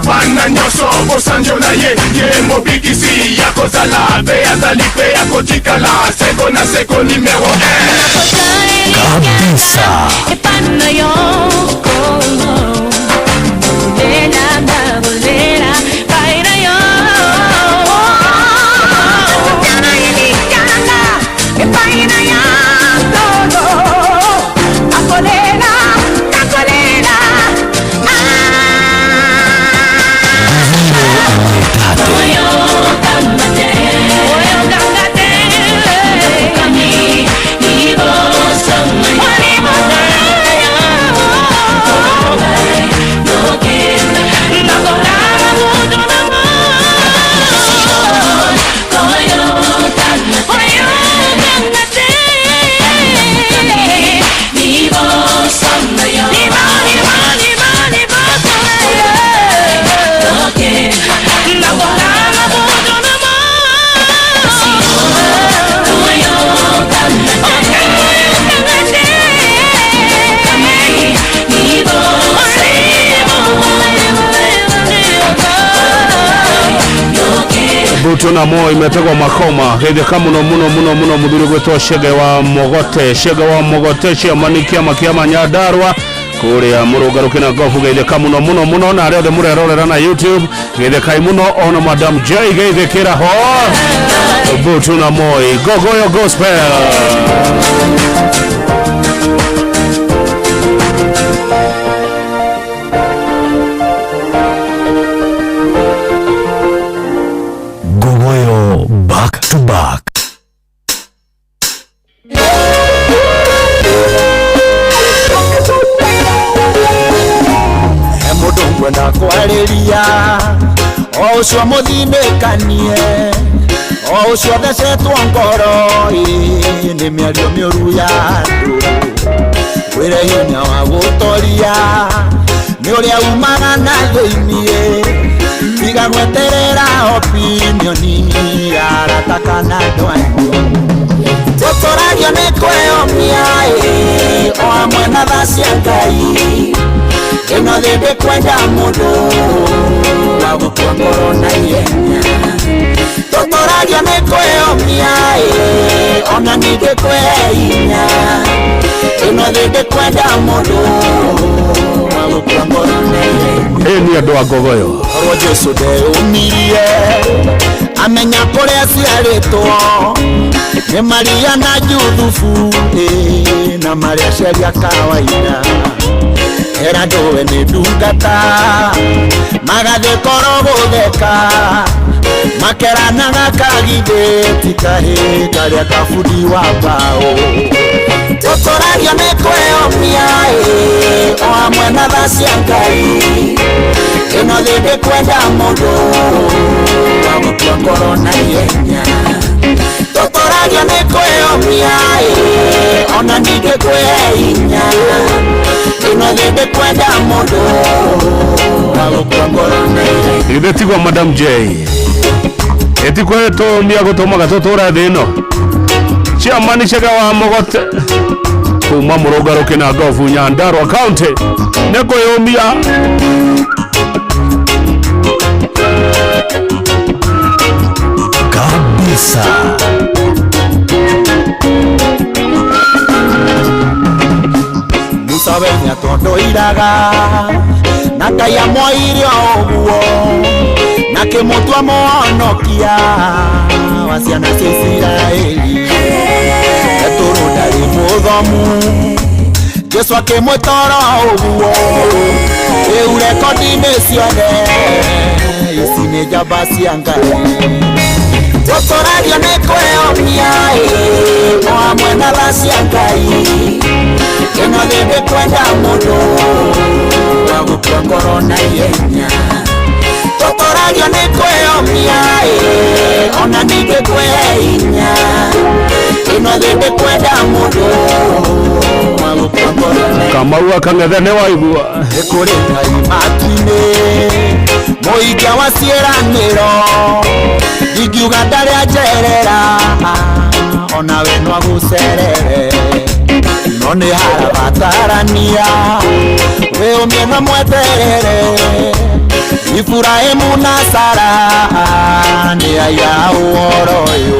pana nyoso bosanjo na ye ye mobikisi yakozala pe azali pe yakotikala seko na seko numero 1 kabisa epana yoko bolera na bolera baila yo yana ilikana epana ya todo akolera akolera Butu na mo imetegwa makoma gede kamuno muno mudhuri gwetwa Shege wa Mogote chiamanikia makiama Nyandarua kuria murugaruki na gofu gede kamuno muno na reo de murerorera na YouTube gede kaimuno ona Madam J gede kira ho Butu na moi Gogoyo Gospel back to back. Emudungwe na kwariria o ucio muthinekanie o ucio thecetwo ngoro ni miario miuru ya andu wire hinya wa gutoria ni uria umaga na thiinie tiga gweterera opinioni aratakana ndwanyu tutoragia ni kweyomia o amwe na thacia Ngai ino thindi kwenda mundu wa gutua ngoro na ihenya tutoragia ni kweyomia ona ningi kwehinya ino thindi kwenda mundu wa gutua ngoro na ihenya ni andu a Gogoyo oro Jesu ndeumirie amenya kuria ciaritwo ni Maria na Juthufu na Maria ciaria kawaida era ndowe ni ndungata magathe koro gutheka makeranaga kagithĩti kahĩ karĩa kabudi wa mbaũ tũtũragia nĩ kwĩyomia o hamwe na tha cia Ngai ĩno thĩ ndĩkwenda mũndũ wa gũtua ngoro na ihenya tũtũragia nĩ kwĩyomia ona ningĩ kwĩhe hinya ĩno thĩ ndĩkwenda mũndũ wa gũtua ngoro na ihenya ithetigwo Madam J etikweto mbia gutumaga tutura thino Chairman Shega wa Mogote kuma murugaruki na gofu Nyandarua County neko yomia kabisa musabe nyatondo iraga nakaya moirio oguo nakimutwa monokia wa ciana cia Isiraeli eturundari muthomu Jesu akimwitoro uguo riu rekodi-inĩ ciothe ici nĩ njamba cia Ngai tũtũragia nĩ kwĩyomia o hamwe na tha cia Ngai ĩno thĩ ndĩkwenda mũndũ wa gũtua ngoro na ihenya tũtũragia nĩ kwĩyomia ona ningĩ kwĩhe hinya ĩno thĩ ndĩkwenda mũndũ wa gũtua ngoro na ihenya Kamau akang'ethe nĩ waigua nĩ kũrĩ Ngai matu-inĩ Moikia wa ciĩranĩro ingiuga ndarĩ anjerera ona we no agũcerere no nĩ harabatarania wĩũmie na mweterere Ibrahimu na Sara nĩ aya ũhoro ũyũ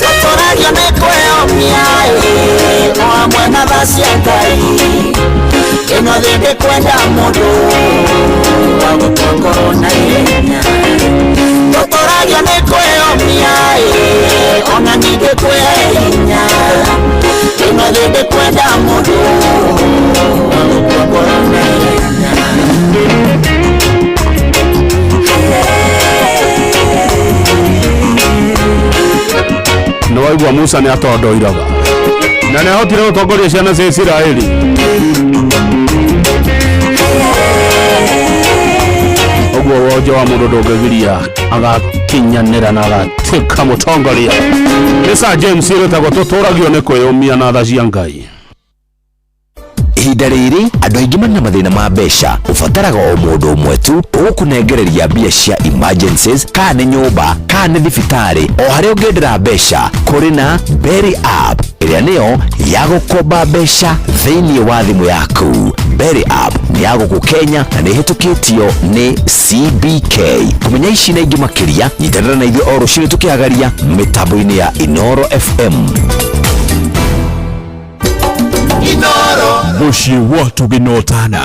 tũtũragio nĩ kwĩyũmia o hamwe na tha cia Ngai ĩno thĩ ndĩkwenda mũndũ wa gũtongorwo na ihenya tũtũragio nĩ kwĩyũmia ona ningĩ kwĩhinya ĩno thĩ ndĩkwenda mũndũ wa gũtongorwo na ihenya nĩ waigua Musa nĩ atondoiraga na nĩ ahotire gũtongoria ciana cia Isiraeli. Ũguo wonje wa mũndũ ndũngĩgiria agakinyanĩra na agatuĩka mũtongoria. Nĩ Sir James ĩrĩtagwo tũtũragio nĩ kwĩyũmia na tha cia Ngai. Ihinda rĩrĩ andũ aingĩ marĩ na mathĩna ma mbeca ũbataraga o mũndũ ũmwe tu ũgũkũnengereria mbia cia emergencies kana nĩ nyũmba kana nĩ thibitarĩ o harĩa ũngĩendera mbeca kũrĩ na Berry App ĩrĩa nĩyo ya gũkomba mbeca thĩinĩ wa thimũ yaku. Berry App nĩ ya gũkũ Kenya na nĩ ĩhetũkĩtio nĩ CBK. Kũmenya ici na ingĩ makĩria nyitanĩra na ithuĩ o rũciinĩ tũkĩagaria mĩtambo-inĩ ya Inoro FM. Mushi watu binotana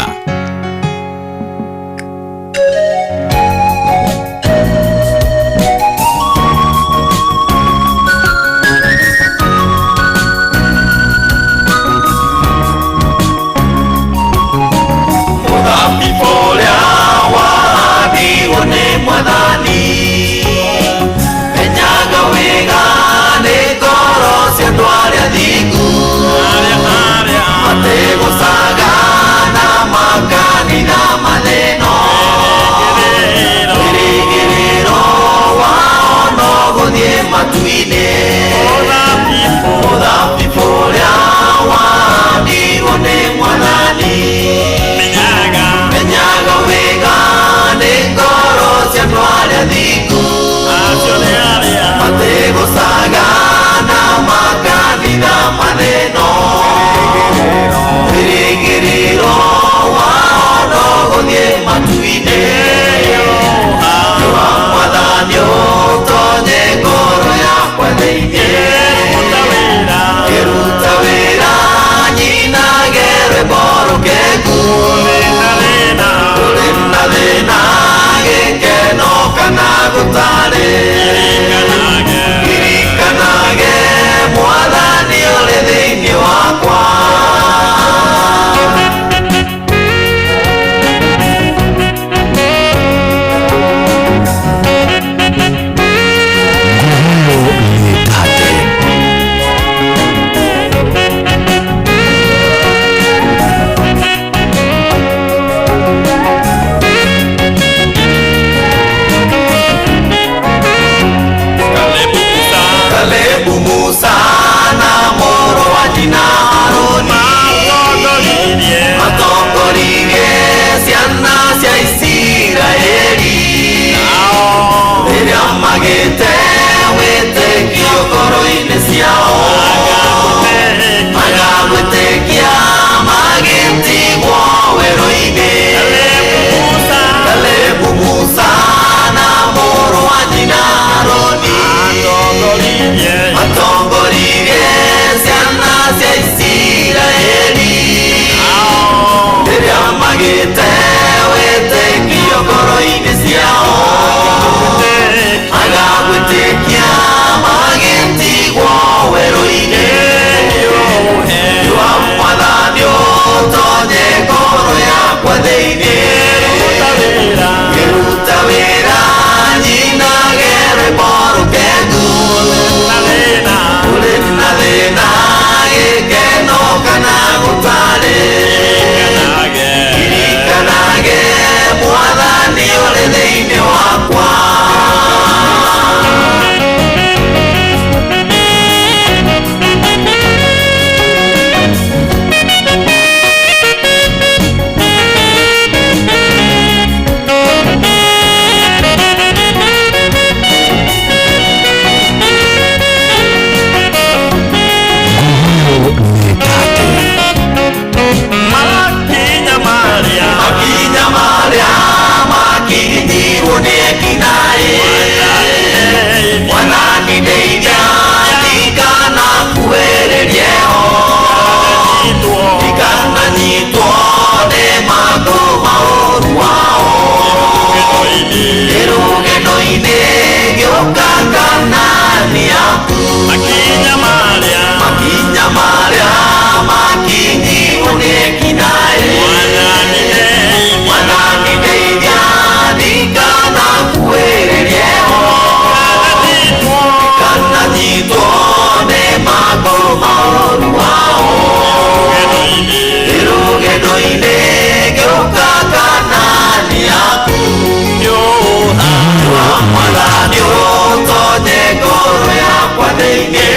Mwana nyotonye ngoro yakwa thĩinĩ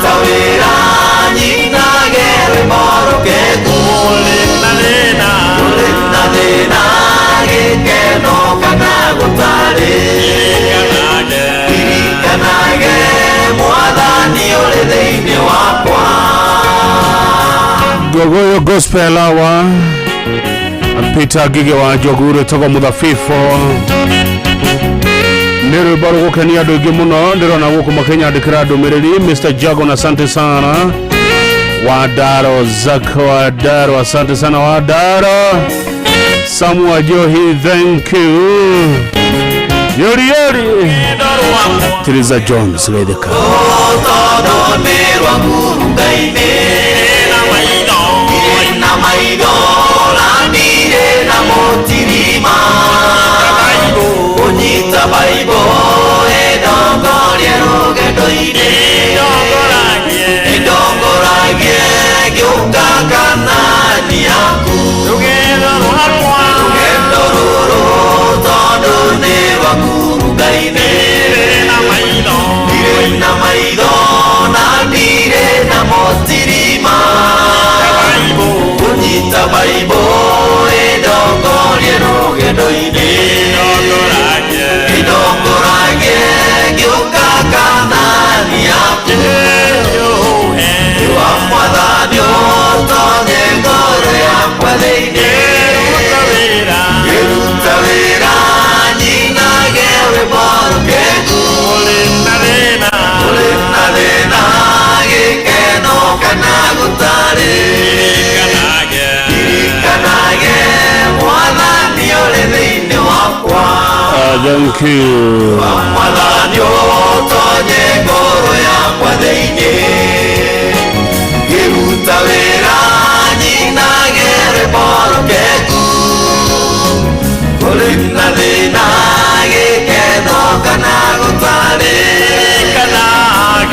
Tawĩra nyinage rwĩmbo rũkengũ na thĩna gĩkeno kana gũtarĩ irikanage Mwathani ũrĩ thĩinĩ wakwa. Gogoyo Gospel Hour Peter Gige wa Jogure togo muthafifo nero baro gukenia andu ingi muno ndirona guku makenya andikira ndumiriri Mr. Jago na asante sana Wadaro Zako Wadaro asante sana Wadaro Samuel Johi thank you Yori Teresa Jones Redeka na maido landire na motirima unyita baibo edongorie rugendoine edongoragie giuka kanani yaku rugendo ruru tondu ni rwaku Ngai na maitho landire na motirima unyita baibo edongorie rugendoine idongoragie giuka kanani yaku iwa Mwathani ũtonye ngoro yakwa thĩinĩ ngĩruta wĩra nyinage rwĩmbo rũkengũ ũrĩ na thĩna gĩkeno kana gũtarĩ irikanage Mwathani ũrĩ thĩinĩ wakwa. Thank you. Mwathani ũtonye ngoro yakwa thĩinĩ ngĩruta wĩra nyinage rwĩmbo rũkengũ ũrĩ na thĩna gĩkeno kana gũtarĩ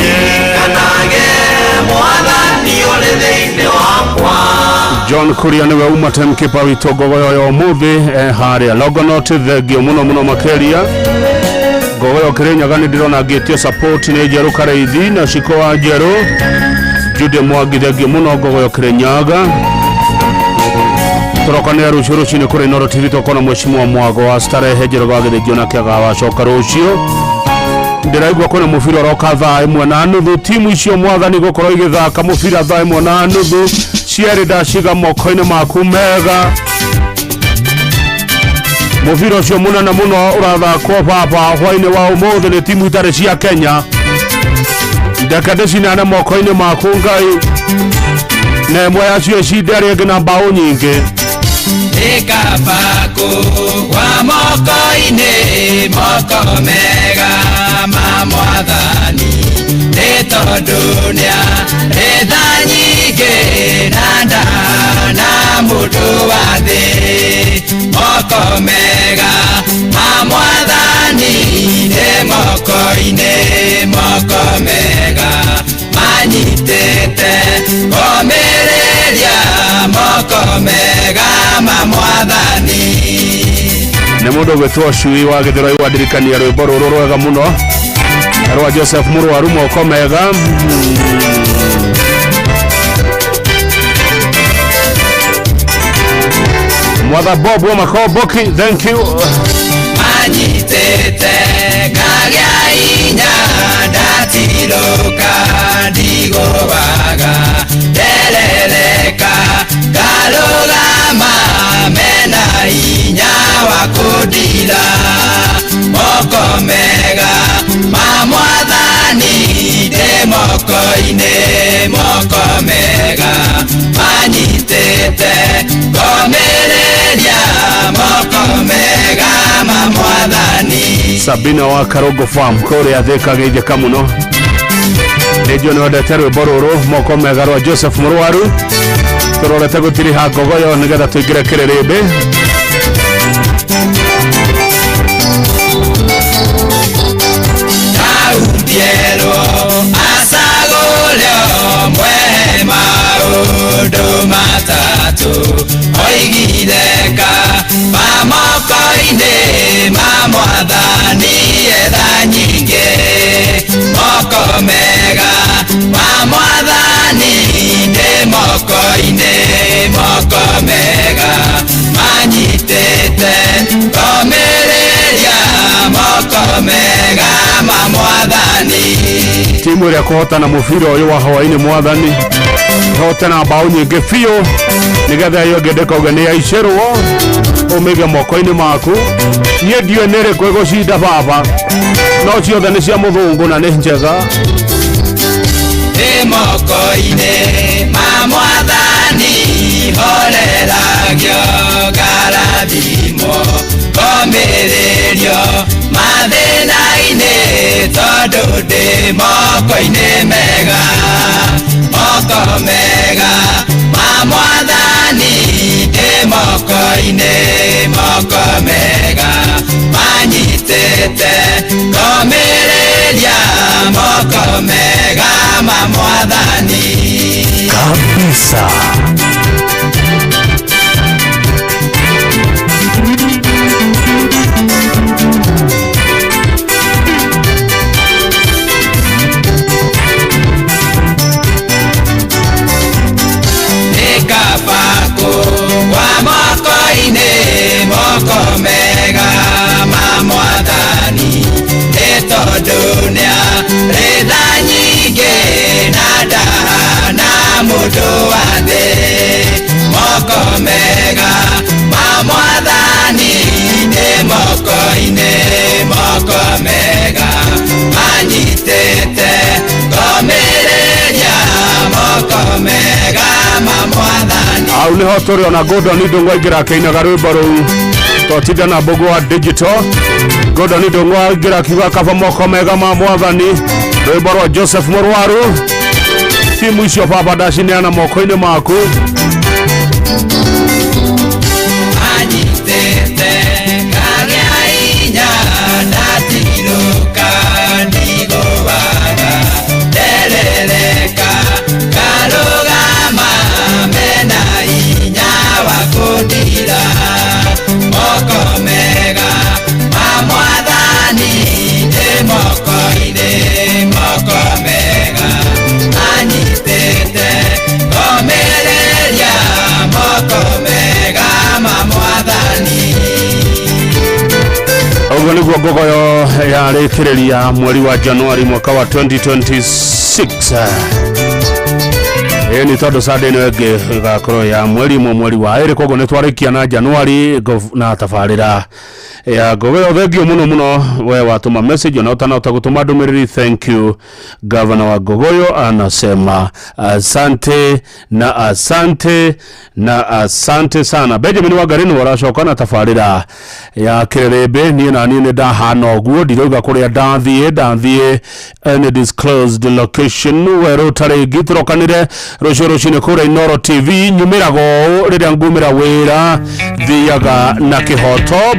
irikanage Mwathani ũrĩ thĩinĩ wakwa. John Kuria niwe umate mkipa wito Gogoyo ya umuthi haria Logonot thegio muno makeria Gogoyo Kirinyaga ndirona ngĩtio support ni Njeru Kareithi na Shiko wa Njeru Jude Mwangi thegio muno Gogoyo Kirinyaga turokane ruciruci-inĩ kũrĩ Inooro TV tũkona Mheshimiwa Mwago wa Starehe Njoroge agĩthĩnjio na kĩaga wacoka rũciũ ndĩraigua kwĩna mũbira ũroka thaa 1:30 timu icio Mwathani gũkorwo igĩthaka mũbira thaa 1:30 cierĩ ndaciga moko-inĩ maku mega mũbira ũcio mũnene mũno ũrathakwo papa hwaĩ-inĩ wa ũmũthĩ nĩ timu itarĩ cia Kenya ndeke ndĩcinane moko-inĩ maku Ngai na ĩmwe yacio ĩcinde rĩngĩ na mbaũ nyingĩ Ikapako kwa moko mega ma Mwathani nĩtondunia ethanyige na mũndũ wa thĩ moko mega ma Mwathani nĩ moko mega manyitĩte komereria moko mega ma Mwathani nĩ mũndũ gwĩtwo Cui wa Gĩthũrai wandirikania rwĩmbo rũrũ rwega mũno rwa Joseph Mũrwaru moko mega Mwatha Bob wa Makoboki thank you manyitĩte ngagĩa inya ndatiroka ndigũbaga nderereka ngarũgama mena hinya wa kũndira moko mega ma Mwathani ndĩ moko-inĩ moko mega manyitĩte komereria moko mega ma Mwathani. Sabina wa Karogo Farm kũrĩa Thĩka Gĩithĩka mũno nĩnjũĩ nĩwendete rwĩmbo rũrũ moko mega rwa Joseph Mũrwaru tũrorete gũtiriha Gogoyo nĩgetha tũingĩre kĩrĩrĩmbĩ Kaudiero asagoleo mwe maũndũ matatũ oigitheka moko-inĩ ma Mwathani etha nyingĩ moko mega ma Mwathani nĩ moko-inĩ moko mega manyitĩte komĩrĩria moko mega ma Mwathani. Timu ĩrĩa kũhotana mũbira ũyũ wa hwaĩ-inĩ Mwathani hotana bao nyingĩ biũ nĩgetha iyo ngende kauga nĩ aicerwo ũmĩige moko-inĩ maku. Niĩ ndiũĩ nĩ ĩrĩkũ ĩgũcinda baba, no ciothe nĩ cia mũthũngũ na nĩ njega. Nĩ moko-inĩ ma Mwathani horeragio ngarathimo komĩrĩrio mathĩna-inĩ tondũ ndĩ moko-inĩ mega moko mega ma Mwathani ndĩ moko-inĩ moko mega manyitĩte komĩrĩria moko mega ma Mwathani kabisa. moko mega ma Mwathani etodunia rĩtha nyingĩ na ndaha na mũndũ wa thĩ. Moko mega ma Mwathani nĩ moko-inĩ moko mega manyitĩte komĩrĩria moko mega ma Mwathani. Au nĩho tũrĩ ona Gordon Ndung'u aingĩra akĩinaga rwĩmbo rũu twatinda na Mbogo wa Digital. Gordon Ndung'u aingĩra akiuga kaba moko mega ma Mwathani, rwĩmbo rwa Joseph Mũrwaru. Timu icio baba ndacineana moko-inĩ maku. Anyitĩte kagĩa inya ndatirũka ndigũaga nderereka karũgama mena inya wa kũndira. Moko mega ma Mwathani nĩ moko-inĩ moko mega anyitĩte komĩrĩria moko mega ma Mwathani. Ũguo nĩguo Ngogoyo yarĩkĩrĩria mweri wa Januari mwaka wa 2026. Ni tondũ Sunday ĩno ĩngĩ ĩgakorwo ya mweri wa ĩrĩ, koguo nĩ twarĩkia na Januari na tabarĩra ya Ngogoyo. Thengio mũno we watũma message na utanahota gũtũma ndũmĩrĩri. Thank you Governor wa Ngogoyo anasema asante na asante na asante sana. Benjamin Wangari waracoka na tabarĩra ya kĩrĩrĩmbĩ. Niĩ na niĩ nĩ ndahana ũguo, ndirauga kũrĩa ndathiĩ and disclosed location werũ tarĩngĩ tũrokanire rũciũ kũrĩa Inoro TV. Nyumĩraga ũũ rĩrĩa ngumĩra wĩra thiaga na kĩhoto.